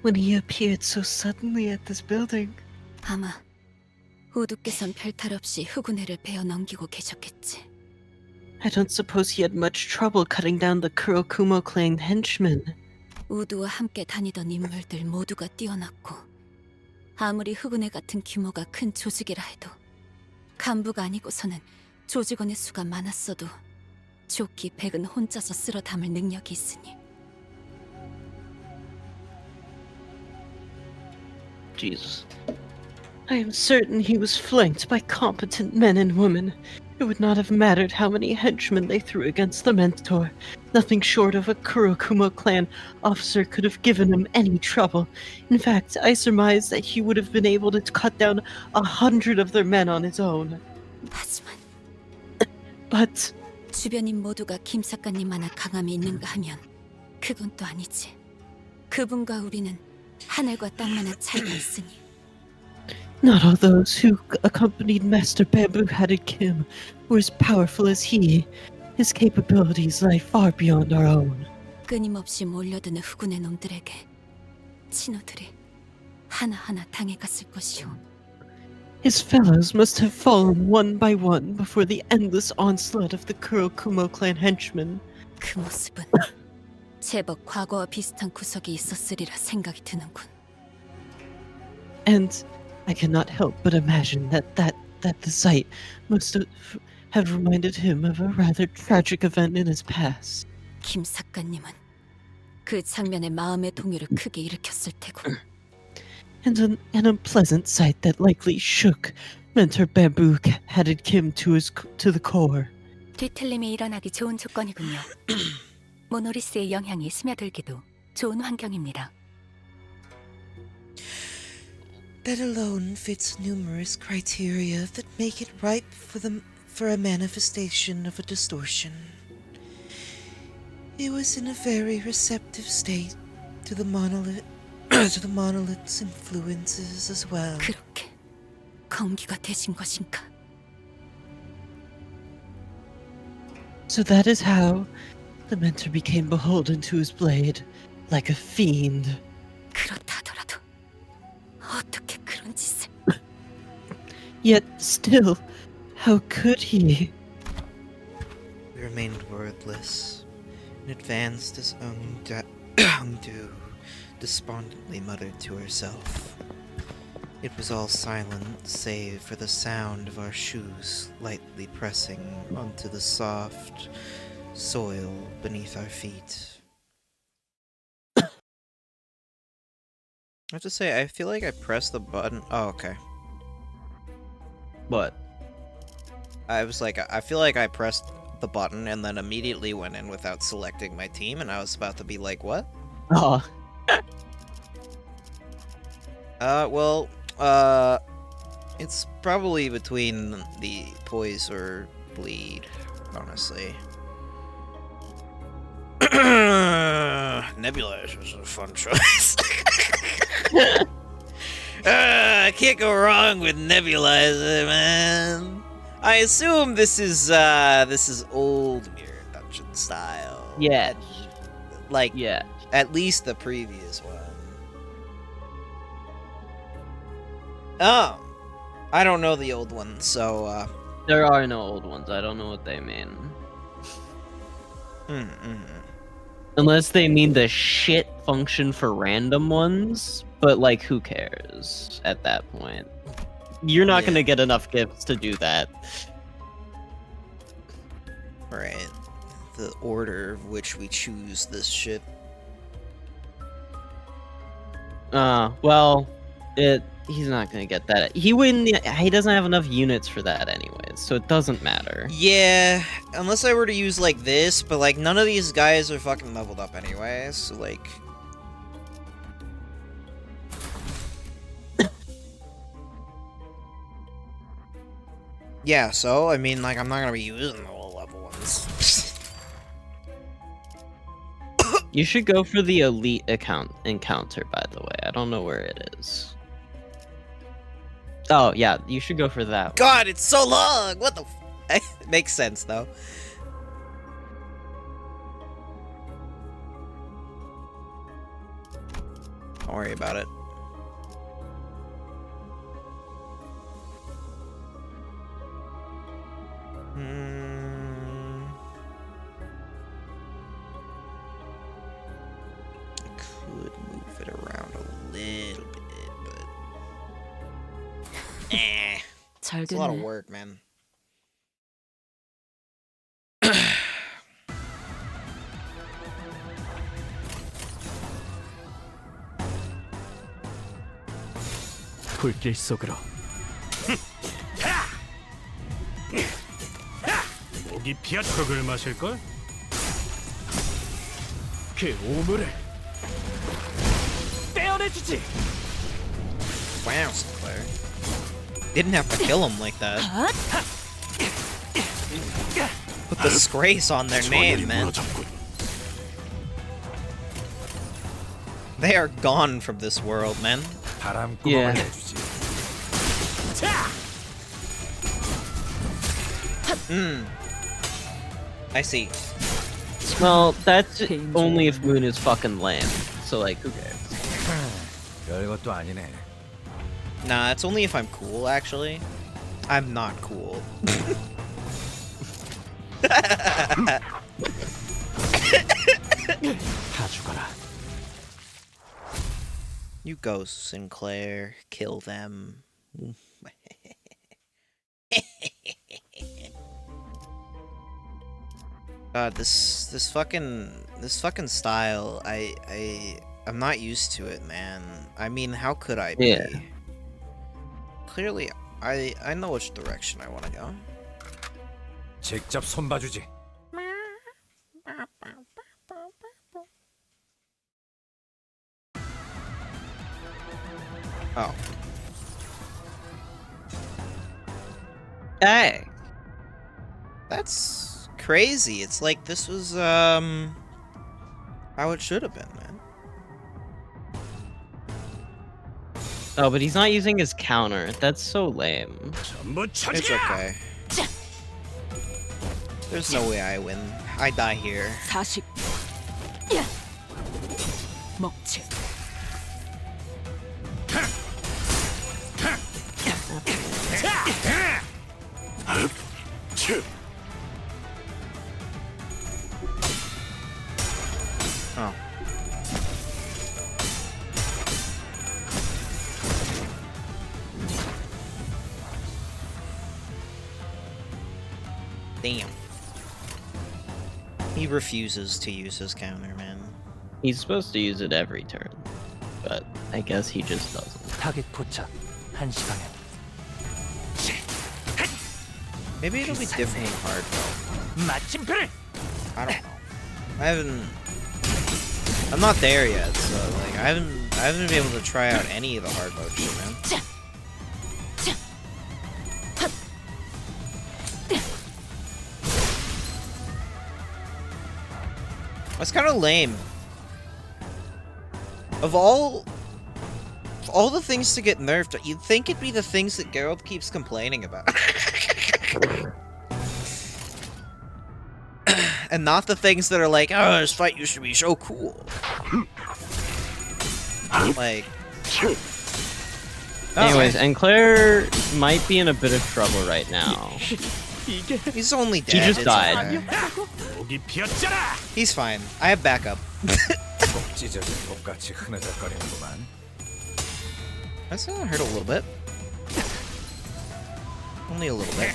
When he appeared so suddenly at this building. 아마 우두께선 별탈 없이 흑운회를 베어 넘기고 계셨겠지. I don't suppose he had much trouble cutting down the Kurokumo clan henchmen. 우두와 함께 다니던 인물들 모두가 뛰어났고 아무리 흑운회 같은 규모가 큰 조직이라 해도 간부가 아니고서는 조직원의 수가 많았어도 조끼 100은 혼자서 쓸어 담을 능력이 있으니. Jesus. I am certain he was flanked by competent men and women. It would not have mattered how many henchmen they threw against the mentor. Nothing short of a Kurokumo clan officer could have given him any trouble. In fact, I surmise that he would have been able to cut down 100 of their men on his own. 하지만 But 주변인 모두가 김 작가님 하나 강함이 있는가 하면 그건 또 아니지. 그분과 우리는 하늘과 땅만한 차이가 있으니. not all those who accompanied Master Bamboo-Hatted Kim were as powerful as he. His capabilities lie far beyond our own. 끊임없이 몰려드는 흑운의 놈들에게 친구들이 하나하나 당해갔을 것이오. His fellows must have fallen one by one before the endless onslaught of the Kurokumo clan henchmen. 그 모습은 제법 과거와 비슷한 구석이 있었으리라 생각이 드는군. And I cannot help but imagine that the sight must have reminded him of a rather tragic event in his past. 김 작가님은 그 장면에 마음의 동요를 크게 일으켰을 테고. And an unpleasant sight that likely shook Mentor Bamboo-Hatted Kim to the core. 뒤틀림이 일어나기 좋은 조건이군요. 모노리스의 영향이 스며들기도 좋은 환경입니다. That alone fits numerous criteria that make it ripe for a manifestation of a distortion. It was in a very receptive state to the monolith's influences as well. 그렇게 검기가 되신 것인가? So that is how the mentor became beholden to his blade, like a fiend. 그렇다더라도 어떻게 그런 짓을? Yet still, how could he? We remained wordless and advanced as Ungdu despondently muttered to herself. It was all silent save for the sound of our shoes lightly pressing onto the soft soil beneath our feet. I have to say, I feel like I pressed the button. Oh, okay. What? I was like, I feel like I pressed the button and then immediately went in without selecting my team, and I was about to be like, what? Oh. It's probably between the poise or bleed, honestly. Nebulizer is a fun choice. I can't go wrong with Nebulizer, man. I assume this is old Mirror Dungeon style. Yeah. Yeah. At least the previous one. Oh. I don't know the old one, so There are no old ones. I don't know what they mean. Unless they mean the shit function for random ones, but like who cares at that point? you're not Yeah. gonna get enough gifts to do that. Right. The order of which we choose this shit. Well, he's not gonna get that. He doesn't have enough units for that anyways, so it doesn't matter. Yeah, unless I were to use like this, but like none of these guys are fucking leveled up anyway, so like... Yeah, so, I mean, like, I'm not gonna be using the low level ones. You should go for the elite encounter, by the way. I don't know where it is. Oh, yeah, you should go for that one. God, it's so long! What the f- It makes sense, though. Don't worry about it. I could move it around a little bit, but... It's a lot of 되네. work, man. 불길 속으로. 목이 피어 턱을 마실걸? 그 오물을 떼어내주지. Wow, Sinclair. Didn't have to kill him like that. Put the disgrace on their name, man. They are gone from this world, man. Yeah. I see. Well, that's only if Moon is fucking lame. So, like, who cares? 별것도 아니네. Nah, it's only if I'm cool, actually. I'm not cool. 다 죽어라. You go, Sinclair. Kill them. God, this fucking style, I'm not used to it, man. I mean, how could I be? Yeah. Clearly, I know which direction I want to go. 직접 손봐주지. Oh. Hey. That's crazy. It's like this was how it should have been, man. Oh, but he's not using his counter. That's so lame. It's okay. There's no way I win. I die here. 40. 먹지. Oh. Damn. He refuses to use his counter, man. He's supposed to use it every turn, but I guess he just doesn't. 타겟 포착 1시간에. Maybe it'll be different in hard mode. 마침표를. I don't know. I'm not there yet, so like I haven't been able to try out any of the hard mode shit, man. That's kind of lame. Of all the things to get nerfed, you'd think it'd be the things that Geralt keeps complaining about. And not the things that are like, oh, this fight used to be so cool. Like... Anyways, and Claire might be in a bit of trouble right now. He's only dead. He just It's died. okay. He's fine. I have backup. 꼭 찢어진 똑같이 흐느적거리는구만. That's gonna hurt a little bit. Only a little bit.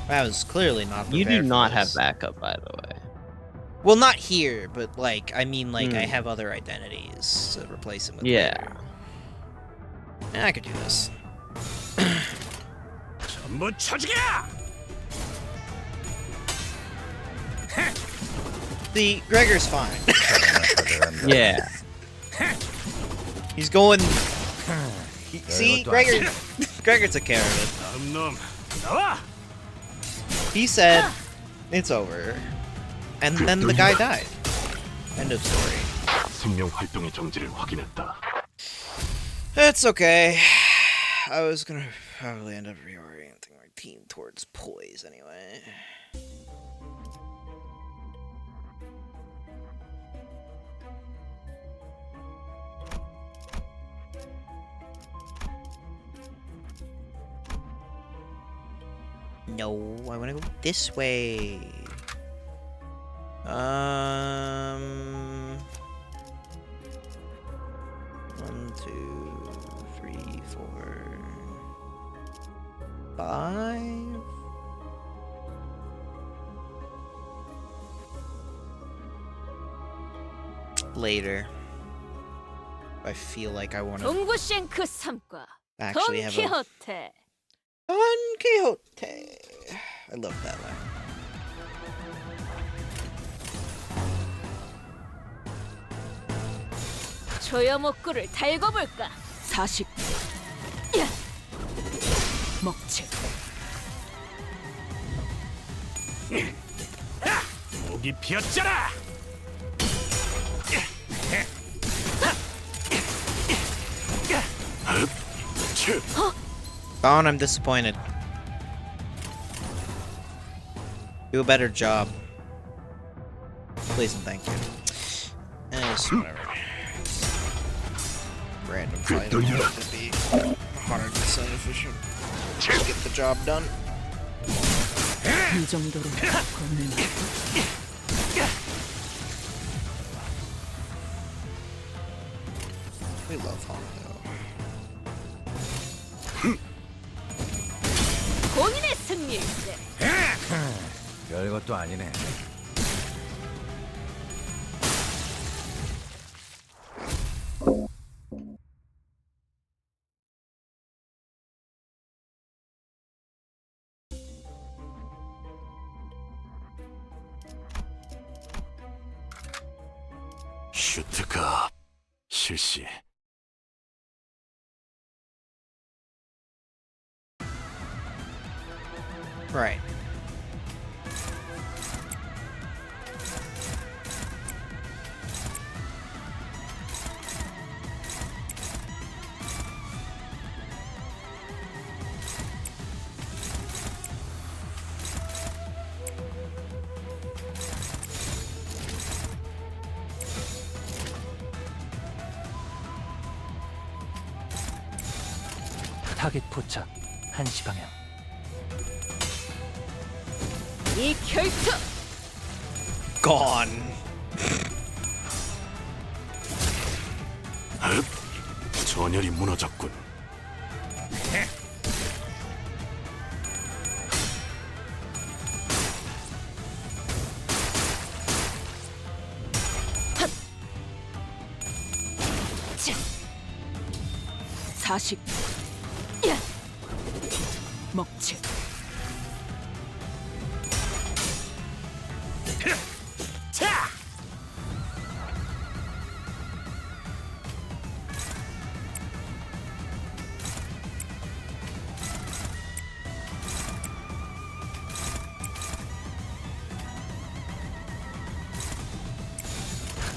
I was clearly not You do prepared for not have this. backup, by the way. Well, not here, but like, I mean, like, I Hmm. have other identities to replace him with Yeah. later. Yeah, I could do this. 전부 쳐죽여! See, Gregor's fine. Yeah. He's going. See, Gregor. Gregor took care of it. 다음 놈 나와! He said, "It's over," and then the guy died. End of story. 생명 활동의 정지를 확인했다. It's okay. I was gonna probably end up reorienting my team towards poise anyway. No, I want to go this way. 1, 2, 3, 4, 5. Later. I feel like I want to 동구쉔크 3과 actually have a 돈키호테. Don Quixote. I love that line. 조여목구를 달고 볼까? 40. 야! 먹칠. 목이 피었잖아! Don, I'm disappointed. Do a better job. Please and thank you. Whatever. Random fight to be hard and efficient. Just get the job done. 이 정도로 걷는 We love Hondo. 공인의 승리일세. 별것도 아니네. 슈트가 실시. Right. 타겟 포착 1시 방향. 이 결투 Gone. 전열이 무너졌군. 자. 40. 야. 먹칠. 자!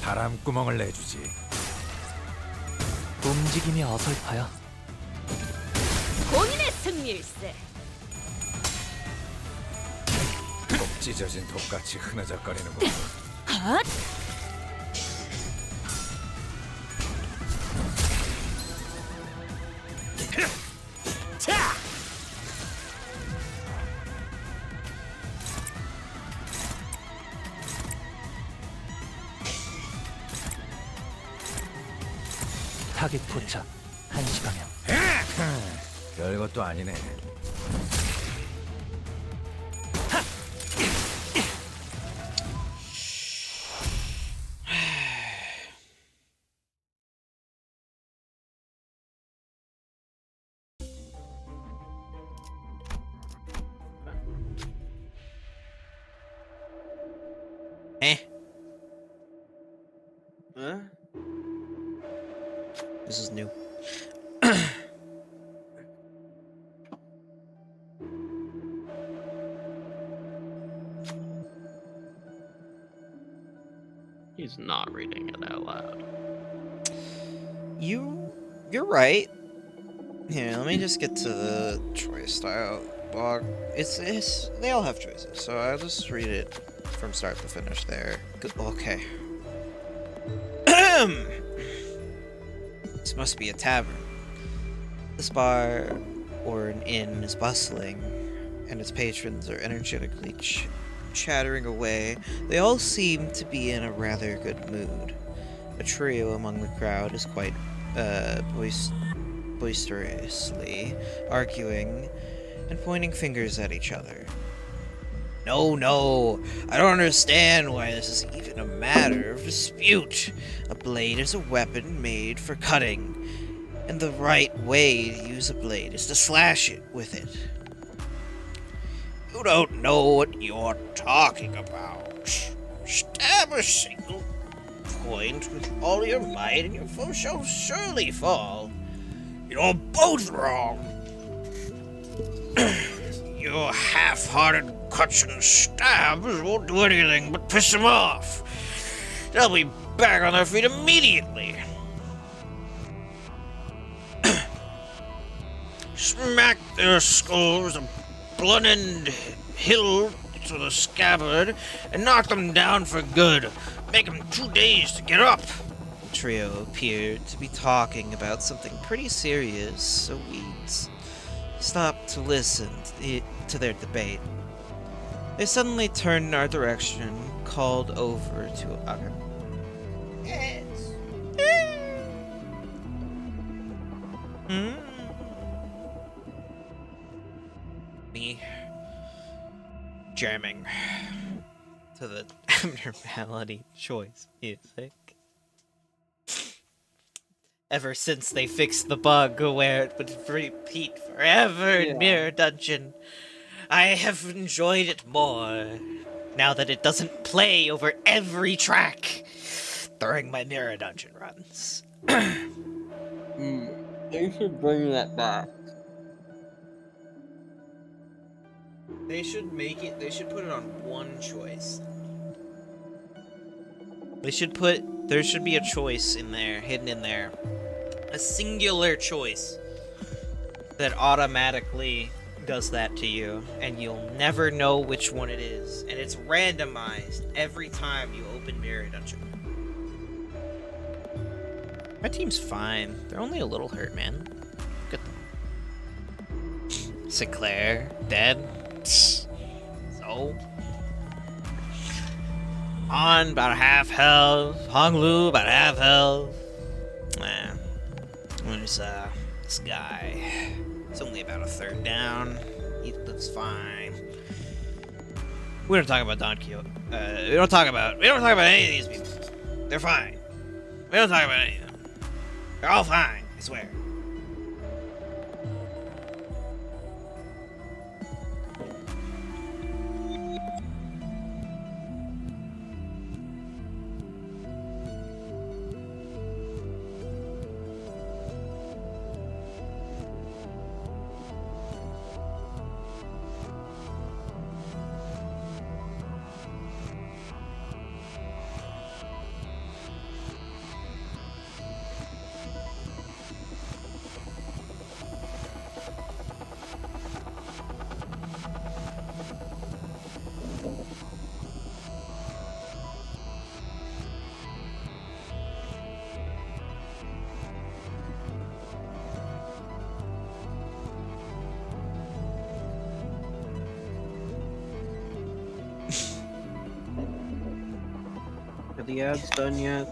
바람구멍을 내주지. 움직임이 어설퍼요. 공인의 승리일세. 꼭 찢어진 독같이 흐느적거리는군. 핫! 자! 타겟 포착 1시 방향. 별것도 아니네. Eh. Huh? This is new. He's not reading it out loud. You're right. Here, let me just get to the choice style blog. It's they all have choices, so I'll just read it from start to finish there. Okay. This must be a tavern. This bar or an inn is bustling, and its patrons are energetically chattering away. They all seem to be in a rather good mood. A trio among the crowd is quite boisterously arguing and pointing fingers at each other. No, I don't understand why this is even a matter of dispute. A blade is a weapon made for cutting, and the right way to use a blade is to slash it with it. You don't know what you're talking about. Stab a single point with all your might, and your foe shall surely fall. You're both wrong. Your half-hearted cuts and stabs won't do anything but piss them off. They'll be back on their feet immediately. Smack their skulls a blunt-end hilt to the scabbard and knock them down for good. Make them 2 days to get up. The trio appeared to be talking about something pretty serious, so we stopped to listen to their debate. They suddenly turned in our direction, called over to Aga. Yes. Me jamming to the abnormality choice music. Ever since they fixed the bug where it would repeat forever in Mirror Dungeon, I have enjoyed it more now that it doesn't play over every track during my Mirror Dungeon runs. They should bring that back. They should put it on one choice. There should be a choice in there, hidden in there. A singular choice that automatically does that to you, and you'll never know which one it is. And it's randomized every time you open Mirror Dungeon. My team's fine. They're only a little hurt, man. Look at them. Sinclair, dead. So? On, about half health. Hong Lu, about half health. Nah. There's, this guy. He's only about a third down. He looks fine. We don't talk about Don Quixote. We don't talk about any of these people. They're fine. We don't talk about any of them. They're all fine, I swear. Are the ads done yet?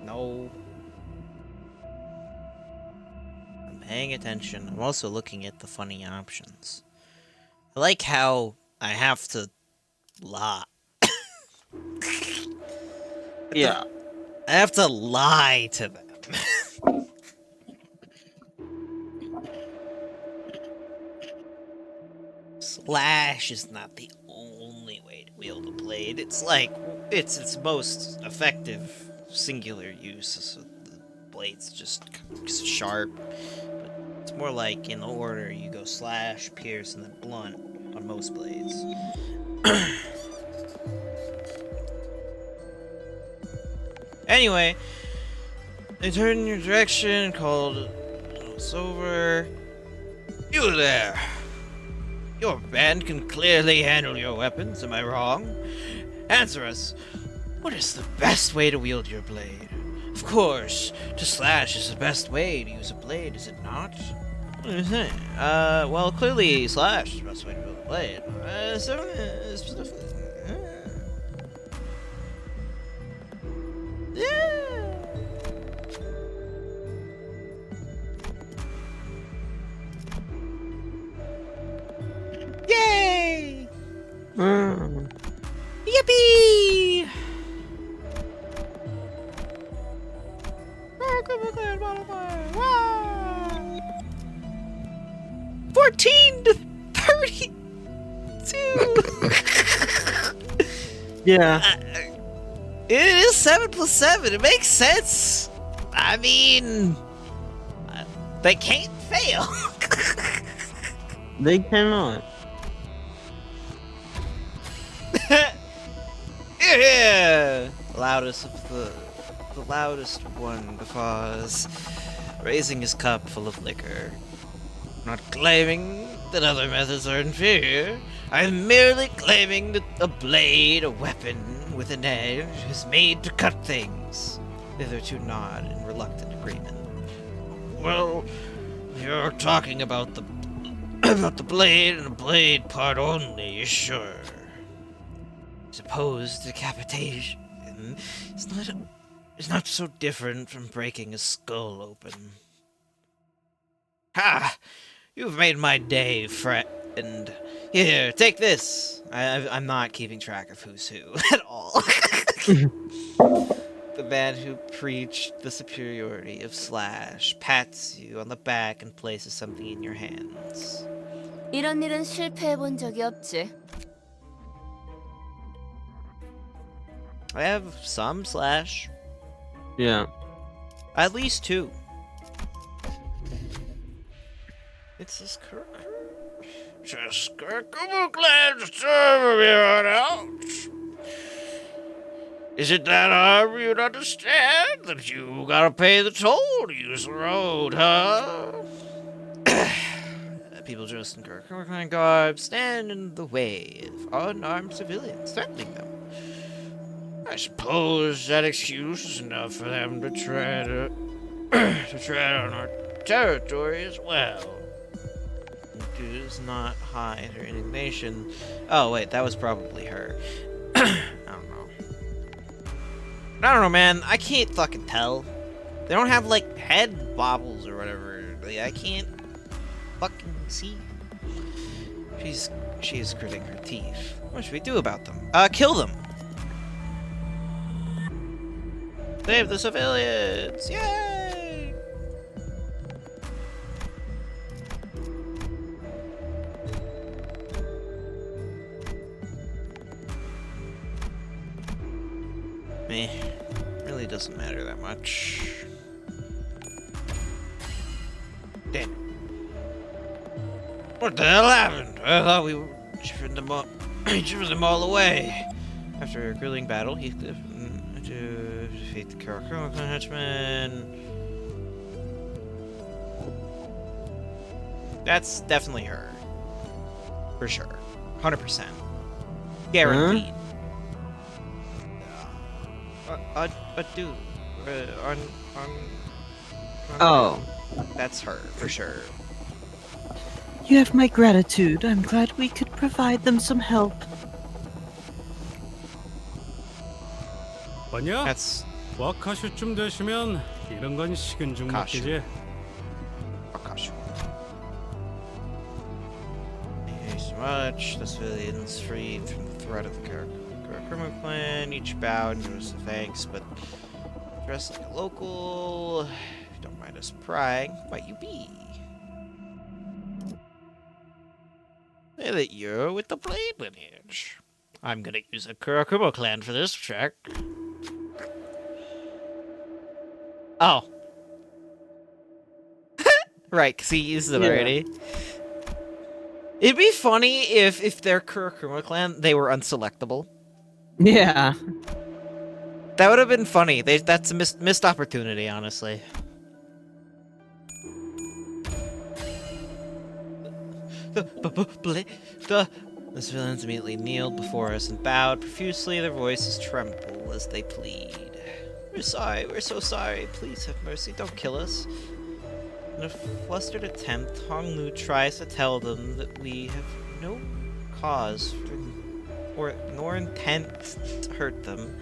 No. paying attention. I'm also looking at the funny options. I like how I have to lie. Yeah. I have to lie to them. Slash is not the only way to wield a blade. It's like, it's its most effective singular use. So the blade's just sharp. But it's more like in order you go slash, pierce, and then blunt on most blades. Anyway, they turn in your direction and called it's over. You there! Your band can clearly handle your weapons, am I wrong? Answer us. What is the best way to wield your blade? Of course, to slash is the best way to use a blade, is it not? What do you think? Well, clearly slash is the best way to wield a blade. Yay! Yippee! 14 to 32. Yeah. It is 7 plus 7. It makes sense. I mean, they can't fail. They cannot. Yeah, loudest of the loudest one guffaws, raising his cup full of liquor. Not claiming that other methods are inferior. I'm merely claiming that a blade, a weapon with an edge, is made to cut things. Hitherto nod in reluctant agreement. Well, you're talking about the blade and a blade part only, sure. Suppose decapitation is not so different from breaking a skull open. Ha! You've made my day, friend. Here, take this. I'm not keeping track of who's who at all. The man who preached the superiority of Slash pats you on the back and places something in your hands. 이런 일은 실패해본 적이 없지. I have some Slash. Yeah. At least 2. It's this Kirk. Just Kirk, I'm glad to serve you out. Is it that hard you'd understand that you gotta pay the toll to use the road, huh? People dressed in Kirk garb stand in the way of unarmed civilians, threatening them. I suppose that excuse is enough for them to tread on our territory as well. It does not hide her indignation. Oh wait, that was probably her. I don't know, man. I can't fucking tell. They don't have like head bobbles or whatever. I can't fucking see. She is gritting her teeth. What should we do about them? Kill them. Save the civilians! Yay! Meh. Really doesn't matter that much. Damn. What the hell happened? I thought we were driven them all away. After a grueling battle, Heathcliff to defeat the Karakura henchmen. That's definitely her. For sure. 100%. Guaranteed. Dude. Oh. That's her, for sure. You have my gratitude. I'm glad we could provide them some help. 봤냐? That's 와카슈쯤 되시면 이런 건 식은 죽 먹기지. 와카슈. much. The civilians freed from the threat of the criminal clan each bowed and was thanks, but dressed like a local. If you don't mind us prying, might you be? Say that you're with the Blade lineage. I'm gonna use a Kurakumo clan for this check. Oh. Right, because he used them already. It'd be funny if their Kurakumo clan, they were unselectable. Yeah. That would have been funny. That's a missed opportunity, honestly. The civilians immediately kneeled before us and bowed profusely. Their voices tremble as they plead. We're sorry. We're so sorry. Please have mercy. Don't kill us. In a flustered attempt, Hong Lu tries to tell them that we have no cause nor intent to hurt them,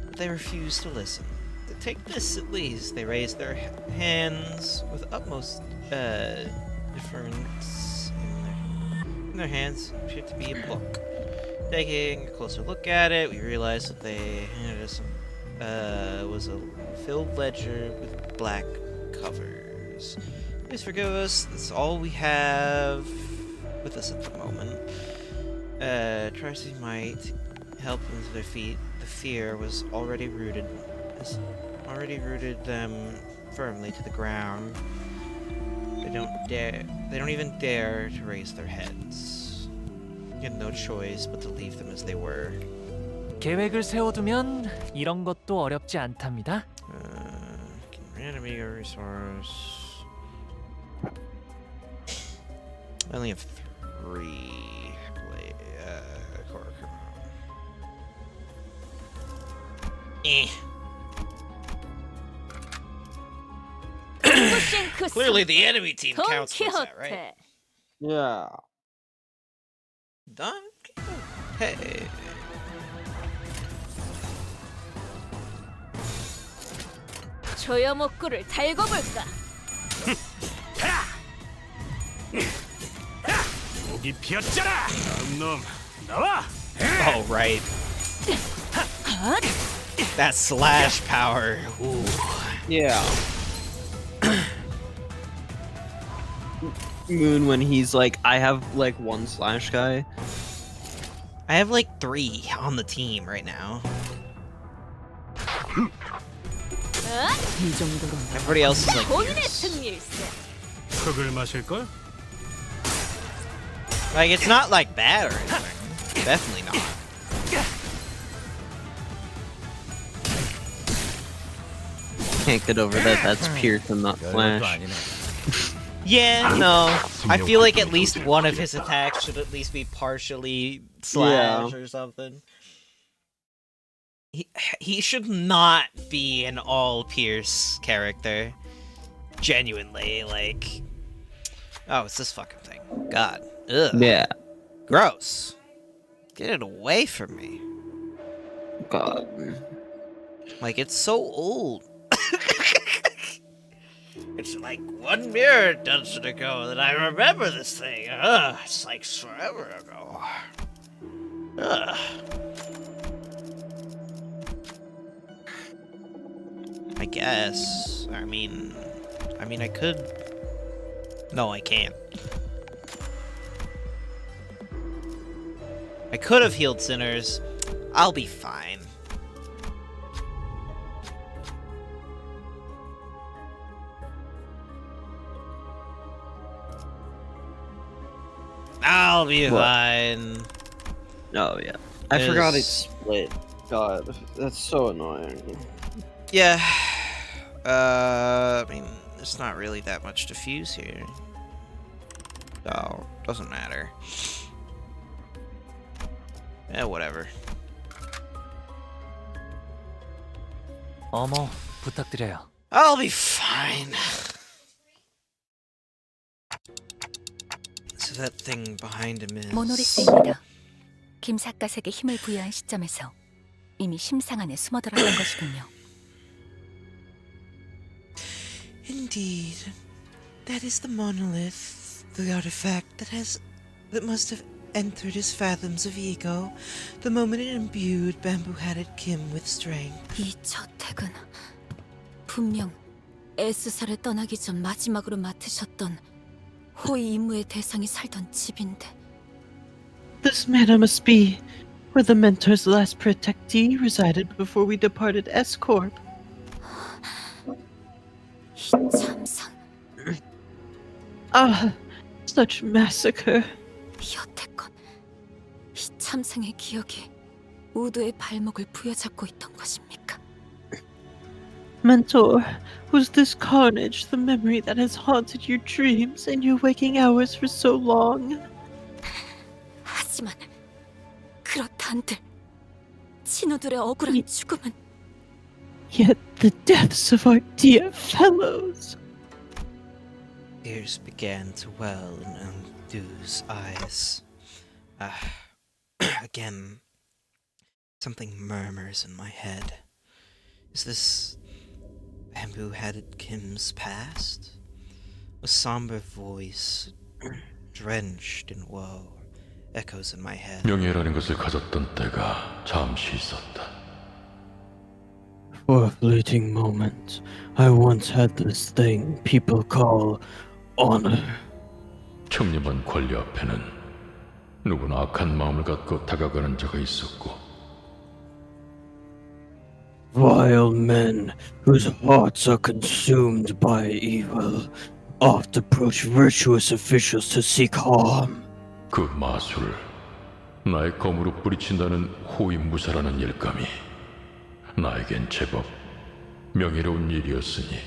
but they refuse to listen. To take this at least, they raise their hands with utmost deference. In their hands appeared to be a book. Taking a closer look at it, we realized that they handed us was a filled ledger with black covers. Please forgive us. That's all we have with us at the moment. Try as he might help them to their feet. The fear was already rooted them firmly to the ground. They don't even dare to raise their heads. We had no choice but to leave them as they were. 계획을 세워두면 이런 것도 어렵지 않답니다. Enemy resource. I only have 3 core. Clearly the enemy team counts towards that, right? Yeah. Don Quixote. 조여목구를 달고 볼까? 목이 피었잖아. 다음 놈 나와. Oh right. That slash power. Ooh. Yeah. Moon when he's like, I have like 1 slash guy. I have like 3 on the team right now. Everybody else is like 흙을 마실 걸? Like it's not like bad or anything. Definitely not. Can't get over that. That's Pierce and not Flash. Yeah, no. I feel like at least one of his attacks should at least be partially slash or something. He should not be an all Pierce character. Genuinely, like... Oh, it's this fucking thing. God. Ugh. Yeah. Gross. Get it away from me. God. Like, it's so old. It's like 1 mirror dungeon ago that I remember this thing. Ugh, it's like forever ago. Ugh. I guess. I mean, I could... No, I can't. I could have healed sinners. I'll be fine. I'll be fine. Oh, yeah. I forgot it's split. God, that's so annoying. Yeah. I mean, there's not really that much to fuse here. So, doesn't matter. Yeah, whatever. 어머, 부탁드려요. I'll be fine. So that thing behind him is... 모노리스입니다. 김삿갓에게 힘을 부여한 시점에서 이미 심상 안에 숨어들었던 것이군요. Indeed. That is the monolith, the artifact that has that must have entered his fathoms of ego the moment it imbued bamboo-hatted Kim with strength. 이 저택은 분명 S사를 떠나기 전 마지막으로 맡으셨던 호위 임무의 대상이 살던 집인데. This manor must be where the mentor's last protectee resided before we departed S-Corp. 이 참상. Ah, such massacre. 여태껏 이 참상의 기억이 우드의 발목을 부여잡고 있던 것입니까? Mentor, was this carnage the memory that has haunted your dreams and your waking hours for so long? 하지만 그렇다 한들 친구들의 억울한 죽음은 Yet the deaths of our dear fellows. Tears began to well in Ungdu's eyes. Again, something murmurs in my head. Is this bamboo-hatted Kim's past? A somber voice, drenched in woe, echoes in my head. 명예라는 것을 가졌던 때가 잠시 있었다. For a fleeting moment, I once had this thing people call honor. 청렴한 권리 앞에는 누구나 악한 마음을 갖고 다가가는 자가 있었고, Vile men whose hearts are consumed by evil oft approach virtuous officials to seek harm. 그 마술을 나의 검으로 뿌리친다는 호위무사라는 일감이 나에겐 제법 명예로운 일이었으니.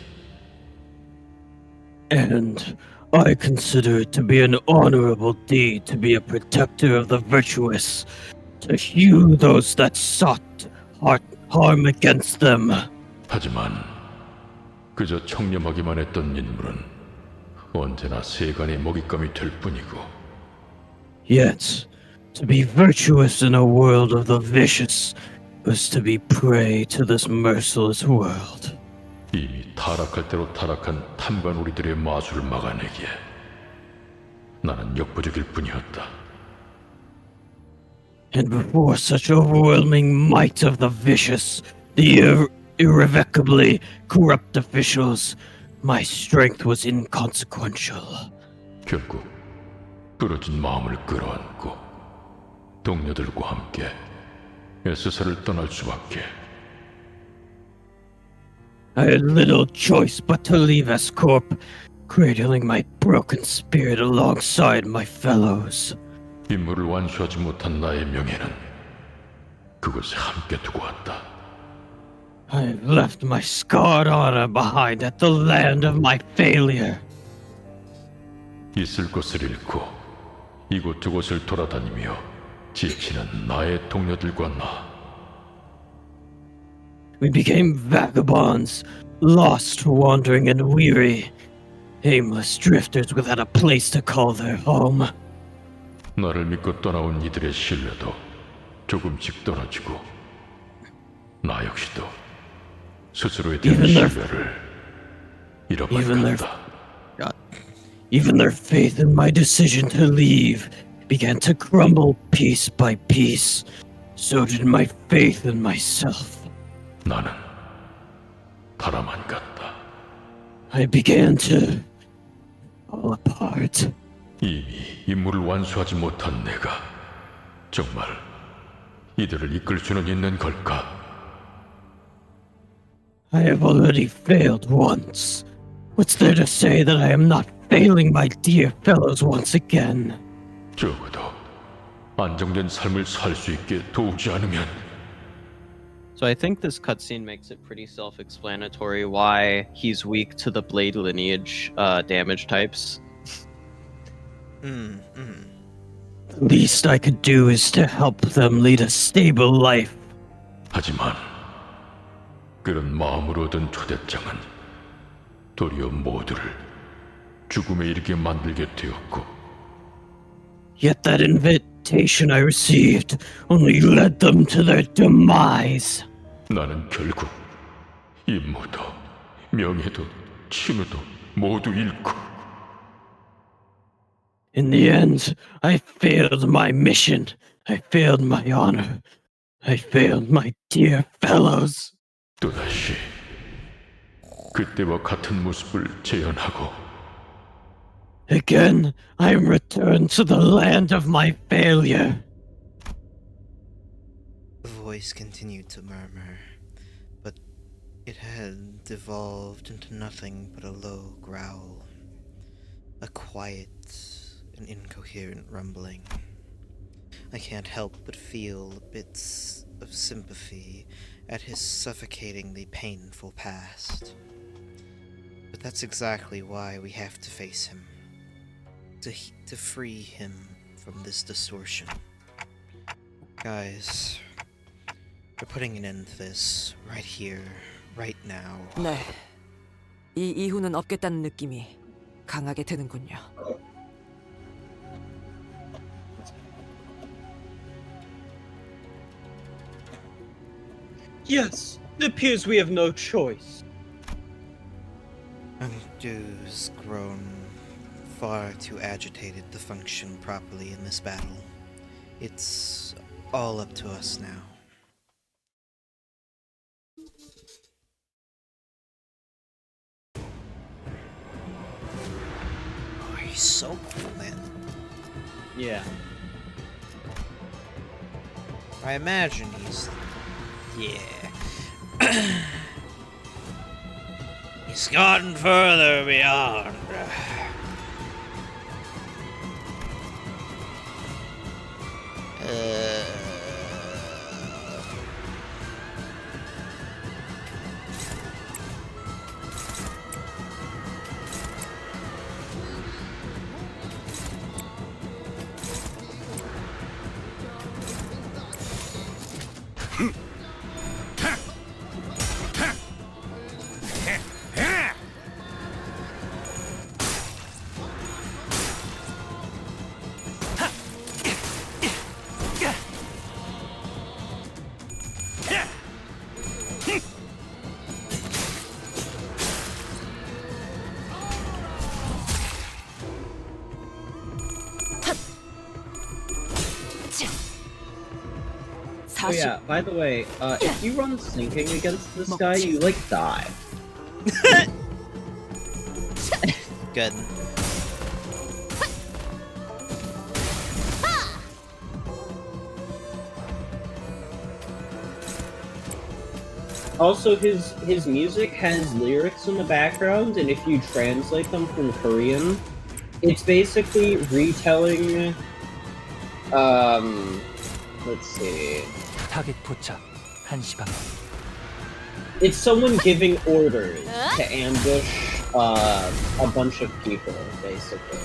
And I consider it to be an honorable deed to be a protector of the virtuous, to hew those that sought harm against them. 하지만 그저 청렴하기만 했던 인물은 언제나 세간의 먹잇감이 될 뿐이고. Yet, to be virtuous in a world of the vicious was to be prey to this merciless world. 이미 타락할 대로 타락한 탐관오리들의 마술을 막아내기에 나는 역부족일 뿐이었다. And before such overwhelming might of the vicious, the irrevocably corrupt officials, my strength was inconsequential. 결국 부러진 마음을 끌어안고 동료들과 함께 S사를 떠날 수밖에. I had little choice but to leave S-Corp, cradling my broken spirit alongside my fellows. 임무를 완수하지 못한 나의 명예는 그곳에 함께 두고 왔다. I left my scarred honor behind at the land of my failure. 있을 곳을 잃고 이곳저곳을 돌아다니며 지치는 나의 동료들과 나. We became vagabonds, lost, wandering, and weary, aimless drifters without a place to call their home. 나를 믿고 떠나온 이들의 신뢰도 조금씩 떨어지고 나 역시도 스스로에 대한 신뢰를 잃어버렸다. Even their faith in my decision to leave began to crumble piece by piece. So did my faith in myself. 나는 바라만 같다. I began to fall apart. 이미 임무를 완수하지 못한 내가 정말 이들을 이끌 수는 있는 걸까? I have already failed once. What's there to say that I am not failing my dear fellows once again? 적어도 안정된 삶을 살 수 있게 도우지 않으면. So I think this cutscene makes it pretty self-explanatory why he's weak to the blade lineage damage types. The least I could do is to help them lead a stable life. 하지만 그런 마음으로 얻은 초대장은 도리어 모두를 죽음에 이르게 만들게 되었고. Yet that invitation I received only led them to their demise. 나는 결국 임무도 명예도 친우도 모두 잃고. In the end, I failed my mission. I failed my honor. I failed my dear fellows. 또다시 그때와 같은 모습을 재현하고 Again, I am returned to the land of my failure. The voice continued to murmur, but it had devolved into nothing but a low growl, a quiet and incoherent rumbling. I can't help but feel bits of sympathy at his suffocatingly painful past. But that's exactly why we have to face him. To free him from this distortion. Guys, we're putting an end to this right here, right now. 네. 이 이후는 없겠다는 느낌이 강하게 드는군요. Yes, it appears we have no choice. Ungdu's grown far too agitated to function properly in this battle. It's all up to us now. Oh, he's so cool, man. Yeah. I imagine he's... Yeah. He's gone further beyond. Oh yeah, by the way, if you run sinking against this guy, you like die. Good. Also, his music has lyrics in the background, and if you translate them from Korean, it's basically retelling. Let's see. 타겟 포착 1시 방향. It's someone giving orders to ambush a bunch of people, basically.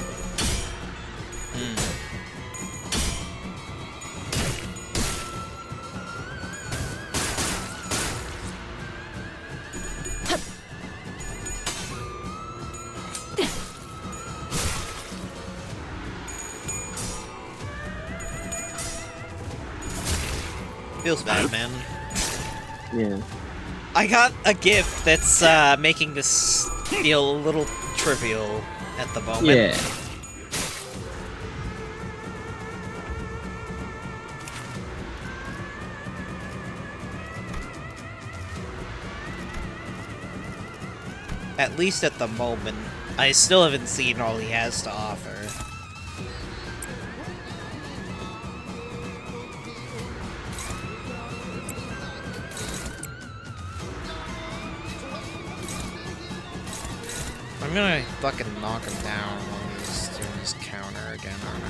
Feels bad, man. Yeah. I got a gift that's making this feel a little trivial at the moment. Yeah. At least at the moment. I still haven't seen all he has to offer. I'm gonna fucking knock him down while he's doing his counter again, aren't I?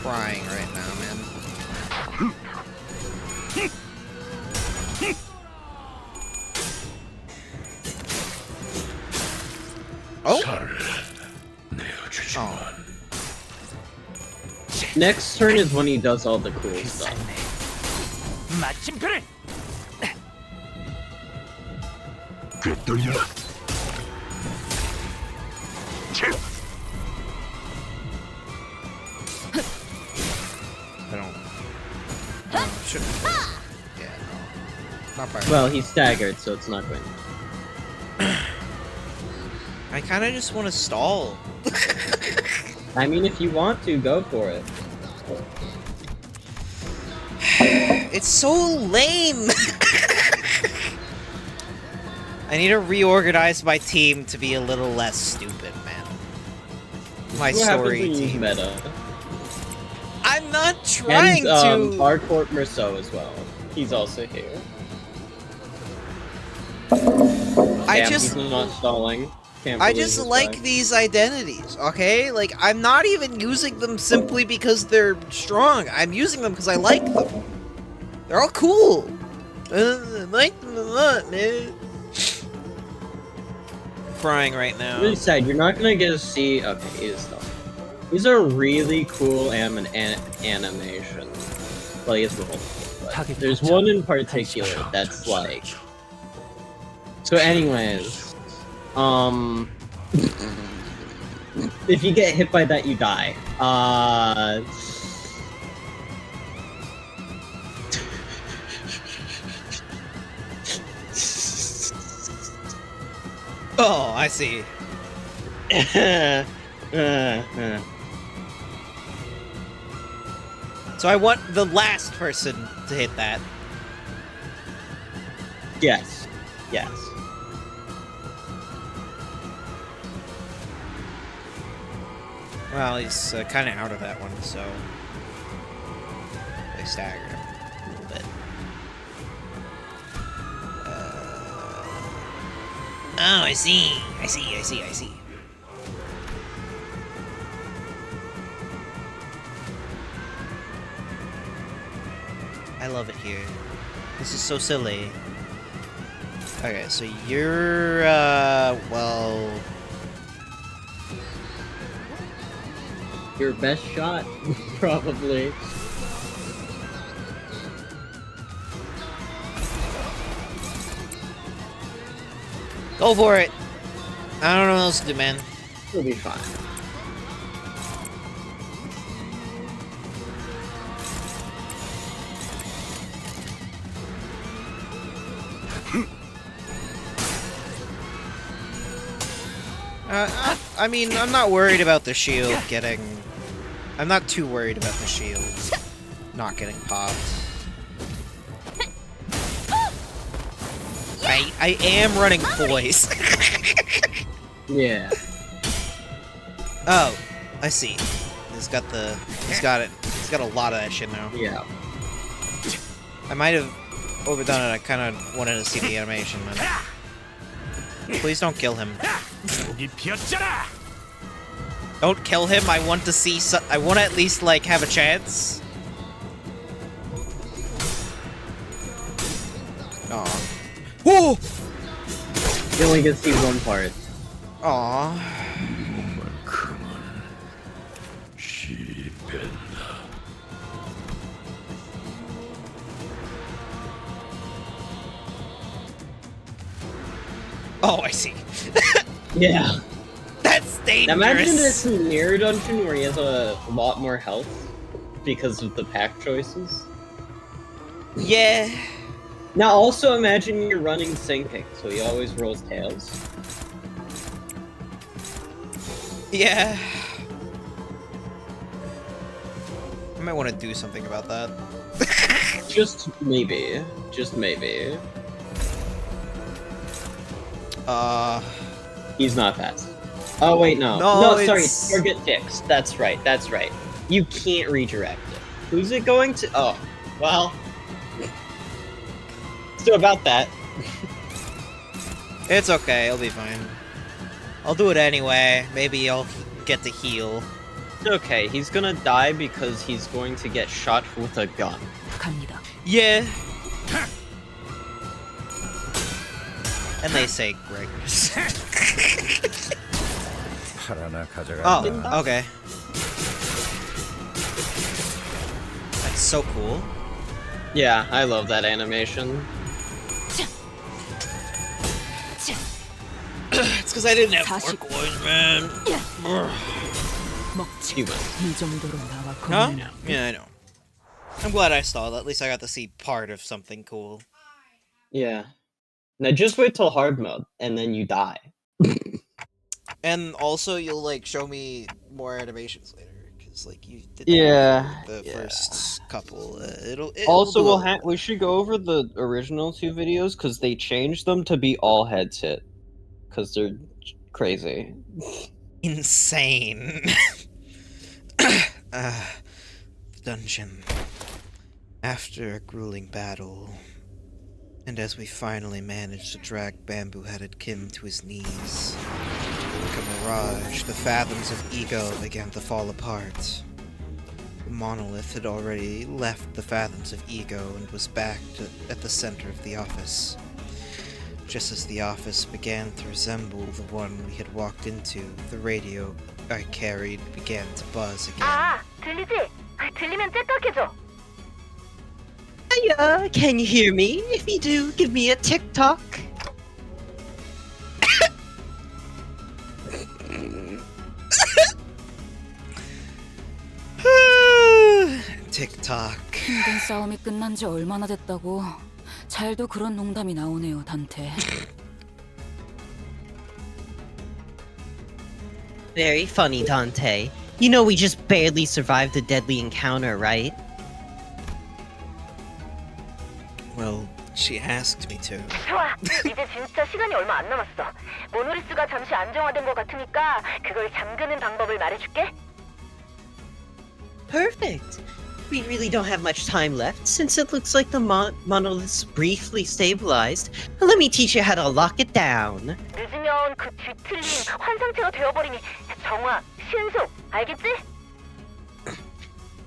Crying right now, man. Oh! Oh. Next turn is when he does all the cool stuff. 마침표를. 꿰뚫려. I don't shouldn't. Yeah, no. Not part. Well, he's staggered, so it's not going to. I kind of just want to stall. I mean, if you want to, go for it. It's so lame. I need to reorganize my team to be a little less stupid, man. My What story happens when you team. meta? I'm not trying and, to. Harcourt Merceau as well. He's also here. Damn, he's not stalling. Can't I believe just this like guy. these identities, okay? Like, I'm not even using them simply because they're strong. I'm using them because I like them. They're all cool. I like them a lot, man. Crying right now. Really sad, you're not gonna get to see. Okay, he is stalling. These are really cool animation. Well, he is multiple, but there's one in particular that's like. So, anyways, if you get hit by that, you die. Oh, I see. So I want the last person to hit that. Yes. Yes. Well, he's kind of out of that one, so they staggered him a little bit. Oh, I see. I see. I love it here. This is so silly. Okay, so you're, well... Your best shot, probably. Go for it! I don't know what else to do, man. You'll be fine. I mean, I'm not worried about the shield getting... I'm not too worried about the shield not getting popped. I am running poise. Yeah. Oh, I see. He's got it. He's got a lot of that shit now. Yeah. I might have overdone it. I kind of wanted to see the animation, man. Please don't kill him. Don't kill him. I want to see. I want to at least like have a chance. Aw. Whoa! You only get to see one part. Aw. Oh, I see. Yeah. That's dangerous. Imagine this mirror dungeon where he has a lot more health because of the pack choices. Yeah. Now also imagine you're running sinking, so he always rolls tails. Yeah. I might want to do something about that. Just maybe. Just maybe. He's not fast. Oh wait, no. No, sorry, it's- target fixed. That's right, that's right. You can't redirect it. Who's it going to? Oh, well. So about that. It's okay. It'll be fine. I'll do it anyway. Maybe I'll get to heal. It's okay, he's gonna die because he's going to get shot with a gun. 갑니다. Yeah. And they say Gregors. Oh, okay. That's so cool. Yeah, I love that animation. It's because I didn't have 4 coins, man. 먹지. 이 정도로 나와 Huh? 고민을. Yeah, I know. I'm glad I stalled. At least I got to see part of something cool. Yeah. Now just wait till hard mode, and then you die. And also, you'll like show me more animations later, because like you did that Yeah, for the first couple. It'll Also, do a we should go over the original 2 videos because they changed them to be all heads hit, because they're crazy. insane. Dungeon. After a grueling battle, and as we finally managed to drag bamboo-headed Kim to his knees, like a mirage, the fathoms of ego began to fall apart. The monolith had already left the fathoms of ego and was back at the center of the office. Just as the office began to resemble the one we had walked into, the radio I carried began to buzz again. 아, 들리지? 들리면 째깍해줘. Hiya, can you hear me? If you do, give me a TikTok. 틱톡. 힘든 싸움이 끝난 지 얼마나 됐다고. 잘도 그런 농담이 나오네요, 단테. Very funny, Dante. You know we just barely survived the deadly encounter, right? Well, she asked me to. 좋아, 이제 진짜 시간이 얼마 안 남았어. 모노리스가 잠시 안정화된 것 같으니까 그걸 잠그는 방법을 말해줄게. Perfect. We really don't have much time left, since it looks like the monolith's briefly stabilized. Let me teach you how to lock it down. 늦으면 그 뒤틀린 환상체가 되어버리니 정화, 신속, 알겠지?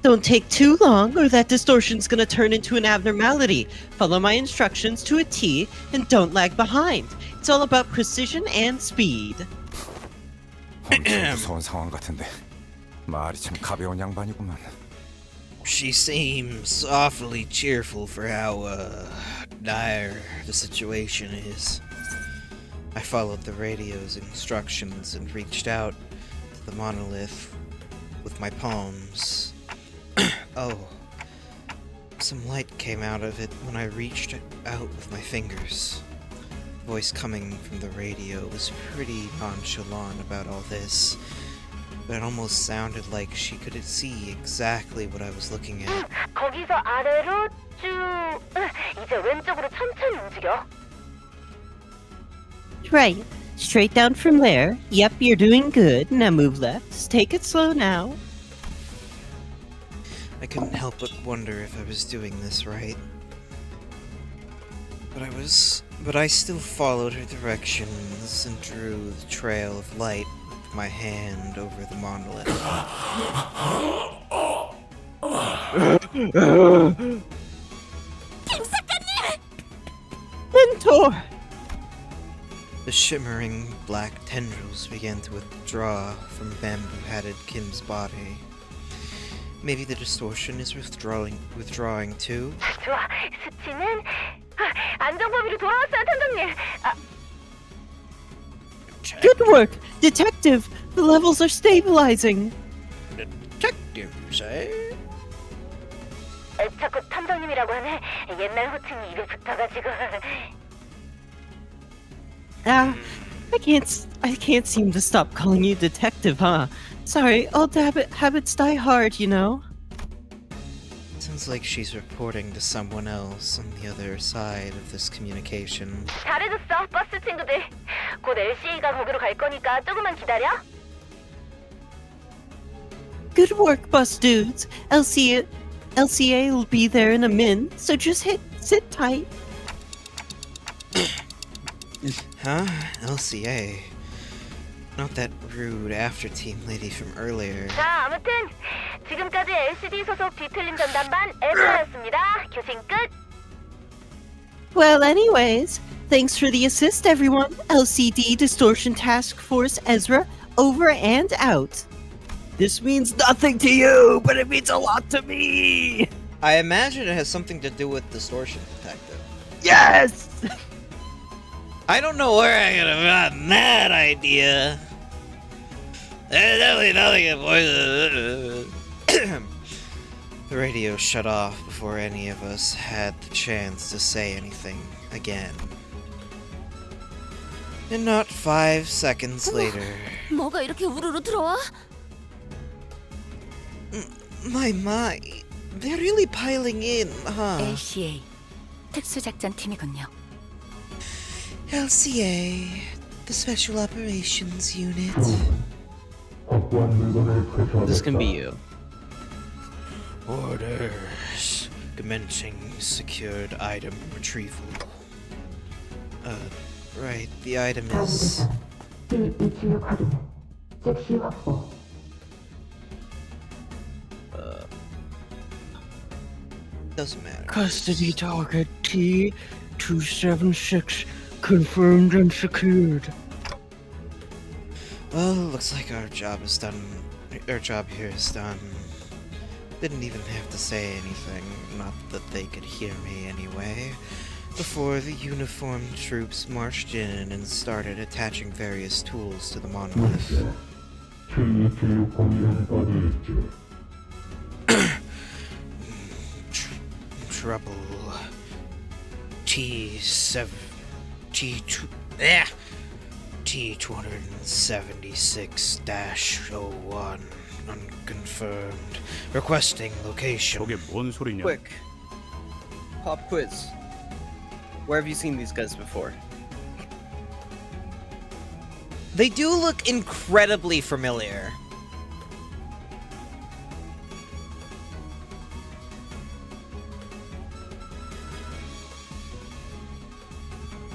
Don't take too long, or that distortion's gonna turn into an abnormality. Follow my instructions to a T, and don't lag behind. It's all about precision and speed. 엄청 무서운 상황 같은데 말이 참 가벼운 양반이구만. She seems awfully cheerful for how, dire the situation is. I followed the radio's instructions and reached out to the monolith with my palms. Oh, some light came out of it when I reached out with my fingers. The voice coming from the radio was pretty nonchalant about all this, but it almost sounded like she could see exactly what I was looking at. 거기서 아래로 쭉. 이제 왼쪽으로 천천히 움직여. Right. Straight down from there. Yep, you're doing good. Now move left. Take it slow now. I couldn't help but wonder if I was doing this right. But I still followed her directions and drew the trail of light with my hand over the monolith. Mentor! The shimmering black tendrils began to withdraw from bamboo-hatted Kim's body. Maybe the distortion is withdrawing too? 좋아, 수치는 안정범위로 돌아왔어요, 탐정님. Good work! Detective! The levels are stabilizing! Detective, you say? 자꾸 탐정님이라고 하네. 옛날 호칭이 입에 붙어가지고. I can't seem to stop calling you detective, huh? Sorry, old habits die hard, you know? Sounds like she's reporting to someone else on the other side of this communication. 잘해줬어, 버스 친구들. 곧 LCA가 거기로 갈 거니까 조금만 기다려. Good work, bus dudes. LCA will be there in a min, so just sit tight. Huh? LCA? Not that rude after-team lady from earlier. 자, 아무튼 지금까지 LCD 소속 뒤틀림 전담반 에드였습니다. 교신 끝. Well, anyways, thanks for the assist, everyone. LCD Distortion Task Force Ezra, over and out. This means nothing to you, but it means a lot to me! I imagine it has something to do with Distortion Detective. Yes! I don't know where I could have gotten that idea. There's definitely nothing in voice. The radio shut off before any of us had the chance to say anything again. And not 5 seconds later... 뭐가 이렇게 우르르 들어와? My, they're really piling in, huh? LCA, 특수작전팀이군요. LCA, the Special Operations Unit. This can be you. Orders. Commencing secured item retrieval. Right, the item is... Doesn't matter. Custody target T-276 confirmed and secured. Well, looks like our job is done. Our job here is done. Didn't even have to say anything, not that they could hear me anyway, before the uniformed troops marched in and started attaching various tools to the monolith. Trouble. T276 T276-01 unconfirmed. Requesting location. 저게 뭔 소리냐? Quick. Pop quiz. Where have you seen these guys before? They do look incredibly familiar.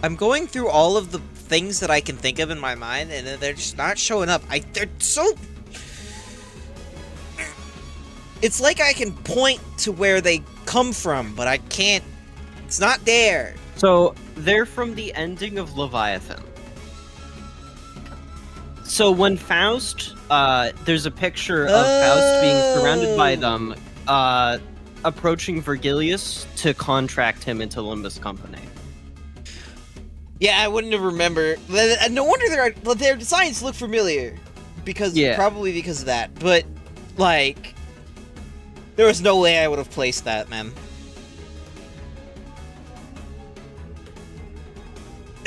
I'm going through all of the things that I can think of in my mind, and they're just not showing up. They're so... It's like I can point to where they come from, but I can't... It's not there. So, they're from the ending of Leviathan. So when Faust, there's a picture of Faust being surrounded by them, approaching Vergilius to contract him into Limbus Company. Yeah, I wouldn't have remembered. No wonder their designs look familiar. Probably because of that. But, like... There was no way I would have placed that, man.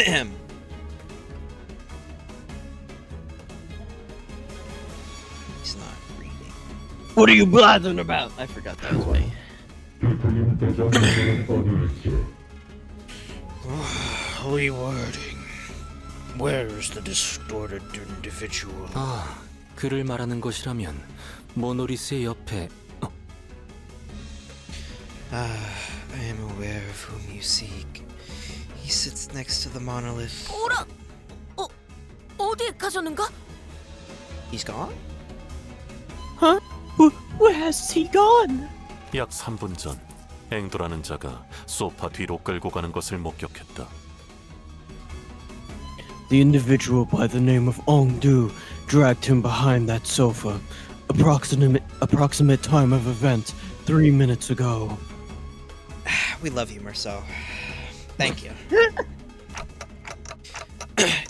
Ahem. He's not reading. What are you blathering about? I forgot that was me. Rewording. Where's the distorted individual? 아, 그를 말하는 것이라면 모노리스의 옆에 I am aware of whom you seek. He sits next to the monolith. 오라! 어디에 가셨는가? He's gone? Huh? Where has he gone? 약 3분 전 앵도라는 자가 소파 뒤로 끌고 가는 것을 목격했다. The individual by the name of Ongdu dragged him behind that sofa. Approximate time of event 3 minutes ago. We love you, Marceau. Thank you.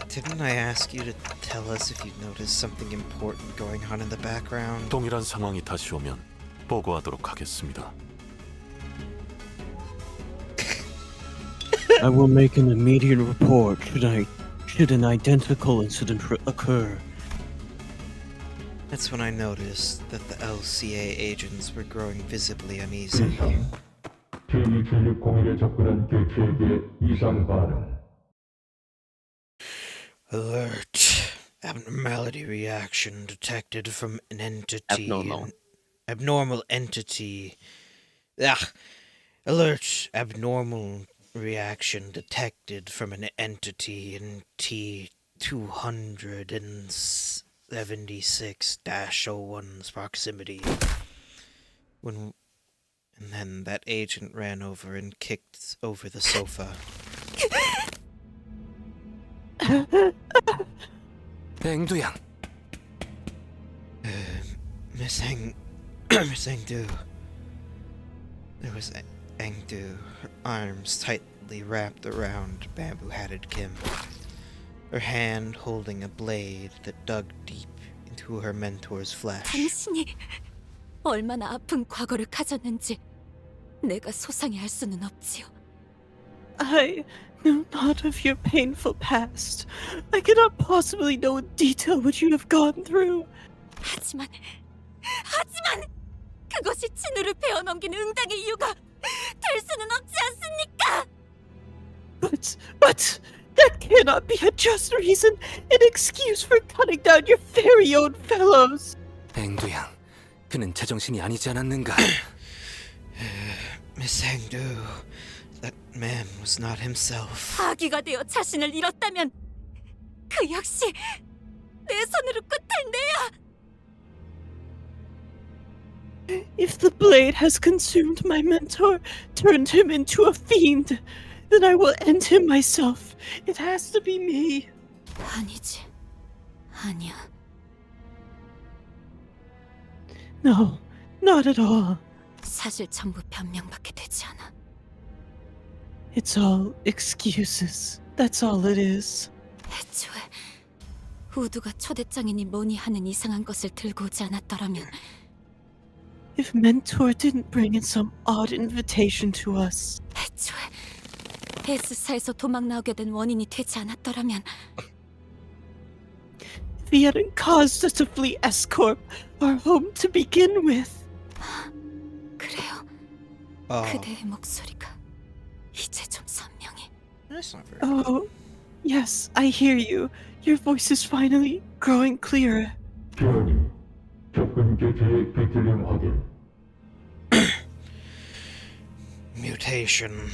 Didn't I ask you to tell us if you'd noticed something important going on in the background? 동일한 상황이 다시 오면 보고하도록 하겠습니다. I will make an immediate report should an identical incident occur. That's when I noticed that the LCA agents were growing visibly uneasy. T2601에 접근한 객체에게 이상 반응. Alert. Abnormality reaction detected from an entity. Abnormal entity. Alert. Abnormal reaction detected from an entity in T276-01's proximity. And then that agent ran over and kicked over the sofa. 앵두양. Miss Engdu. There was Engdu, her arms tightly wrapped around bamboo-hatted Kim, her hand holding a blade that dug deep into her mentor's flesh. 당신이 얼마나 아픈 과거를 가졌는지 내가 소상히 알 수는 없지요. I know not of your painful past. I cannot possibly know in detail what you have gone through. 하지만 그것이 진우를 베어넘긴 응당의 이유가 될 수는 없지 않습니까? But that cannot be a just reason, an excuse for cutting down your very own fellows. 앵두양, 그는 제정신이 아니지 않았는가? Miss Hangdu, that man was not himself. 아기가 되어 자신을 잃었다면 그 역시 내 손으로 끝을 내야. If the blade has consumed my mentor, turned him into a fiend, then I will end him myself. It has to be me. 아니지. 아니야. No, not at all. 사실 전부 변명밖에 되지 않아. It's all excuses. That's all it is. 애초에 우두가 초대장이니 뭐니 하는 이상한 것을 들고 오지 않았더라면 If Mentor didn't bring in some odd invitation to us. 애초에 에스사에서 도망 나오게 된 원인이 되지 않았더라면 If he hadn't caused us to flee S-Corp, our home to begin with. 그래요. 그대의 목소리가 이제 좀 선명해. Oh, yes, I hear you. Your voice is finally growing clearer. 변이, 접근 개체의 비틀림 확인. Mutation.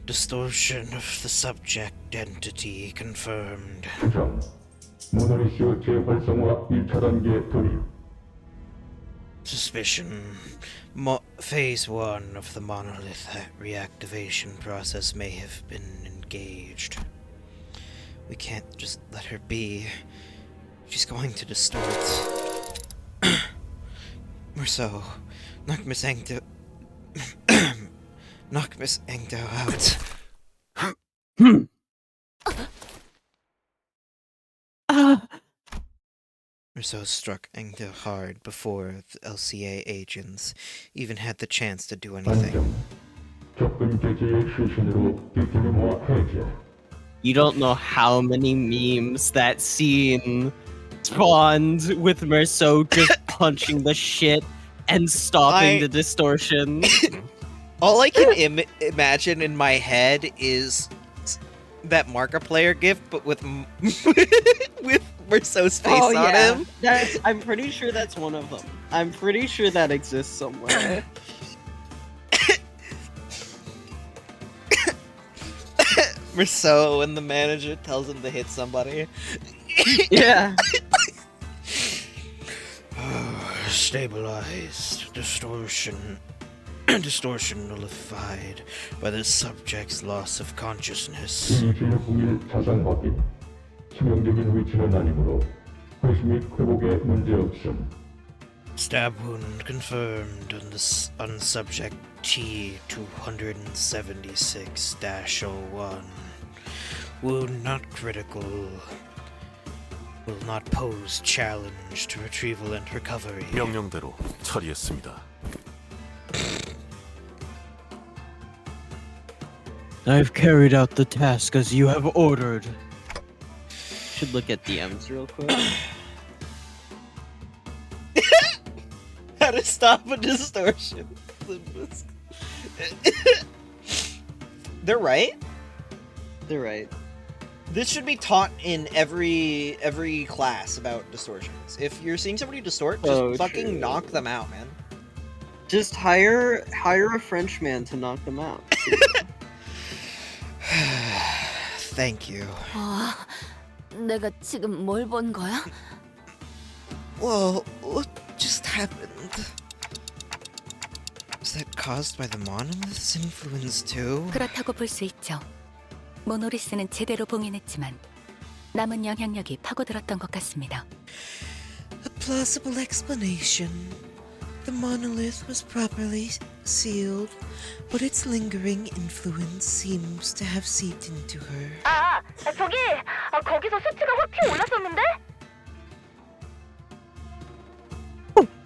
Distortion of the subject entity confirmed. 추정, 모나리시오 재활성화 1차 단계 돌입. Suspicion. Phase 1 of the monolith reactivation process may have been engaged. We can't just let her be. She's going to distort. Merceau, knock Miss Engdo... knock Miss Engdo out. Merceau struck Engdo hard before the LCA agents even had the chance to do anything. 접근 개체의 실신으로 비틀림화 해제. You don't know how many memes that scene spawned with Merceau just punching the shit and stopping the distortion. All I can imagine in my head is that Markiplier gif, but with with Merceau's face on him. I'm pretty sure that's one of them. I'm pretty sure that exists somewhere. Merceau when the manager tells him to hit somebody. Yeah. Stabilized. Distortion nullified by the subject's loss of consciousness. 진입 자산 확인. 치명적인 위치는 아니므로 회수 및 회복에 문제 없음. Stab wound confirmed on subject T-276-01. Wound not critical. Will not pose challenge to retrieval and recovery. 명령대로 처리했습니다. I've carried out the task as you have ordered. Should look at DMs real quick. How to stop a distortion. They're right. They're right. This should be taught in every class about distortions. If you're seeing somebody distort, just fucking knock them out, man. Just hire a Frenchman to knock them out. Thank you. 내가 지금 뭘 본 거야? Well, what just happened? Was that caused by the monolith's influence too? 그렇다고 볼 수 있죠. 모노리스는 제대로 봉인했지만 남은 영향력이 파고들었던 것 같습니다. A plausible explanation. The monolith was properly sealed, but its lingering influence seems to have seeped into her. 저기 거기서 수치가 확 튀어 올랐었는데?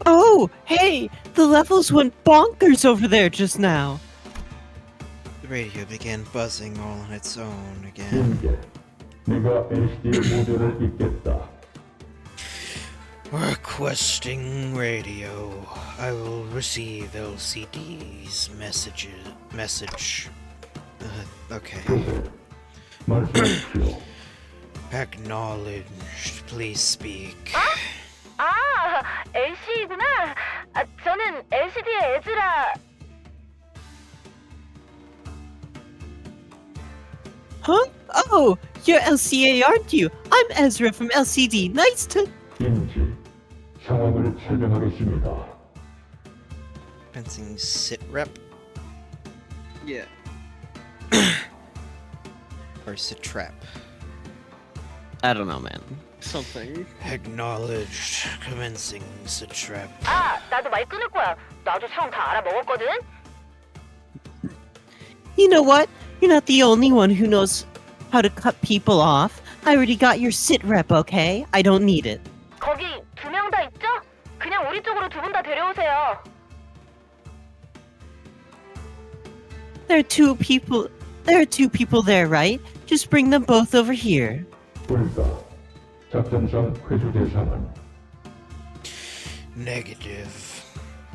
Oh, hey! The levels went bonkers over there just now. The radio began buzzing all on its own again. 인계, 네가 LCD 모델을 읽겠다. Requesting radio. I will receive LCD's message. Okay. 말씀하십시오. Acknowledged. Please speak. LC구나. 저는 LCD의 에즈라. Huh? Oh, you're LCA, aren't you? I'm Ezra from LCD. Nice to... 인지, 상황을 설명하겠습니다. Fencing sit rep. Yeah. Or sit trap. I don't know, man. Something. Acknowledged. Commencing sit trap. 나도 말 끊을 거야. 나도 상황 다 알아먹었거든. You know what? You're not the only one who knows how to cut people off. I already got your sit rep, okay? I don't need it. 거기 2명 다 있죠? 그냥 우리 쪽으로 2분 다 데려오세요. There are two people there, right? Just bring them both over here. 불가, 작전상 회수 대상은 Negative.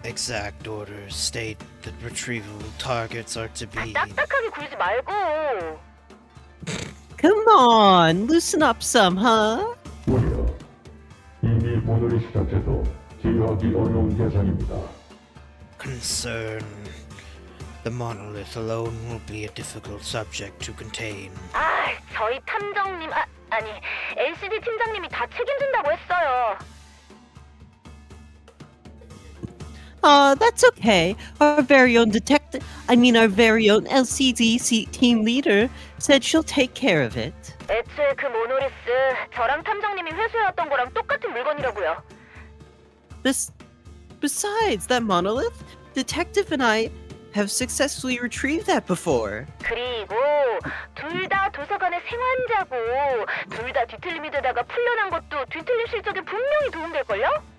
Exact orders state that retrieval targets are to be. 딱딱하게 굴지 말고. Come on, loosen up some, huh? 무려 이미 모델이 시작해도 제어하기 어려운 대상입니다. Concern. The monolith alone will be a difficult subject to contain. 저희 탐정님, 아니, LCD 팀장님이 다 책임진다고 했어요. That's okay. Our very own our very own LCD team leader said she'll take care of it. 애초에 그 모노리스, 저랑 탐정님이 회수해왔던 거랑 똑같은 물건이라고요. Besides that monolith, Detective and I have successfully retrieved that before. 그리고 둘 다 도서관의 생환자고 둘 다 뒤틀림이 되다가 풀려난 것도 뒤틀림 실적에 분명히 도움될걸요?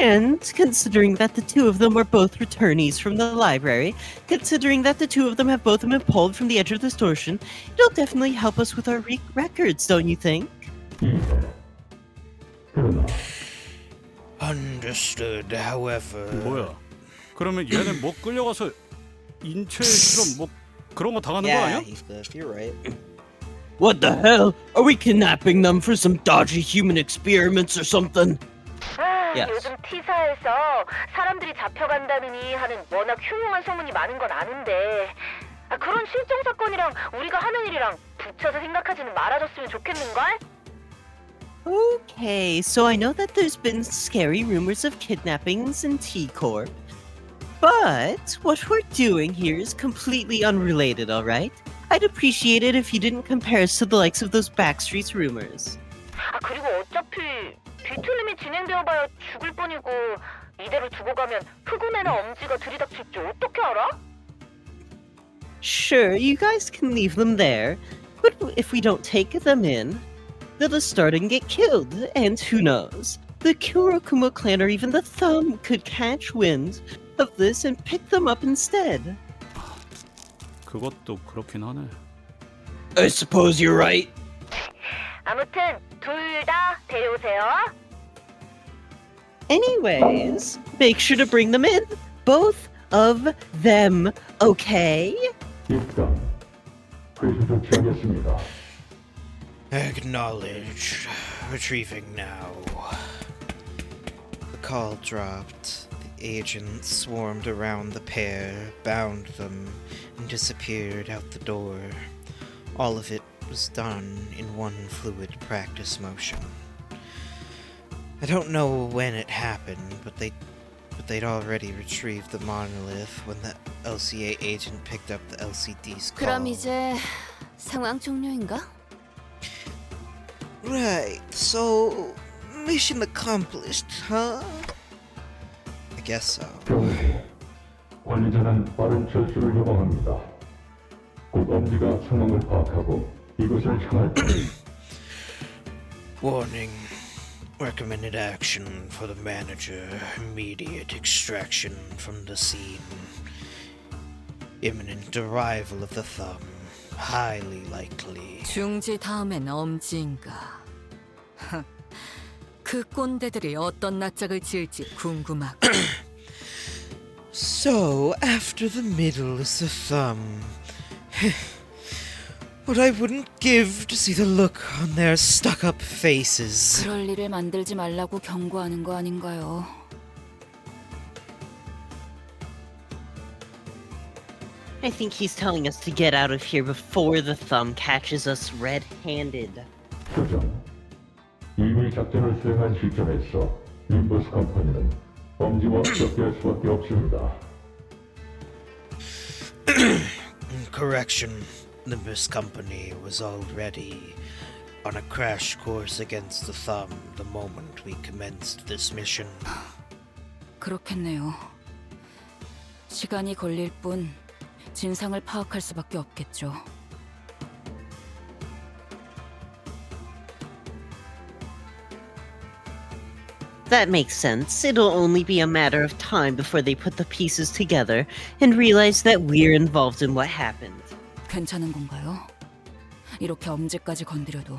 And considering that the two of them were both returnees from the library, considering that the two of them have both been pulled from the edge of distortion, it'll definitely help us with our records, don't you think? Understood. However. 뭐야? 그러면 얘는 뭐 끌려가서 인체 실험 뭐 그런 거 당하는 거 아니야? You're right. What the hell? Are we kidnapping them for some dodgy human experiments or something? Yes. 요즘 T사에서 사람들이 잡혀간다느니 하는 워낙 흉흉한 소문이 많은 건 아는데 그런 실종 사건이랑 우리가 하는 일이랑 붙여서 생각하지는 말아줬으면 좋겠는걸? Okay, so I know that there's been scary rumors of kidnappings in T-Corp, but what we're doing here is completely unrelated, alright? I'd appreciate it if you didn't compare us to the likes of those Backstreet rumors. 그리고 어차피 뒤틀림이 진행되어봐야 죽을 뿐이고 이대로 두고 가면 흑운애나 엄지가 들이닥칠지 어떻게 알아? Sure, you guys can leave them there, but if we don't take them in, they'll just start and get killed, and who knows? The Kurokumo clan or even the Thumb could catch wind of this and pick them up instead. 그것도 그렇긴 하네. I suppose you're right. 아무튼 둘 다 데려오세요. Anyways, make sure to bring them in. Both of them, okay? 일단 회수 조치하겠습니다. Acknowledged. Retrieving now. The call dropped. The agents swarmed around the pair, bound them, and disappeared out the door. All of it was done in one fluid practice motion. I don't know when it happened, but they'd already retrieved the monolith when the LCA agent picked up the LCD's call. 그럼 이제 상황 종료인가? Right, so mission accomplished, huh? I guess so. 경고. 관리자는 빠른 철수를 요청합니다. 곧 엄지가 상황을 파악하고 이곳을 향할 Warning. Recommended action for the manager. Immediate extraction from the scene. Imminent arrival of the thumb. Highly likely. 중지 다음엔 엄지인가. 그 꼰대들이 어떤 낯짝을 지을지 궁금하고. So, after the middle is the thumb. What I wouldn't give to see the look on their stuck-up faces. 그럴 일을 만들지 말라고 경고하는 거 아닌가요? I think he's telling us to get out of here before the thumb catches us red-handed. 표정. 이미 작전을 수행한 시점에서 림버스 컴퍼니는 엄지와 접대할 수밖에 없습니다. Correction. Limbus Company was already on a crash course against the thumb the moment we commenced this mission. 그렇겠네요. 시간이 걸릴 뿐 진상을 파악할 수밖에 없겠죠. That makes sense. It'll only be a matter of time before they put the pieces together and realize that we're involved in what happened. 괜찮은 건가요? 이렇게 엄지까지 건드려도.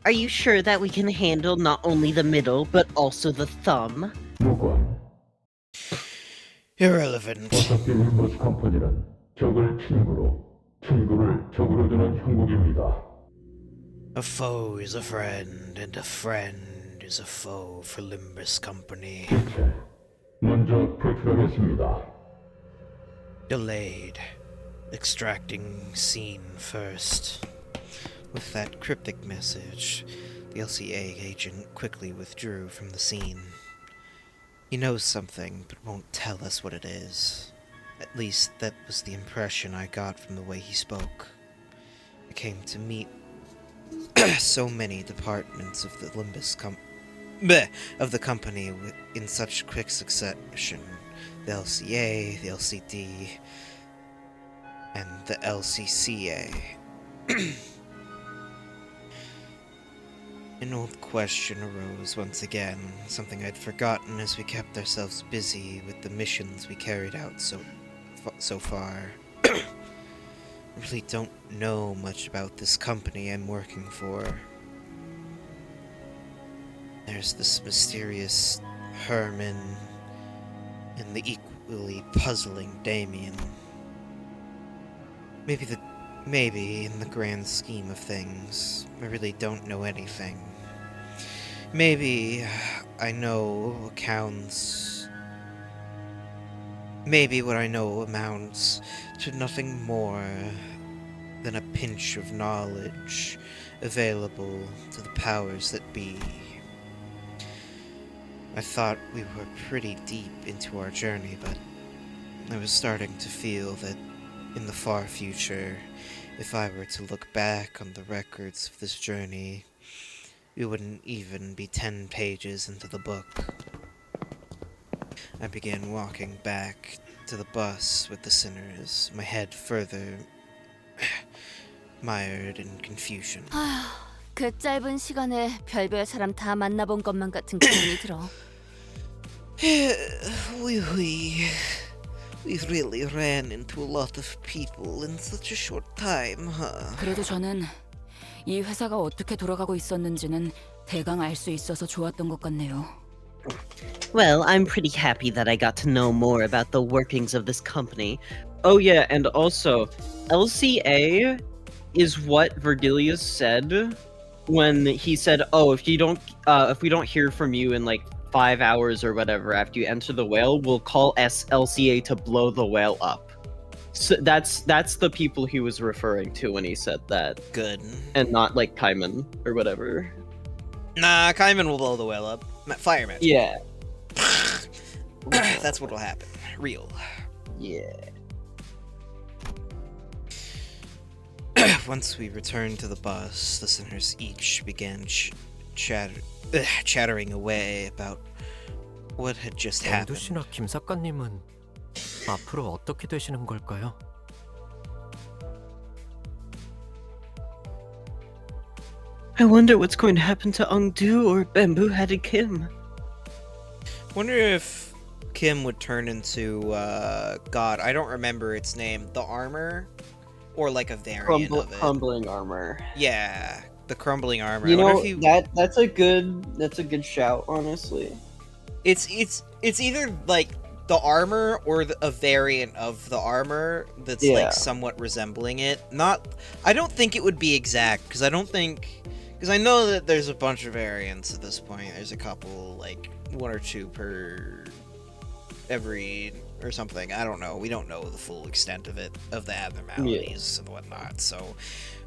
Are you sure that we can handle not only the middle, but also the thumb? 무관. Irrelevant. 어차피 림버스 컴퍼니는 적을 친구로, 친구를 적으로 두는 형국입니다. A foe is a friend, and a friend is a foe for Limbus Company. 실체. 먼저 표출하겠습니다. Delayed. Extracting scene first. With that cryptic message, the LCA agent quickly withdrew from the scene. He knows something, but won't tell us what it is. At least that was the impression I got from the way he spoke. I came to meet so many departments of the of the company in such quick succession. The LCA, the LCD, and the LCCA. An old question arose once again, something I'd forgotten as we kept ourselves busy with the missions we carried out so far. I really don't know much about this company I'm working for. There's this mysterious Herman and the equally puzzling Damien. Maybe in the grand scheme of things, I really don't know anything. Maybe I know accounts. Maybe what I know amounts to nothing more than a pinch of knowledge available to the powers that be. I thought we were pretty deep into our journey, but I was starting to feel that in the far future, if I were to look back on the records of this journey, we wouldn't even be 10 pages into the book. I began walking back to the bus with the sinners, my head further mired in confusion. 그 짧은 시간에 별별 사람 다 만나본 것만 같은 기분이 들어. We really ran into a lot of people in such a short time, huh? 그래도 저는 이 회사가 어떻게 돌아가고 있었는지는 대강 알 수 있어서 좋았던 것 같네요. Well, I'm pretty happy that I got to know more about the workings of this company. Oh yeah, and also, LCA is what Virgilius said when he said, "Oh, if we don't hear from you in like 5 hours or whatever after you enter the whale, we'll call LCA to blow the whale up." So that's the people he was referring to when he said that. Good. And not like Kaiman or whatever. Nah, Kaiman will blow the whale up. Fire magic. Yeah. That's what'll happen. Real. Yeah. Once we returned to the bus, the sinners each began chattering away about what had just happened. 앵두 씨나 김 작가님은 앞으로 어떻게 되시는 걸까요? I wonder what's going to happen to Ungdu or bamboo-headed Kim. Wonder if Kim would turn into, God, I don't remember its name. The armor? Or like a variant of it. Crumbling armor. Yeah, the crumbling armor. You I wonder know, if he... that's a good shout, honestly. It's either like the armor or a variant of the armor that's like somewhat resembling it. I don't think it would be exact, because I know that there's a bunch of variants at this point. There's a couple, like 1 or 2 per every or something. I don't know. We don't know the full extent of it, of the abnormalities and whatnot. So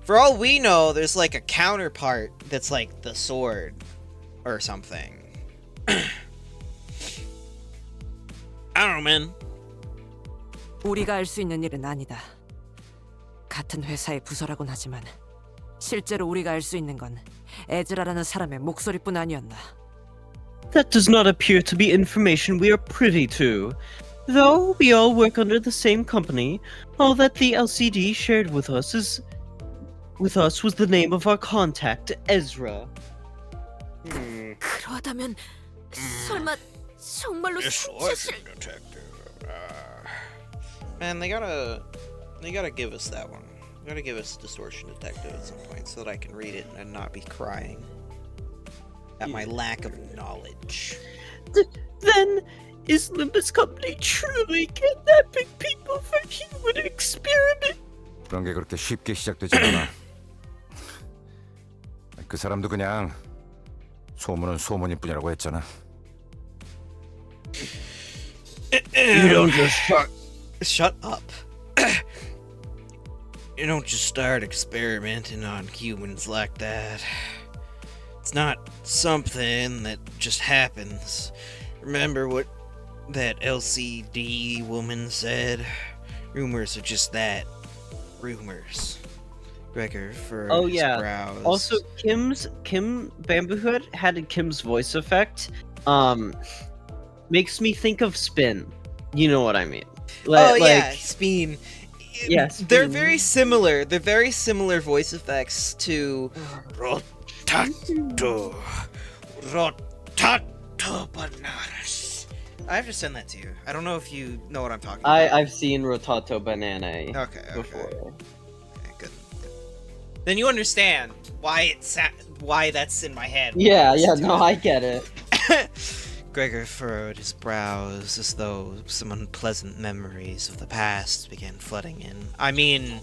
for all we know, there's like a counterpart that's like the sword or something. I don't know, man. 우리가 알 수 있는 일은 아니다. 같은 회사의 부서라곤 하지만 실제로 우리가 알 수 있는 건 에즈라라는 사람의 목소리뿐 아니었나. That does not appear to be information we are privy to. Though we all work under the same company, all that the LCD shared with us was the name of our contact, Ezra. 그러다면 설마 정말로 숨짓을... Man, they gotta give us that one. They gotta give us Distortion Detective at some point so that I can read it and not be crying at my lack of knowledge. Then, is Limbus Company truly kidnapping people for human experiment? 그런 게 그렇게 쉽게 시작되지 않아. 그 사람도 그냥 소문은 소문일 뿐이라고 했잖아. You don't just shut up. You don't just start experimenting on humans like that. It's not something that just happens. Remember what that LCD woman said? Rumors are just that. Rumors. Gregor furrowed his brows. Also, Kim Bamboo Hood had Kim's voice effect. Makes me think of Spin. You know what I mean? Yeah, Spin. Yes, they're very similar. They're very similar voice effects to Rotato Bananas. I have to send that to you. I don't know if you know what I'm talking about. I've seen Rotato Banana before. Okay, good. Then you understand why that's in my head. Yeah, no, I get it. Gregor furrowed his brows as though some unpleasant memories of the past began flooding in. I mean,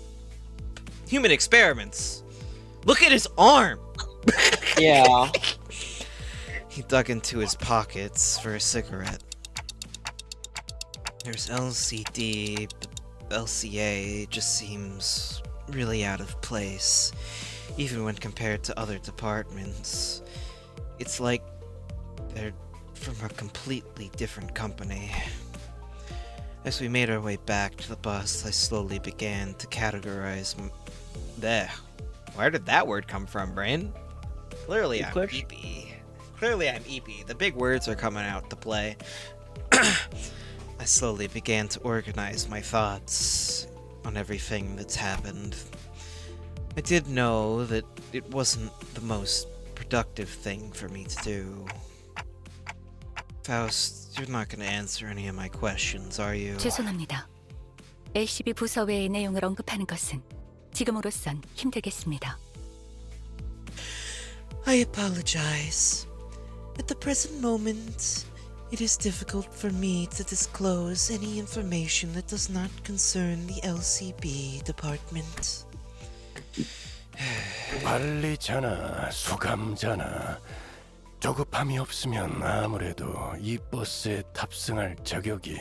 human experiments. Look at his arm! Yeah. He dug into his pockets for a cigarette. There's LCD, but LCA just seems really out of place, even when compared to other departments. It's like they're from a completely different company. As we made our way back to the bus, I slowly began to categorize there. Where did that word come from, Brain? Clearly I'm EP. Clearly I'm EP. The big words are coming out to play. I slowly began to organize my thoughts on everything that's happened. I did know that it wasn't the most productive thing for me to do. Faust, you're not going to answer any of my questions, are you? 죄송합니다. LCB 부서 외의 내용을 언급하는 것은 지금으로선 힘들겠습니다. I apologize. At the present moment, it is difficult for me to disclose any information that does not concern the LCB department. 관리자나 수감자나 조급함이 없으면 아무래도 이 버스에 탑승할 자격이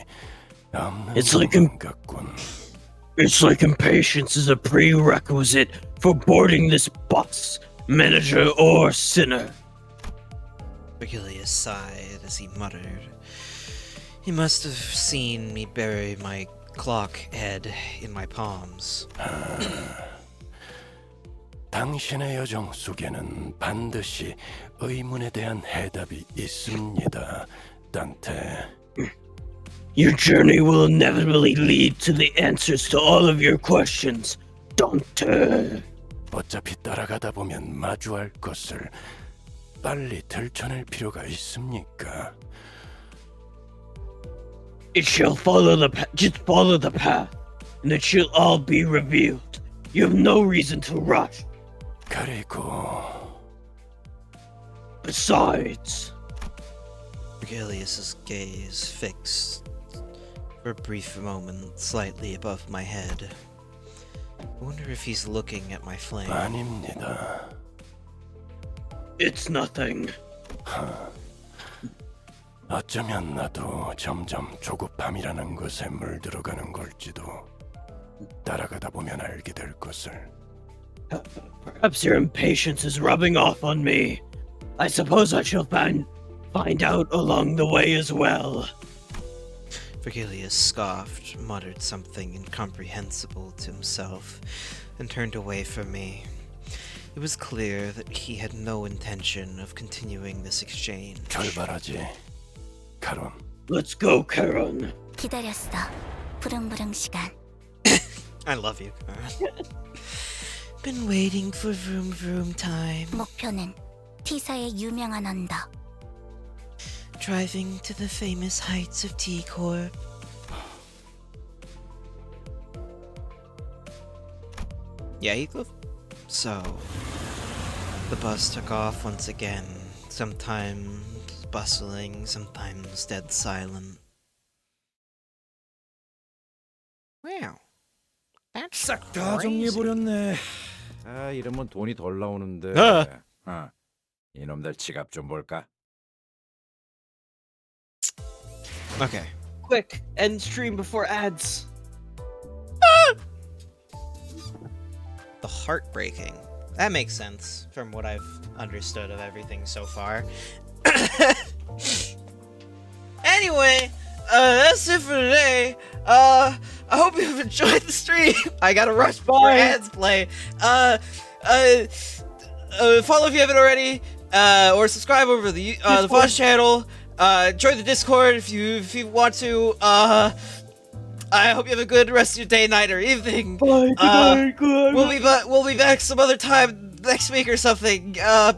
없는 것 같군. It's like impatience is a prerequisite for boarding this bus, manager or sinner. Virgilius sighed as he muttered. He must have seen me bury my clock head in my palms. 당신의 여정 속에는 반드시 의문에 대한 해답이 있습니다, 단테. Your journey will inevitably lead to the answers to all of your questions, Dante. 어차피 따라가다 보면 마주할 것을 빨리 들춰낼 필요가 있습니까? It shall follow the path. Just follow the path, and it shall all be revealed. You have no reason to rush. 그리고 Besides, Virgilius's gaze fixed for a brief moment slightly above my head. I wonder if he's looking at my flame. 아닙니다. it's nothing. 어쩌면 나도 점점 조급함이라는 것에 물들어가는 걸지도. 따라가다 보면 알게 될 것을. Perhaps your impatience is rubbing off on me. I suppose I shall find out along the way as well. Virgilius scoffed, muttered something incomprehensible to himself, and turned away from me. It was clear that he had no intention of continuing this exchange. 출발하지, 카론. Let's go, Charon. 기다렸어. 부릉부릉 시간. I love you, Karen. Been waiting for vroom vroom time. 목표는 T사의 유명한 언덕. Driving to the famous heights of T-Corp. Yeah, Eagle. So, the bus took off once again, sometimes bustling, sometimes dead silent. Wow. 싹 다 정리해버렸네. 아, 이러면 돈이 덜 나오는데. 이놈들 지갑 좀 볼까? Okay. Quick, end stream before ads. The heartbreaking. That makes sense from what I've understood of everything so far. Anyway, that's it for today. I hope you've enjoyed the stream. I gotta rush before ads play. Follow if you haven't already, or subscribe over the Fosh channel. Join the Discord if you want to. I hope you have a good rest of your day, night, or evening. Bye, good night, good night. We'll be back some other time next week or something. Bye.